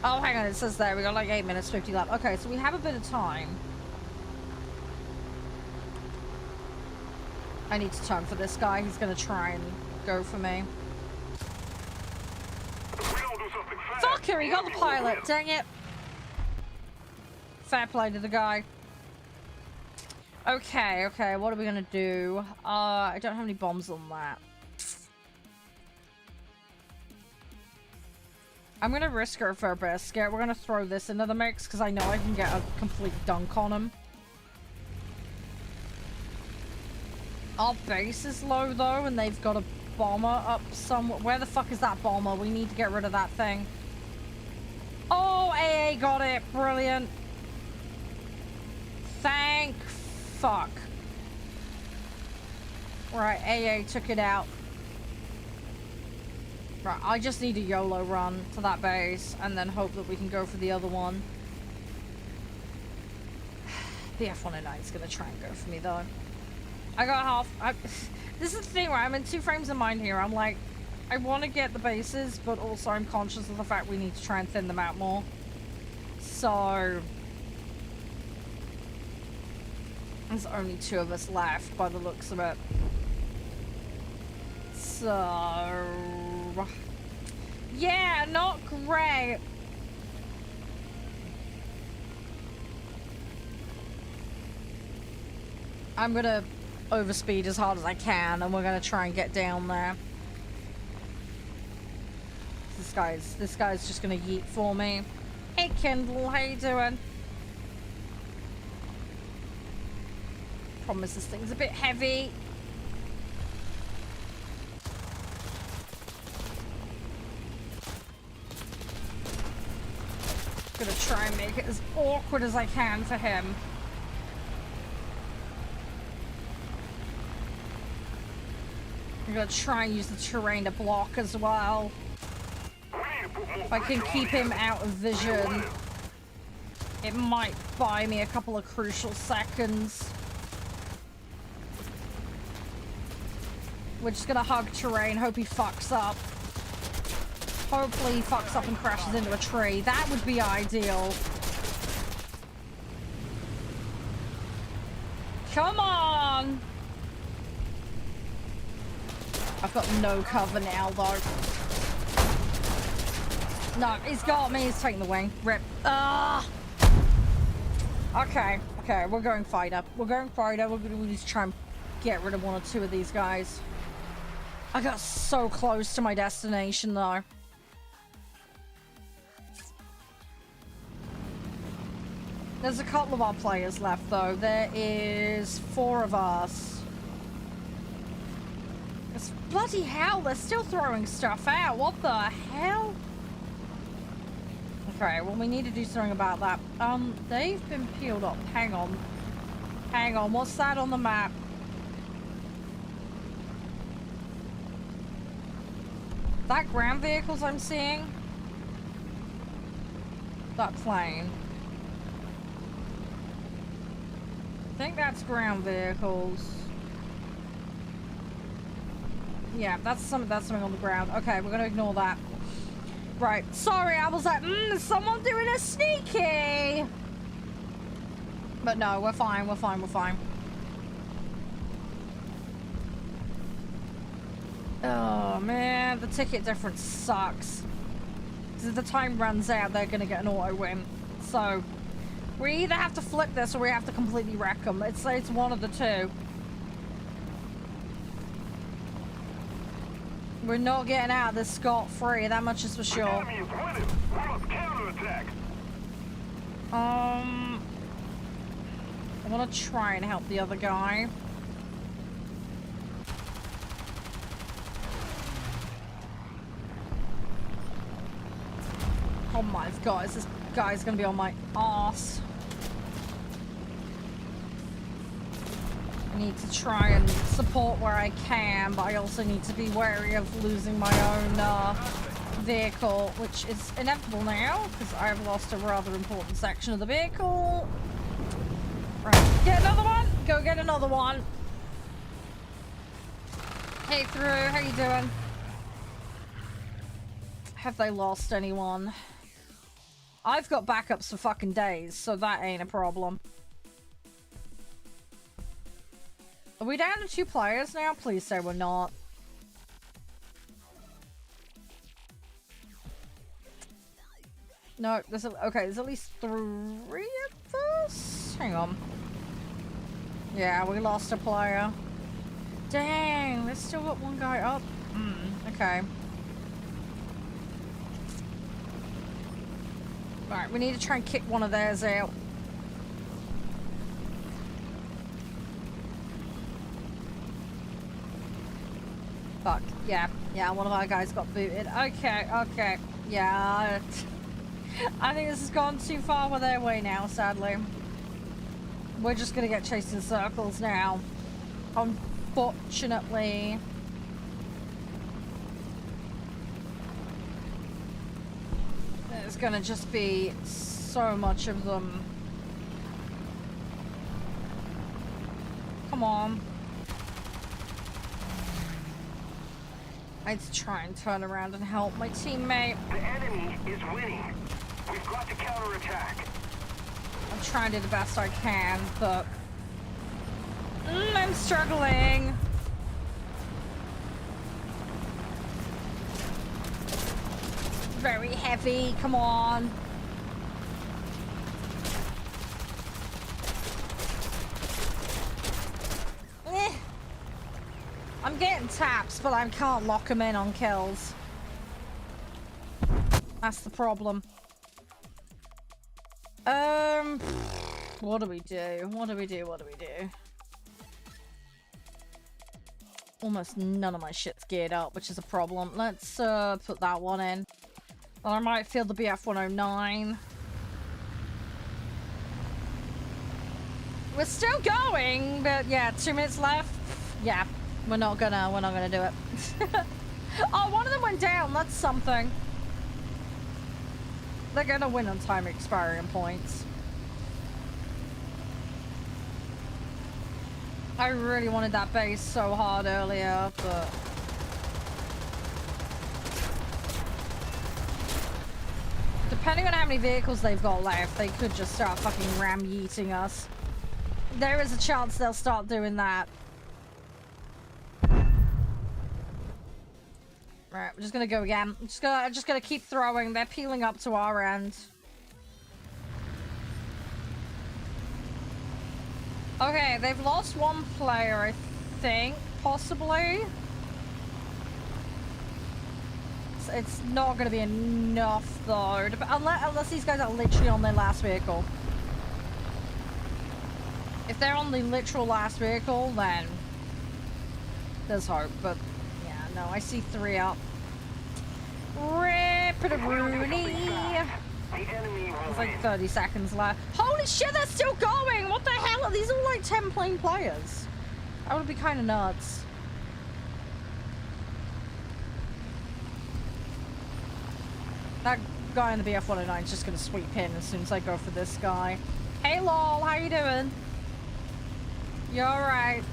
Oh, hang on, it says there. We got like 8 minutes, 50 left. Okay, so we have a bit of time. I need to turn for this guy. He's going to try and go for me. Fuck her, he got the pilot. Dang it. Fair play to the guy. Okay, okay, what are we gonna do? I don't have any bombs on that. I'm gonna risk her for a biscuit. We're gonna throw this into the mix because I know I can get a complete dunk on him. Our base is low though, and they've got a bomber up somewhere. Where the fuck is that bomber? We need to get rid of that thing. Oh, AA got it. Brilliant. Thank fuck. Right, AA took it out. Right, I just need a YOLO run to that base and then hope that we can go for the other one. The F-109 is going to try and go for me though. I got half... This is the thing, right? I'm in 2 frames of mind here. I'm like, I want to get the bases, but also I'm conscious of the fact we need to try and thin them out more. So... there's only 2 of us left by the looks of it. So... yeah, not great. I'm gonna overspeed as hard as I can, and we're gonna try and get down there. This guy's just gonna yeet for me. Hey Kendall, how you doing? Problem is this thing's a bit heavy. Gonna try and make it as awkward as I can for him. I'm gonna try and use the terrain to block as well. If I can keep him out of vision, it might buy me a couple of crucial seconds. We're just gonna hug terrain, hope he fucks up. Hopefully he fucks up and crashes into a tree. That would be ideal. Come on! I've got no cover now, though. No, he's got me. He's taking the wing. Rip. Ah! Okay, okay, we're going fighter. We're going fighter. We're gonna just try and get rid of 1 or 2 of these guys. I got so close to my destination, though. There's a couple of our players left, though. There is 4 of us. It's bloody hell, they're still throwing stuff out. What the hell? Okay, well, we need to do something about that. They've been peeled up. Hang on. Hang on, what's that on the map? That ground vehicles I'm seeing? That plane. I think that's ground vehicles. Yeah, that's something on the ground. Okay, we're gonna ignore that. Right, sorry, I was like, is someone doing a sneaky? But no, we're fine, we're fine, we're fine. Oh man, the ticket difference sucks. If the time runs out, they're gonna get an auto win. So we either have to flip this or we have to completely wreck them. It's one of the 2. We're not getting out of this scot-free, that much is for sure. Enemy is winning. We're on counterattack. I want to try and help the other guy. Oh my god, this guy's gonna be on my ass. I need to try and support where I can, but I also need to be wary of losing my own vehicle, which is inevitable now, because I've lost a rather important section of the vehicle. Right, get another one! Go get another one! Hey, Through, how you doing? Have they lost anyone? I've got backups for fucking days, so that ain't a problem. Are we down to 2 players now? Please say we're not. No, there's okay, there's at least 3 of us? Hang on. Yeah, we lost a player. Dang, there's still got 1 guy up. Okay. Alright, we need to try and kick one of theirs out. Fuck. Yeah, one of our guys got booted. Okay. Yeah. I think this has gone too far with their way now, sadly. We're just gonna get chased in circles now. Unfortunately. There's gonna just be so much of them. Come on. I need to try and turn around and help my teammate. The enemy is winning. We've got to counterattack. I'm trying to do the best I can, but I'm struggling. Very heavy, come on. I'm getting taps, but I can't lock them in on kills. That's the problem. What do we do? Almost none of my shit's geared up, which is a problem. Let's put that one in. Well, I might feel the BF-109. We're still going, but yeah, 2 minutes left. Yeah, we're not gonna do it. Oh, one of them went down. That's something. They're gonna win on time expiring points. I really wanted that base so hard earlier, but depending on how many vehicles they've got left, they could just start fucking ram-yeeting us. There is a chance they'll start doing that. Right, we're just gonna go again. I'm just gonna keep throwing. They're peeling up to our end. Okay, they've lost 1 player, I think, possibly. It's not gonna be enough though, unless these guys are literally on their last vehicle. If they're on the literal last vehicle, then there's hope, but yeah, no, I see 3 up. Rip-a-rooney! There's like 30 seconds left. Holy shit, they're still going! What the hell? Are these all like 10 plane players? That would be kind of nuts. That guy in the BF-109 is just gonna sweep in as soon as I go for this guy. Hey lol, how you doing? You alright?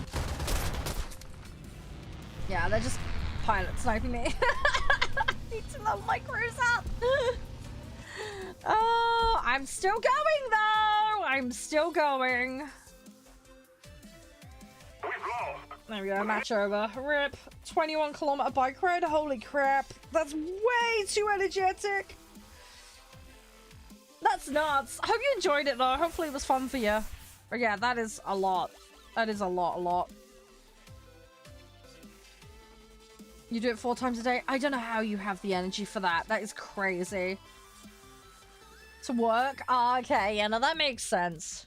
Yeah, they're just pilot sniping me. I need to level my cruise up. Oh, I'm still going though. I'm still going. There we go, match over. Rip. 21-kilometer bike ride. Holy crap. That's way too energetic. That's nuts. I hope you enjoyed it though. Hopefully it was fun for you. But yeah, that is a lot. That is a lot. You do it 4 times a day? I don't know how you have the energy for that. That is crazy. To work? Ah, okay, yeah, no, that makes sense.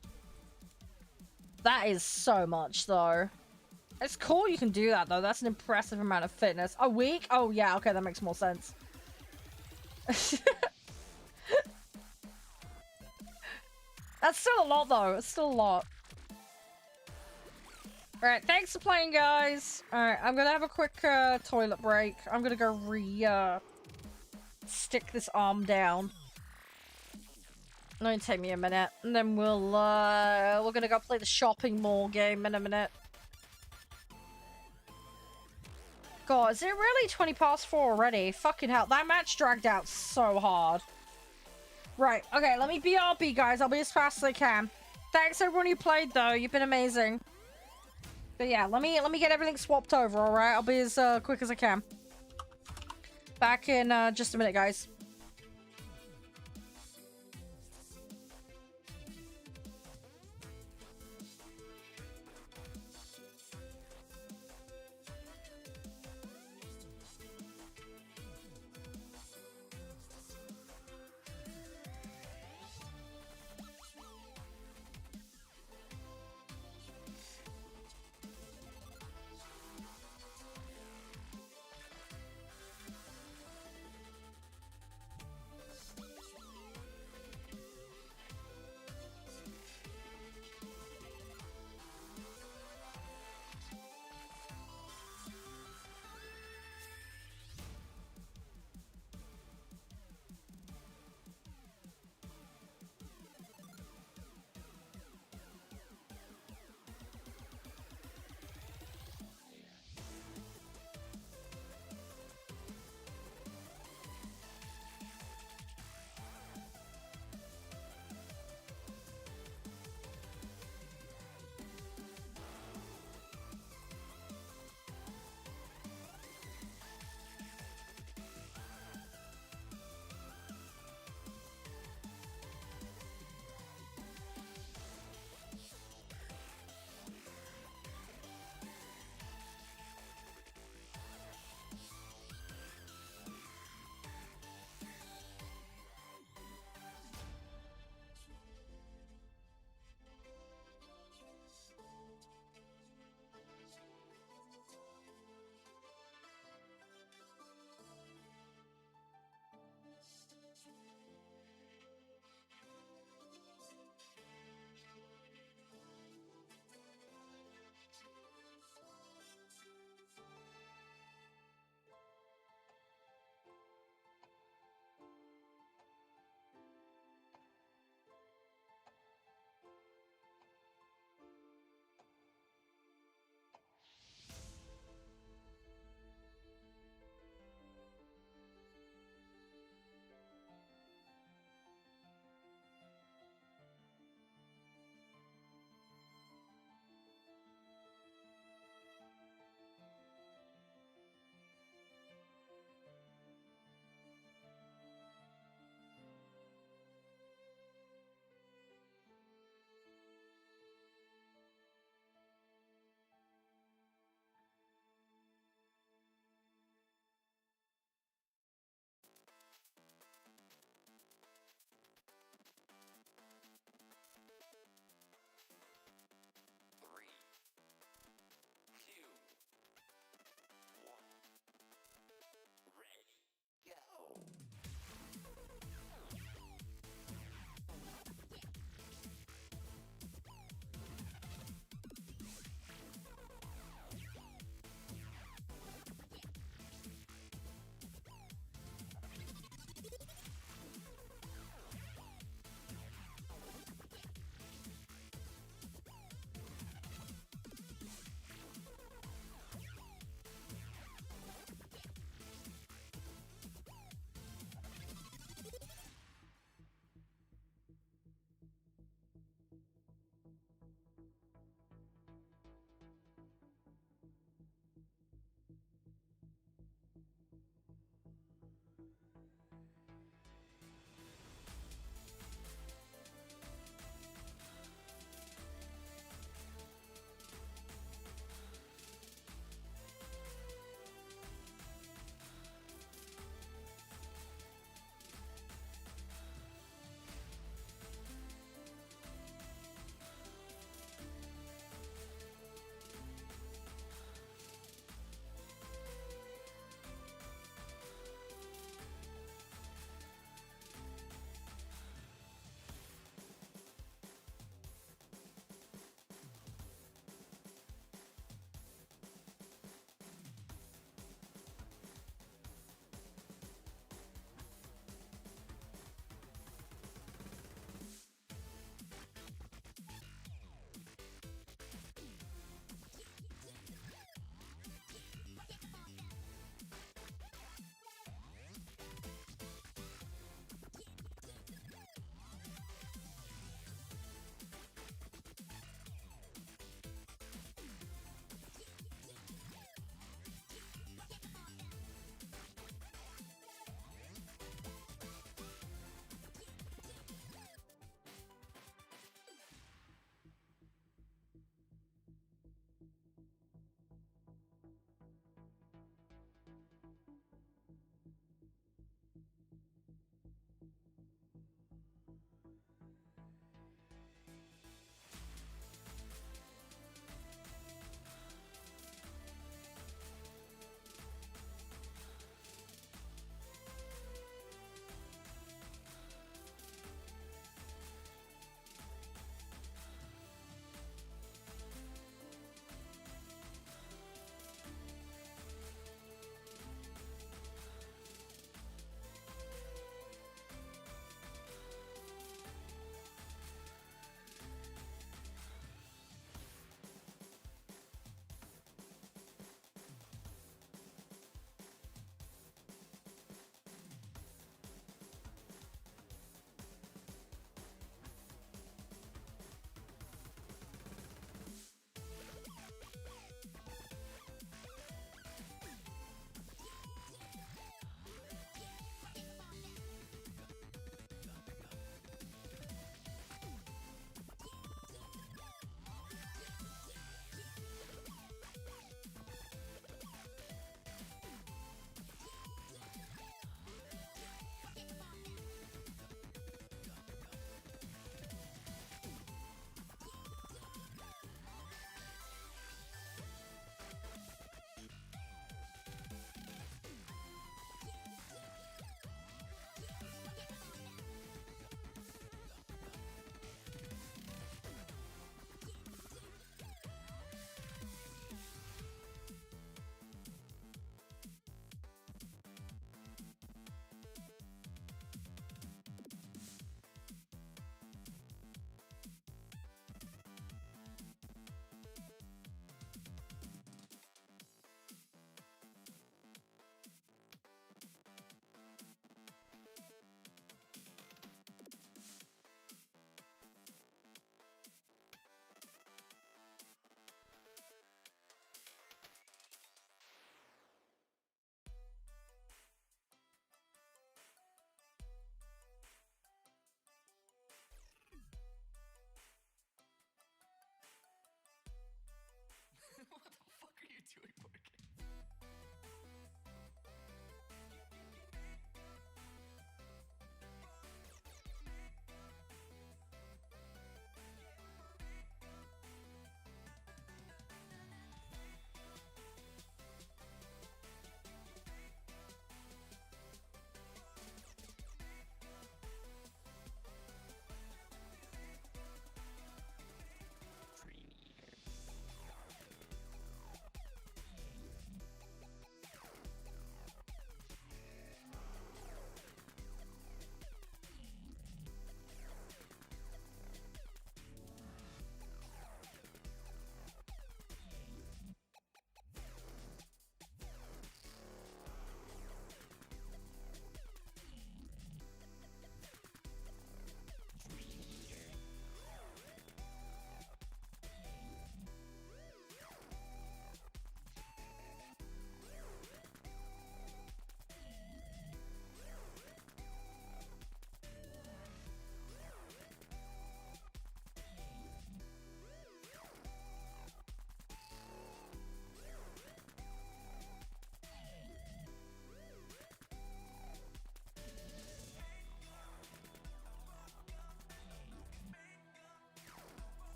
That is so much, though. It's cool you can do that, though. That's an impressive amount of fitness. A week? Oh, yeah, okay, that makes more sense. That's still a lot, though. It's still a lot. Alright, thanks for playing, guys. Alright, I'm gonna have a quick toilet break. I'm gonna go stick this arm down. It'll take me a minute. And then we're gonna go play the shopping mall game in a minute. God, is it really 20 past 4 already? Fucking hell, that match dragged out so hard. Right, okay, let me BRB, guys. I'll be as fast as I can. Thanks everyone who played, though. You've been amazing. But yeah, let me get everything swapped over, alright? I'll be as quick as I can. Back in just a minute, guys.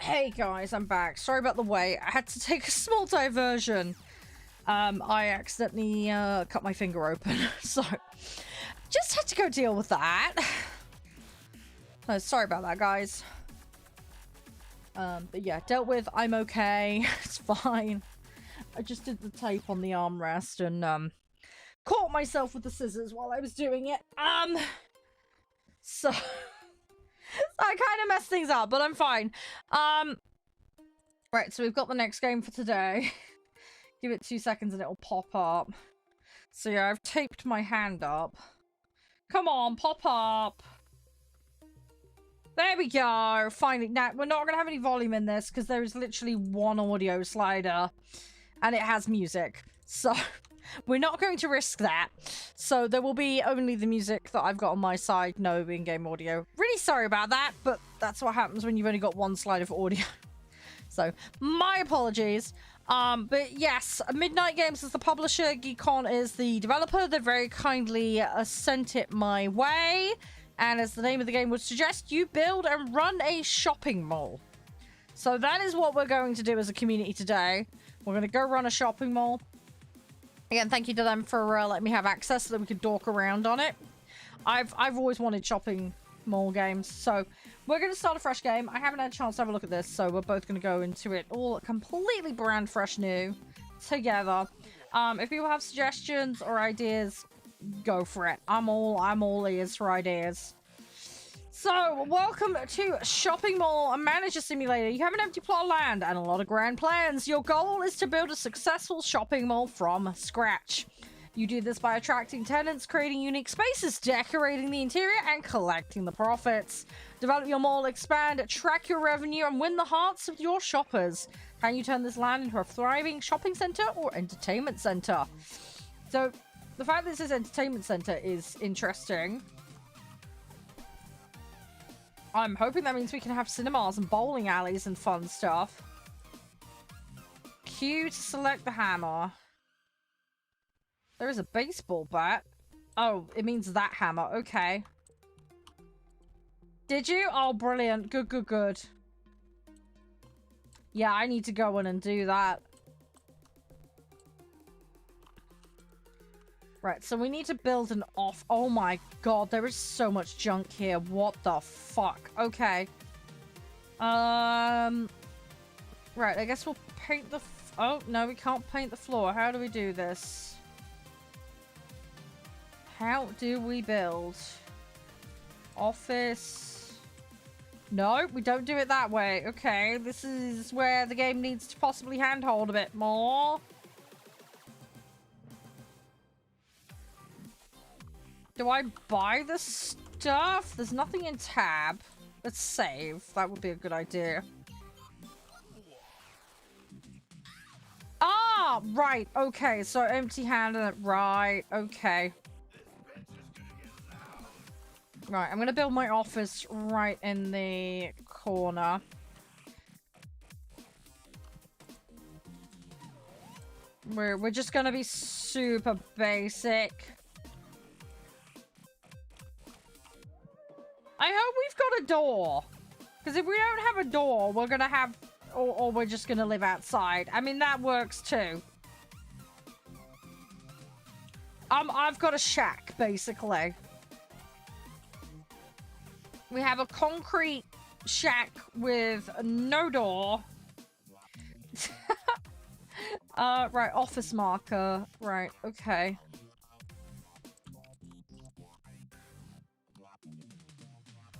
Hey guys, I'm back. Sorry about the wait. I had to take a small diversion. I accidentally cut my finger open, so just had to go deal with that. So sorry about that, guys. But yeah, dealt with. I'm okay. It's fine. I just did the tape on the armrest and caught myself with the scissors while I was doing it. So I kind of messed things up, but I'm fine. Right, so we've got the next game for today. Give it 2 seconds and it'll pop up. So yeah, I've taped my hand up. Come on, pop up. There we go. Finally. Now, we're not going to have any volume in this because there is literally one audio slider and it has music. So we're not going to risk that. So there will be only the music that I've got on my side, no in-game audio. Really sorry about that, but that's what happens when you've only got one slide of audio. So my apologies. But yes, Midnight Games is the publisher, Geekon is the developer. They very kindly sent it my way. And as the name of the game would suggest, you build and run a shopping mall. So that is what we're going to do as a community today. We're going to go run a shopping mall. Again, thank you to them for letting me have access so that we could dork around on it. I've always wanted shopping mall games, so we're going to start a fresh game. I haven't had a chance to have a look at this, so we're both going to go into it all completely brand fresh new together. If people have suggestions or ideas, go for it. I'm all ears for ideas. So, welcome to Shopping Mall, a manager simulator. You have an empty plot of land and a lot of grand plans. Your goal is to build a successful shopping mall from scratch. You do this by attracting tenants, creating unique spaces, decorating the interior, and collecting the profits. Develop your mall, expand, track your revenue, and win the hearts of your shoppers. Can you turn this land into a thriving shopping center or entertainment center? So, the fact that this is entertainment center is interesting. I'm hoping that means we can have cinemas and bowling alleys and fun stuff. Q to select the hammer. There is a baseball bat. Oh, it means that hammer. Okay. Did you? Oh, brilliant. Good, good, good. Yeah, I need to go in and do that. Right, so we need to build an off. Oh my god, there is so much junk here. What the fuck? Okay. Right, I guess we'll paint the... Oh, no, we can't paint the floor. How do we do this? How do we build? Office... No, we don't do it that way. Okay, this is where the game needs to possibly handhold a bit more. Do I buy the stuff? There's nothing in tab. Let's save. That would be a good idea. Ah, right. Okay, so empty-handed. Right. Okay. Right, I'm gonna build my office right in the corner. We're just gonna be super basic. I hope we've got a door. Because if we don't have a door, we're gonna have... Or we're just gonna live outside. I mean, that works too. I've got a shack, basically. We have a concrete shack with no door. Right, office marker. Right, okay.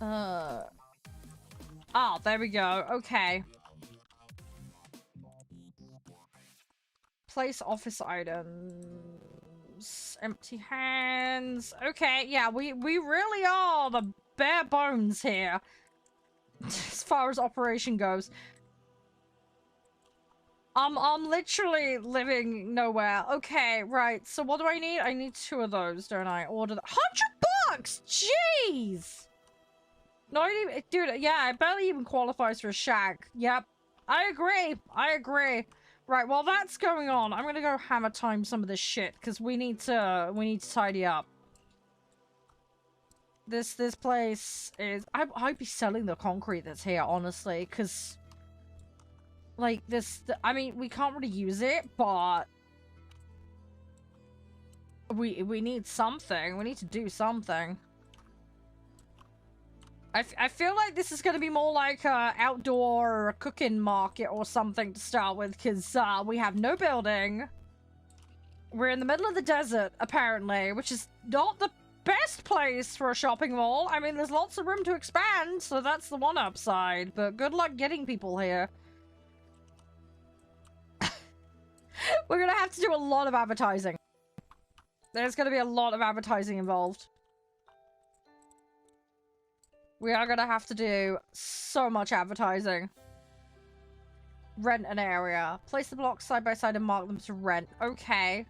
Oh, there we go. Okay. Place office items. Empty hands. Okay, yeah, we really are the bare bones here. As far as operation goes. I'm literally living nowhere. Okay, right. So what do I need? I need 2 of those, don't I? Order the $100! Jeez! Not even, dude, yeah, it barely even qualifies for a shack. Yep. I agree. I agree. Right, while that's going on, I'm gonna go hammer time some of this shit, because we need to tidy up. This place is... I'd be selling the concrete that's here, honestly, because Like, I mean, we can't really use it, but we need something. We need to do something. I feel like this is going to be more like a outdoor cooking market or something to start with, because we have no building. We're in the middle of the desert, apparently, which is not the best place for a shopping mall. I mean, there's lots of room to expand, so that's the one upside, but good luck getting people here. We're going to have to do a lot of advertising. There's going to be a lot of advertising involved. We are going to have to do so much advertising. Rent an area. Place the blocks side by side and mark them to rent. Okay.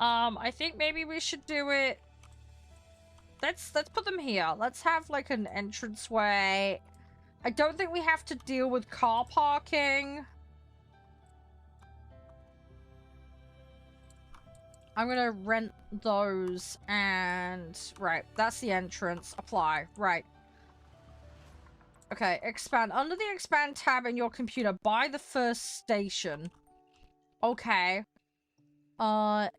I think maybe we should do it. Let's put them here. Let's have like an entranceway. I don't think we have to deal with car parking. I'm gonna rent those and... Right, that's the entrance. Apply. Right. Okay, expand. Under the expand tab in your computer, buy the first station. Okay.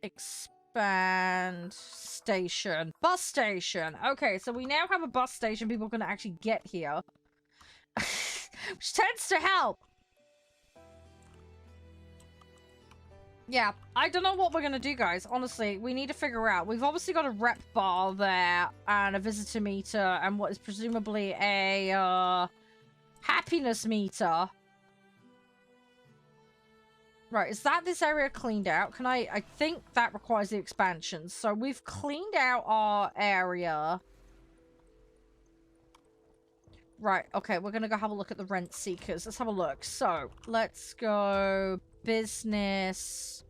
Expand station. Bus station. Okay, so we now have a bus station. People can actually get here. Which tends to help. Yeah, I don't know what we're gonna do, guys. Honestly, we need to figure out. We've obviously got a rep bar there and a visitor meter and what is presumably a happiness meter. Right, is that this area cleaned out? Can I think that requires the expansion. So we've cleaned out our area. Right, okay, we're gonna go have a look at the rent seekers. Let's have a look. So, let's go business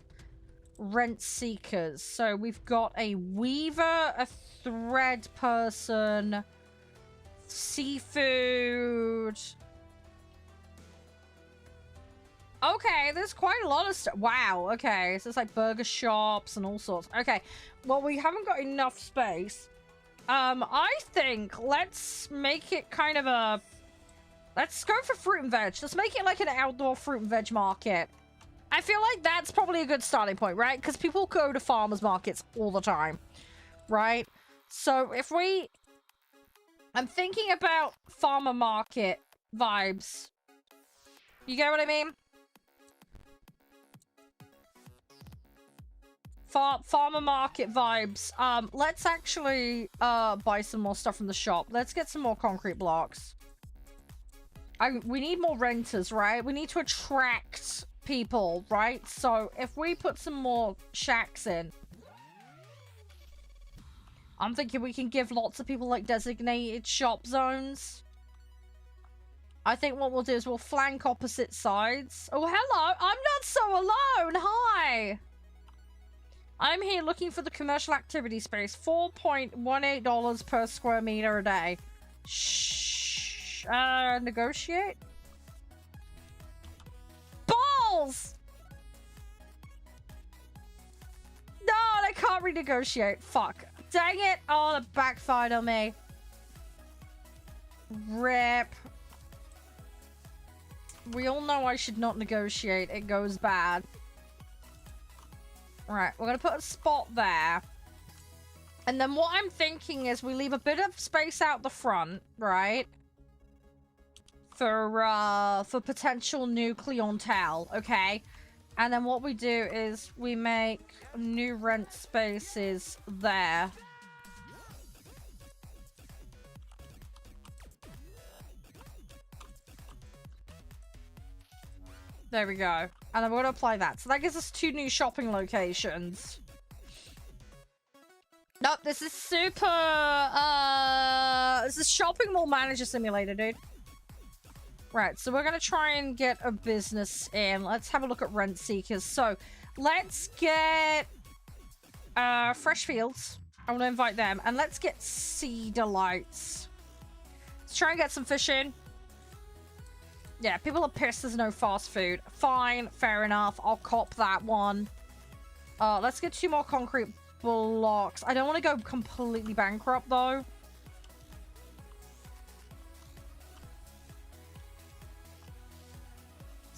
rent seekers. So we've got a weaver, a thread person, seafood. Okay, there's quite a lot of stuff. Wow, okay, so it's like burger shops and all sorts. Okay, well, we haven't got enough space. I think let's make it kind of a... Let's go for fruit and veg. Let's make it like an outdoor fruit and veg market. I feel like that's probably a good starting point, right? Because people go to farmers markets all the time, right? So if we... I'm thinking about farmer market vibes. You get what I mean? Farmer market vibes. Let's actually buy some more stuff from the shop. Let's get some more concrete blocks. We need more renters, right? We need to attract people, right? So if we put some more shacks in, I'm thinking we can give lots of people like designated shop zones. I think what we'll do is we'll flank opposite sides. Oh, hello! I'm not so alone! Hi! I'm here looking for the commercial activity space. $4.18 per square meter a day. Shh. Negotiate? Balls! No, I can't renegotiate. Fuck. Dang it. Oh, that backfired on me. Rip. We all know I should not negotiate. It goes bad. Right, we're going to put a spot there. And then what I'm thinking is we leave a bit of space out the front, right? For potential new clientele, okay? And then what we do is we make new rent spaces there. There we go. And then we're going to apply that. So that gives us 2 new shopping locations. Nope, this is super... this is shopping mall manager simulator, dude. Right, so we're going to try and get a business in. Let's have a look at rent seekers. So, let's get... Fresh Fields. I want to invite them. And let's get Cedar Lights. Let's try and get some fish in. Yeah, people are pissed there's no fast food. Fine, fair enough. I'll cop that one. Let's get 2 more concrete blocks. I don't want to go completely bankrupt, though.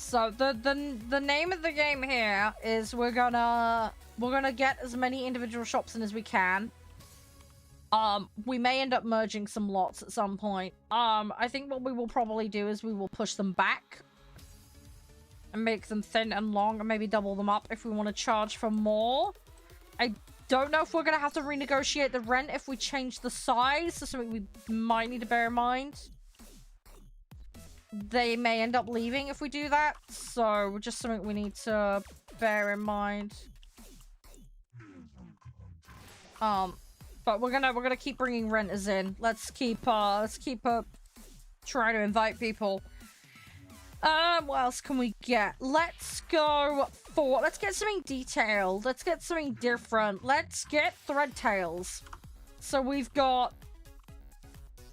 So the name of the game here is we're gonna get as many individual shops in as we can. We may end up merging some lots at some point. I think what we will probably do is we will push them back and make them thin and long and maybe double them up if we want to charge for more. I don't know if we're gonna have to renegotiate the rent if we change the size. So something we might need to bear in mind. They may end up leaving if we do that, so just something we need to bear in mind. But we're gonna keep bringing renters in. Let's keep trying to invite people. What else can we get? Let's get something detailed. Let's get something different. Let's get thread tails. So we've got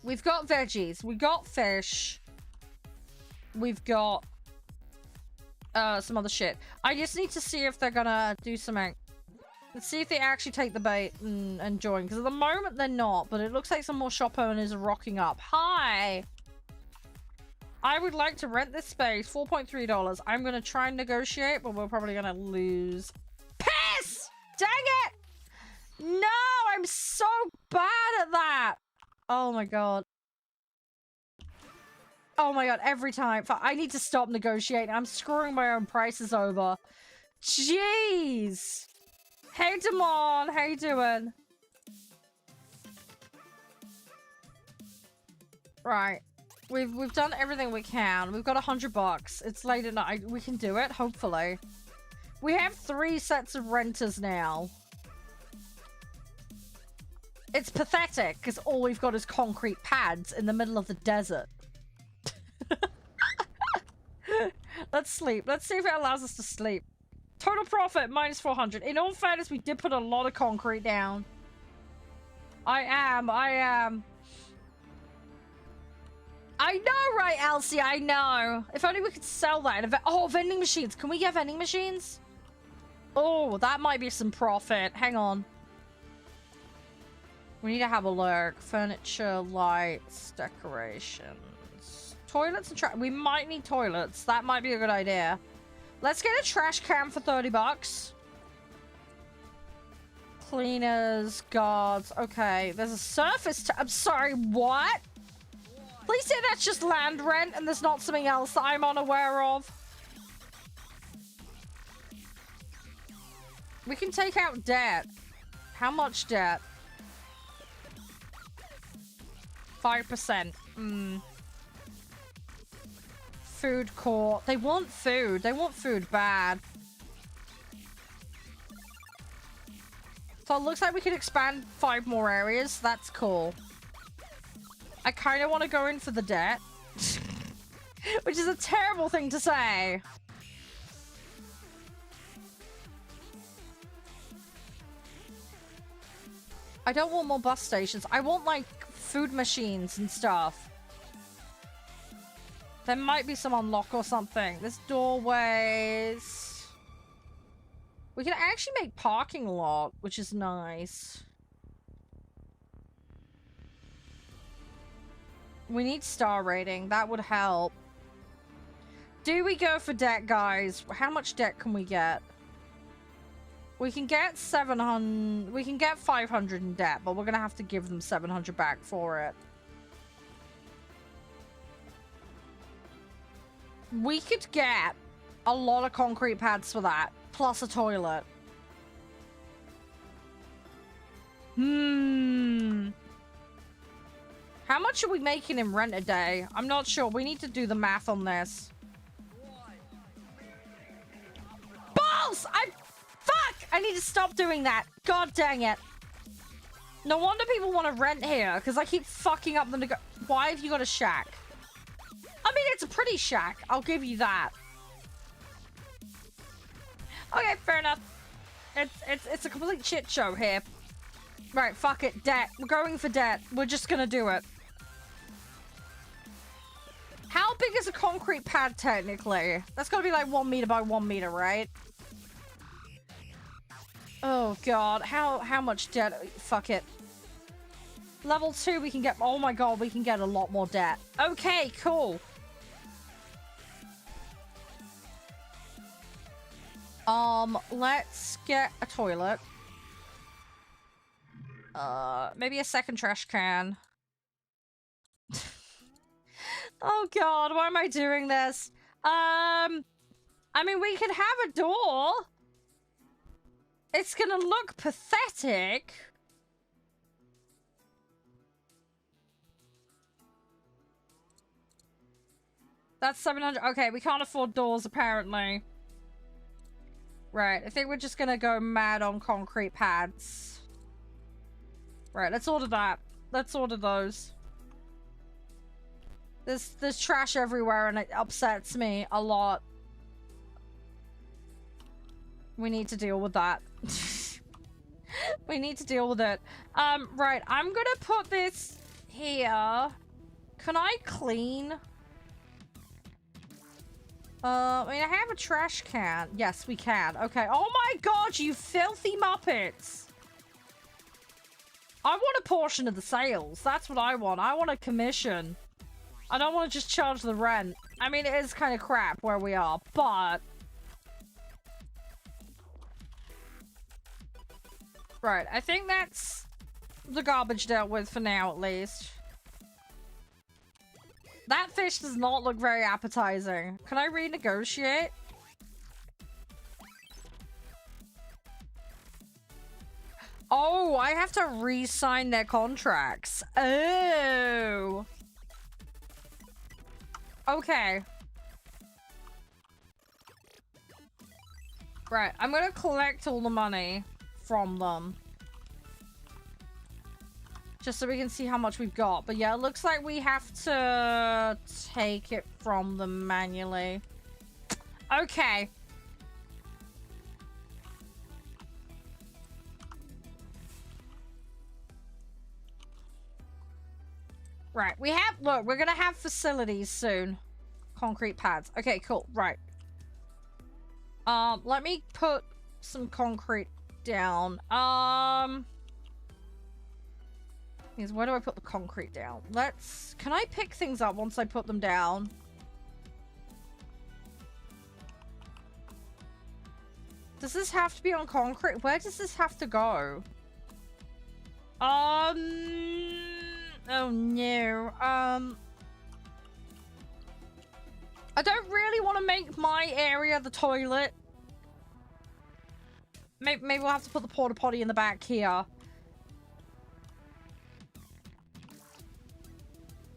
veggies, we got fish. We've got some other shit. I just need to see if they're gonna do something. Let's see if they actually take the bait and join. Because at the moment they're not, but it looks like some more shop owners are rocking up. Hi! I would like to rent this space. $4.3. I'm gonna try and negotiate, but we're probably gonna lose. Piss! Dang it! No! I'm so bad at that! Oh my god. Oh my god, every time. I need to stop negotiating. I'm screwing my own prices over. Jeez! Hey, Damon! How you doing? Right. We've done everything we can. We've got $100. It's late at night. We can do it, hopefully. We have 3 sets of renters now. It's pathetic, because all we've got is concrete pads in the middle of the desert. Let's sleep. Let's see if it allows us to sleep. Total profit, minus 400. In all fairness, we did put a lot of concrete down. I am. I know, right, Elsie? I know. If only we could sell that. Oh, vending machines. Can we get vending machines? Oh, that might be some profit. Hang on. We need to have a look. Furniture, lights, decorations. Toilets and we might need toilets. That might be a good idea. Let's get a trash can for $30. Cleaners, guards. Okay, there's a surface. I'm sorry, what? Please say that's just land rent and there's not something else that I'm unaware of. We can take out debt. How much debt? 5%. Food court. They want food. They want food bad. So it looks like we can expand 5 more areas. That's cool. I kind of want to go in for the debt. Which is a terrible thing to say. I don't want more bus stations. I want, like, food machines and stuff. There might be some unlock or something. There's doorways. We can actually make parking lot, which is nice. We need star rating. That would help. Do we go for debt, guys? How much debt can we get? We can get 700. We can get 500 in debt, but we're gonna have to give them 700 back for it. We could get a lot of concrete pads for that, plus a toilet. How much are we making in rent a day? I'm not sure. We need to do the math on this. Balls! Fuck! I need to stop doing that. God dang it. No wonder people want to rent here, because I keep fucking up the Why have you got a shack? I mean, it's a pretty shack. I'll give you that. Okay, fair enough. It's a complete shit show here. Right, fuck it. Debt. We're going for debt. We're just gonna do it. How big is a concrete pad, technically? That's gotta be like 1 meter by 1 meter, right? Oh, God. How much debt? Fuck it. Level 2, we can get... Oh, my God. We can get a lot more debt. Okay, cool. Let's get a toilet. Maybe a second trash can. Oh god, why am I doing this? I mean, we could have a door. It's gonna look pathetic. That's 700. Okay, we can't afford doors, apparently. Right, I think we're just gonna go mad on concrete pads. Right, let's order that. Let's order those. There's trash everywhere and it upsets me a lot. We need to deal with that. We need to deal with it. Right, I'm gonna put this here. Can I clean? I mean, I have a trash can. Yes, we can. Okay. Oh my god, you filthy Muppets! I want a portion of the sales. That's what I want. I want a commission. I don't want to just charge the rent. I mean, it is kind of crap where we are, but... Right, I think that's the garbage dealt with for now, at least. That fish does not look very appetizing. Can I renegotiate? Oh, I have to re-sign their contracts. Oh. Okay. Right, I'm gonna collect all the money from them. Just so we can see how much we've got. But yeah, it looks like we have to take it from them manually. Okay. Right, we have... Look, we're gonna have facilities soon. Concrete pads. Okay, cool. Right. Let me put some concrete down. Where do I put the concrete down? Let's... Can I pick things up once I put them down? Does this have to be on concrete? Where does this have to go? Oh no. I don't really want to make my area the toilet. Maybe we'll have to put the porta potty in the back here.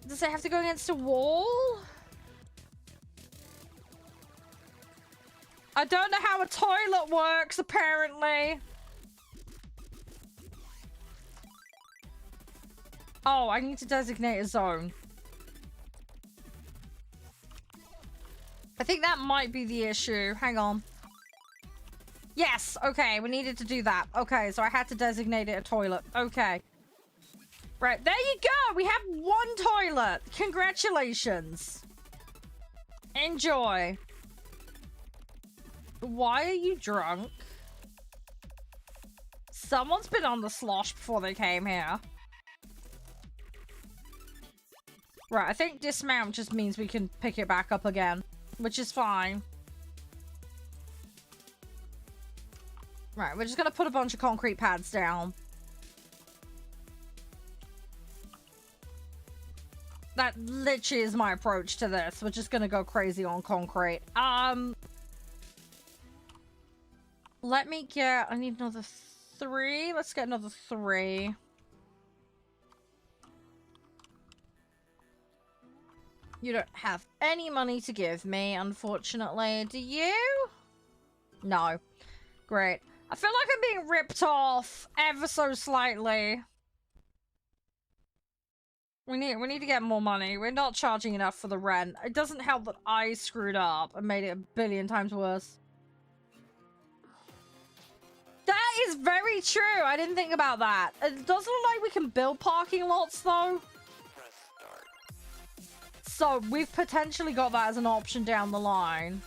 Does it have to go against a wall? I don't know how a toilet works, apparently. Oh, I need to designate a zone. I think that might be the issue. Hang on. Yes, okay, we needed to do that. Okay, so I had to designate it a toilet. Okay. Right, there you go! We have one toilet! Congratulations! Enjoy. Why are you drunk? Someone's been on the slosh before they came here. Right, I think dismount just means we can pick it back up again, which is fine. Right, we're just gonna put a bunch of concrete pads down. That literally is my approach to this. We're just gonna go crazy on concrete. Let me get... I need another 3. Let's get another 3. You don't have any money to give me, unfortunately. Do you? No. Great. I feel like I'm being ripped off ever so slightly. We need to get more money. We're not charging enough for the rent. It doesn't help that I screwed up and made it a billion times worse. That is very true. I didn't think about that. It doesn't look like we can build parking lots, though. So we've potentially got that as an option down the line.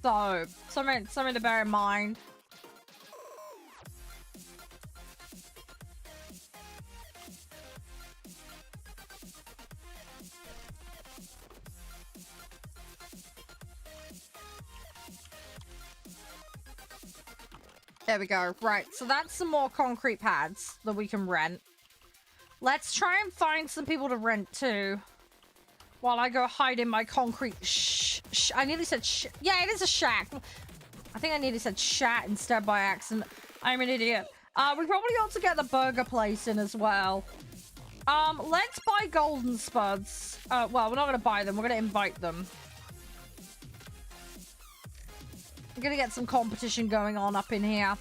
So, something to bear in mind. There we go. Right, so that's some more concrete pads that we can rent. Let's try and find some people to rent too. While I go hide in my concrete I nearly said yeah, it is a shack. I think I nearly said shat instead by accident. I'm an idiot. We probably ought to get the burger place in as well. Let's buy golden spuds. Well, we're not going to buy them. We're going to invite them. We're going to get some competition going on up in here.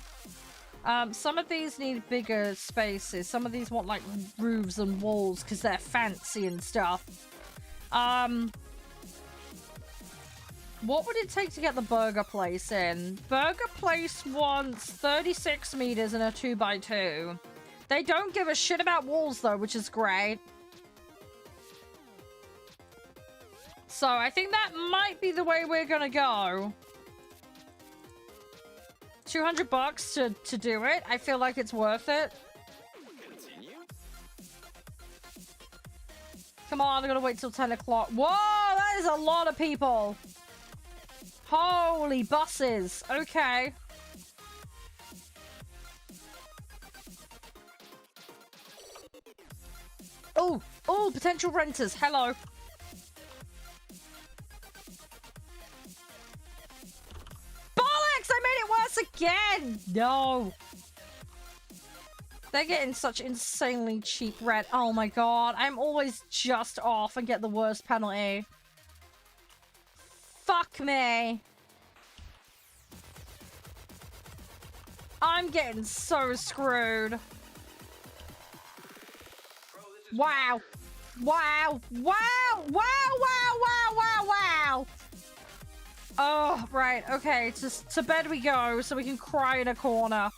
Some of these need bigger spaces. Some of these want, like, roofs and walls because they're fancy and stuff. What would it take to get the burger place in? Burger place wants 36 meters and a 2x2. They don't give a shit about walls, though, which is great. So I think that might be the way we're gonna go. 200 bucks to do it. I feel like it's worth it. Come on, I'm gonna wait till 10 o'clock. Whoa, that is a lot of people. Holy buses. Okay. Oh, potential renters. Hello. Bollocks! I made it worse again! No. They're getting such insanely cheap rent. Oh my god. I'm always just off and get the worst penalty. Fuck me. I'm getting so screwed. Wow. Wow. Wow. Wow. Wow. Wow. Wow. Wow. Oh, right. Okay. To bed we go so we can cry in a corner.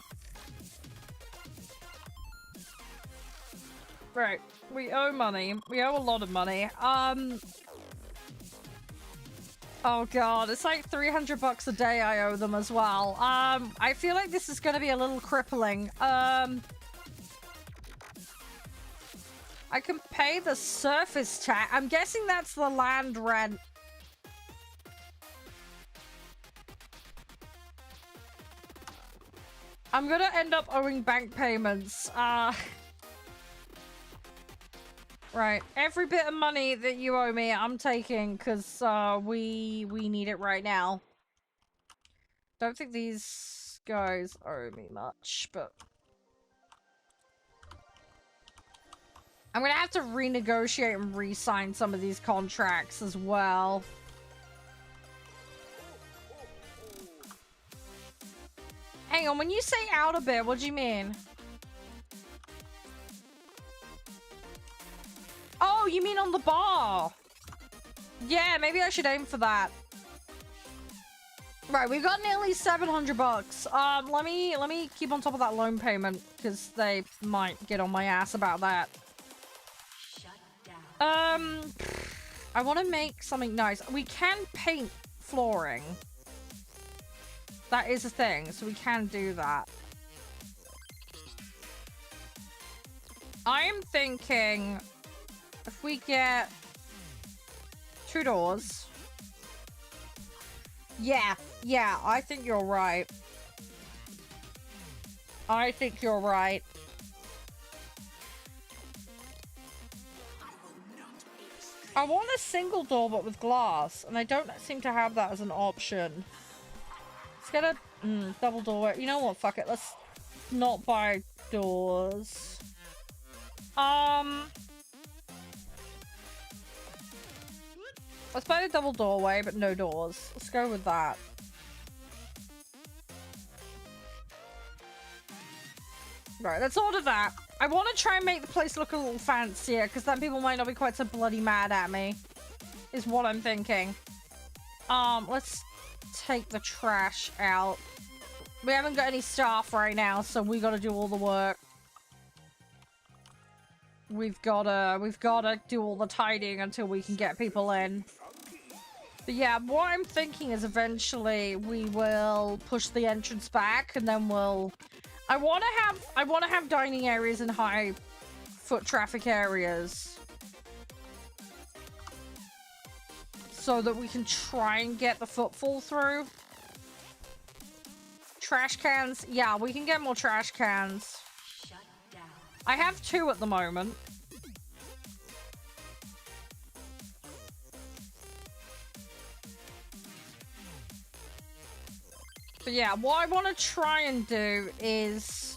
Right. We owe money. We owe a lot of money. Oh god, it's like 300 bucks a day I owe them as well. I feel like this is gonna be a little crippling. I can pay the surface tax. I'm guessing that's the land rent. I'm gonna end up owing bank payments. Right, every bit of money that you owe me, I'm taking, because we need it right now. Don't think these guys owe me much, but... I'm gonna have to renegotiate and re-sign some of these contracts as well. Hang on, when you say out a bit, what do you mean? Oh, you mean on the bar? Yeah, maybe I should aim for that. Right, we've got nearly 700 bucks. Let me keep on top of that loan payment because they might get on my ass about that. I want to make something nice. We can paint flooring. That is a thing, so we can do that. I'm thinking if we get 2 doors. Yeah, I think you're right. I think you're right. I want a single door but with glass, and I don't seem to have that as an option. Let's get a double door. You know what? Fuck it. Let's not buy doors. Let's buy a double doorway, but no doors. Let's go with that. Right, let's order that. I want to try and make the place look a little fancier, because then people might not be quite so bloody mad at me. Is what I'm thinking. Let's take the trash out. We haven't got any staff right now, so we gotta do all the work. We've gotta do all the tidying until we can get people in. But yeah, what I'm thinking is eventually we will push the entrance back, and then we'll... I want to have dining areas in high foot traffic areas, so that we can try and get the footfall through. Trash cans? Yeah, we can get more trash cans. I have 2 at the moment. But yeah, what I want to try and do is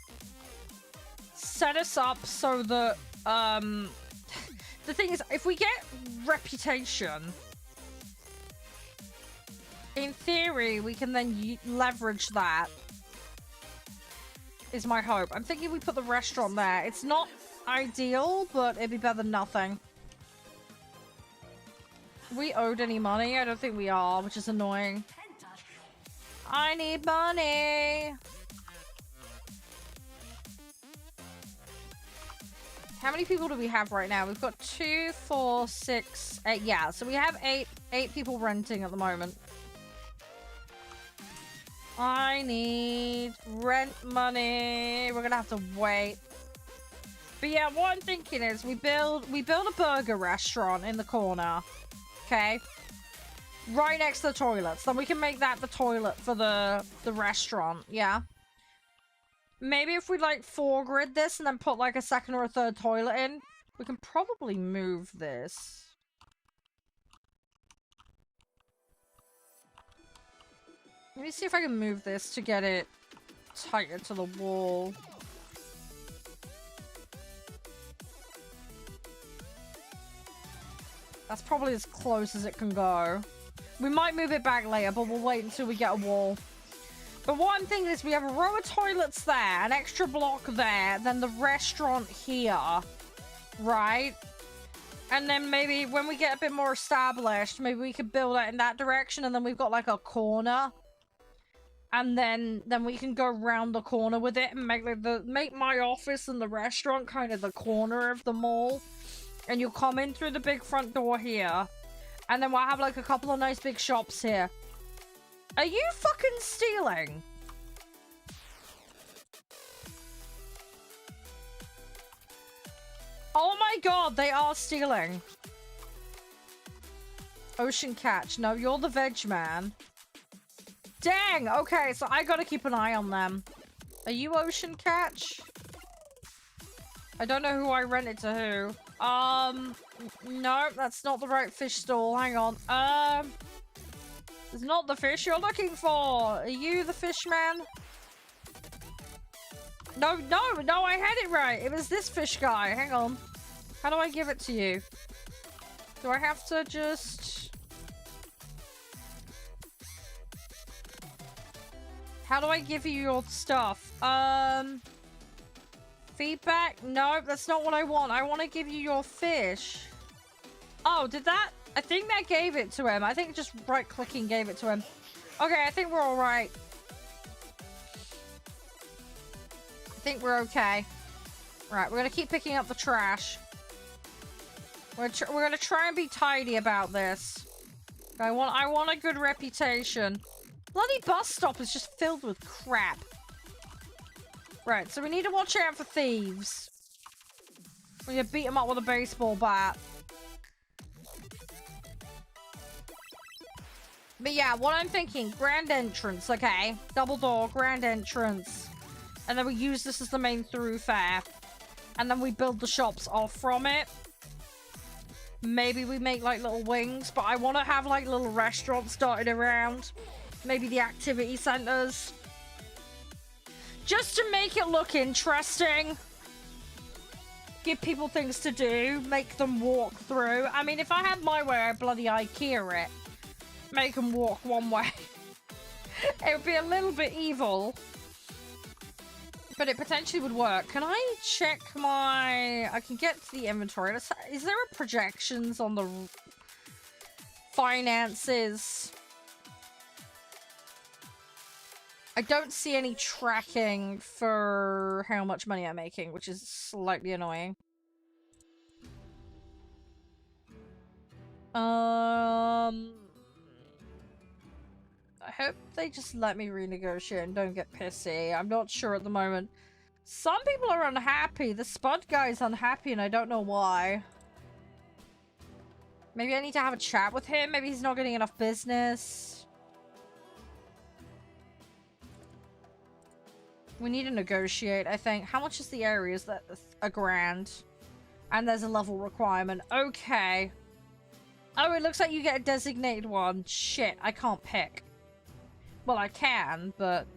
set us up so that, the thing is, if we get reputation, in theory, we can then leverage that, is my hope. I'm thinking we put the restaurant there. It's not ideal, but it'd be better than nothing. We owed any money? I don't think we are, which is annoying. I need money. How many people do we have right now? We've got 2, 4, 6, 8. Yeah, so we have 8 people renting at the moment. I need rent money. We're gonna have to wait. But yeah, what I'm thinking is we build a burger restaurant in the corner. Okay? Right next to the toilets. Then we can make that the toilet for the restaurant. Yeah. Maybe if we like 4-grid this and then put like a 2nd or a 3rd toilet in, we can probably move this. Let me see if I can move this to get it tighter to the wall. That's probably as close as it can go. We might move it back later, but we'll wait until we get a wall. But what I'm thinking is we have a row of toilets there, an extra block there, then the restaurant here, right? And then maybe when we get a bit more established, maybe we could build it in that direction, and then we've got like a corner. And then we can go around the corner with it and make like make my office and the restaurant kind of the corner of the mall. And you'll come in through the big front door here. And then we'll have like a couple of nice big shops here. Are you fucking stealing? Oh my god, they are stealing. Ocean Catch. No, you're the veg man. Dang! Okay, so I gotta keep an eye on them. Are you Ocean Catch? I don't know who I rented to who. No, that's not the right fish stall. Hang on. It's not the fish you're looking for. Are you the fish man? No, I had it right. It was this fish guy. Hang on. How do I give it to you? Do I have to just... How do I give you your stuff? Feedback? No, that's not what I want. I want to give you your fish. Oh, did that? I think that gave it to him. I think just right-clicking gave it to him. Okay, I think we're all right. I think we're okay. Right, we're going to keep picking up the trash. We're going to try and be tidy about this. I want a good reputation. Bloody bus stop is just filled with crap. Right, so we need to watch out for thieves. We need to beat them up with a baseball bat. But yeah, what I'm thinking, grand entrance, okay? Double door, grand entrance. And then we use this as the main thoroughfare. And then we build the shops off from it. Maybe we make like little wings, but I want to have like little restaurants dotted around. Maybe the activity centers. Just to make it look interesting. Give people things to do. Make them walk through. I mean, if I had my way, I'd bloody IKEA it. Make them walk one way. It would be a little bit evil. But it potentially would work. Can I check my... I can get to the inventory. Is there a projections on the finances? I don't see any tracking for how much money I'm making, which is slightly annoying. I hope they just let me renegotiate and don't get pissy. I'm not sure at the moment. Some people are unhappy. The Spud guy's unhappy and I don't know why. Maybe I need to have a chat with him. Maybe he's not getting enough business. We need to negotiate, I think. How much is the area? Is that $1,000? And there's a level requirement. Okay. Oh, it looks like you get a designated one. Shit, I can't pick. Well, I can, but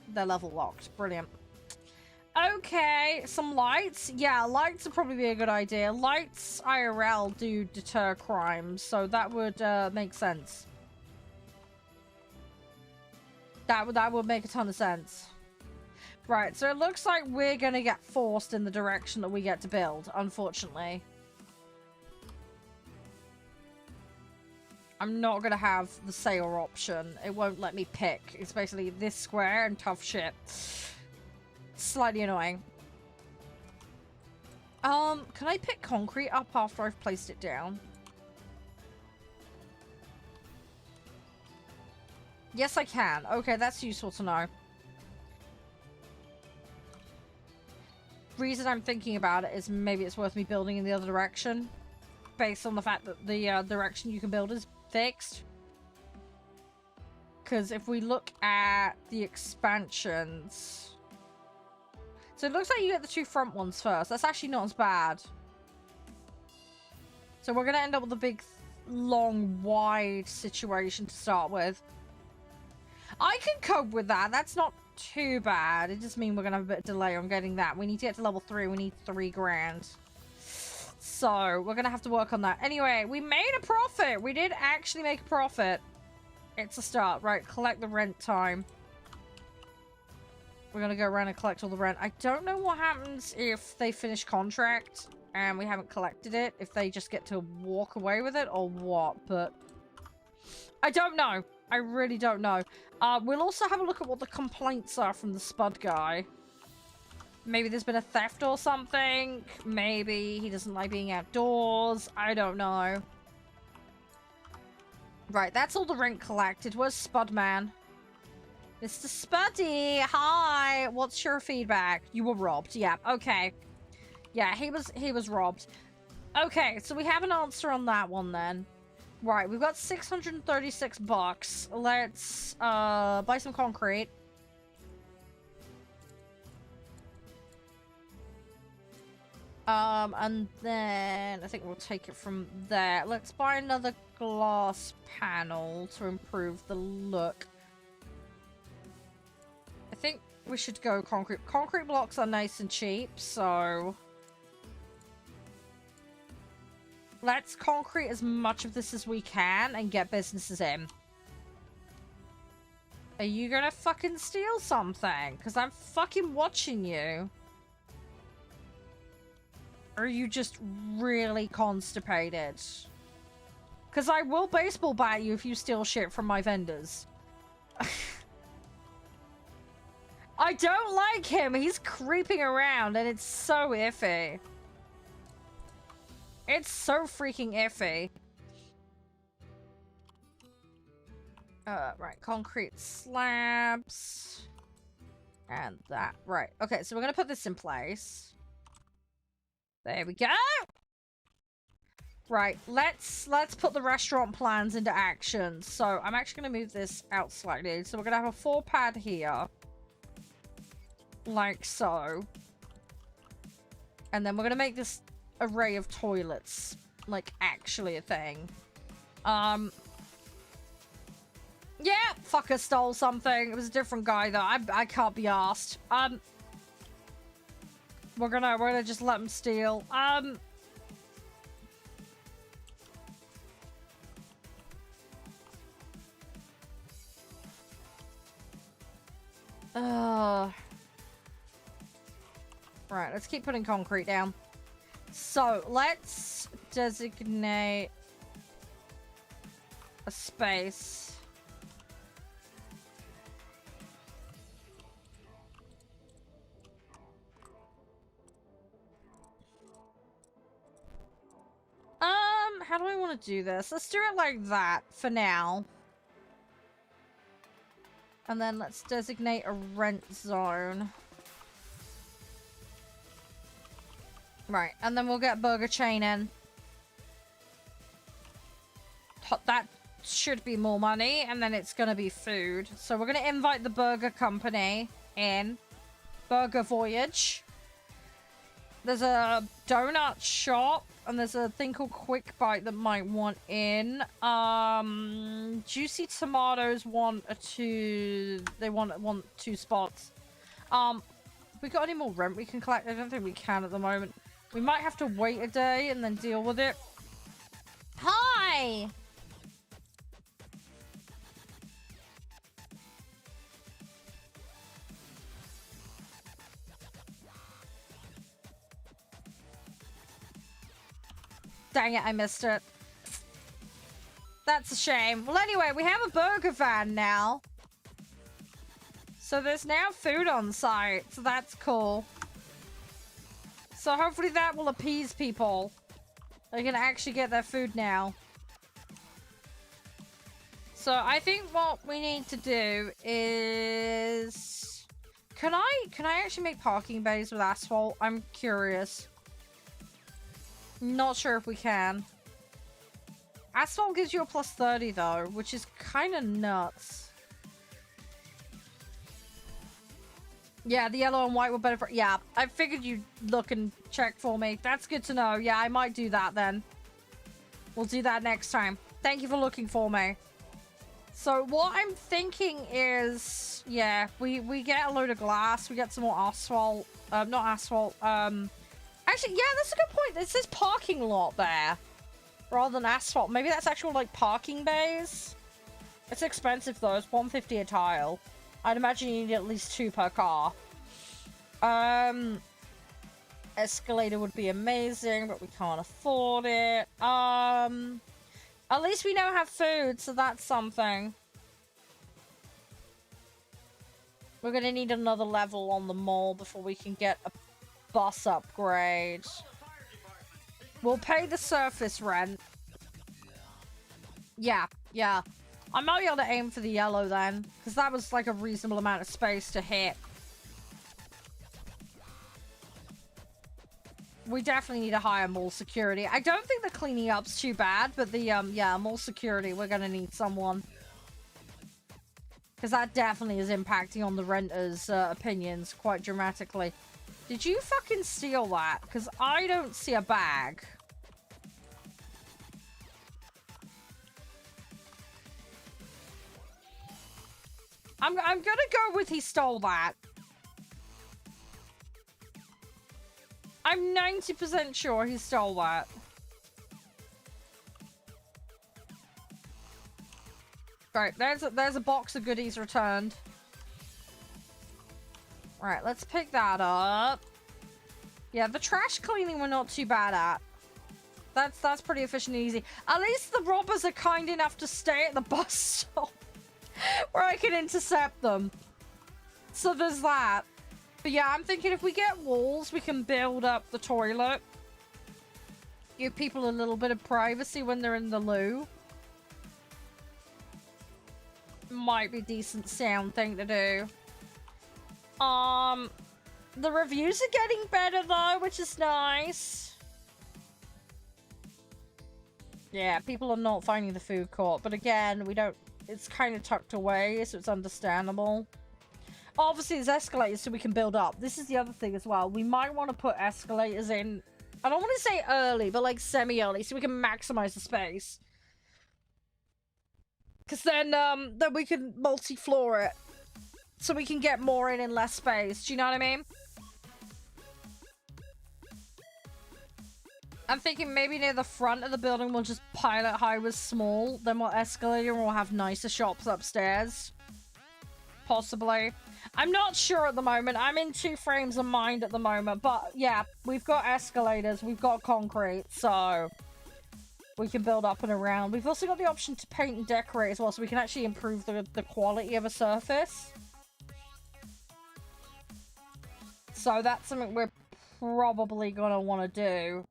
they're level locked. Brilliant. Okay, some lights. Yeah, lights would probably be a good idea. Lights IRL do deter crime, so that would make sense. That would make a ton of sense. Right, so it looks like we're gonna get forced in the direction that we get to build, unfortunately. I'm not gonna have the sailor option. It won't let me pick. It's basically this square and tough shit. Slightly annoying. Can I pick concrete up after I've placed it down? Yes, I can. Okay, that's useful to know. Reason I'm thinking about it is maybe it's worth me building in the other direction based on the fact that the direction you can build is fixed. Because if we look at the expansions, so it looks like you get the 2 front ones first. That's actually not as bad. So we're gonna end up with a big long wide situation to start with. I can cope with that. That's not too bad. It just means we're gonna have a bit of delay on getting that. We need to get to level 3. We need $3,000. So we're gonna have to work on that. Anyway, we made a profit. We did actually make a profit. It's a start. Right, collect the rent time. We're gonna go around and collect all the rent. I don't know what happens if they finish contract and we haven't collected it. If they just get to walk away with it or what, but I don't know. I really don't know. We'll also have a look at what the complaints are from the Spud guy. Maybe there's been a theft or something. Maybe he doesn't like being outdoors. I don't know. Right, that's all the rent collected. Where's Spudman? Mr. Spuddy, hi. What's your feedback? You were robbed. Yeah, okay. Yeah, he was robbed. Okay, so we have an answer on that one then. Right, we've got 636 bucks. Let's buy some concrete. And then I think we'll take it from there. Let's buy another glass panel to improve the look. I think we should go concrete. Concrete blocks are nice and cheap, so let's concrete as much of this as we can and get businesses in. Are you gonna fucking steal something? Because I'm fucking watching you. Or are you just really constipated? Because I will baseball bat you if you steal shit from my vendors. I don't like him. He's creeping around and it's so iffy. It's so freaking iffy. Right, concrete slabs. And that. Right, okay, so we're gonna put this in place. There we go! Right, let's put the restaurant plans into action. So, I'm actually gonna move this out slightly. So, we're gonna have a 4-pad here. Like so. And then we're gonna make this array of toilets like actually a thing. Yeah, fucker stole something. It was a different guy though. I can't be arsed. We're gonna just let him steal. Right, let's keep putting concrete down. So, let's designate a space. How do I want to do this? Let's do it like that for now. And then let's designate a rent zone. Right, and then we'll get burger chain in. That should be more money, and then it's gonna be food. So we're gonna invite the burger company in. Burger Voyage. There's a donut shop, and there's a thing called Quick Bite that might want in. Juicy Tomatoes want they want 2 spots. We got any more rent we can collect? I don't think we can at the moment. We might have to wait a day and then deal with it. Hi! Dang it, I missed it. That's a shame. Well, anyway, we have a burger van now. So there's now food on site, so that's cool. So hopefully that will appease people. They can actually get their food now. So I think what we need to do is... Can I actually make parking bays with asphalt? I'm curious. Not sure if we can. Asphalt gives you a plus 30 though, which is kind of nuts. Yeah, the yellow and white were better for... Yeah, I figured you'd look and check for me. That's good to know. Yeah, I might do that then. We'll do that next time. Thank you for looking for me. So what I'm thinking is... Yeah, we get a load of glass. We get some more asphalt. Not asphalt. Actually, yeah, that's a good point. It says parking lot there. Rather than asphalt. Maybe that's actual, like, parking bays? It's expensive, though. It's $150 a tile. I'd imagine you need at least 2 per car. Escalator would be amazing, but we can't afford it. At least we now have food, so that's something. We're gonna need another level on the mall before we can get a bus upgrade. We'll pay the surface rent. Yeah. I might be able to aim for the yellow then, because that was like a reasonable amount of space to hit. We definitely need to hire mall security. I don't think the cleaning up's too bad, but the, yeah, mall security, we're gonna need someone. Because that definitely is impacting on the renters' opinions quite dramatically. Did you fucking steal that? Because I don't see a bag. I'm gonna go with he stole that. I'm 90% sure he stole that. Right, there's a box of goodies returned. Right, let's pick that up. Yeah, the trash cleaning we're not too bad at. That's pretty efficient and easy. At least the robbers are kind enough to stay at the bus stop where I can intercept them. So there's that. But yeah, I'm thinking if we get walls, we can build up the toilet. Give people a little bit of privacy when they're in the loo. Might be a decent sound thing to do. The reviews are getting better though, which is nice. Yeah, people are not finding the food court, but again, we don't... It's kind of tucked away, so it's understandable. Obviously, there's escalators so we can build up. This is the other thing as well. We might want to put escalators in... I don't want to say early, but like semi-early, so we can maximize the space. Because then we can multi-floor it. So we can get more in less space. Do you know what I mean? I'm thinking maybe near the front of the building we'll just pile it high with small. Then we'll escalate and we'll have nicer shops upstairs. Possibly. I'm not sure at the moment. I'm in 2 frames of mind at the moment. But yeah, we've got escalators. We've got concrete. So we can build up and around. We've also got the option to paint and decorate as well. So we can actually improve the quality of a surface. So that's something we're probably going to want to do.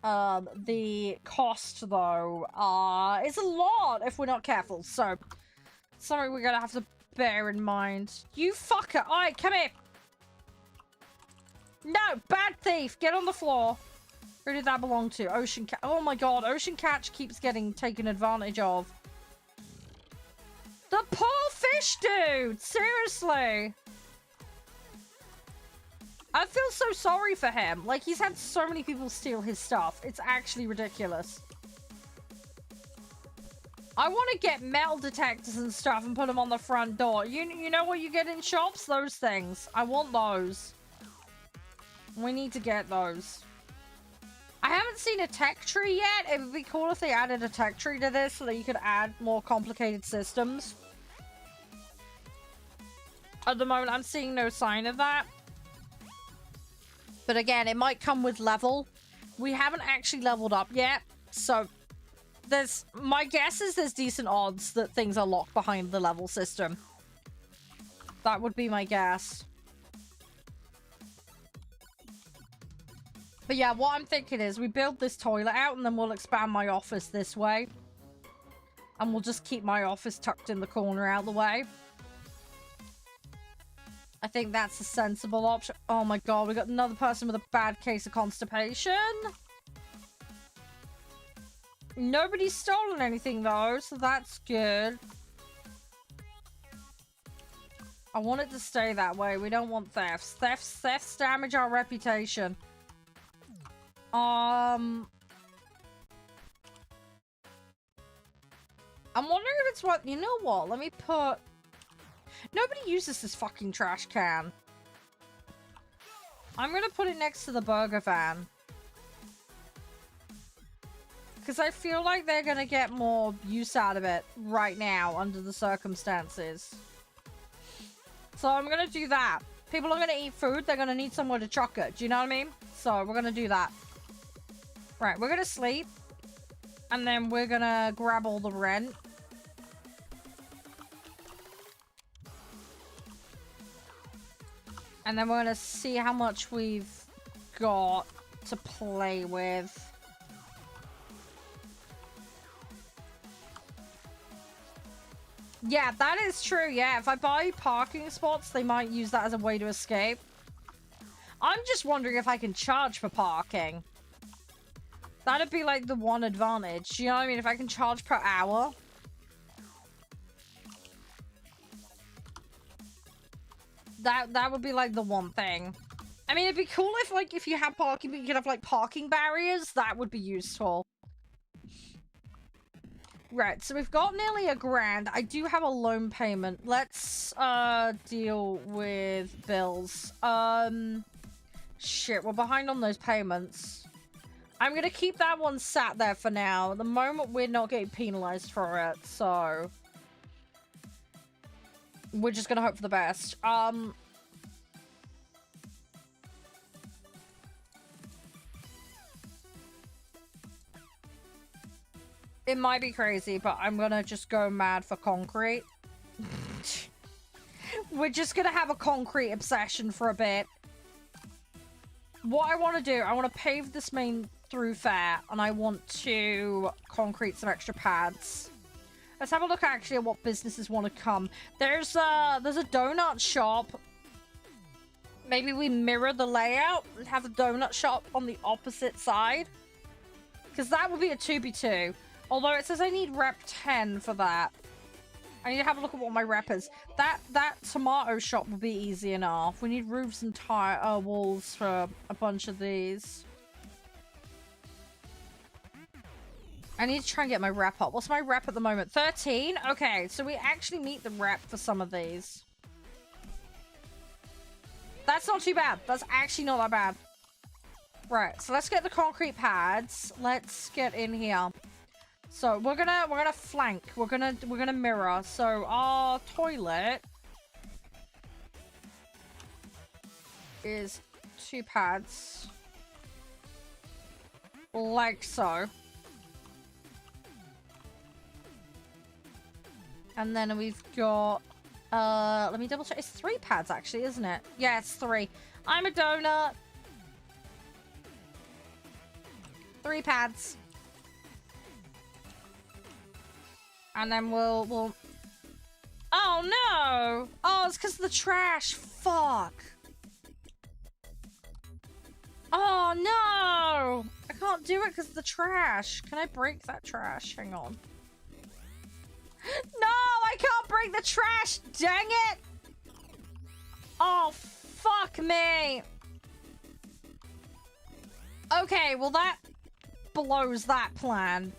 The cost, though, is a lot if we're not careful. So, something we're going to have to bear in mind. You fucker! Alright, come here! No! Bad thief! Get on the floor! Who did that belong to? Ocean Cat. Oh my god, Ocean Catch keeps getting taken advantage of. The poor fish dude! Seriously! I feel so sorry for him. Like, he's had so many people steal his stuff. It's actually ridiculous. I want to get metal detectors and stuff and put them on the front door. You know what you get in shops? Those things. I want those. We need to get those. I haven't seen a tech tree yet. It would be cool if they added a tech tree to this so that you could add more complicated systems. At the moment, I'm seeing no sign of that. But again, it might come with level. We haven't actually leveled up yet. So, my guess is there's decent odds that things are locked behind the level system. That would be my guess. But yeah, what I'm thinking is we build this toilet out and then we'll expand my office this way. And we'll just keep my office tucked in the corner out of the way. I think that's a sensible option. Oh my god, we got another person with a bad case of constipation. Nobody's stolen anything though, so that's good. I want it to stay that way. We don't want thefts. Thefts damage our reputation. I'm wondering if it's what... You know what? Let me put... Nobody uses this fucking trash can. I'm gonna put it next to the burger van. Because I feel like they're gonna get more use out of it right now under the circumstances. So I'm gonna do that. People are gonna eat food. They're gonna need somewhere to chuck it. Do you know what I mean? So we're gonna do that. Right, we're gonna sleep. And then we're gonna grab all the rent. And then we're gonna see how much we've got to play with. Yeah, that is true, yeah. If I buy parking spots, they might use that as a way to escape. I'm just wondering if I can charge for parking. That'd be like the one advantage. You know what I mean? If I can charge per hour. That would be like the one thing. I mean, it'd be cool if like if you have parking, but you could have like parking barriers. That would be useful. Right, so we've got nearly $1,000. I do have a loan payment. Let's deal with bills. Shit, we're behind on those payments. I'm gonna keep that one sat there for now. At the moment, we're not getting penalized for it, so we're just gonna hope for the best. It might be crazy, but I'm gonna just go mad for concrete. We're just gonna have a concrete obsession for a bit. What I want to do, I want to pave this main thoroughfare, and I want to concrete some extra pads. Let's have a look actually at what businesses want to come. There's a donut shop. Maybe we mirror the layout and have a donut shop on the opposite side. Because that would be a 2v2. Although it says I need rep 10 for that. I need to have a look at what my rep is. That tomato shop will be easy enough. We need roofs and walls for a bunch of these. I need to try and get my rep up. What's my rep at the moment? 13? Okay, so we actually meet the rep for some of these. That's not too bad. That's actually not that bad. Right, so let's get the concrete pads. Let's get in here. So we're gonna flank. We're gonna mirror. So our toilet is 2 pads, like so. And then we've got let me double check. It's 3 pads actually, isn't it? Yeah, it's 3. I'm a donut. 3 pads. And then we'll... Oh, no! Oh, it's because of the trash. Fuck. Oh, no! I can't do it because of the trash. Can I break that trash? Hang on. No! I can't break the trash! Dang it! Oh, fuck me! Okay, well that blows that plan.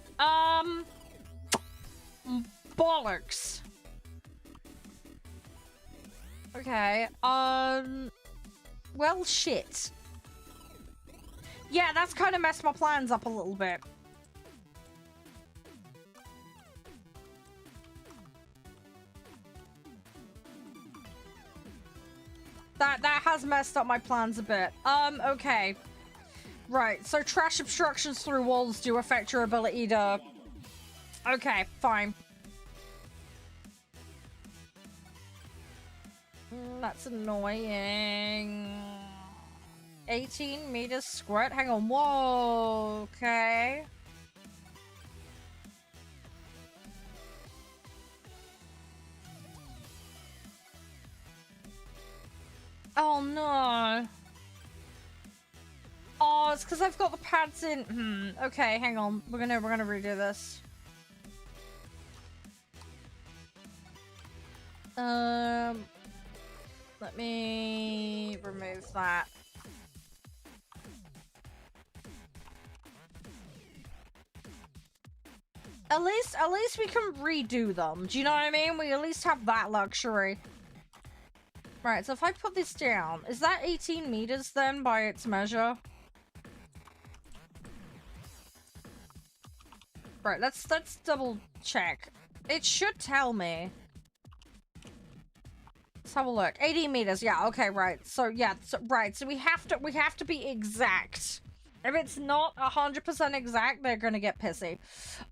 Bollocks. Okay, well, shit. Yeah, that's kind of messed my plans up a little bit. That has messed up my plans a bit. Okay. Right, so trash obstructions through walls do affect your ability to... Okay, fine. That's annoying. 18 meters squirt? Hang on, whoa, okay. Oh no. Oh, it's because I've got the pads in. Okay, hang on. We're gonna redo this. Let me remove that. At least we can redo them. Do you know what I mean? We at least have that luxury. Right, so if I put this down, is that 18 meters then by its measure? Right, let's double check. It should tell me. Let's have a look. 18 meters, yeah, okay, right. So yeah, right, so we have to be exact. If it's not 100% exact, they're gonna get pissy.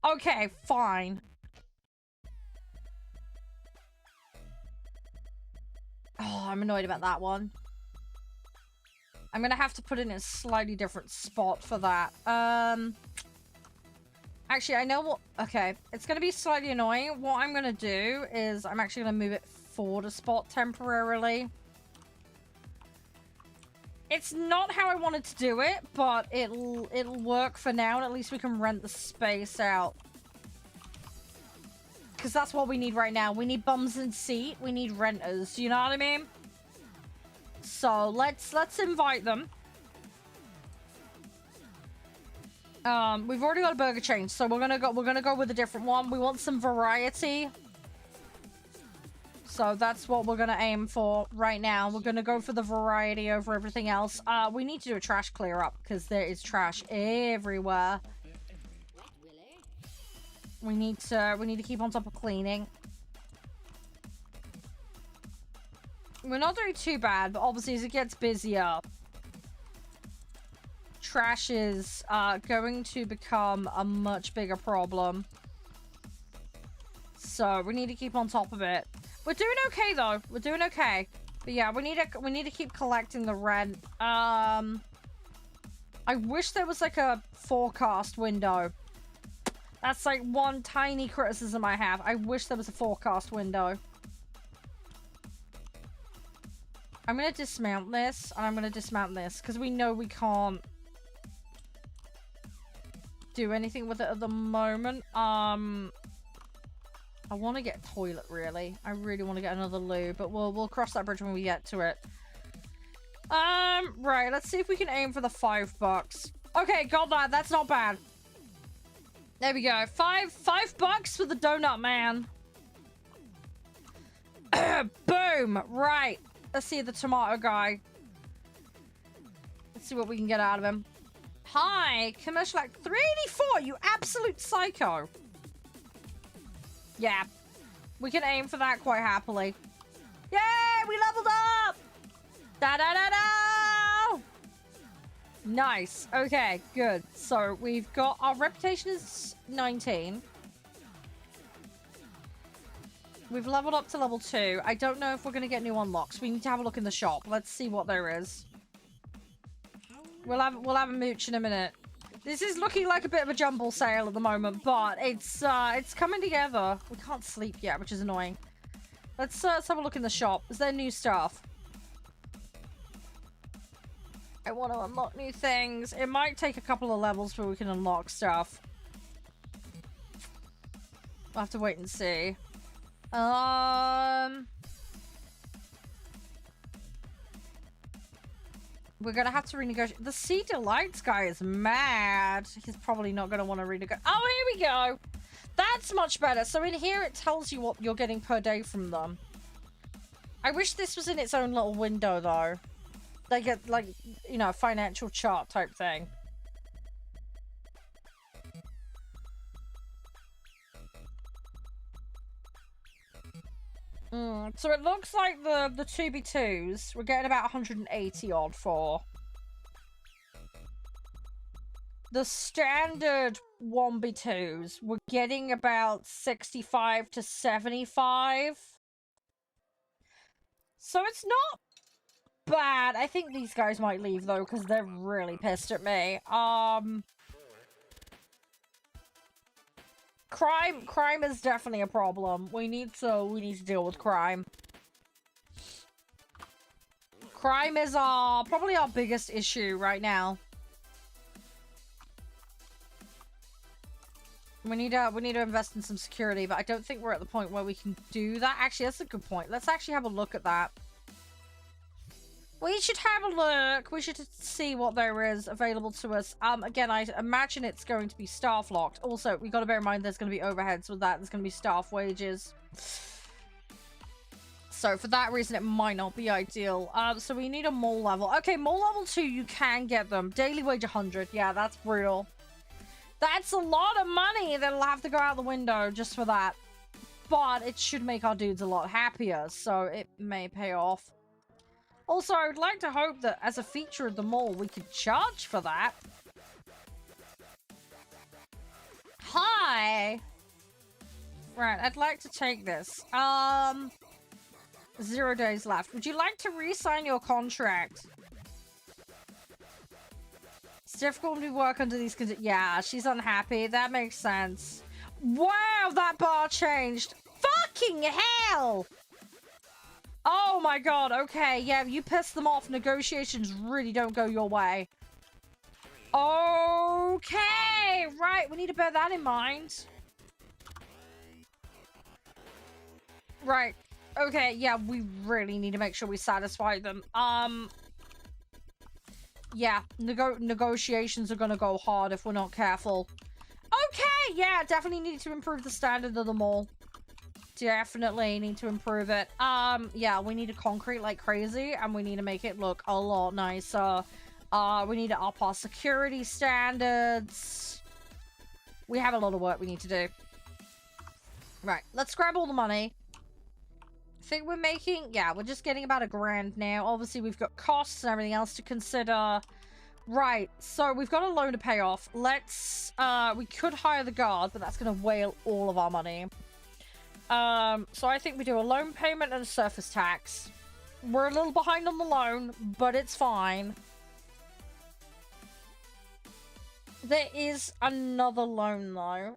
Okay, fine. Oh, I'm annoyed about that one. I'm gonna have to put it in a slightly different spot for that. Actually, I know what... Okay, it's gonna be slightly annoying. What I'm gonna do is I'm actually gonna move it forward a spot temporarily. It's not how I wanted to do it, but it'll work for now, and at least we can rent the space out. Because that's what we need right now. We need bums in seat. We need renters. You know what I mean? So let's invite them. We've already got a burger chain, so we're gonna go with a different one. We want some variety. So that's what we're gonna aim for right now. We're gonna go for the variety over everything else. We need to do a trash clear up because there is trash everywhere. We need to keep on top of cleaning. We're not doing too bad, but obviously as it gets busier, trash is going to become a much bigger problem. So we need to keep on top of it. We're doing okay though. We're doing okay. But yeah, we need to keep collecting the rent. I wish there was like a forecast window. That's like one tiny criticism I have. I wish there was a forecast window. I'm gonna dismount this, and I'm gonna dismount this, because we know we can't do anything with it at the moment. I want to get a toilet, really. I really want to get another loo, but we'll cross that bridge when we get to it. Right, let's see if we can aim for the $5. Okay, got that. That's not bad. There we go. $5 for the donut man. Boom. Right. Let's see the tomato guy. Let's see what we can get out of him. Hi, commercial act 384. You absolute psycho. Yeah, we can aim for that quite happily. Yay, we leveled up! Da-da-da-da! Nice. Okay, good. So we've got... Our reputation is 19. We've leveled up to level 2. I don't know if we're going to get new unlocks. We need to have a look in the shop. Let's see what there is. We'll have a mooch in a minute. This is looking like a bit of a jumble sale at the moment, but it's coming together. We can't sleep yet, which is annoying. Let's have a look in the shop. Is there new stuff? I want to unlock new things. It might take a couple of levels before we can unlock stuff. We'll have to wait and see. We're gonna have to renegotiate. The Sea Delights guy is mad. He's probably not gonna want to renegotiate. Oh, here we go. That's much better. So in here, it tells you what you're getting per day from them. I wish this was in its own little window, though. They get, like, you know, a financial chart type thing. So it looks like the 2v2s, we're getting about 180 odd for. The standard 1v2s, we're getting about 65 to 75. So it's not bad. I think these guys might leave though, because they're really pissed at me. Crime is definitely a problem. We need to deal with crime. Crime is probably our biggest issue right now. We need to invest in some security, but I don't think we're at the point where we can do that. Actually, that's a good point. Let's actually have a look at that. We should have a look. We should see what there is available to us. Again, I imagine it's going to be staff locked. Also, we got to bear in mind there's going to be overheads with that. There's going to be staff wages. So for that reason, it might not be ideal. So we need a mall level. Okay, mall level 2, you can get them. Daily wage 100. Yeah, that's brutal. That's a lot of money that'll have to go out the window just for that. But it should make our dudes a lot happier, so it may pay off. Also, I would like to hope that as a feature of the mall, we could charge for that. Hi! Right, I'd like to take this. 0 days left. Would you like to re-sign your contract? It's difficult to work under these conditions. Yeah, she's unhappy. That makes sense. Wow, that bar changed. Fucking hell! Oh my god, okay, yeah, you piss them off, negotiations really don't go your way. Okay, right, we need to bear that in mind. Right, okay, yeah, we really need to make sure we satisfy them. Yeah, negotiations are gonna go hard if we're not careful. Okay, yeah, definitely need to improve the standard of the mall. Definitely need to improve it. Yeah, we need to concrete like crazy, and we need to make it look a lot nicer. We need to up our security standards. We have a lot of work we need to do. Right, let's grab all the money. I think we're making, yeah, we're just getting about $1,000 now. Obviously, we've got costs and everything else to consider. Right, so we've got a loan to pay off. Let's, we could hire the guard, but that's going to whale all of our money. So I think we do a loan payment and a surface tax. We're a little behind on the loan, but it's fine. There is another loan, though.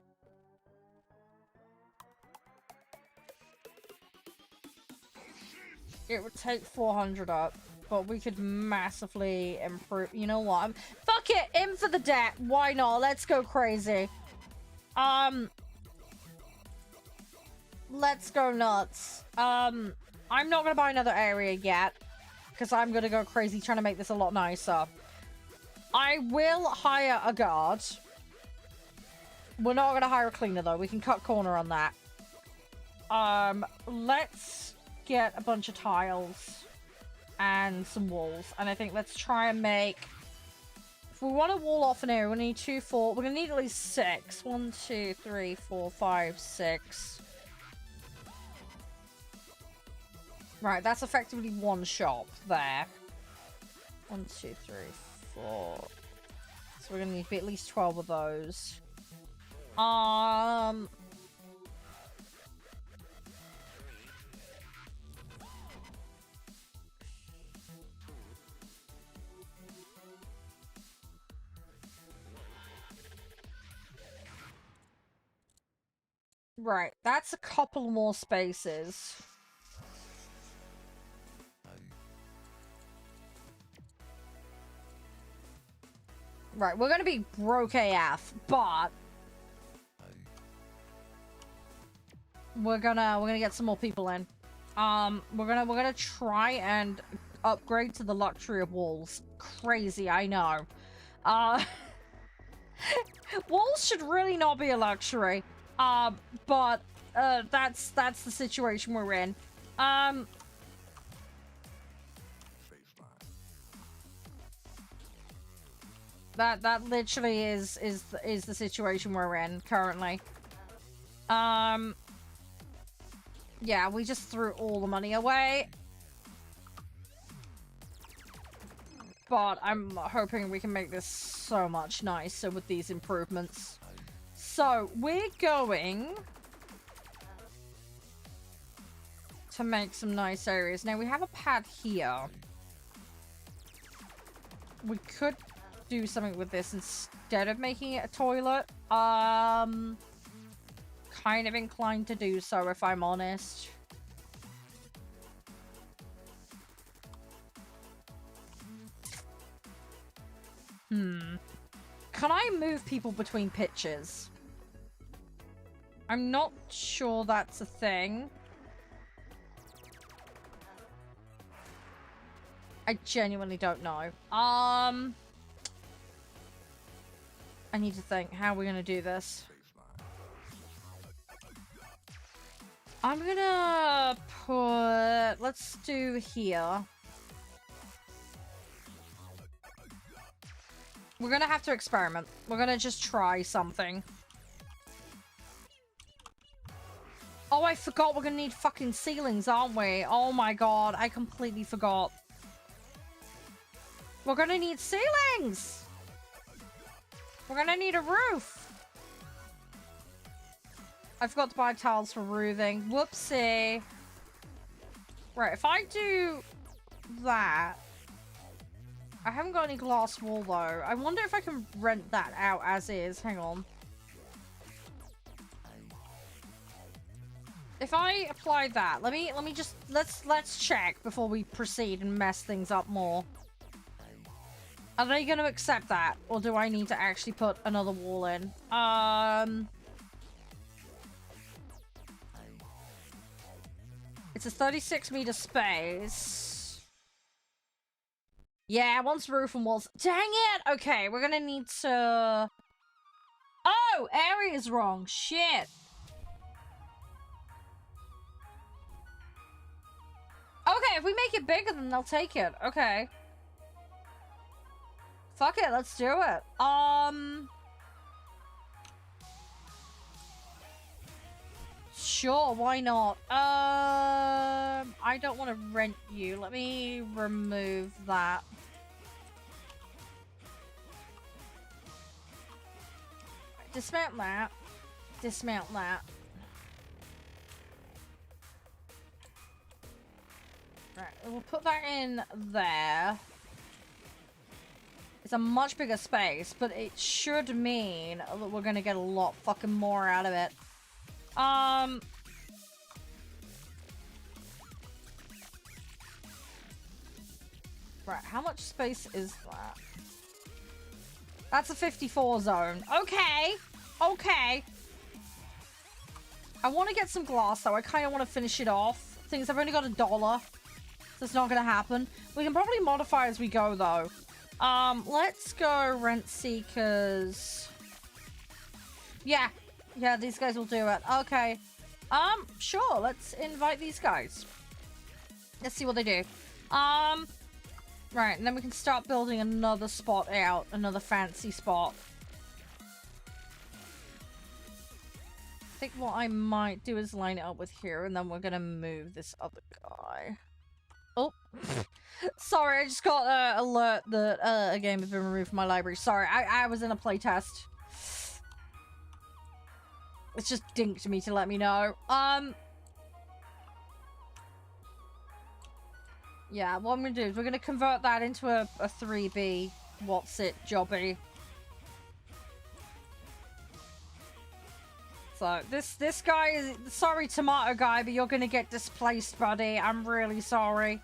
It would take 400 up, but we could massively improve. You know what? Fuck it! In for the debt! Why not? Let's go crazy. Let's go nuts. I'm not gonna buy another area yet, because I'm gonna go crazy trying to make this a lot nicer. I will hire a guard. We're not gonna hire a cleaner, though. We can cut corner on that. Let's get a bunch of tiles and some walls. And I think let's try and make... If we want to wall off an area, we need 2, 4... We're gonna need at least 6. 1, 2, 3, 4, 5, 6... Right, that's effectively one shop there. 1, 2, 3, 4. So we're gonna need to be at least 12 of those. Right, that's a couple more spaces. Right, we're gonna be broke AF, but we're gonna get some more people in. We're gonna try and upgrade to the luxury of walls. Crazy, I know. Walls should really not be a luxury. But that's the situation we're in. That literally is the situation we're in currently. Yeah, we just threw all the money away. But I'm hoping we can make this so much nicer with these improvements. So, we're going to make some nice areas. Now, we have a pad here. We could do something with this instead of making it a toilet. Kind of inclined to do so, if I'm honest. Can I move people between pitches? I'm not sure that's a thing. I genuinely don't know. I need to think. How are we gonna do this? I'm gonna put... Let's do here. We're gonna have to experiment. We're gonna just try something. Oh, I forgot we're gonna need fucking ceilings, aren't we? Oh my god, I completely forgot. We're gonna need ceilings! We're gonna need a roof! I forgot to buy tiles for roofing. Whoopsie. Right, if I do that... I haven't got any glass wall, though. I wonder if I can rent that out as is. Hang on. If I apply that, let me just... Let's check before we proceed and mess things up more. Are they going to accept that? Or do I need to actually put another wall in? It's a 36-meter space. Yeah, once roof and walls. Dang it! Okay, we're gonna need to... Oh! Area's wrong. Shit. Okay, if we make it bigger, then they'll take it. Okay. Fuck it, let's do it. Sure, why not? I don't want to rent you. Let me remove that. Dismount that. Dismount that. Right, we'll put that in there. It's a much bigger space, but it should mean that we're gonna get a lot fucking more out of it. Right, how much space is that? That's a 54 zone. Okay. Okay. I want to get some glass, though. I kind of want to finish it off. Things I've only got $1. So it's not going to happen. We can probably modify as we go, though. Let's go rent seekers. Yeah. Yeah, these guys will do it. Okay. Sure. Let's invite these guys. Let's see what they do. Right, and then we can start building another spot out. Another fancy spot. I think what I might do is line it up with here, and then we're gonna move this other guy. Oh. Sorry, I just got an alert that a game has been removed from my library. Sorry, I was in a playtest. It's just dinked me to let me know. Yeah, what I'm gonna do is we're gonna convert that into a 3B what's it jobby. So this guy is sorry, tomato guy, but you're gonna get displaced, buddy. I'm really sorry.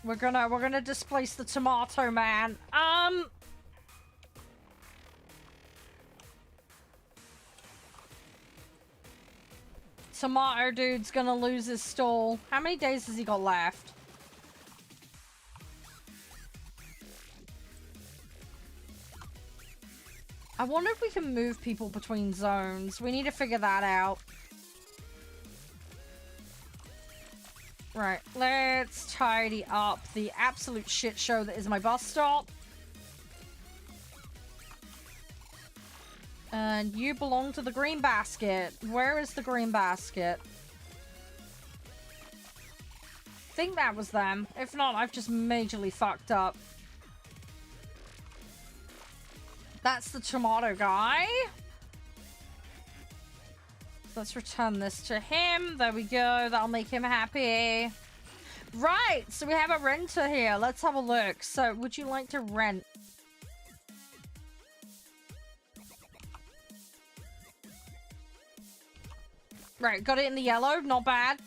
We're gonna displace the tomato man. Tomato dude's gonna lose his stall. How many days has he got left? I wonder if we can move people between zones. We need to figure that out. Right, let's tidy up the absolute shit show that is my bus stop. And you belong to the green basket. Where is the green basket? I think that was them. If not, I've just majorly fucked up. That's the tomato guy. Let's return this to him. There we go. That'll make him happy. Right, so we have a renter here. Let's have a look. So, would you like to rent? Right, got it in the yellow. Not bad.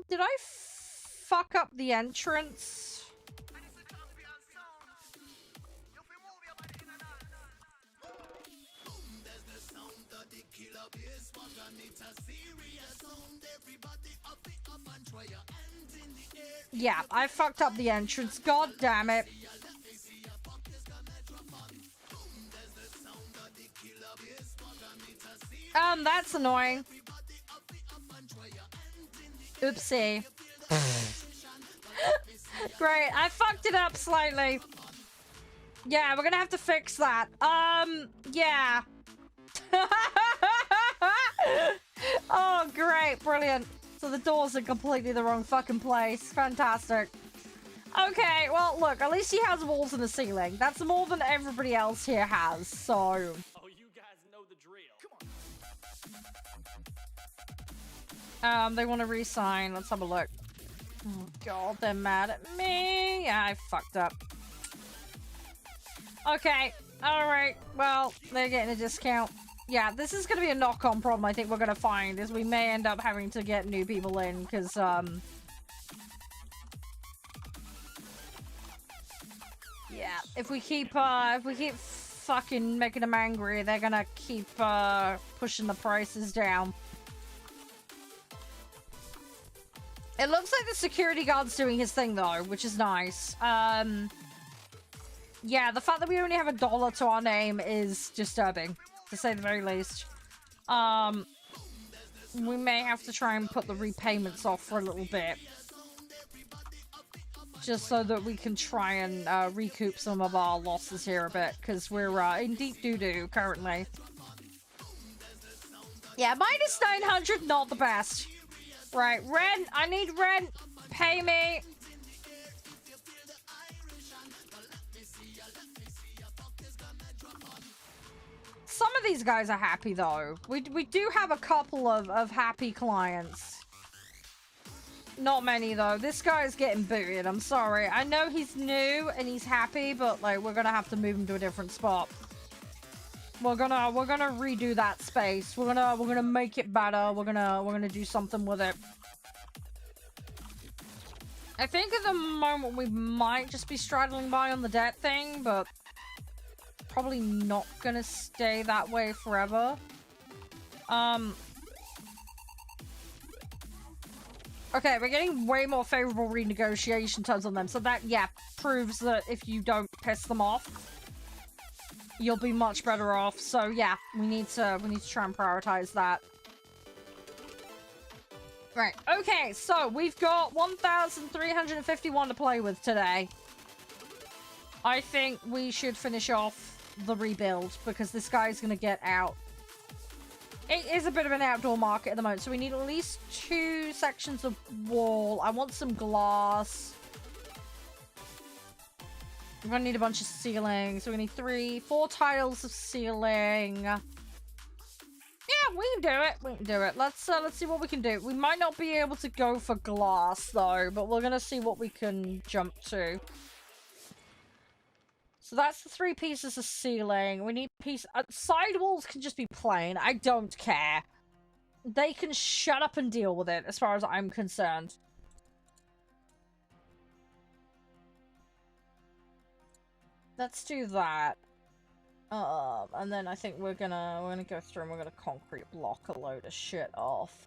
Did I fuck up the entrance? Yeah, I fucked up the entrance. God damn it. That's annoying. Oopsie. Great, I fucked it up slightly. Yeah, we're gonna have to fix that. Yeah. Oh, great, brilliant. So the doors are completely the wrong fucking place. Fantastic. Okay, well, look, at least he has walls in the ceiling. That's more than everybody else here has, so... Oh, you guys know the drill. Come on. They want to re-sign. Let's have a look. Oh, God, they're mad at me. Yeah, I fucked up. Okay, alright. Well, they're getting a discount. Yeah, this is going to be a knock-on problem I think we're going to find, is we may end up having to get new people in, because, yeah, if we keep fucking making them angry, they're gonna keep, pushing the prices down. It looks like the security guard's doing his thing, though, which is nice. Yeah, the fact that we only have $1 to our name is disturbing, to say the very least. We may have to try and put the repayments off for a little bit. Just so that we can try and recoup some of our losses here a bit, because we're in deep doo-doo currently. Yeah, minus 900, not the best. Right, rent, I need rent, pay me. Some of these guys are happy, though. We do have a couple of happy clients. Not many, though. This guy's getting booted. I'm sorry. I know he's new and he's happy, but, like, we're gonna have to move him to a different spot. We're gonna redo that space. We're gonna make it better. We're gonna do something with it. I think at the moment we might just be straddling by on the debt thing, but probably not gonna stay that way forever. Okay, we're getting way more favorable renegotiation terms on them, so that, yeah, proves that if you don't piss them off, you'll be much better off. So, yeah, we need to try and prioritize that. Right, okay, so we've got 1,351 to play with today. I think we should finish off the rebuild, because this guy's gonna get out. It is a bit of an outdoor market at the moment, so we need at least 2 sections of wall. I want some glass. We're gonna need a bunch of ceiling, so we need 4 tiles of ceiling. Yeah, we can do it. We can do it. Let's see what we can do. We might not be able to go for glass though, but we're gonna see what we can jump to. So that's the 3 pieces of ceiling. We need side walls can just be plain. I don't care. They can shut up and deal with it, as far as I'm concerned. Let's do that. And then I think we're gonna go through and we're gonna concrete block a load of shit off.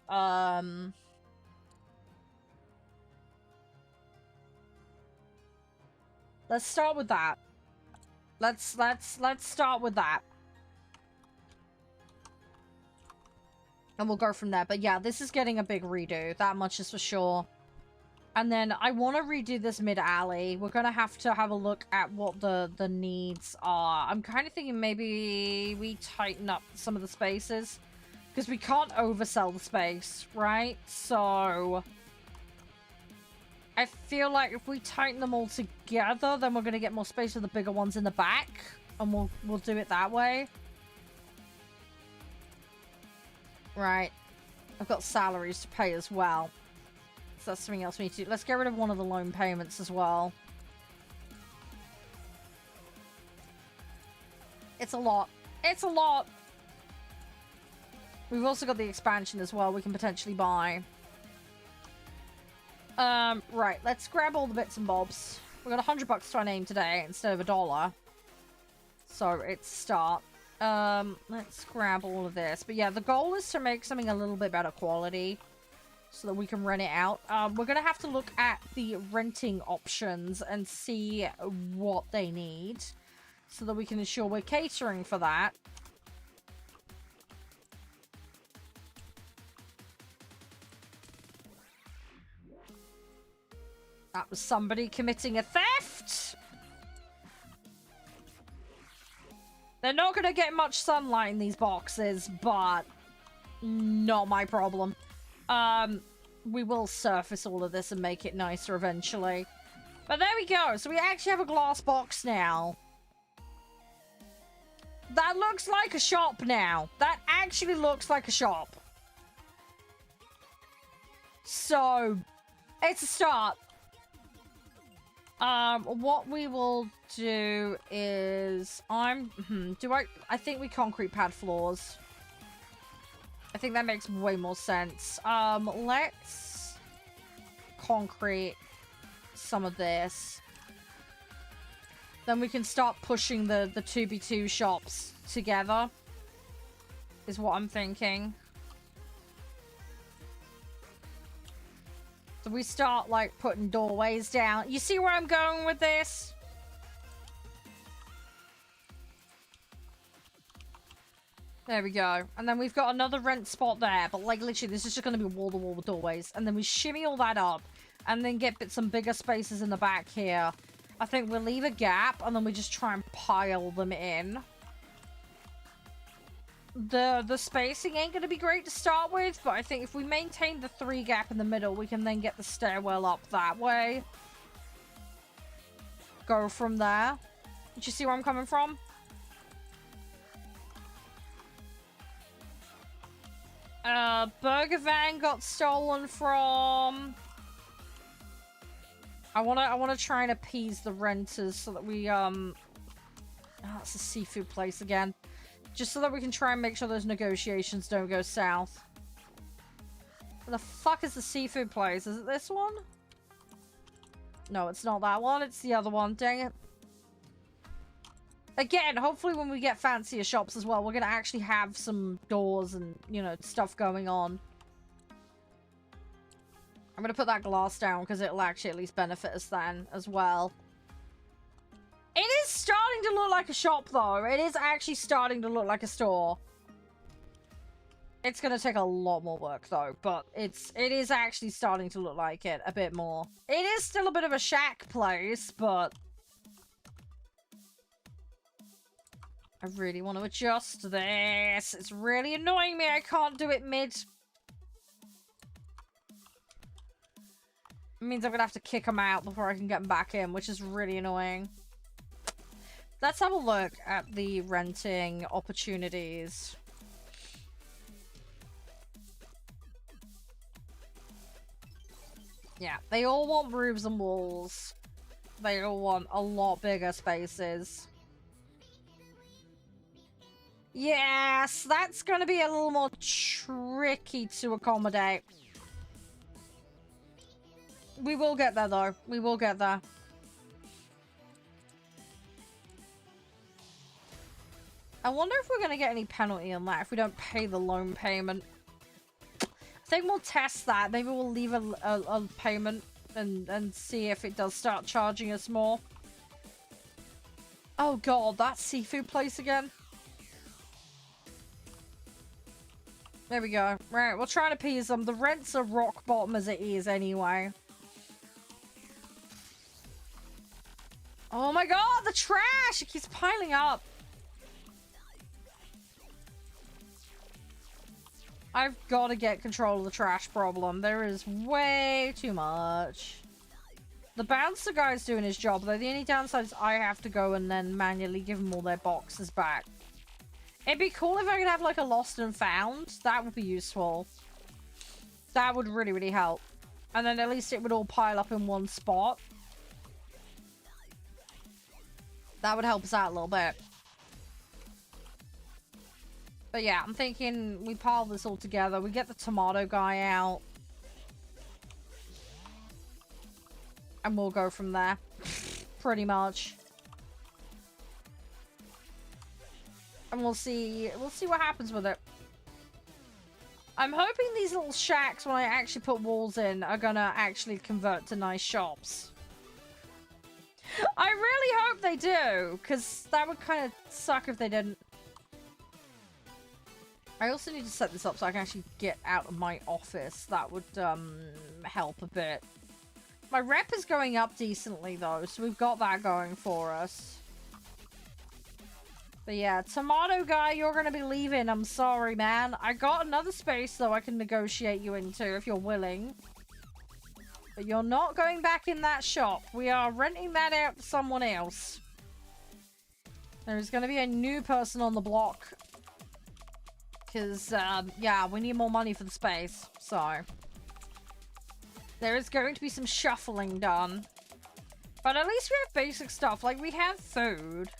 Let's start with that. Let's start with that. And we'll go from there. But yeah, this is getting a big redo. That much is for sure. And then I want to redo this mid-alley. We're going to have a look at what the needs are. I'm kind of thinking maybe we tighten up some of the spaces. Because we can't oversell the space, right? So I feel like if we tighten them all together, then we're going to get more space for the bigger ones in the back. And we'll do it that way. Right. I've got salaries to pay as well. So that's something else we need to do. Let's get rid of one of the loan payments as well. It's a lot. It's a lot. We've also got the expansion as well we can potentially buy. Right. Let's grab all the bits and bobs. We got $100 to our name today instead of $1. So it's a start. Let's grab all of this. But yeah, the goal is to make something a little bit better quality so that we can rent it out. We're going to have to look at the renting options and see what they need so that we can ensure we're catering for that. That was somebody committing a theft! They're not going to get much sunlight in these boxes, but not my problem. We will surface all of this and make it nicer eventually. But there we go. So we actually have a glass box now. That looks like a shop now. That actually looks like a shop. So, it's a start. What we will do is I think we concrete pad floors. I think that makes way more sense. Let's concrete some of this. Then we can start pushing the 2v2 shops together. Is what I'm thinking. So we start, like, putting doorways down. You see where I'm going with this? There we go. And then we've got another rent spot there. But, like, literally, this is just going to be wall-to-wall with doorways. And then we shimmy all that up. And then get some bigger spaces in the back here. I think we'll leave a gap. And then we just try and pile them in. The spacing ain't going to be great to start with, but I think if we maintain the 3 gap in the middle, we can then get the stairwell up that way. Go from there. Did you see where I'm coming from? Burger van got stolen from. I wanna try and appease the renters so that we oh, it's a seafood place again. Just so that we can try and make sure those negotiations don't go south. Where the fuck is the seafood place? Is it this one? No, it's not that one. It's the other one. Dang it. Again, hopefully when we get fancier shops as well, we're going to actually have some doors and, you know, stuff going on. I'm going to put that glass down because it'll actually at least benefit us then as well. It is starting to look like a shop, though. It is actually starting to look like a store. It's going to take a lot more work, though. But it is actually starting to look like it a bit more. It is still a bit of a shack place, but I really want to adjust this. It's really annoying me. I can't do it mid. It means I'm going to have to kick them out before I can get them back in, which is really annoying. Let's have a look at the renting opportunities. Yeah, they all want roofs and walls. They all want a lot bigger spaces. Yes, that's going to be a little more tricky to accommodate. We will get there, though. We will get there. I wonder if we're going to get any penalty on that if we don't pay the loan payment. I think we'll test that. Maybe we'll leave a payment and see if it does start charging us more. Oh god, that seafood place again. There we go. Right, we'll try to appease them. The rents are rock bottom as it is anyway. Oh my god, the trash! It keeps piling up. I've got to get control of the trash problem. There is way too much. The bouncer guy's doing his job, though. The only downside is I have to go and then manually give them all their boxes back. It'd be cool if I could have, like, a lost and found. That would be useful. That would really, really help. And then at least it would all pile up in one spot. That would help us out a little bit. But yeah, I'm thinking we pile this all together. We get the tomato guy out. And we'll go from there. Pretty much. And we'll see what happens with it. I'm hoping these little shacks, when I actually put walls in, are gonna actually convert to nice shops. I really hope they do, because that would kind of suck if they didn't. I also need to set this up so I can actually get out of my office. That would help a bit. My rep is going up decently though, so we've got that going for us. But yeah, tomato guy, you're going to be leaving. I'm sorry, man. I got another space though I can negotiate you into if you're willing. But you're not going back in that shop. We are renting that out to someone else. There is going to be a new person on the block. Because, yeah, we need more money for the space. So, there is going to be some shuffling done. But at least we have basic stuff. Like, we have food.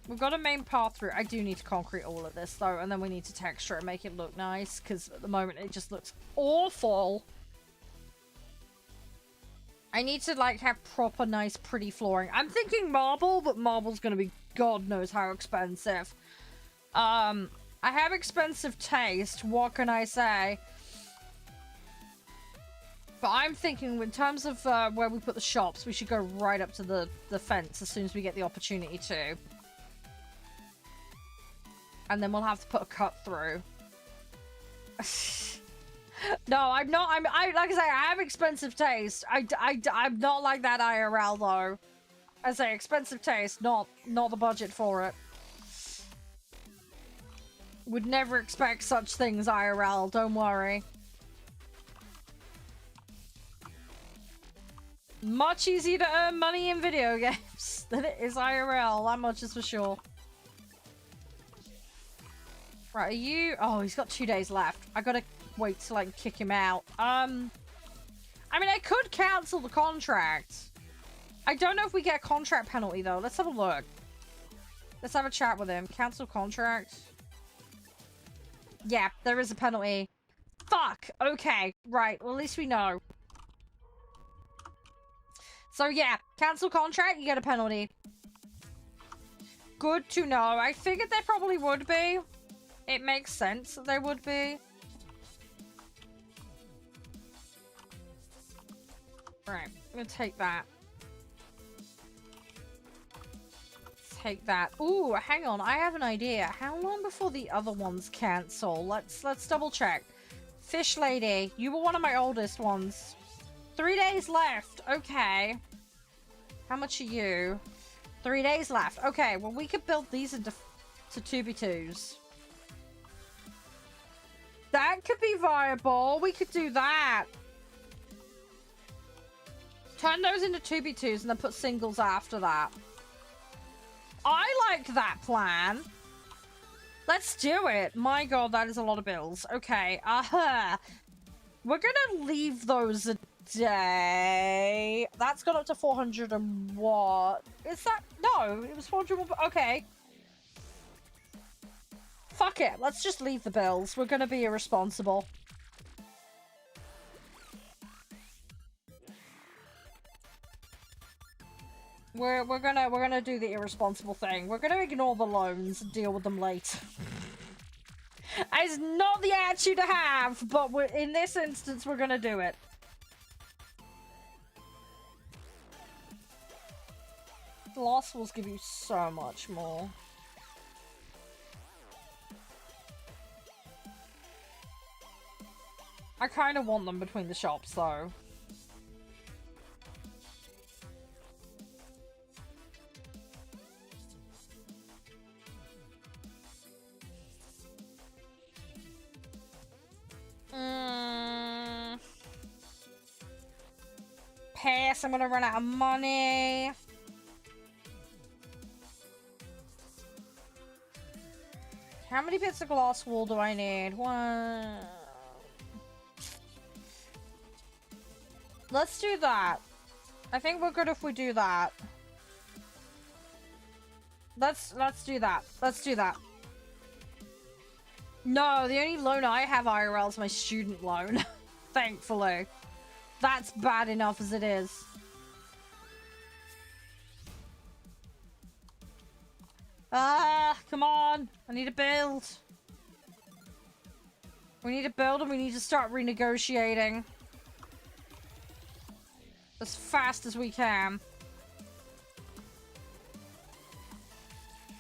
We've got a main path through. I do need to concrete all of this, though. And then we need to texture it and make it look nice. Because at the moment, it just looks awful. I need to, like, have proper, nice, pretty flooring. I'm thinking marble, but marble's going to be God knows how expensive. I have expensive taste, what can I say? But I'm thinking in terms of where we put the shops, we should go right up to the fence as soon as we get the opportunity to. And then we'll have to put a cut through. No, I'm not. Like I say, I have expensive taste. I'm not like that IRL though. I say expensive taste, not the budget for it. Would never expect such things IRL, don't worry. Much easier to earn money in video games than it is IRL, that much is for sure. Right, are you... Oh, he's got 2 days left. I gotta wait till I can kick him out. I mean, I could cancel the contract. I don't know if we get a contract penalty, though. Let's have a look. Let's have a chat with him. Cancel contract. Yeah, there is a penalty. Fuck! Okay, right. Well, at least we know. So, yeah. Cancel contract, you get a penalty. Good to know. I figured there probably would be. It makes sense that there would be. Right, I'm gonna take that. Take that. Ooh, hang on. I have an idea. How long before the other ones cancel? Let's double check. Fish lady, you were one of my oldest ones. 3 days left. Okay. How much are you? 3 days left. Okay, well we could build these into 2v2s. That could be viable. We could do that. Turn those into 2v2s and then put singles after that. I like that plan. Let's do it. My god, that is a lot of bills. Okay, we're gonna leave those a day. That's gone up to 400 and what? Is that? No, it was 400. Okay. Fuck it. Let's just leave the bills. We're gonna be irresponsible. We're gonna do the irresponsible thing. We're gonna ignore the loans and deal with them later. It's not the attitude to have, but in this instance, we're gonna do it. Glass walls give you so much more. I kind of want them between the shops, though. Pass, I'm gonna run out of money. How many bits of glass wool do I need? One. Let's do that. I think we're good if we do that. Let's do that. Let's do that. No, the only loan I have IRL is my student loan. Thankfully. That's bad enough as it is. Ah, come on. I need to build. We need to build and we need to start renegotiating. As fast as we can.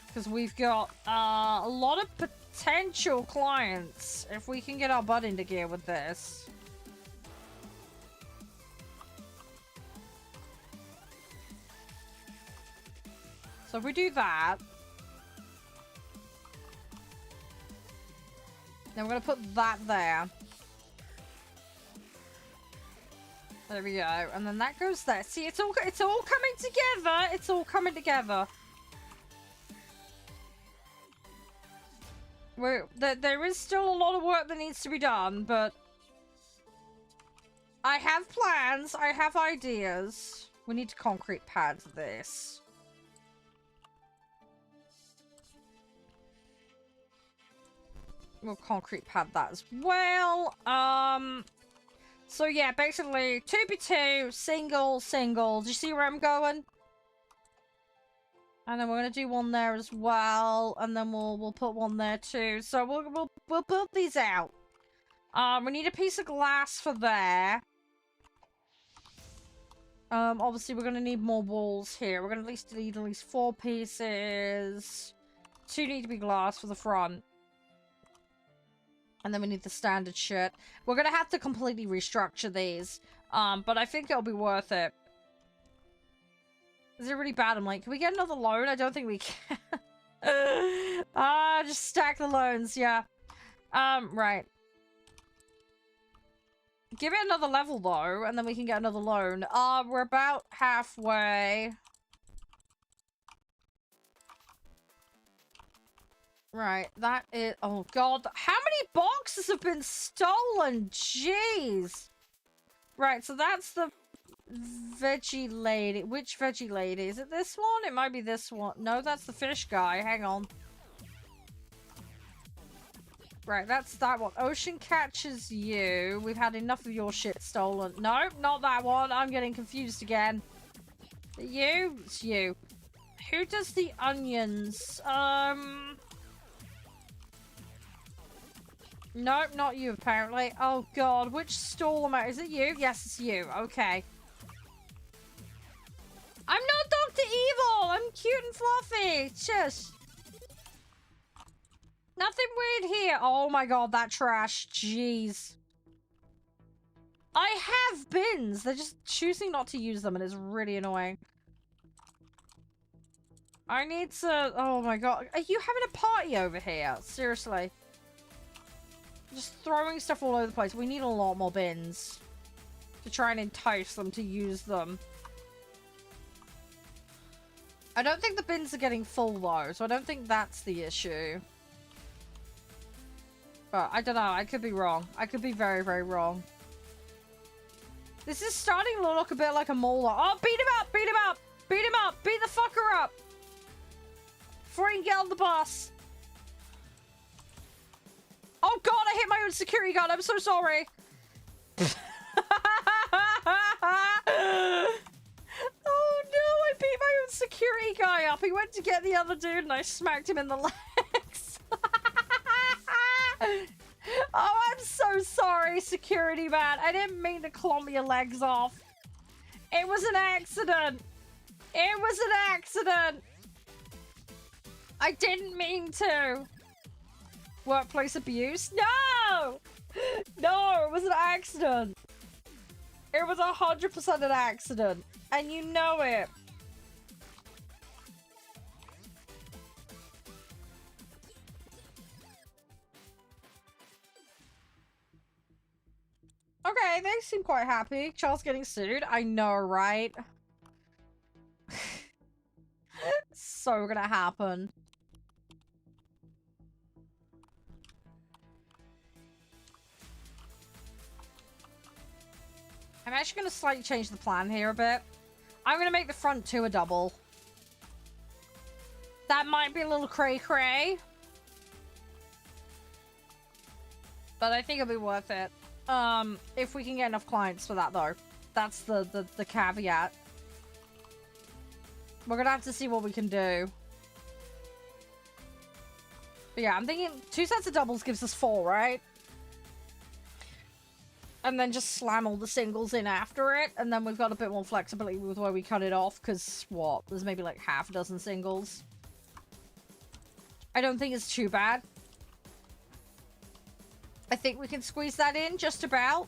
Because we've got a lot of potential clients if we can get our butt into gear with this. So if we do that, then we're going to put that there. There we go. And then that goes there. See, it's all coming together. It's all coming together. There is still a lot of work that needs to be done, but I have plans. I have ideas. We need to concrete pad this. We'll concrete pad that as well. So yeah, basically 2x2, single, single. Do you see where I'm going? And then we're gonna do one there as well, and then we'll put one there too. So we'll build these out. We need a piece of glass for there. Obviously we're gonna need more walls here. We're gonna need at least 4 pieces. 2 need to be glass for the front. And then we need the standard shit. We're gonna have to completely restructure these. But I think it'll be worth it. Is it really bad? I'm like, can we get another loan? I don't think we can. Just stack the loans, yeah. Right. Give it another level though, and then we can get another loan. We're about halfway. Right, that is... Oh, God. How many boxes have been stolen? Jeez. Right, so that's the veggie lady. Which veggie lady? Is it this one? It might be this one. No, that's the fish guy. Hang on. Right, that's that one. Ocean catches you. We've had enough of your shit stolen. No, not that one. I'm getting confused again. You? It's you. Who does the onions? Nope, not you, apparently. Oh, God. Which stall am I? Is it you? Yes, it's you. Okay. I'm not Dr. Evil! I'm cute and fluffy! It's just... nothing weird here. Oh, my God. That trash. Jeez. I have bins. They're just choosing not to use them, and it's really annoying. I need to... Oh, my God. Are you having a party over here? Seriously. Just throwing stuff all over the place. We need a lot more bins to try and entice them to use them. I don't think the bins are getting full though, so I don't think that's the issue. But I don't know. I could be wrong. I could be very, very wrong. This is starting to look a bit like a mauler. Oh, beat him up! Beat him up! Beat him up! Beat the fucker up! Before he can get on the bus. Oh God, I hit my own security guard. I'm so sorry. Oh no, I beat my own guy up. He went to get the other dude and I smacked him in the legs. Oh, I'm so sorry, security man. I didn't mean to clomp your legs off. It was an accident. It was an accident. I didn't mean to. Workplace abuse? No! No, it was an accident. It was 100% an accident. And you know it. Okay, they seem quite happy. Charles getting sued. I know, right? So gonna happen. I'm actually gonna slightly change the plan here a bit. I'm gonna make the front two a double. That might be a little cray-cray. But I think it'll be worth it. If we can get enough clients for that, though. That's the caveat. We're gonna have to see what we can do. But yeah, I'm thinking 2 sets of doubles gives us 4, right? And then just slam all the singles in after it, and then we've got a bit more flexibility with where we cut it off, because, what? There's maybe like half a dozen singles. I don't think it's too bad. I think we can squeeze that in, just about.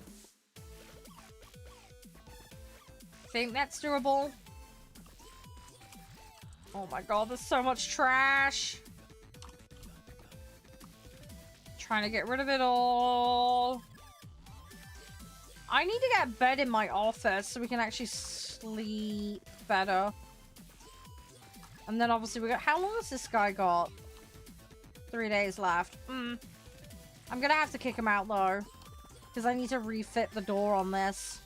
I think that's doable. Oh my god, there's so much trash. Trying to get rid of it all. I need to get a bed in my office so we can actually sleep better. And then obviously we got... How long has this guy got? 3 days left. I'm gonna have to kick him out though. Because I need to refit the door on this.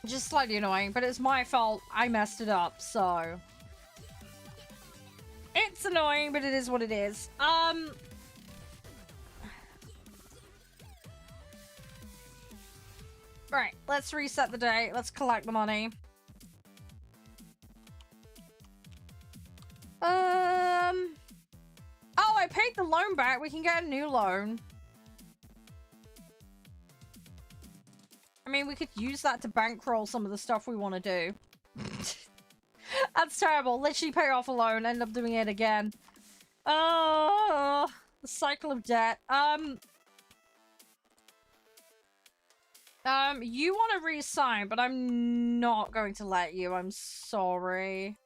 Just slightly annoying, but it's my fault. I messed it up, so... It's annoying, but it is what it is. Right, let's reset the day. Let's collect the money. Oh, I paid the loan back. We can get a new loan. I mean, we could use that to bankroll some of the stuff we want to do. That's terrible. Literally pay off a loan, end up doing it again. Oh, the cycle of debt. You want to re-sign, but I'm not going to let you. I'm sorry.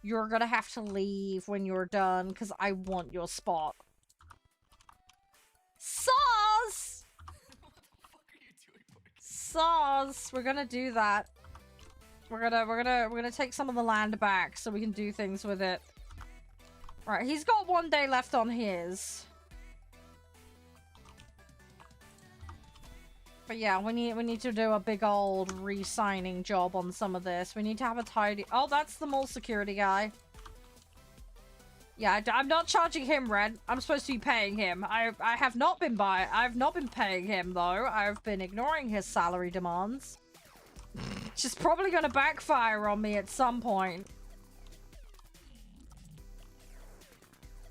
You're gonna have to leave when you're done, because I want your spot. Sauce! Sauce! We're gonna do that. We're gonna take some of the land back so we can do things with it. Right, he's got 1 day left on his. But yeah, we need to do a big old re-signing job on some of this. We need to have a tidy... Oh, that's the mall security guy. Yeah, I'm not charging him rent. I'm supposed to be paying him. I have not been I've not been paying him though. I've been ignoring his salary demands. Which is probably going to backfire on me at some point.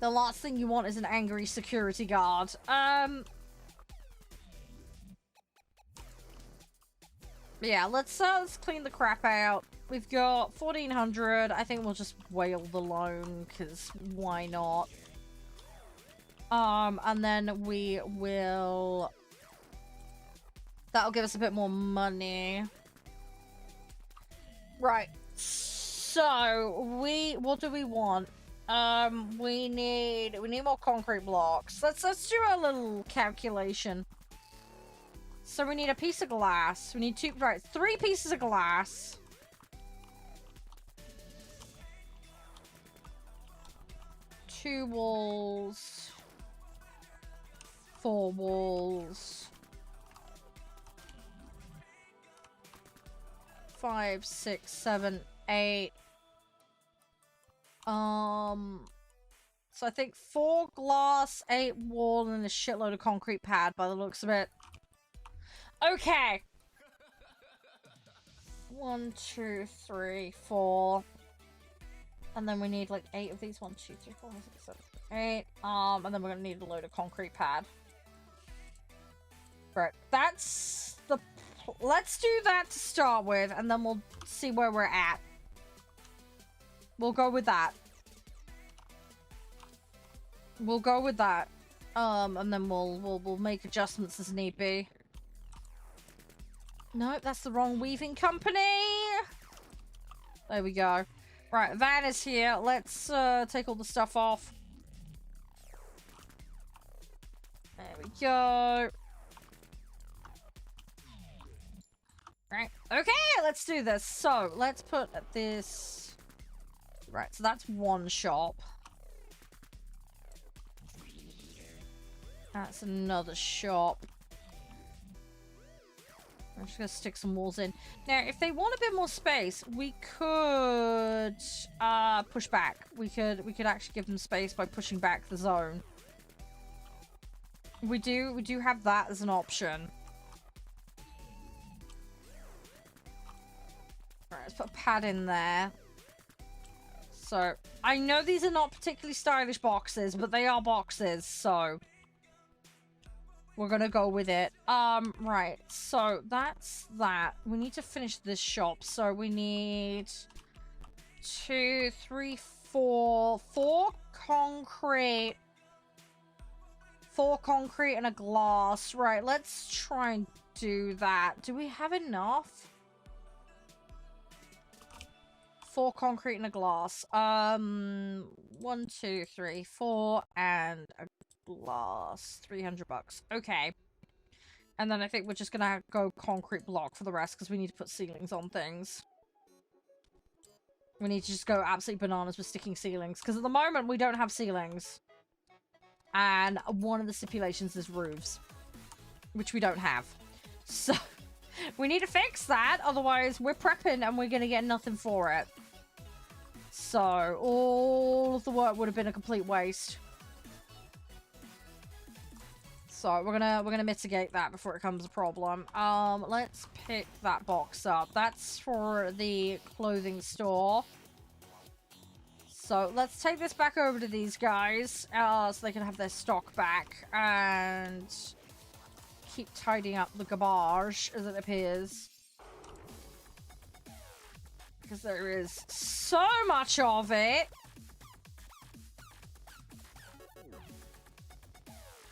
The last thing you want is an angry security guard. Yeah, let's clean the crap out. We've got 1,400. I think we'll just whale the loan, because why not? And then we will... That'll give us a bit more money. Right. So, what do we want? We need more concrete blocks. Let's do a little calculation. So we need a piece of glass. We need 3 pieces of glass. Two walls. 4 walls. 5, 6, 7, 8. So I think 4 glass, 8 wall, and a shitload of concrete pad by the looks of it. Okay. 1, 2, 3, 4. And then we need like 8 of these. 1, 2, 3, 4, 5, 6, 7, 8. And then we're gonna need a load of concrete pad. Right, that's the... Let's do that to start with, and then we'll see where we're at. We'll go with that. We'll go with that. And then we'll make adjustments as need be. Nope, that's the wrong weaving company. There we go. Right, van is here. Let's take all the stuff off. There we go. Right, okay, let's do this. So, let's put this... Right, so that's one shop. That's another shop. I'm just gonna stick some walls in. Now, if they want a bit more space, we could push back. We could actually give them space by pushing back the zone. We do have that as an option. Right, let's put a pad in there. So, I know these are not particularly stylish boxes, but they are boxes, so... We're gonna go with it. Right, so that's that. We need to finish this shop, so we need 2, 3, 4 concrete. 4 concrete and a glass. Right, let's try and do that. Do we have enough? 4 concrete and a glass. 1, 2, 3, 4, and a glass. $300. Okay. And then I think we're just gonna go concrete block for the rest because we need to put ceilings on things. We need to just go absolutely bananas with sticking ceilings because at the moment we don't have ceilings. And one of the stipulations is roofs, which we don't have. So we need to fix that, otherwise we're prepping and we're gonna get nothing for it. So all of the work would have been a complete waste. So we're gonna mitigate that before it becomes a problem. Let's pick that box up. That's for the clothing store. So let's take this back over to these guys, so they can have their stock back and keep tidying up the garbage as it appears. Because there is so much of it.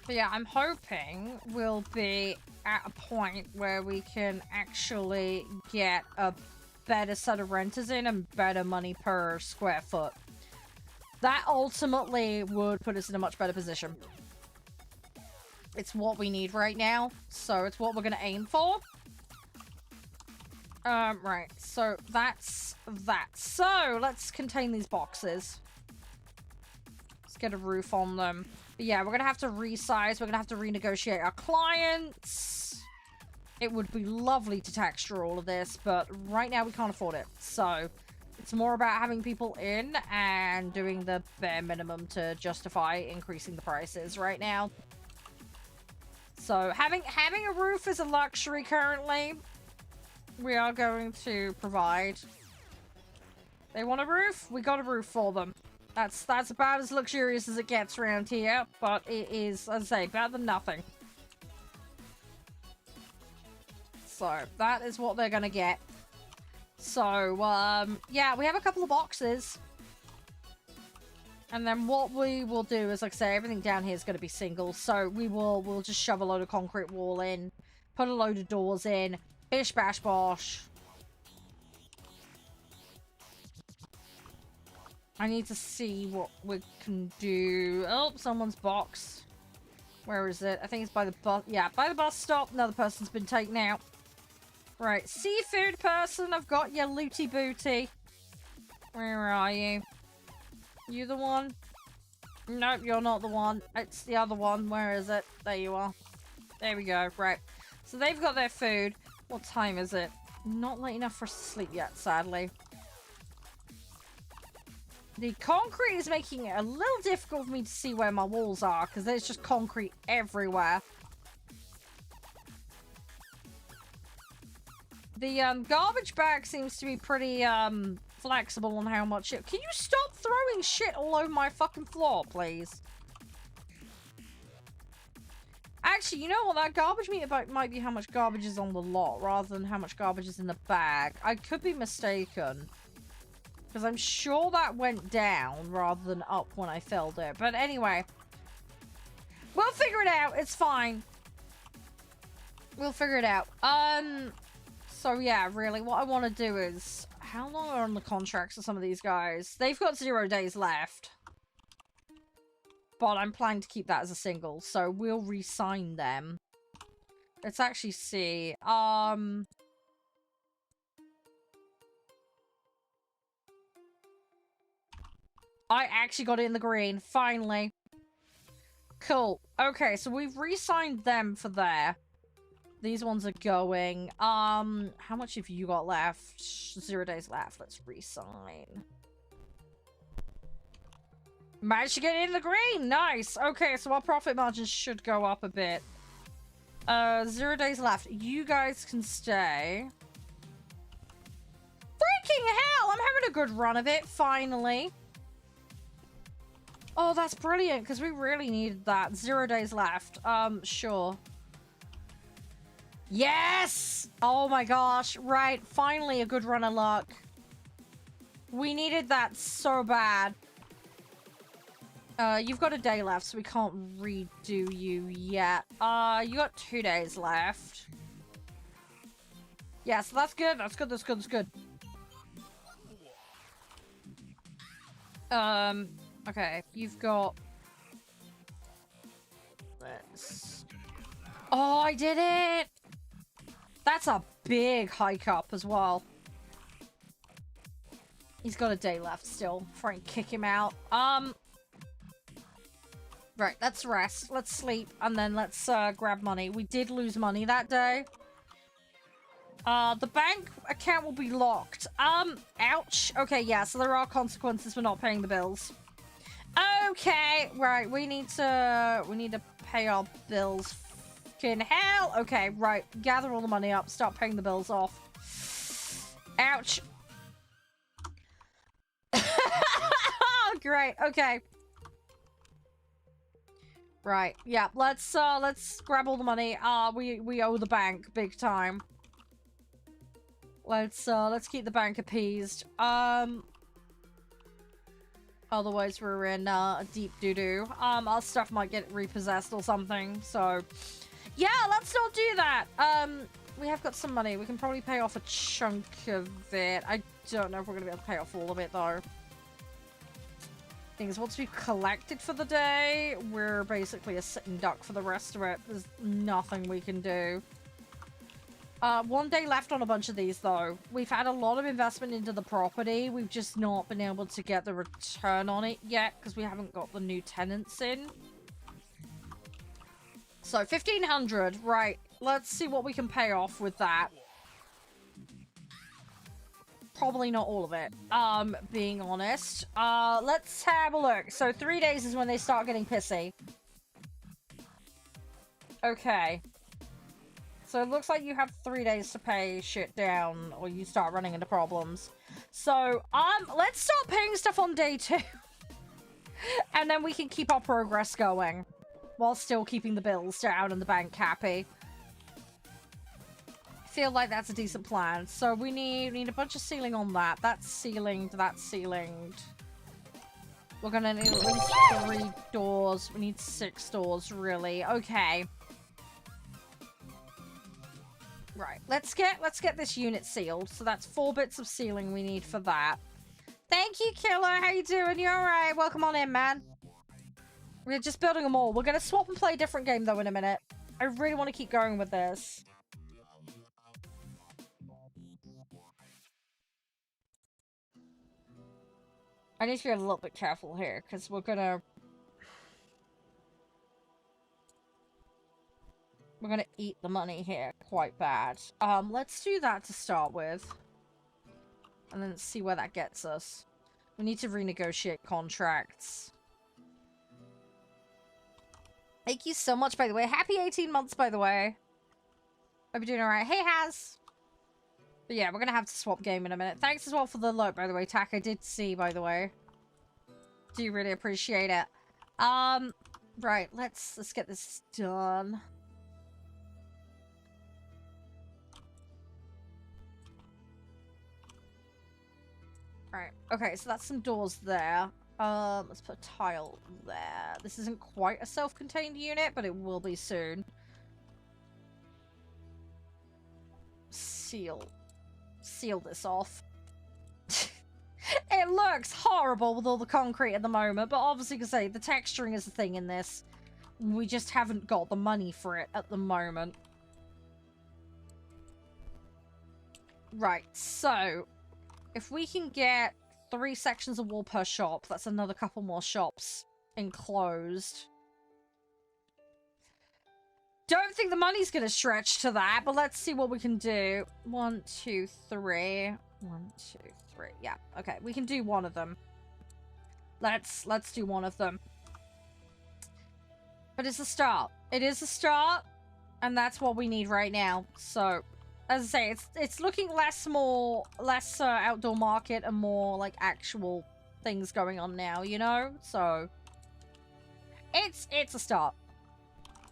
But yeah, I'm hoping we'll be at a point where we can actually get a better set of renters in and better money per square foot. That ultimately would put us in a much better position. It's what we need right now, so it's what we're going to aim for. Right, so that's that. So, let's contain these boxes. Let's get a roof on them. But yeah, we're going to have to resize. We're going to have to renegotiate our clients. It would be lovely to texture all of this, but right now we can't afford it. So, it's more about having people in and doing the bare minimum to justify increasing the prices right now. So, having a roof is a luxury currently. We are going to provide. They want a roof? We got a roof for them. That's about as luxurious as it gets around here, but it is, as I say, better than nothing. So, that is what they're gonna get. So, yeah, we have a couple of boxes. And then what we will do is, like I say, everything down here is going to be single. So, we'll just shove a load of concrete wall in, put a load of doors in, bish bash bosh. I need to see what we can do. Oh, someone's box. Where is it? I think it's by the bus. Yeah, by the bus stop. Another person's been taken out. Right, seafood person. I've got your looty booty. Where are you? You the one? Nope, you're not the one. It's the other one. Where is it? There you are. There we go. Right. So they've got their food. What time is it? Not late enough for us to sleep yet, sadly. The concrete is making it a little difficult for me to see where my walls are, because there's just concrete everywhere. The garbage bag seems to be pretty flexible on how much it... Can you stop throwing shit all over my fucking floor, please? Actually, you know what? That garbage meter might be how much garbage is on the lot rather than how much garbage is in the bag. I could be mistaken. Because I'm sure that went down rather than up when I filled it. But anyway. We'll figure it out. It's fine. We'll figure it out. So yeah, really, what I want to do is... How long are on the contracts for some of these guys? They've got 0 days left. But I'm planning to keep that as a single, so we'll re-sign them. Let's actually see. I actually got it in the green, finally. Cool. Okay, so we've re-signed them for there. These ones are going. How much have you got left? 0 days left. Let's re-sign. Managed to get in the green! Nice! Okay, so our profit margins should go up a bit. 0 days left. You guys can stay. Freaking hell! I'm having a good run of it, finally. Oh, that's brilliant, because we really needed that. 0 days left. Sure. Yes! Oh my gosh. Right, finally a good run of luck. We needed that so bad. You've got a day left, so we can't redo you yet. You got 2 days left. Yeah, so that's good. That's good, that's good, that's good. Okay, you've got... Let's... Oh, I did it! That's a big hike up as well. He's got a day left still before I can kick him out. Right, let's rest. Let's sleep. And then let's grab money. We did lose money that day. The bank account will be locked. Ouch. Okay, yeah, so there are consequences for not paying the bills. Okay, right, we need to pay our bills. Fucking hell. Okay, right, gather all the money up, start paying the bills off. Ouch. Great, okay. Right, yeah, let's grab all the money. We owe the bank big time. Let's keep the bank appeased. Otherwise we're in a deep doo-doo. Our stuff might get repossessed or something, so yeah, let's not do that. We have got some money. We can probably pay off a chunk of it. I don't know if we're gonna be able to pay off all of it though. Thing is, once we've collected for the day, we're basically a sitting duck for the rest of it. There's nothing we can do. 1 day left on a bunch of these, though. We've had a lot of investment into the property. We've just not been able to get the return on it yet because we haven't got the new tenants in. So, 1,500. Right. Let's see what we can pay off with that. Probably not all of it, being honest. Let's have a look. So 3 days is when they start getting pissy. Okay. So it looks like you have 3 days to pay shit down, or you start running into problems. So, let's start paying stuff on day 2. And then we can keep our progress going, while still keeping the bills down and the bank happy. Feel like that's a decent plan. So we need a bunch of ceiling on that. That's ceilinged, that's ceilinged. We're gonna need at least 3 doors. We need 6 doors, really. Okay. Right, let's get this unit sealed. So that's 4 bits of ceiling we need for that. Thank you, Killer. How you doing? You alright? Welcome on in, man. We're just building them all. We're gonna swap and play a different game though in a minute. I really want to keep going with this. I need to be a little bit careful here, because we're gonna eat the money here quite bad. Let's do that to start with. And then see where that gets us. We need to renegotiate contracts. Thank you so much, by the way. Happy 18 months, by the way. Hope you're doing alright. Hey, Haz! But yeah, we're gonna have to swap game in a minute. Thanks as well for the alert, by the way, Tack. I did see, by the way. Do really appreciate it. Right, let's get this done. Right, okay, so that's some doors there. Let's put a tile there. This isn't quite a self-contained unit, but it will be soon. Seal this off. It looks horrible with all the concrete at the moment, but obviously, you can say the texturing is a thing in this. We just haven't got the money for it at the moment. Right, so if we can get 3 sections of wall per shop, that's another couple more shops enclosed. Don't think the money's gonna stretch to that, but let's see what we can do. 1, 2, 3. 1, 2, 3. Yeah, okay, we can do one of them. Let's do one of them. But it's a start. It is a start, and that's what we need right now. So, as I say, it's looking less outdoor market and more like actual things going on now, you know? So, it's a start.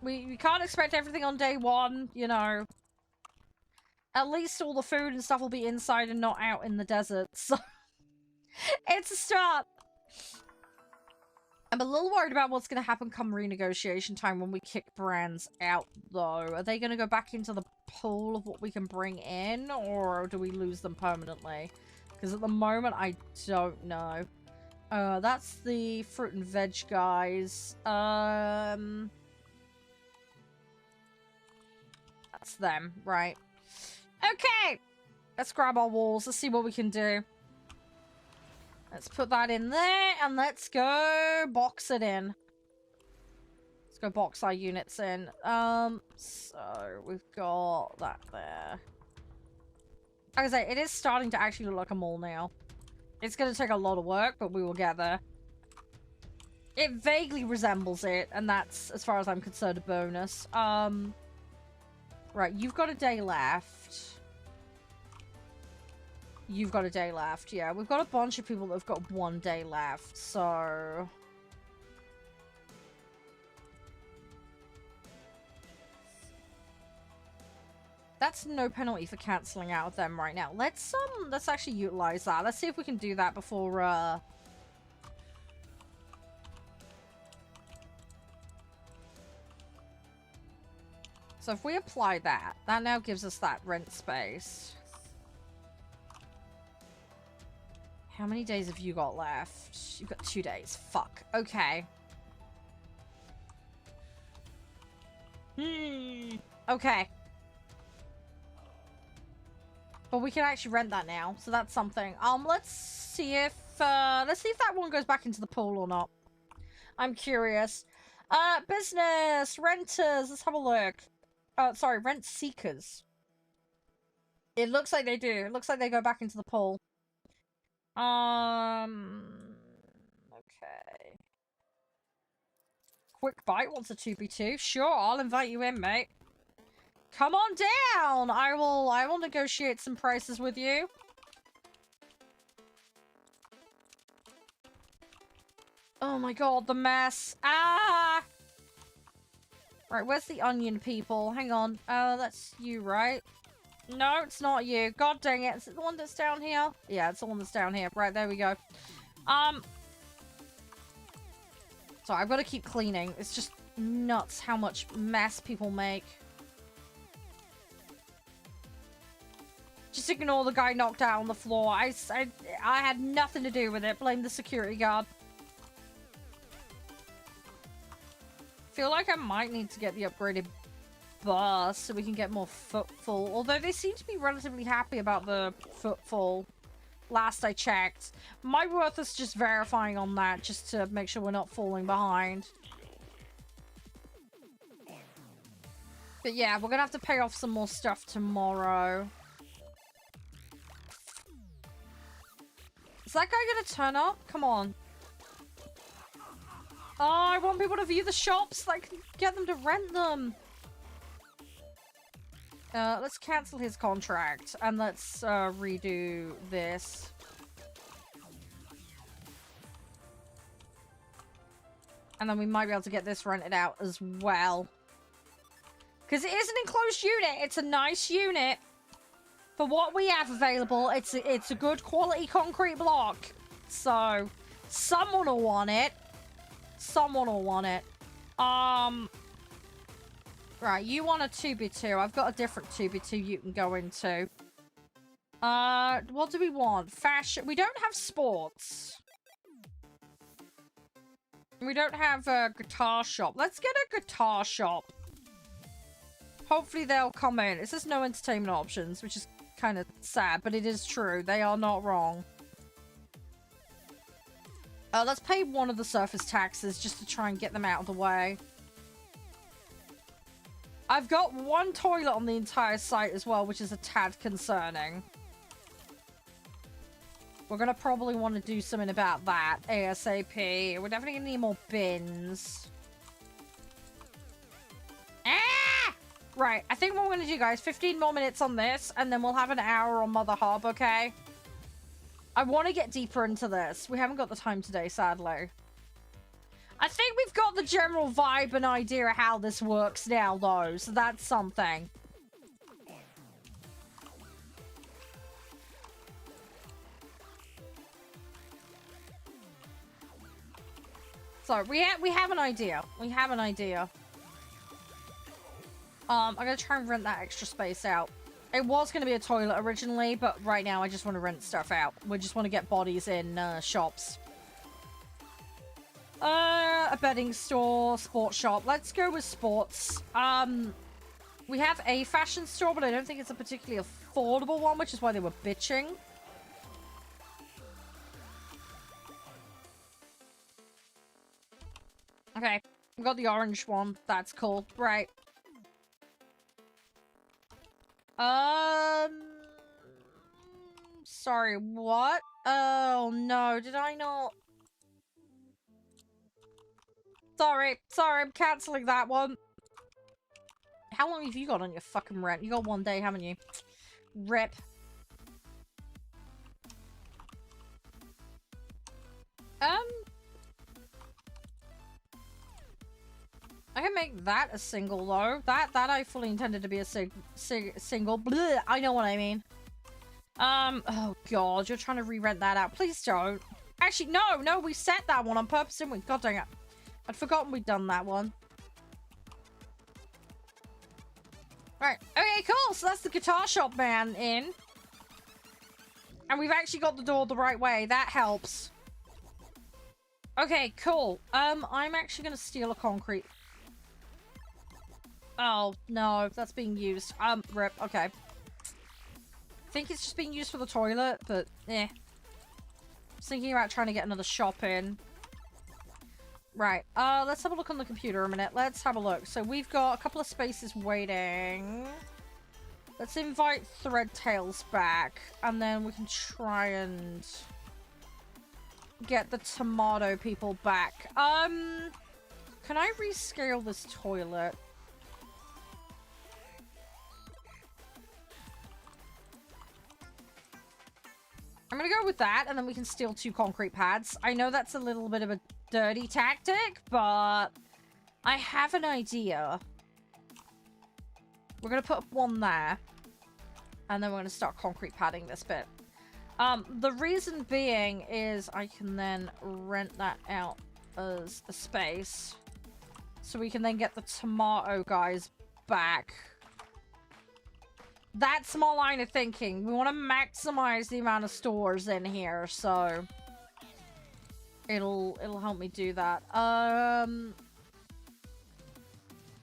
We can't expect everything on day one, you know. At least all the food and stuff will be inside and not out in the desert, so it's a start. I'm a little worried about what's going to happen come renegotiation time when we kick brands out, though. Are they going to go back into the pool of what we can bring in, or do we lose them permanently? Because at the moment, I don't know. That's the fruit and veg guys. That's them, right. Okay! Let's grab our walls. Let's see what we can do. Let's put that in there, and let's go box it in. Let's go box our units in. So we've got that there. Like I say, it is starting to actually look like a mall now. It's going to take a lot of work, but we will get there. It vaguely resembles it, and that's, as far as I'm concerned, a bonus. Right, you've got a day left. You've got a day left, yeah. We've got a bunch of people that have got 1 day left, so... That's no penalty for cancelling out of them right now. Let's actually utilize that. Let's see if we can do that before, So if we apply that, that now gives us that rent space. How many days have you got left? You've got 2 days. Fuck. Okay. Okay. But we can actually rent that now, so that's something. Let's see if that one goes back into the pool or not. I'm curious. Business, renters, let's have a look. Sorry, rent seekers. It looks like they do. It looks like they go back into the pool. Okay. Quick Bite wants a 2v2. Sure, I'll invite you in, mate. Come on down! I will negotiate some prices with you. Oh my god, the mess. Ah! Right, where's the onion people? Hang on. That's you, right? No, it's not you. God dang it. Is it the one that's down here? Yeah, it's the one that's down here. Right, there we go. Sorry, I've got to keep cleaning. It's just nuts how much mess people make. Just ignore the guy knocked out on the floor. I had nothing to do with it. Blame the security guard. Feel like I might need to get the upgraded bus so we can get more footfall. Although they seem to be relatively happy about the footfall. Last I checked. My worth is just verifying on that just to make sure we're not falling behind. But yeah, we're gonna have to pay off some more stuff tomorrow. Is that guy gonna turn up? Come on. Oh, I want people to view the shops so I can get them to rent them. Let's cancel his contract and let's redo this. And then we might be able to get this rented out as well. Because it is an enclosed unit. It's a nice unit. For what we have available, it's a good quality concrete block. So, someone will want it. Someone will want it. Right, you want a 2x2. I've got a different 2x2 you can go into. What do we want? Fashion. We don't have sports. We don't have a guitar shop. Let's get a guitar shop. Hopefully they'll come in. It says no entertainment options, which is kind of sad, but it is true. They are not wrong. Let's pay one of the surface taxes just to try and get them out of the way. I've got one toilet on the entire site as well, which is a tad concerning. We're gonna probably want to do something about that ASAP. We're definitely gonna need more bins. Ah! Right, I think what we're gonna do, guys, 15 more minutes on this, and then we'll have an hour on motherhub, okay? I want to get deeper into this. We haven't got the time today, sadly. I think we've got the general vibe and idea of how this works now, though, so that's something. So, we have an idea. We have an idea. I'm gonna try and rent that extra space out. It was gonna be a toilet originally, but right now I just want to rent stuff out. We just want to get bodies in shops. A bedding store, sports shop. Let's go with sports. We have a fashion store, but I don't think it's a particularly affordable one, which is why they were bitching. Okay, we got the orange one. That's cool. Right. Sorry, what? Oh, no, did I not? Sorry, I'm cancelling that one. How long have you got on your fucking rent? You got 1 day, haven't you? Rip. I can make that a single, though. That I fully intended to be a single. Blech, I know what I mean. Oh god, you're trying to re-rent that out. Please don't. Actually, no, we set that one on purpose, didn't we? God dang it. I'd forgotten we'd done that one. Right, okay, cool. So that's the guitar shop man in. And we've actually got the door the right way. That helps. Okay, cool. I'm actually gonna steal a concrete. Oh, no, that's being used. Rip, okay. I think it's just being used for the toilet, but, eh. I was thinking about trying to get another shop in. Right, let's have a look on the computer a minute. Let's have a look. So we've got a couple of spaces waiting. Let's invite Threadtails back, and then we can try and get the tomato people back. Can I rescale this toilet? I'm gonna go with that, and then we can steal 2 concrete pads. I know that's a little bit of a dirty tactic, but I have an idea. We're gonna put 1 there, and then we're gonna start concrete padding this bit. The reason being is I can then rent that out as a space, so we can then get the tomato guys back. That's my line of thinking. We want to maximize the amount of stores in here, so it'll help me do that.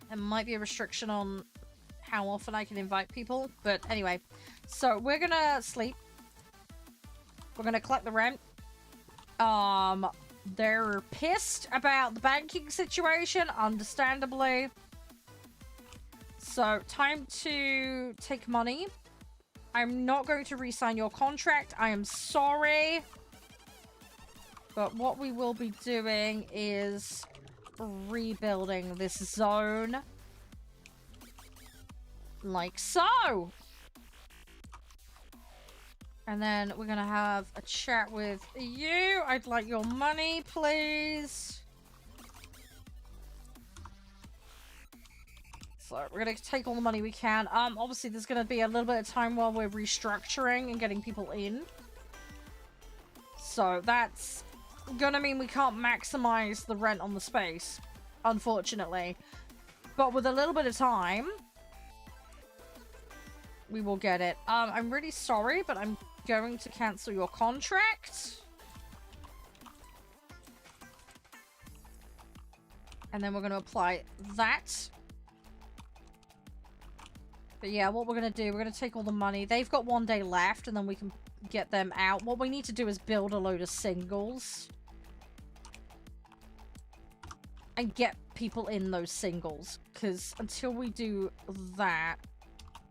There might be a restriction on how often I can invite people, but anyway. So we're gonna sleep. We're gonna collect the rent. They're pissed about the banking situation, understandably. So, time to take money. I'm not going to re-sign your contract. I am sorry. But what we will be doing is rebuilding this zone. Like so. And then we're gonna have a chat with you. I'd like your money, please. So we're gonna take all the money we can. Obviously there's gonna be a little bit of time while we're restructuring and getting people in. So that's gonna mean we can't maximize the rent on the space, unfortunately. But with a little bit of time, we will get it. I'm really sorry, but I'm going to cancel your contract. And then we're going to apply that. But yeah, what we're going to do, we're going to take all the money. They've got 1 day left, and then we can get them out. What we need to do is build a load of singles. And get people in those singles. Because until we do that,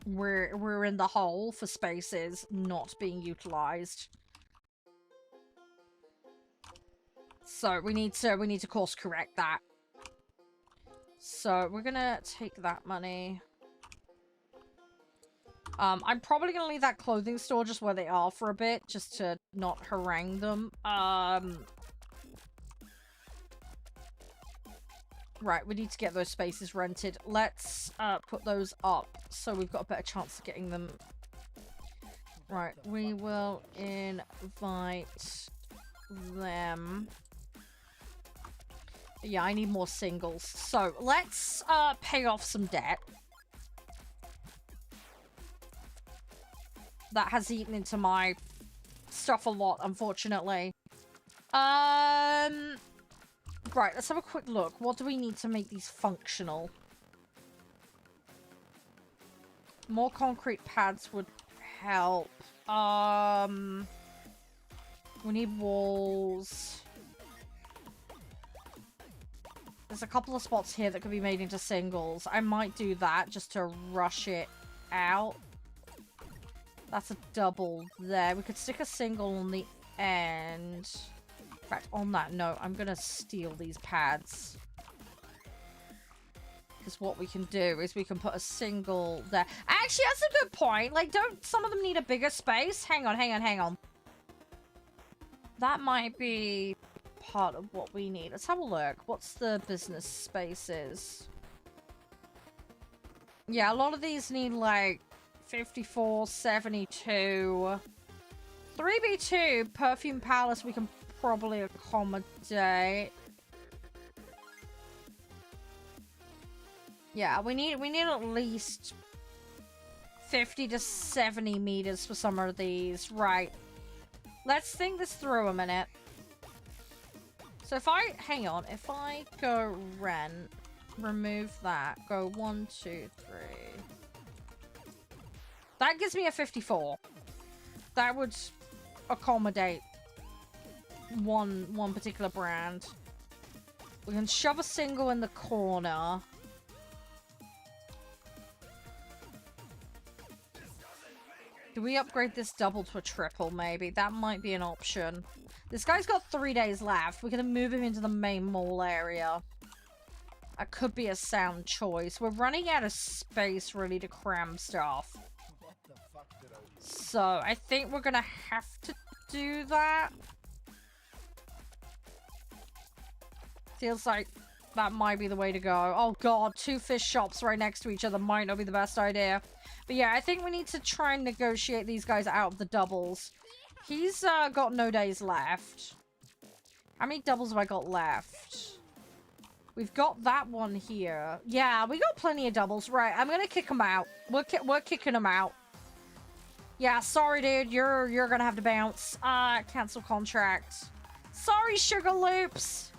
we're in the hole for spaces not being utilized. So we need to course correct that. So we're gonna take that money. I'm probably gonna leave that clothing store just where they are for a bit, just to not harangue them. Right, we need to get those spaces rented. Let's put those up so we've got a better chance of getting them. Right, we will invite them. Yeah, I need more singles. So let's pay off some debt. That has eaten into my stuff a lot, unfortunately. Right, let's have a quick look. What do we need to make these functional? More concrete pads would help. We need walls. There's a couple of spots here that could be made into singles. I might do that just to rush it out. That's a double there. We could stick a single on the end. In fact, on that note, I'm gonna steal these pads. Because what we can do is we can put a single there. Actually, that's a good point. Like, don't some of them need a bigger space? Hang on, hang on, hang on. That might be part of what we need. Let's have a look. What's the business spaces? Yeah, a lot of these need, like, 54, 72. 3B2, Perfume Palace, we can probably accommodate. Yeah, we need at least 50 to 70 meters for some of these. Right. Let's think this through a minute. So if I, hang on, if I go rent, remove that, go 1, 2, 3. That gives me a 54. That would accommodate one particular brand. We can shove a single in the corner. Do we upgrade this double to a triple, maybe? That might be an option. This guy's got 3 days left. We're going to move him into the main mall area. That could be a sound choice. We're running out of space, really, to cram stuff. So, I think we're going to have to do that. Feels like that might be the way to go. Oh, God. 2 fish shops right next to each other might not be the best idea. But yeah, I think we need to try and negotiate these guys out of the doubles. He's got no days left. How many doubles have I got left? We've got that one here. Yeah, we got plenty of doubles. Right, I'm gonna kick him out. We're kicking him out. Yeah, sorry, dude. You're gonna have to bounce. Cancel contract. Sorry, Sugar Loops.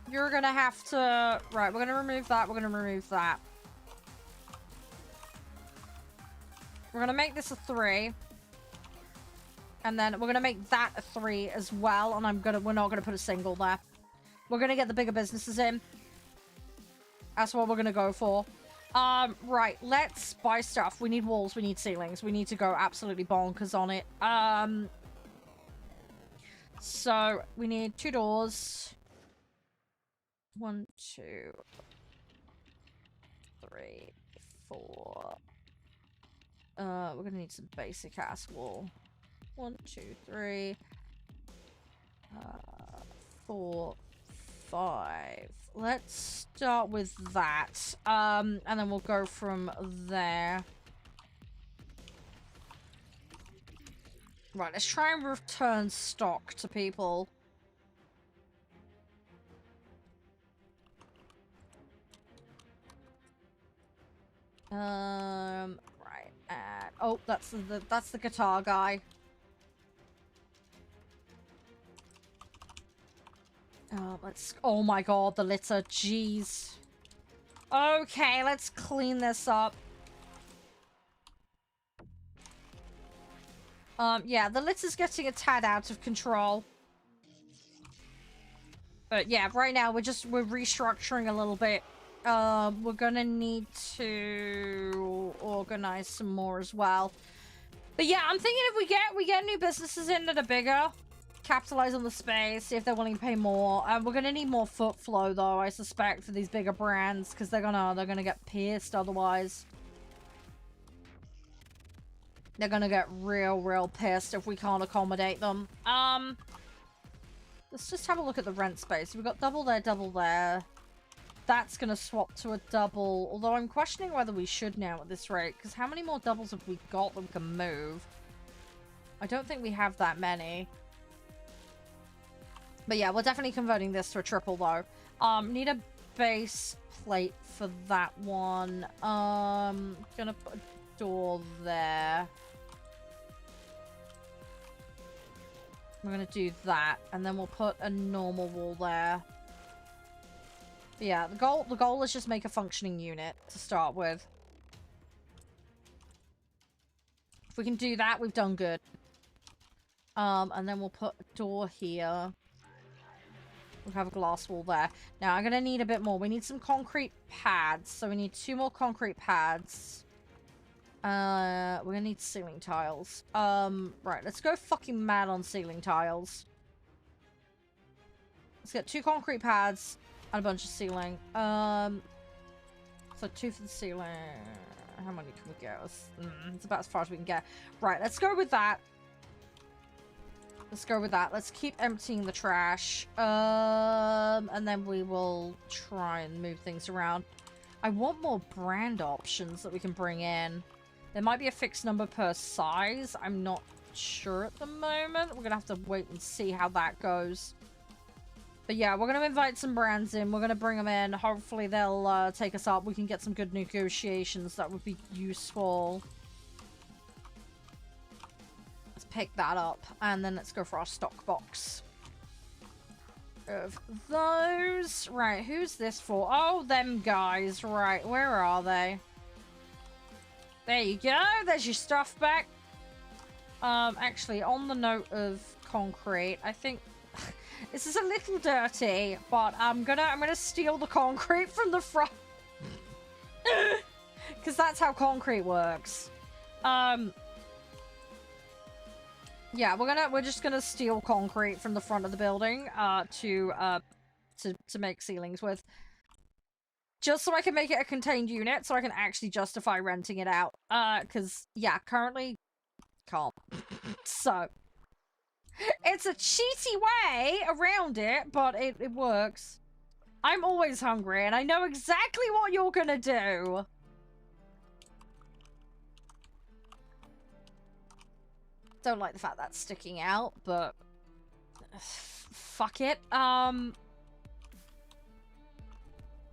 You're gonna have to... Right, we're gonna remove that. We're gonna remove that. We're gonna make this a 3. And then we're gonna make that a 3 as well. And we're not gonna put a single there. We're gonna get the bigger businesses in. That's what we're gonna go for. Right, let's buy stuff. We need walls, we need ceilings. We need to go absolutely bonkers on it. So, we need 2 doors. 1, 2. 3, 4. We're gonna need some basic ass wool. 1, 2, 3, 4, 5. Let's start with that. And then we'll go from there. Right, let's try and return stock to people. Right, and oh, that's the guitar guy. Oh my god, the litter, jeez. Okay, let's clean this up. Yeah, the litter's getting a tad out of control. But yeah, right now we're restructuring a little bit. We're gonna need to organize some more as well. But yeah, I'm thinking if we get new businesses in that are bigger, capitalize on the space, see if they're willing to pay more. We're gonna need more foot flow though, I suspect, for these bigger brands, because they're gonna get pissed otherwise. They're gonna get real pissed if we can't accommodate them. Let's just have a look at the rent space. We've got double there, double there. That's gonna swap to a double, although I'm questioning whether we should now at this rate, because how many more doubles have we got that we can move? I don't think we have that many. But yeah, we're definitely converting this to a triple though. Need a base plate for that one. Gonna put a door there. We're gonna do that, and then we'll put a normal wall there. But yeah, the goal is just make a functioning unit to start with. If we can do that, we've done good. And then we'll put a door here. We'll have a glass wall there. Now, I'm gonna need a bit more. We need some concrete pads, so we need 2 more concrete pads. We're gonna need ceiling tiles. Right, let's go fucking mad on ceiling tiles. Let's get 2 concrete pads and a bunch of ceiling. So 2 for the ceiling. How many can we get? It's about as far as we can get. Right, let's go with that. Let's go with that. Let's keep emptying the trash. And then we will try and move things around. I want more brand options that we can bring in. There might be a fixed number per size. I'm not sure at the moment. We're gonna have to wait and see how that goes. But yeah, we're gonna invite some brands in. We're gonna bring them in. Hopefully they'll take us up. We can get some good negotiations. That would be useful. Let's pick that up. And then let's go for our stock box of those. Right, who's this for? Oh, them guys. Right, where are they? There you go. There's your stuff back. Actually, on the note of concrete, I think this is a little dirty, but I'm gonna steal the concrete from the front. Because that's how concrete works. Yeah, we're just gonna steal concrete from the front of the building to make ceilings with. Just so I can make it a contained unit, so I can actually justify renting it out. Because, yeah, currently can't. So, it's a cheaty way around it, but it works. I'm always hungry, and I know exactly what you're gonna do. Don't like the fact that's sticking out, but fuck it.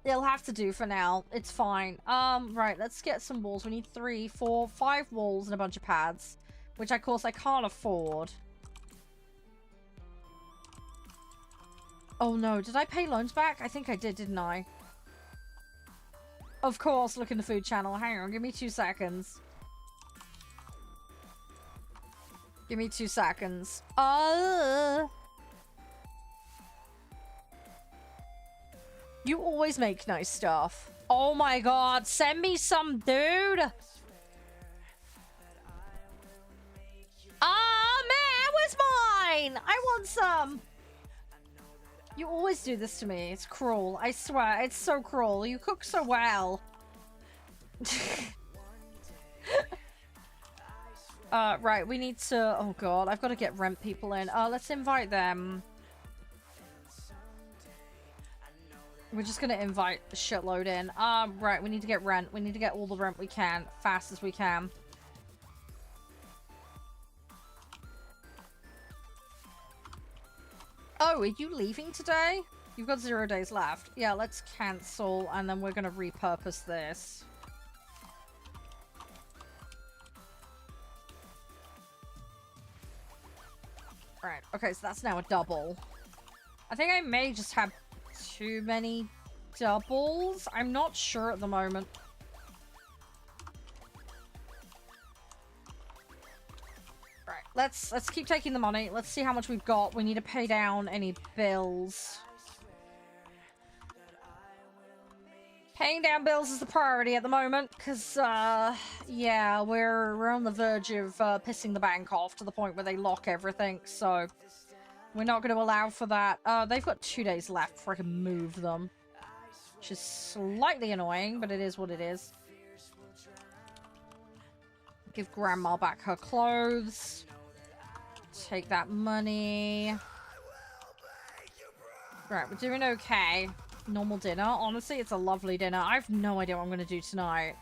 It'll have to do for now. It's fine. Right, let's get some walls. We need 3, 4, 5 walls and a bunch of pads, which of course I can't afford. Oh no, did I pay loans back? I think I did, didn't I? Of course, look in the food channel. Hang on, give me 2 seconds. Give me 2 seconds. You always make nice stuff. Oh my god, send me some, dude! Ah, man, where's mine? I want some! You always do this to me. It's cruel. I swear, it's so cruel. You cook so well. Right, we need to... Oh god, I've got to get rent people in. Let's invite them. We're just gonna invite a shitload in. Right, we need to get rent. We need to get all the rent we can, fast as we can. Oh, are you leaving today? You've got 0 days left. Yeah, let's cancel, and then we're gonna repurpose this. Right, okay, so that's now a double. I think I may just have too many doubles. I'm not sure at the moment. Right, let's keep taking the money. Let's see how much we've got. We need to pay down any bills. Paying down bills is the priority at the moment, because, yeah, we're on the verge of pissing the bank off to the point where they lock everything, so we're not going to allow for that. They've got 2 days left before I can move them, which is slightly annoying, but it is what it is. Give Grandma back her clothes. Take that money. Right, we're doing okay. Normal dinner. Honestly, it's a lovely dinner. I have no idea what I'm going to do tonight.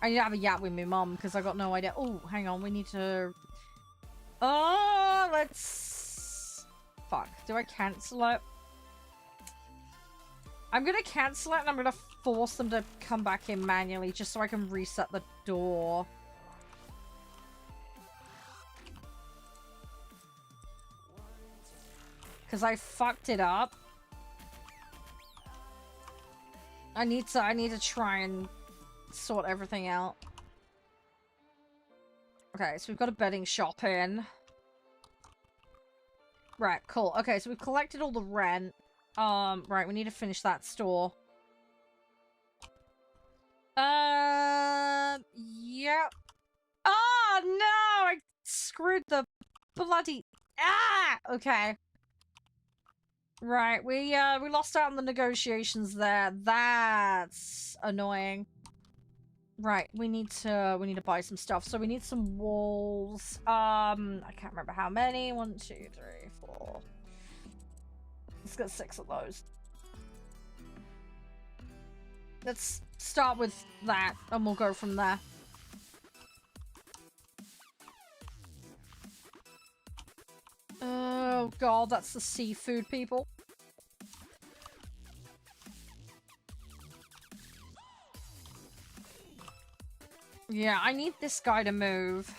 I need to have a yap with my mum because I got no idea. Oh, hang on. We need to... Oh, let's... Fuck. Do I cancel it? I'm going to cancel it and I'm going to force them to come back in manually just so I can reset the door. Because I fucked it up. I need to try and sort everything out. Okay, so we've got a bedding shop in. Right, cool. Okay, so we've collected all the rent. Right, we need to finish that store. Yep. Oh, no! I screwed the bloody... Ah! Okay. Right, we lost out on the negotiations there. That's annoying. Right, we need to buy some stuff. So we need some walls. I can't remember how many. 1, 2, 3, 4. Let's get 6 of those. Let's start with that, and we'll go from there. Oh god, that's the seafood people. Yeah, I need this guy to move.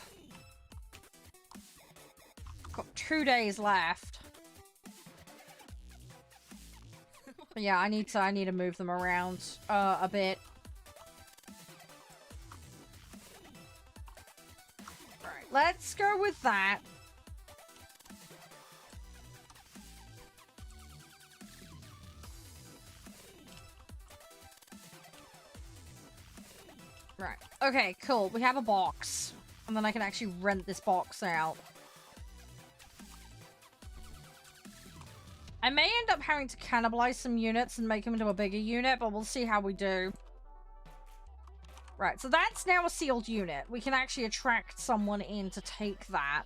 Got 2 days left. Yeah, I need to move them around a bit. Right, let's go with that. Right. Okay, cool. We have a box. And then I can actually rent this box out. I may end up having to cannibalize some units and make them into a bigger unit, but we'll see how we do. Right, so that's now a sealed unit. We can actually attract someone in to take that.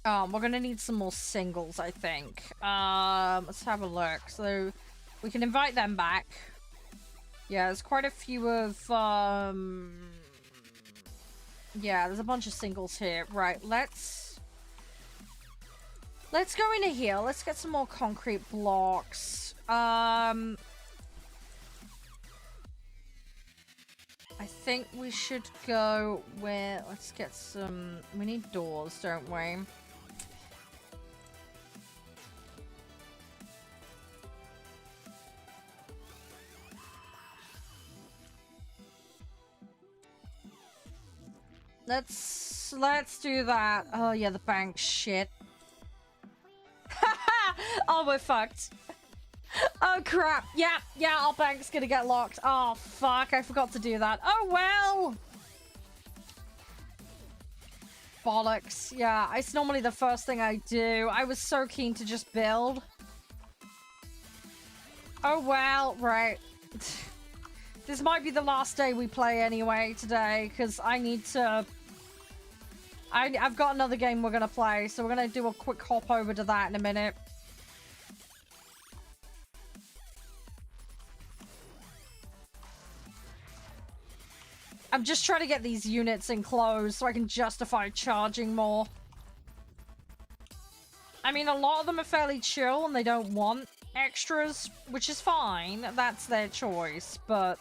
We're gonna need some more singles, I think. Let's have a look. So... we can invite them back. Yeah, there's quite a few of, yeah, there's a bunch of singles here. Right, let's go into here. Let's get some more concrete blocks. I think we should go with, let's get some, we need doors, don't we? Let's do that. Oh yeah, the bank shit. Oh, we're fucked. Oh crap. Yeah, our bank's gonna get locked. Oh fuck, I forgot to do that. Oh well. Bollocks. Yeah, it's normally the first thing I do. I was so keen to just build. Oh, well, right. This might be the last day we play anyway today, because I need to... I've got another game we're going to play, so we're going to do a quick hop over to that in a minute. I'm just trying to get these units enclosed so I can justify charging more. I mean, a lot of them are fairly chill and they don't want extras, which is fine. That's their choice, but...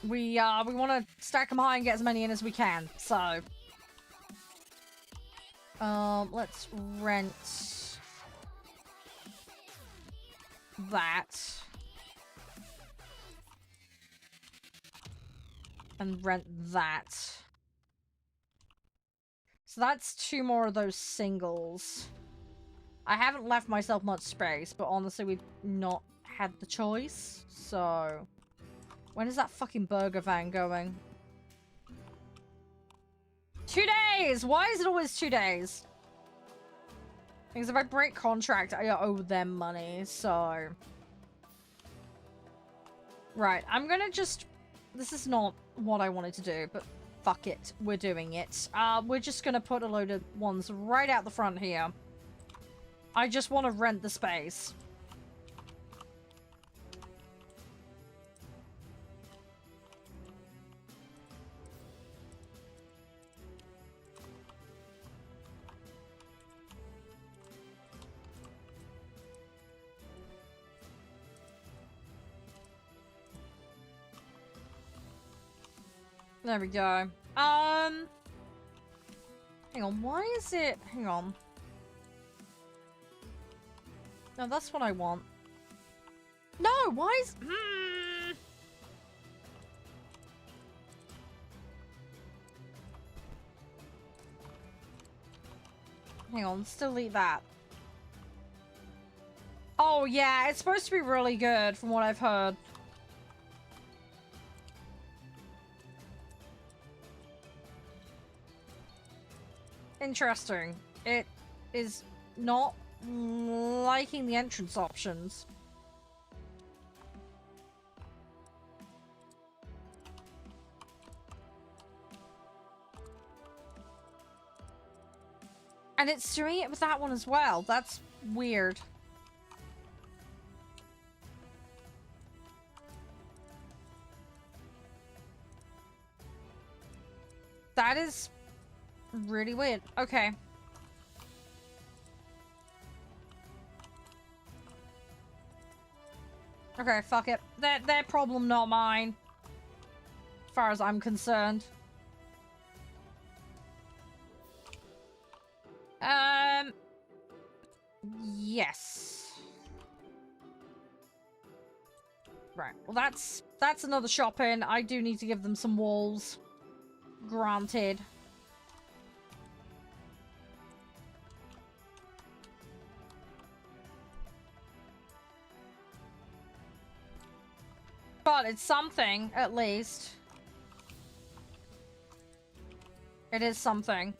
we want to stack them high and get as many in as we can, so... let's rent... that. And rent that. So that's 2 more of those singles. I haven't left myself much space, but honestly, we've not had the choice, so... when is that fucking burger van going? 2 days! Why is it always 2 days? Because if I break contract, I owe them money, so... right, I'm gonna just... this is not what I wanted to do, but fuck it. We're doing it. We're just gonna put a load of ones right out the front here. I just want to rent the space. There we go. Hang on, why is it... hang on. No, that's what I want. No, why is... Hang on, let's delete that. Oh, yeah, it's supposed to be really good from what I've heard. Interesting. It is not liking the entrance options. And it's doing it with that one as well. That's weird. That is really weird. Okay. Okay, fuck it. Their problem, not mine. As far as I'm concerned. Yes. Right. Well, that's another shopping. I do need to give them some walls. Granted. But it's something, at least. It is something.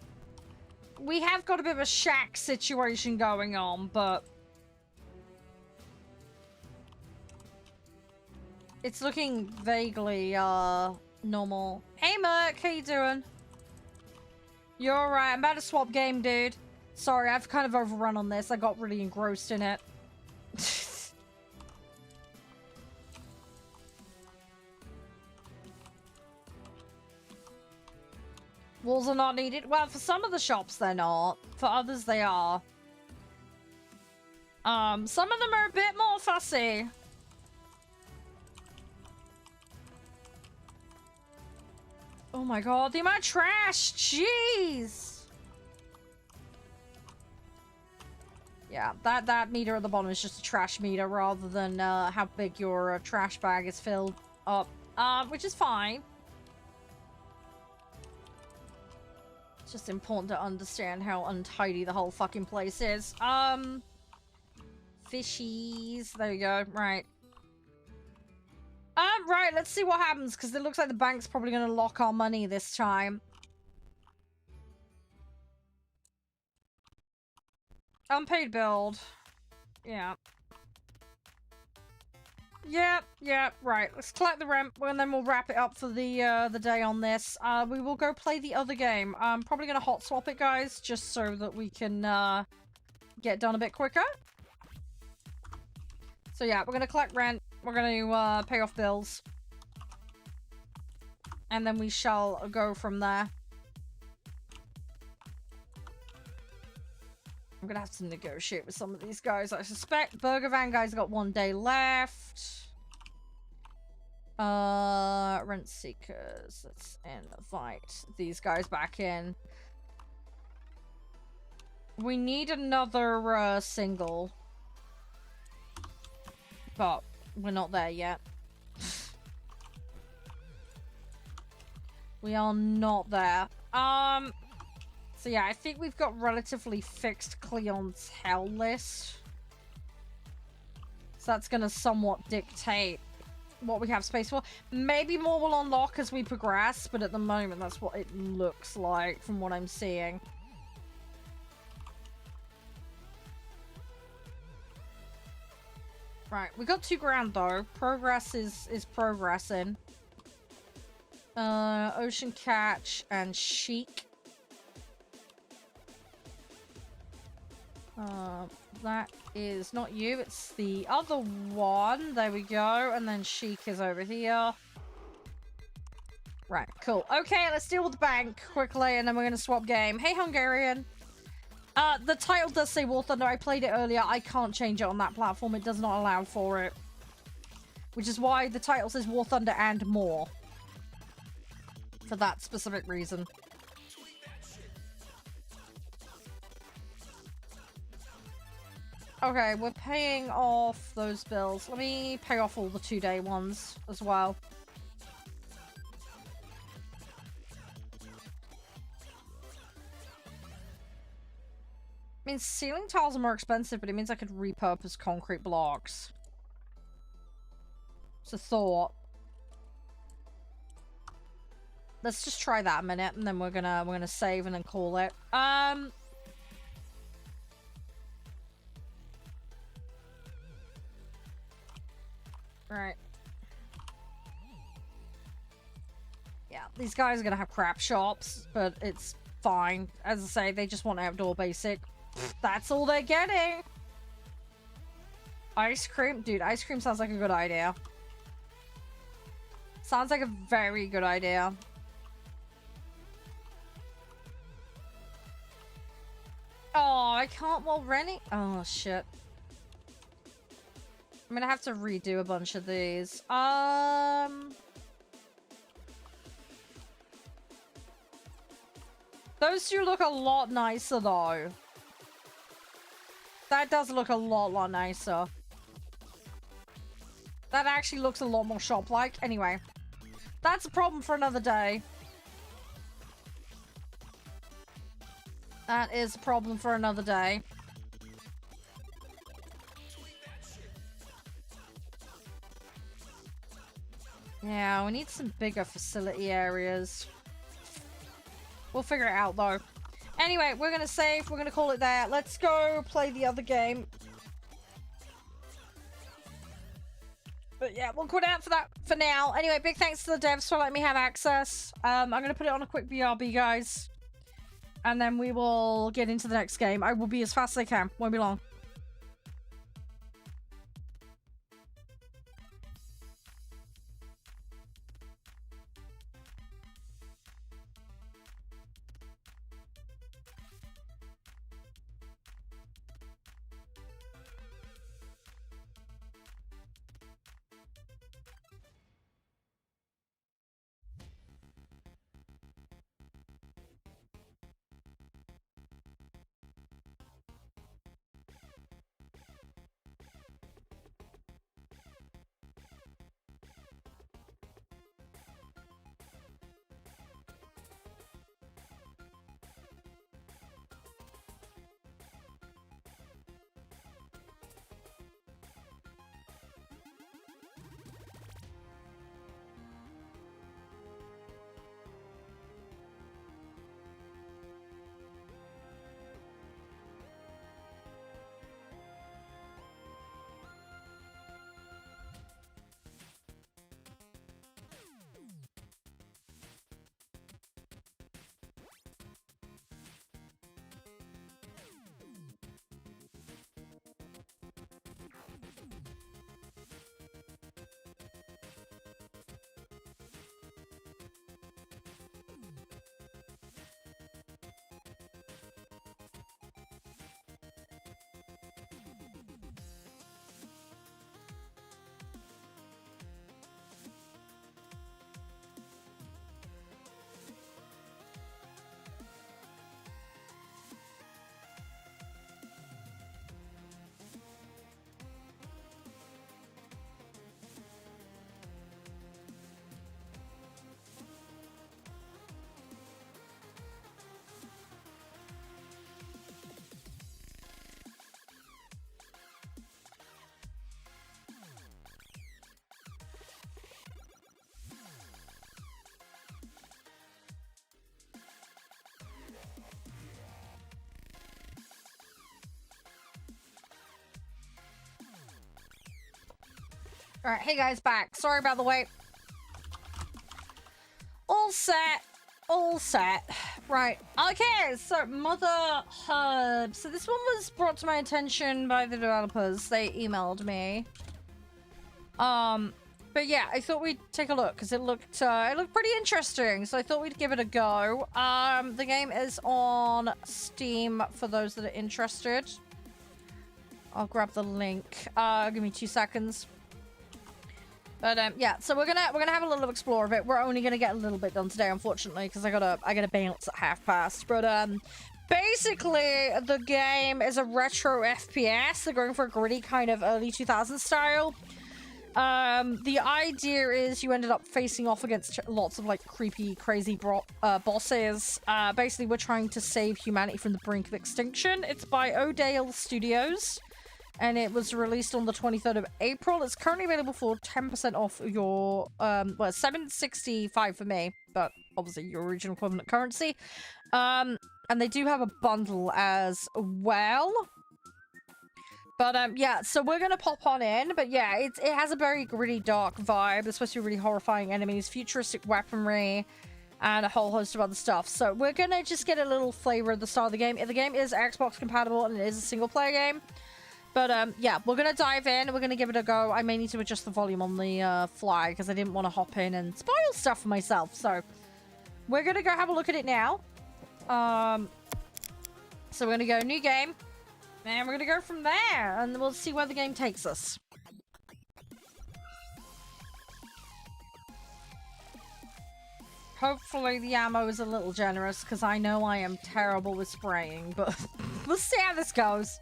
We have got a bit of a shack situation going on, but... it's looking vaguely, normal. Hey, Merc, how you doing? You're alright. I'm about to swap game, dude. Sorry, I've kind of overrun on this. I got really engrossed in it. Walls are not needed. Well, for some of the shops, they're not. For others, they are. Some of them are a bit more fussy. Oh my god, the amount of trash! Jeez! Yeah, that meter at the bottom is just a trash meter rather than how big your trash bag is filled up. Which is fine. It's just important to understand how untidy the whole fucking place is. Fishies. There you go. Right. Right, let's see what happens, because it looks like the bank's probably going to lock our money this time. Unpaid build. Yeah. Yep, right. Let's collect the rent, and then we'll wrap it up for the day on this. We will go play the other game. I'm probably gonna hot swap it, guys, just so that we can, get done a bit quicker. So yeah, we're gonna collect rent. We're gonna, pay off bills. And then we shall go from there. I'm gonna have to negotiate with some of these guys, I suspect. Burger Van guy's got 1 day left. Rent seekers. Let's invite these guys back in. We need another, single. But we're not there yet. We are not there. So yeah, I think we've got relatively fixed clientele list. So that's gonna somewhat dictate what we have space for. Maybe more will unlock as we progress, but at the moment that's what it looks like from what I'm seeing. Right, we got 2 grand though. Progress is progressing. Ocean Catch and Chic. That is not you, it's the other one. There we go. And then Chic is over here. Right, cool. Okay, let's deal with the bank quickly, and then we're gonna swap game. Hey, Hungarian. The title does say War Thunder. I played it earlier. I can't change it on that platform. It does not allow for it. Which is why the title says War Thunder and more. For that specific reason. Okay, we're paying off those bills. Let me pay off all the 2-day ones as well. I mean, ceiling tiles are more expensive, but it means I could repurpose concrete blocks. It's a thought. Let's just try that a minute, and then we're gonna save and then call it. Right. Yeah, these guys are gonna have crap shops, but it's fine. As I say, they just want outdoor basic. That's all they're getting. Ice cream? Dude, ice cream sounds like a good idea. Sounds like a very good idea. Oh, I can't while renting. Oh, shit. I'm gonna have to redo a bunch of these. Those two look a lot nicer, though. That does look a lot nicer. That actually looks a lot more shop-like. Anyway, that's a problem for another day. That is a problem for another day. Yeah, we need some bigger facility areas. We'll figure it out, though. Anyway, we're gonna save. We're gonna call it there. Let's go play the other game. But yeah, we'll quit out for that for now. Anyway, big thanks to the devs for letting me have access. I'm gonna put it on a quick BRB, guys. And then we will get into the next game. I will be as fast as I can. Won't be long. Alright, hey guys, back. Sorry about the wait. All set. All set. Right. Okay, so motherhub. So this one was brought to my attention by the developers. They emailed me. But yeah, I thought we'd take a look because it looked pretty interesting. So I thought we'd give it a go. The game is on Steam for those that are interested. I'll grab the link. Give me 2 seconds. But yeah, so we're gonna have a little explore of it. We're only gonna get a little bit done today, unfortunately, because I gotta bounce at 5:30. But basically the game is a retro FPS. They're going for a gritty kind of early 2000s style. The idea is you ended up facing off against lots of like creepy, crazy bosses. Basically, we're trying to save humanity from the brink of extinction. It's by O'Dale Studios. And it was released on the 23rd of April. It's currently available for 10% off your, well, $7.65 for me, but obviously your original equivalent currency. And they do have a bundle as well. But, yeah, so we're gonna pop on in, but yeah, it has a very gritty, dark vibe. There's supposed to be really horrifying enemies, futuristic weaponry, and a whole host of other stuff. So we're gonna just get a little flavor of the start of the game. The game is Xbox compatible, and it is a single-player game. But, yeah, we're gonna dive in. We're gonna give it a go. I may need to adjust the volume on the fly because I didn't want to hop in and spoil stuff for myself. So, we're gonna go have a look at it now. So we're gonna go new game. And we're gonna go from there. And we'll see where the game takes us. Hopefully the ammo is a little generous because I know I am terrible with spraying. But we'll see how this goes.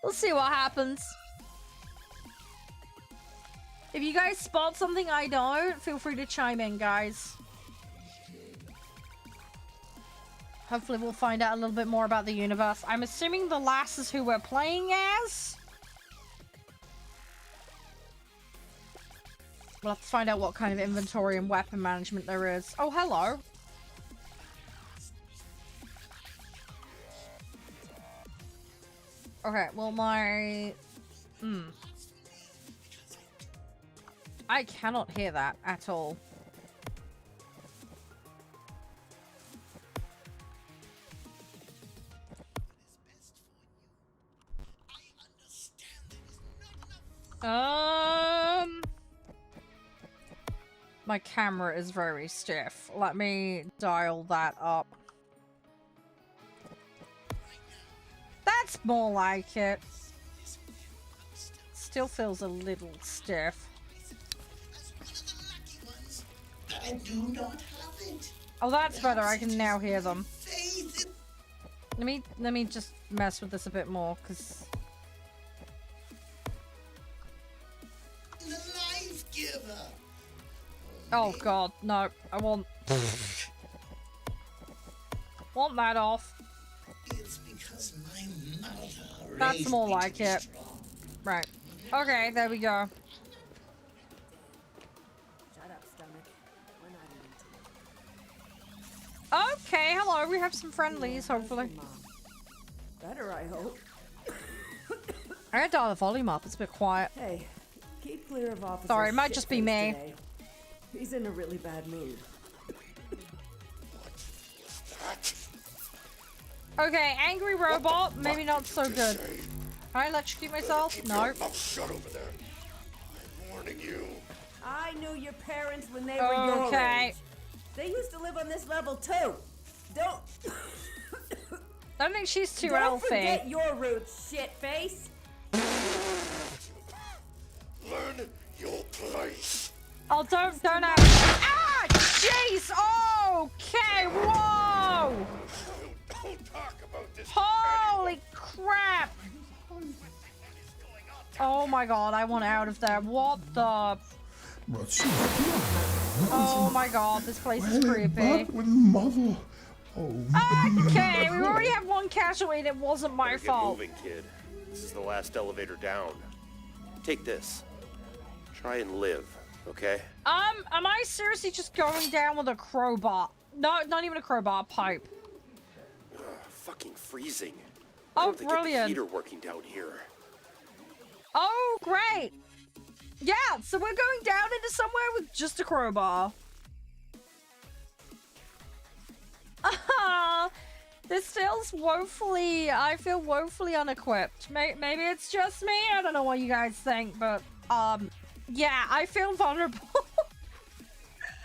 We'll see what happens. If you guys spot something I don't, feel free to chime in, guys. Hopefully we'll find out a little bit more about the universe. I'm assuming the lass is who we're playing as. We'll have to find out what kind of inventory and weapon management there is. Oh, hello. Okay, well my... I cannot hear that at all. My camera is very stiff. Let me dial that up. That's more like it. Still feels a little stiff. I do not have it. Oh, that's better. I can now hear them. Let me just mess with this a bit more, because... The life giver. Oh god, no. I want... want that off. It's because my mother That's raised more me like to be it. strong. Right. Okay, there we go. Shut up, stomach. We're not eating. Okay, hello. We have some friendlies, hopefully. Mom. Better, I hope. I gotta dial the volume up. It's a bit quiet. Hey, keep clear of Officer Sorry, it might just be Shitface me. today. He's in a really bad mood. Okay, angry robot. Maybe not so good. Can I electrocute myself? No. Shut over there. I'm warning you. I knew your parents when they were your Okay. age. They used to live on this level too. Don't I don't think she's too don't healthy. forget your roots, shitface. Learn your place. Oh, don't have... Ah! Jeez! Okay, whoa! Don't talk about this. Holy crap! Oh my god, I want out of there. What the... Oh my god, this place is creepy. With mother. Oh, Okay, we already have one casualty and it wasn't my Get fault. moving, kid. This is the last elevator down. Take this. Try and live, okay? Am I seriously just going down with a crowbar? No, not even a crowbar, a pipe. Fucking freezing. Oh, I don't think I get the brilliant. heater working down here. Oh, great. Yeah, so we're going down into somewhere with just a crowbar. This feels woefully, I feel woefully unequipped. Maybe it's just me, I don't know what you guys think, but, yeah, I feel vulnerable.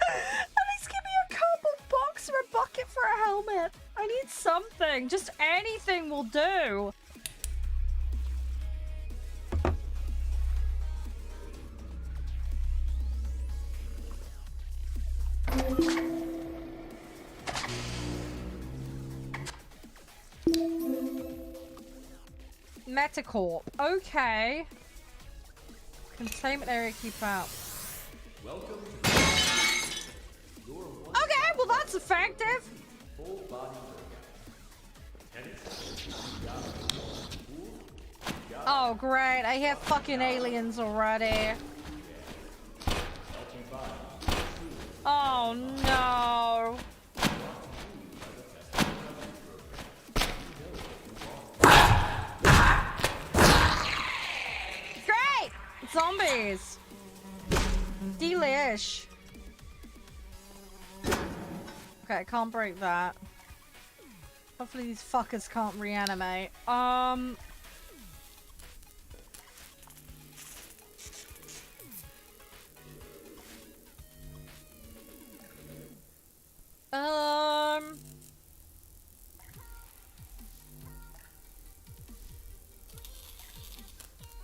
At least give me a cardboard box or a bucket for a helmet. I need something, just anything will do. Metacorp. Okay. Containment area, keep out. Welcome. Okay, well that's effective. Full body Oh great, I hear fucking aliens already. Oh no. Great! Zombies! Delish. Okay, I can't break that. Hopefully these fuckers can't reanimate.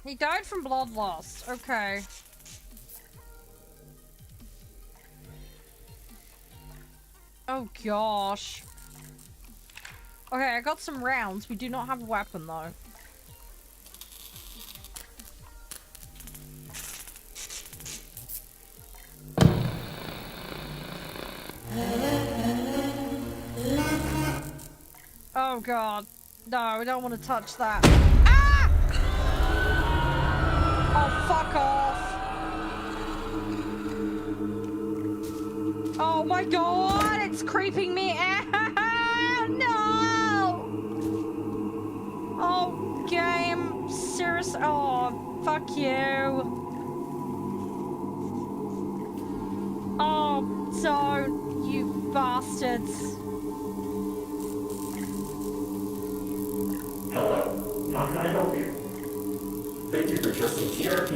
He died from blood loss. Okay. Oh gosh. Okay, I got some rounds. We do not have a weapon though. Oh god. No, we don't want to touch that. Ah! Oh, fuck off. Oh my god, it's creeping me out. No! Oh, game. Serious. Oh, fuck you. Oh, don't, you bastards. Hello, how can I help you? Thank you for trusting TRP.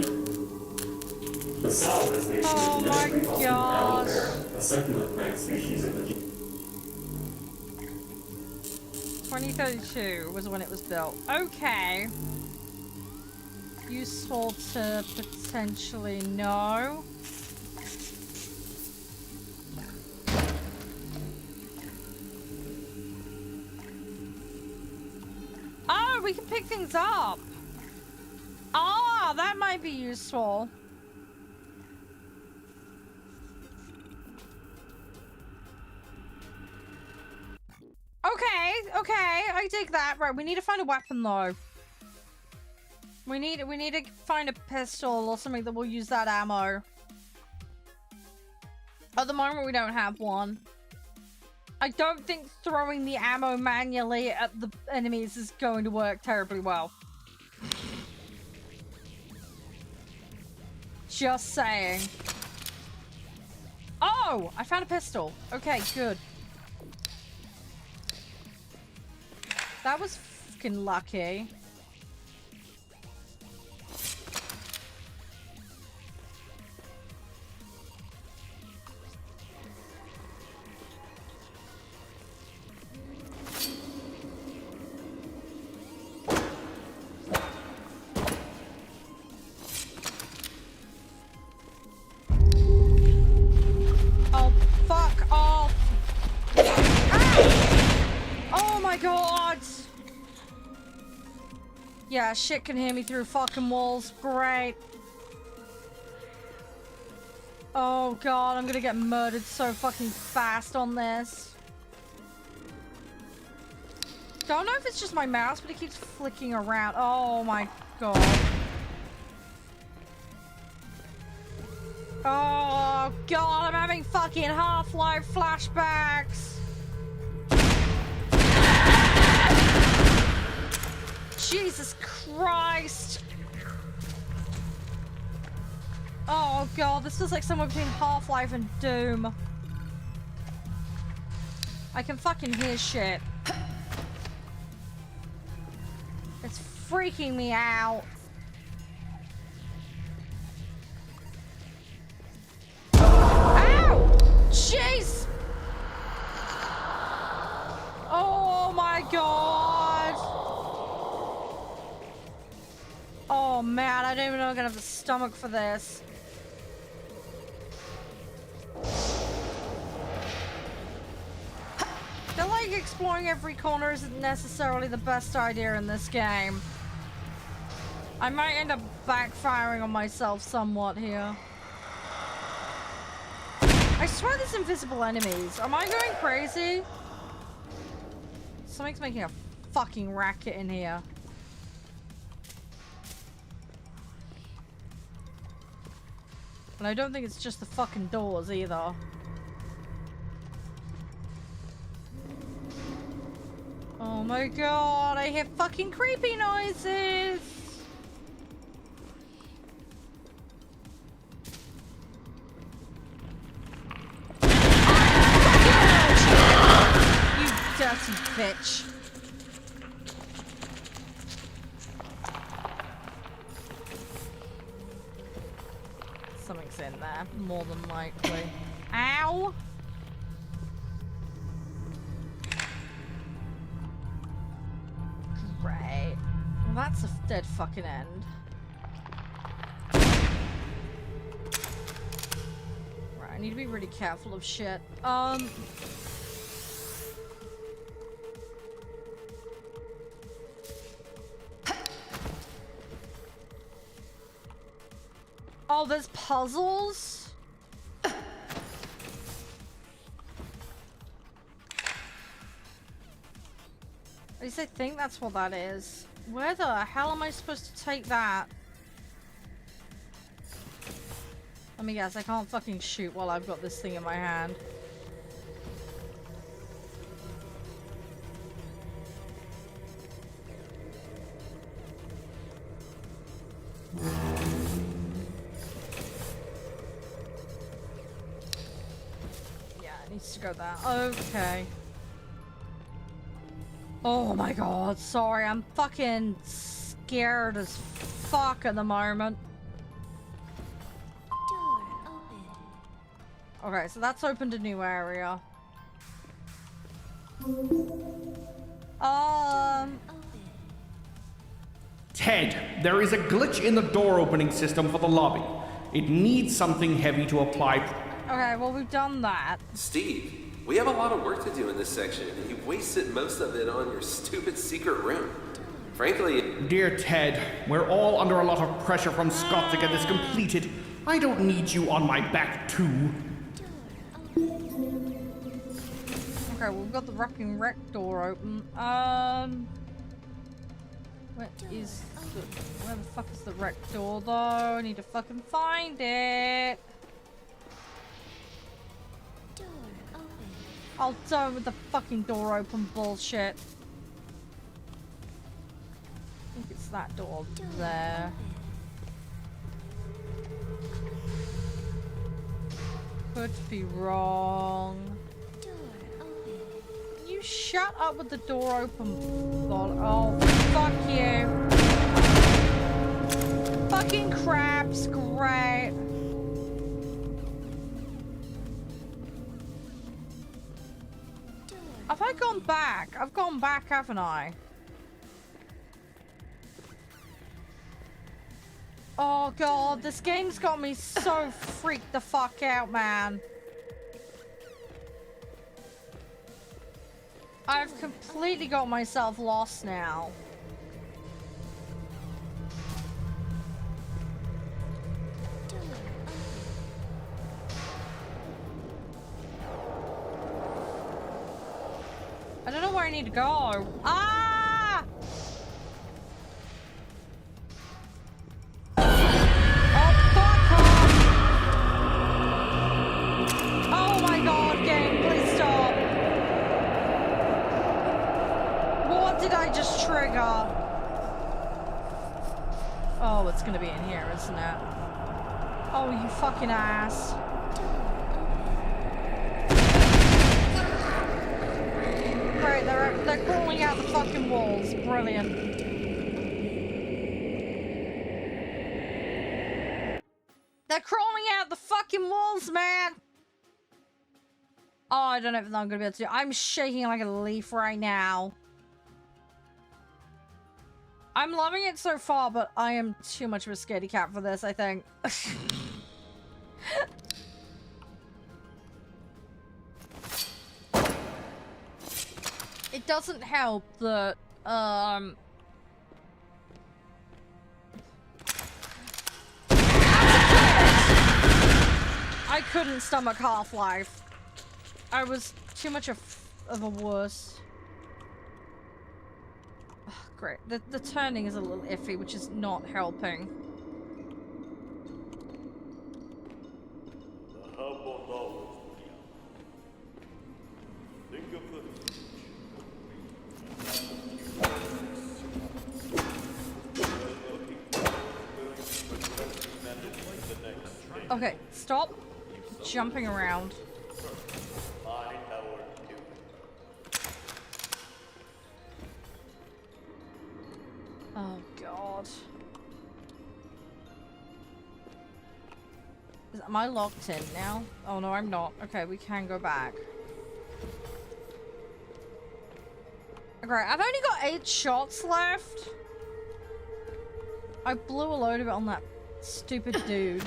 The salivus nation is genetically altered aloe vera, a succulent plant species of the 2032 was when it was built. Okay. Useful to potentially know. Oh, we can pick things up. Ah, that might be useful. Okay, I dig that. Right, we need to find a weapon though. We need to find a pistol or something that will use that ammo. At the moment, we don't have one. I don't think throwing the ammo manually at the enemies is going to work terribly well. Just saying. Oh, I found a pistol. Okay, good. That was fucking lucky. Oh, fuck off. Ah! Oh my god. Yeah, shit can hear me through fucking walls. Great. Oh god, I'm gonna get murdered so fucking fast on this. Don't know if it's just my mouse, but it keeps flicking around. Oh my god. Oh god, I'm having fucking Half-Life flashbacks. Jesus Christ. Oh god, this feels like somewhere between Half-Life and Doom. I can fucking hear shit. It's freaking me out. Ow! Jeez! Oh my god! Oh man, I don't even know if I'm gonna have the stomach for this. I feel like exploring every corner isn't necessarily the best idea in this game. I might end up backfiring on myself somewhat here. I swear there's invisible enemies. Am I going crazy? Something's making a fucking racket in here. And I don't think it's just the fucking doors either. Oh my god, I hear fucking creepy noises! You dirty bitch. Something's in there, more than likely. Ow! Right. Well, that's a dead fucking end. Right, I need to be really careful of shit. Oh, there's puzzles? At least I think that's what that is. Where the hell am I supposed to take that? Let me guess, I can't fucking shoot while I've got this thing in my hand. Yeah, it needs to go there. Okay. Oh my god, sorry, I'm fucking scared as fuck at the moment. Door open. Okay, so that's opened a new area. Ted, there is a glitch in the door opening system for the lobby. It needs something heavy to apply. Okay, well we've done that. Steve, we have a lot of work to do in this section, and you wasted most of it on your stupid secret room. Frankly... Dear Ted, we're all under a lot of pressure from Scott to get this completed. I don't need you on my back too. Okay, well, we've got the rocking wreck door open. Where the fuck is the wreck door though? I need to fucking find it. I'll done with the fucking door open bullshit. I think it's that door there. Could be wrong. You shut up with the door open. Oh, fuck you. Fucking crabs, great. Have I gone back? I've gone back, haven't I? Oh god, this game's got me so freaked the fuck out, man. I've completely got myself lost now. I don't know where I need to go. Ah! Oh, fuck off! Oh my god, game, please stop. What did I just trigger? Oh, it's gonna be in here, isn't it? Oh, you fucking ass. Great, they're crawling out the fucking walls. Brilliant. They're crawling out the fucking walls, man! Oh, I don't know if I'm gonna be able to do it. I'm shaking like a leaf right now. I'm loving it so far, but I am too much of a scaredy cat for this, I think. It doesn't help that, I couldn't stomach Half-Life. I was too much of a wuss. Oh, great. The turning is a little iffy, which is not helping. The hub will always be up. Think of the Okay, stop jumping around. Oh god. Am I locked in now? Oh no, I'm not. Okay, we can go back. Okay, I've only got 8 shots left. I blew a load of it on that stupid dude.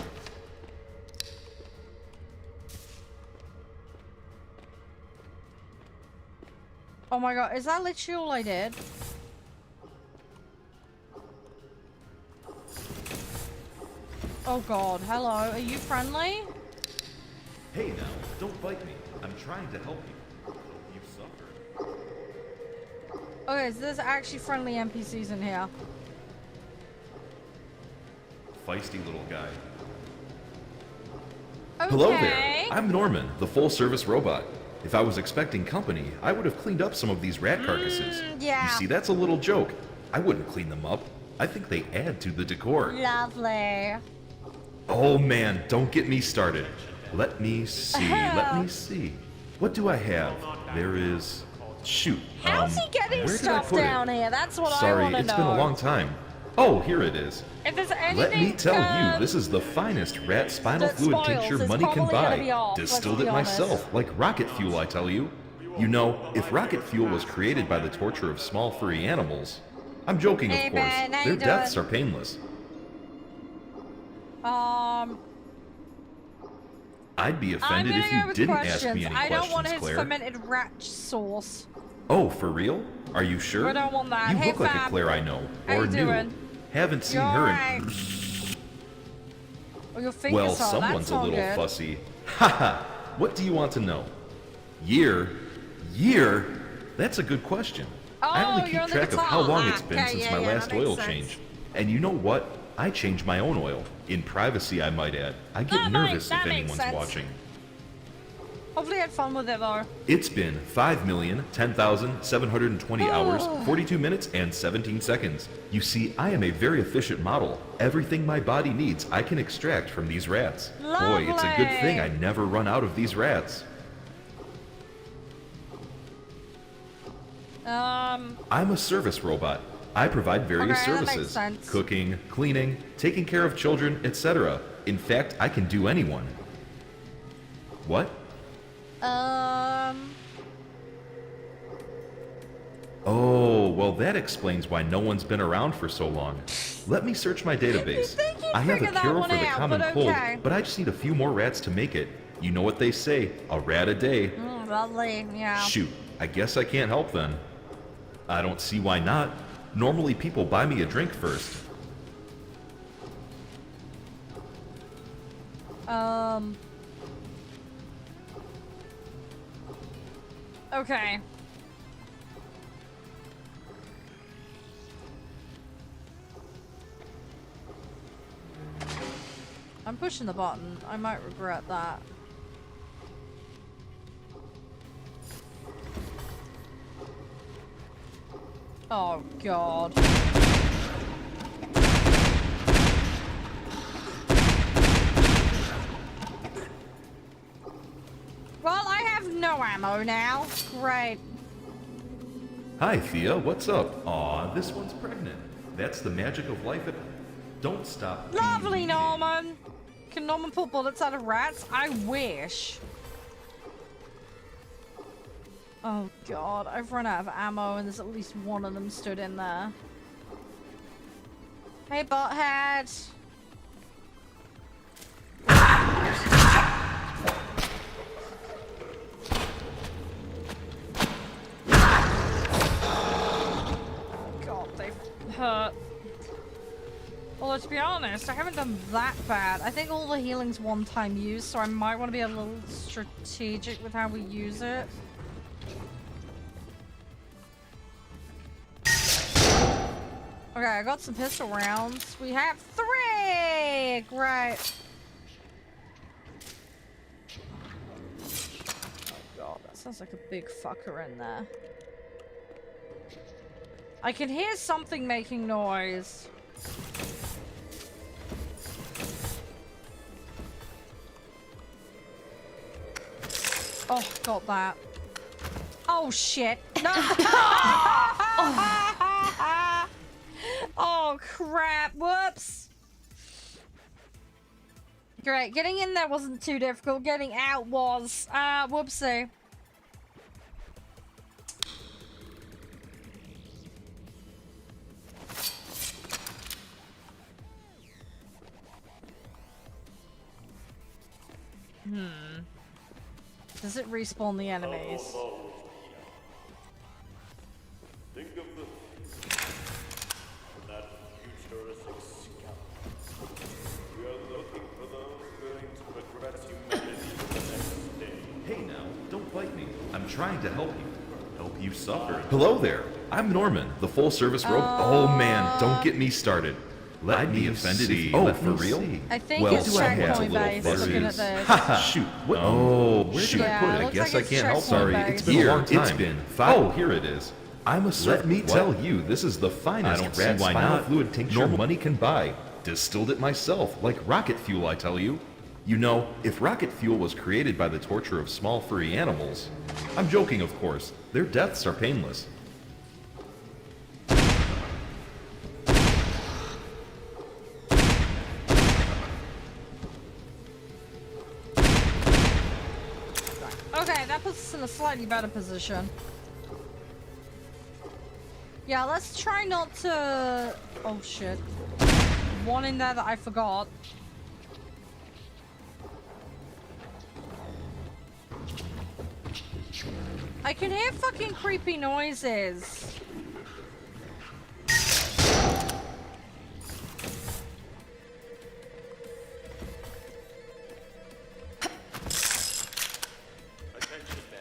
Oh my god, is that literally all I did? Oh god, hello, are you friendly? Hey now, don't bite me. I'm trying to help you. You suffered. Okay, so there's actually friendly NPCs in here. Feisty little guy. Okay. Hello there. I'm Norman, the full-service robot. If I was expecting company, I would have cleaned up some of these rat carcasses. Yeah. You see, that's a little joke. I wouldn't clean them up. I think they add to the decor. Lovely. Oh man, don't get me started. Let me see. What do I have? There is... Shoot. How's he getting where did I stuff put it? down here? That's what Sorry, I want to know. it's been a long time. Oh, here it is. If there's anything, Let me tell you, this is the finest rat spinal that fluid spoils tincture is money can probably gonna buy. be off, Distilled let's it be honest. myself, like rocket fuel, I tell you. You know, if rocket fuel was created by the torture of small furry animals... I'm joking, Hey, of course. man, how Their you deaths doing? are painless. I'd be offended if you didn't ask me any I don't want questions, his Claire. fermented rat sauce. Oh, for real? Are you sure? I don't want that. You Hey, look like a fam. Claire I know, How or you knew. doing? Haven't seen You her alright? in... Oh, your fingers Well, are. someone's That's a not little good. fussy. Haha! What do you want to know? Year? That's a good question. I Oh, only you're keep on the track of how guitar. long it's been Okay, since yeah, my yeah, last that makes oil sense. change. And you know what? I change my own oil. In privacy, I might add. I get That nervous that if makes anyone's sense. watching. Hopefully you had fun with it though. It's been 5,010,720 hours, 42 minutes, and 17 seconds. You see, I am a very efficient model. Everything my body needs, I can extract from these rats. Boy, it's a good thing I never run out of these rats. I'm a service robot. I provide various Okay, that makes services. sense. Cooking, cleaning, taking care of children, etc. In fact, I can do anyone. What? Oh, well that explains why no one's been around for so long. Let me search my database. I have a figured that cure one for the out, common but cold, okay. but I just need a few more rats to make it. You know what they say, a rat a day. Lovely, yeah. Shoot, I guess I can't help then. I don't see why not. Normally people buy me a drink first. Okay. I'm pushing the button. I might regret that. Oh, God. Well, I have no ammo now. Great. Hi, Thea. What's up? Aw, this one's pregnant. That's the magic of life. Don't stop. Lovely, Norman. Can Norman pull bullets out of rats? I wish. Oh god, I've run out of ammo and there's at least one of them stood in there. Hey, butthead. God, they've hurt. Although, to be honest, I haven't done that bad. I think all the healing's one-time use, so I might want to be a little strategic with how we use it. Okay, I got some pistol rounds. We have 3! Great. Oh god, that sounds like a big fucker in there. I can hear something making noise. Oh, got that. Oh shit. No! Oh crap, whoops. Great, getting in there wasn't too difficult, getting out was. Whoopsie. Does it respawn the enemies? Think of that futuristic scout. We are looking for those willing to progress humanity to the next stage. Hey now, don't bite me. I'm trying to help you. Help you suffer. Hello there. I'm Norman, the full-service robot. Oh man, don't get me started. Let me offended. See. Oh, for real? I think Well, it's checkpoint based, looking at this. Shoot. What? Oh, where should I put it? I guess I can't help. Sorry, it's been a long time. It's been 5. Oh, here it is. I'm a Let me tell you, this is the finest rat spinal fluid tincture money can buy. Distilled it myself, like rocket fuel, I tell you. You know, if rocket fuel was created by the torture of small furry animals... I'm joking, of course. Their deaths are painless. Okay, that puts us in a slightly better position. Yeah, let's try not to... Oh shit. One in there that I forgot. I can hear fucking creepy noises.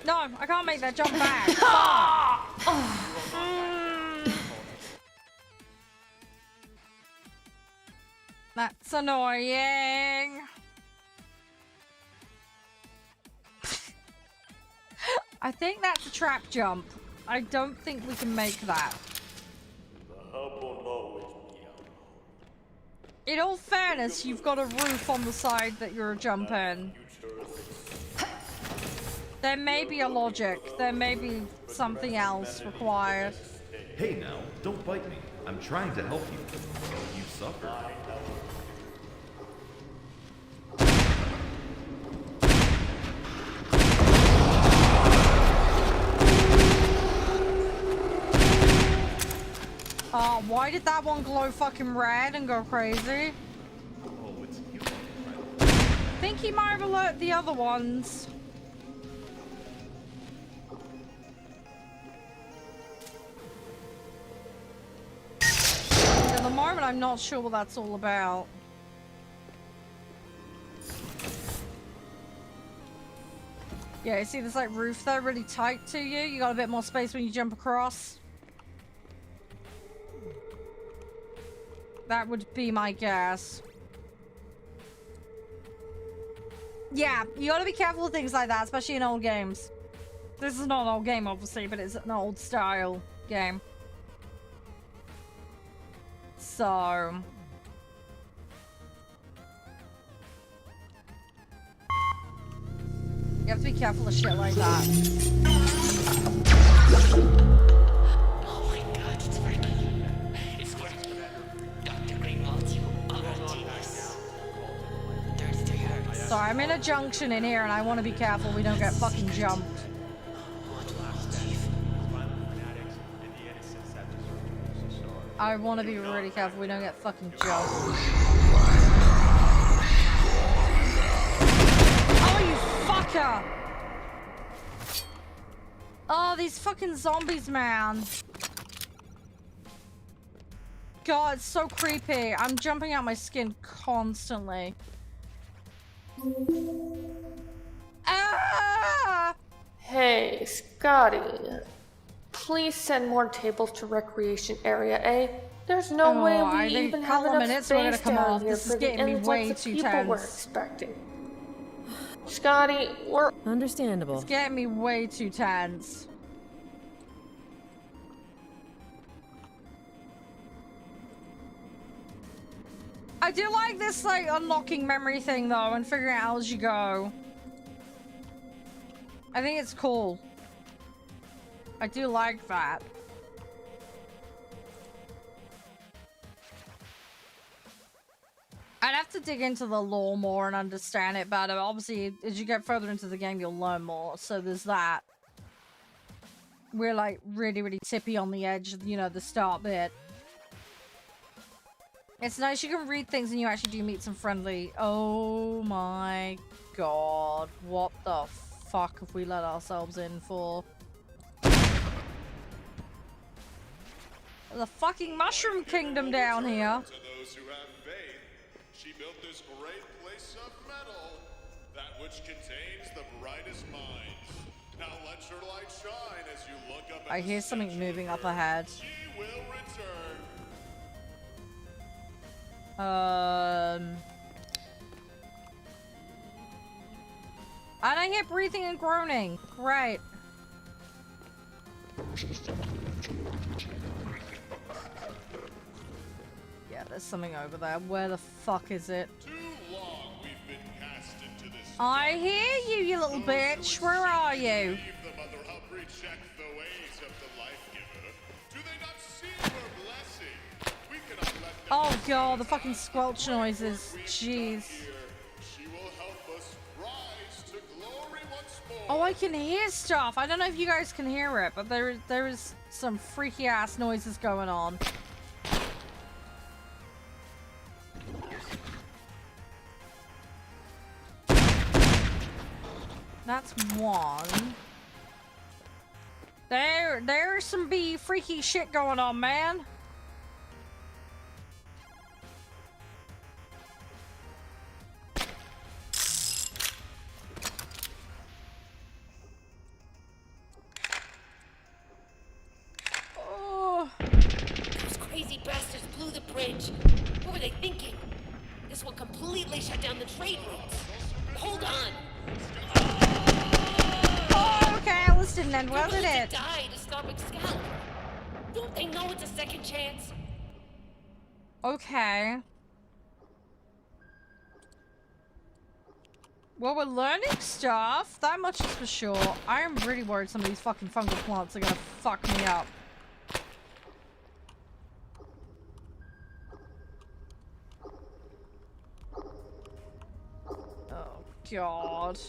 No, I can't make that jump back. That's annoying. I think that's a trap jump. I don't think we can make that. The hub won't always be out. In all fairness, you've got a roof on the side that you're jumping. There may be a logic. There may be something else required. Hey now, don't bite me. I'm trying to help you. You suffer. Oh, why did that one glow fucking red and go crazy? Oh, it's cute. I think he might have alerted the other ones. At the moment, I'm not sure what that's all about. Yeah, you see this like roof there really tight to you? You got a bit more space when you jump across. That would be my guess. Yeah, you gotta be careful with things like that, especially in old games. This is not an old game, obviously, but it's an old style game. So... You have to be careful of shit like that. Oh my god, it's working. It's working. Dr. Greenwald, you are a genius. 33 hertz. Sorry, I'm in a junction in here and I want to be careful we don't get fucking jumped. I want to be really careful we don't get fucking jumped. Oh, you fucker! Oh, these fucking zombies, man. God, it's so creepy. I'm jumping out my skin constantly. Ah! Hey, Scotty. Please send more tables to Recreation Area A. There's no way we even have enough space down here for the influx of people we're expecting. Scotty, we're... Understandable. It's getting me way too tense. I do like this, like, unlocking memory thing, though, and figuring out as you go. I think it's cool. I do like that. I'd have to dig into the lore more and understand it better. Obviously, as you get further into the game, you'll learn more. So there's that. We're like really, really tippy on the edge, you know, the start bit. It's nice you can read things and you actually do meet some friendly... Oh my god. What the fuck have we let ourselves in for? The fucking Mushroom Kingdom down here. To those who have faith, she built this great place of metal, that which contains the brightest minds. Now let your light shine as you look up at I hear something moving up ahead. She will return. And I hear breathing and groaning. Great. Yeah, there's something over there. Where the fuck is it? Too long we've been cast into this. I hear you, you little bitch. Where are you? The motherhub reject the ways of the life giver. Do they not see her blessing? We cannot let them. Oh god, the fucking squelch noises. Jeez. She will help us rise to glory once more. Oh, I can hear stuff. I don't know if you guys can hear it, but there is some freaky ass noises going on. That's one. There's some freaky shit going on, man. Oh. Those crazy bastards blew the bridge. What were they thinking? This will completely shut down the trade routes. Hold on. Oh, okay, Alice didn't end well, did it? Die to stop Excalibur. Don't they know it's a second chance? Okay. Well, we're learning stuff. That much is for sure. I am really worried some of these fucking fungal plants are gonna fuck me up. Oh, God.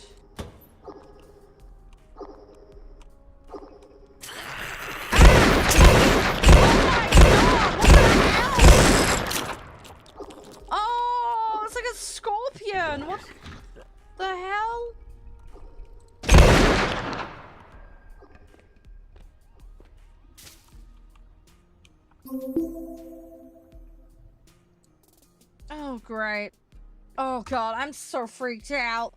Oh, it's like a scorpion. What the hell? Oh, great. Oh, God, I'm so freaked out.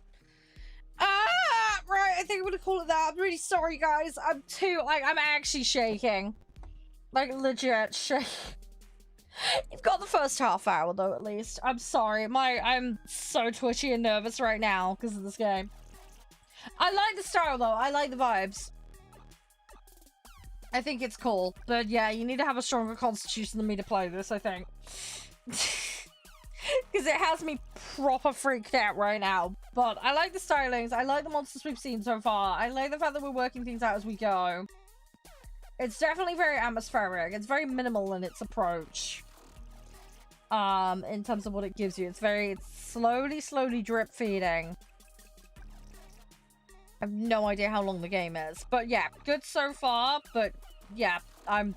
Right, I think I'm gonna call it that. I'm really sorry, guys. I'm actually shaking. Like, legit shaking. You've got the first half hour, though, at least. I'm sorry. I'm so twitchy and nervous right now because of this game. I like the style, though. I like the vibes. I think it's cool. But, yeah, you need to have a stronger constitution than me to play this, I think. Because it has me proper freaked out right now. But I like the stylings. I like the monsters we've seen so far. I like the fact that we're working things out as we go. It's definitely very atmospheric. It's very minimal in its approach. In terms of what it gives you. It's slowly drip feeding. I have no idea how long the game is. But yeah, good so far. But yeah, I'm...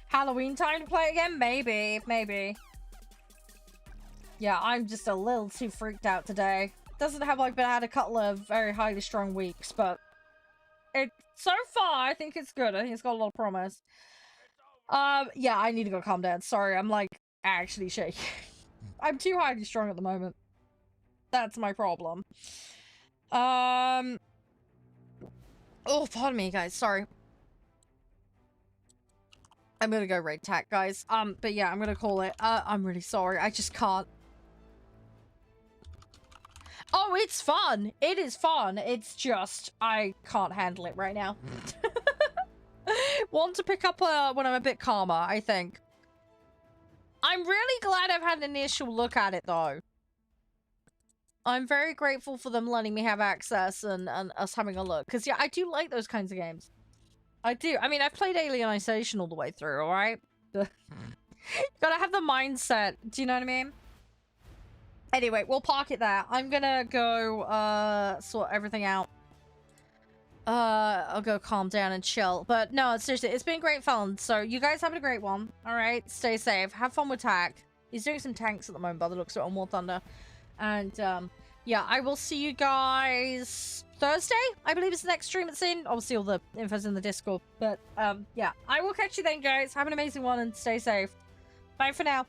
Halloween time to play again? Maybe. Yeah, I'm just a little too freaked out today. Doesn't have like been had a couple of very highly strung weeks, but so far I think it's good. I think it's got a lot of promise. Yeah, I need to go calm down. Sorry, I'm like actually shaking. I'm too highly strung at the moment. That's my problem. Oh, pardon me, guys. Sorry. I'm gonna go raid tack, guys. But yeah, I'm gonna call it. I'm really sorry. I just can't. Oh, it's fun. It is fun. It's just, I can't handle it right now. Want to pick up when I'm a bit calmer, I think. I'm really glad I've had an initial look at it, though. I'm very grateful for them letting me have access and us having a look. Because, yeah, I do like those kinds of games. I do. I mean, I've played Alienization all the way through, alright? You gotta have the mindset. Do you know what I mean? Anyway, we'll park it there. I'm gonna go, sort everything out. I'll go calm down and chill. But no, seriously, it's been great fun. So you guys have a great one. Alright, stay safe. Have fun with Tack. He's doing some tanks at the moment by the looks of it on War Thunder. And, yeah, I will see you guys Thursday, I believe is the next stream it's in. Obviously, all the info's in the Discord. But, yeah, I will catch you then, guys. Have an amazing one and stay safe. Bye for now.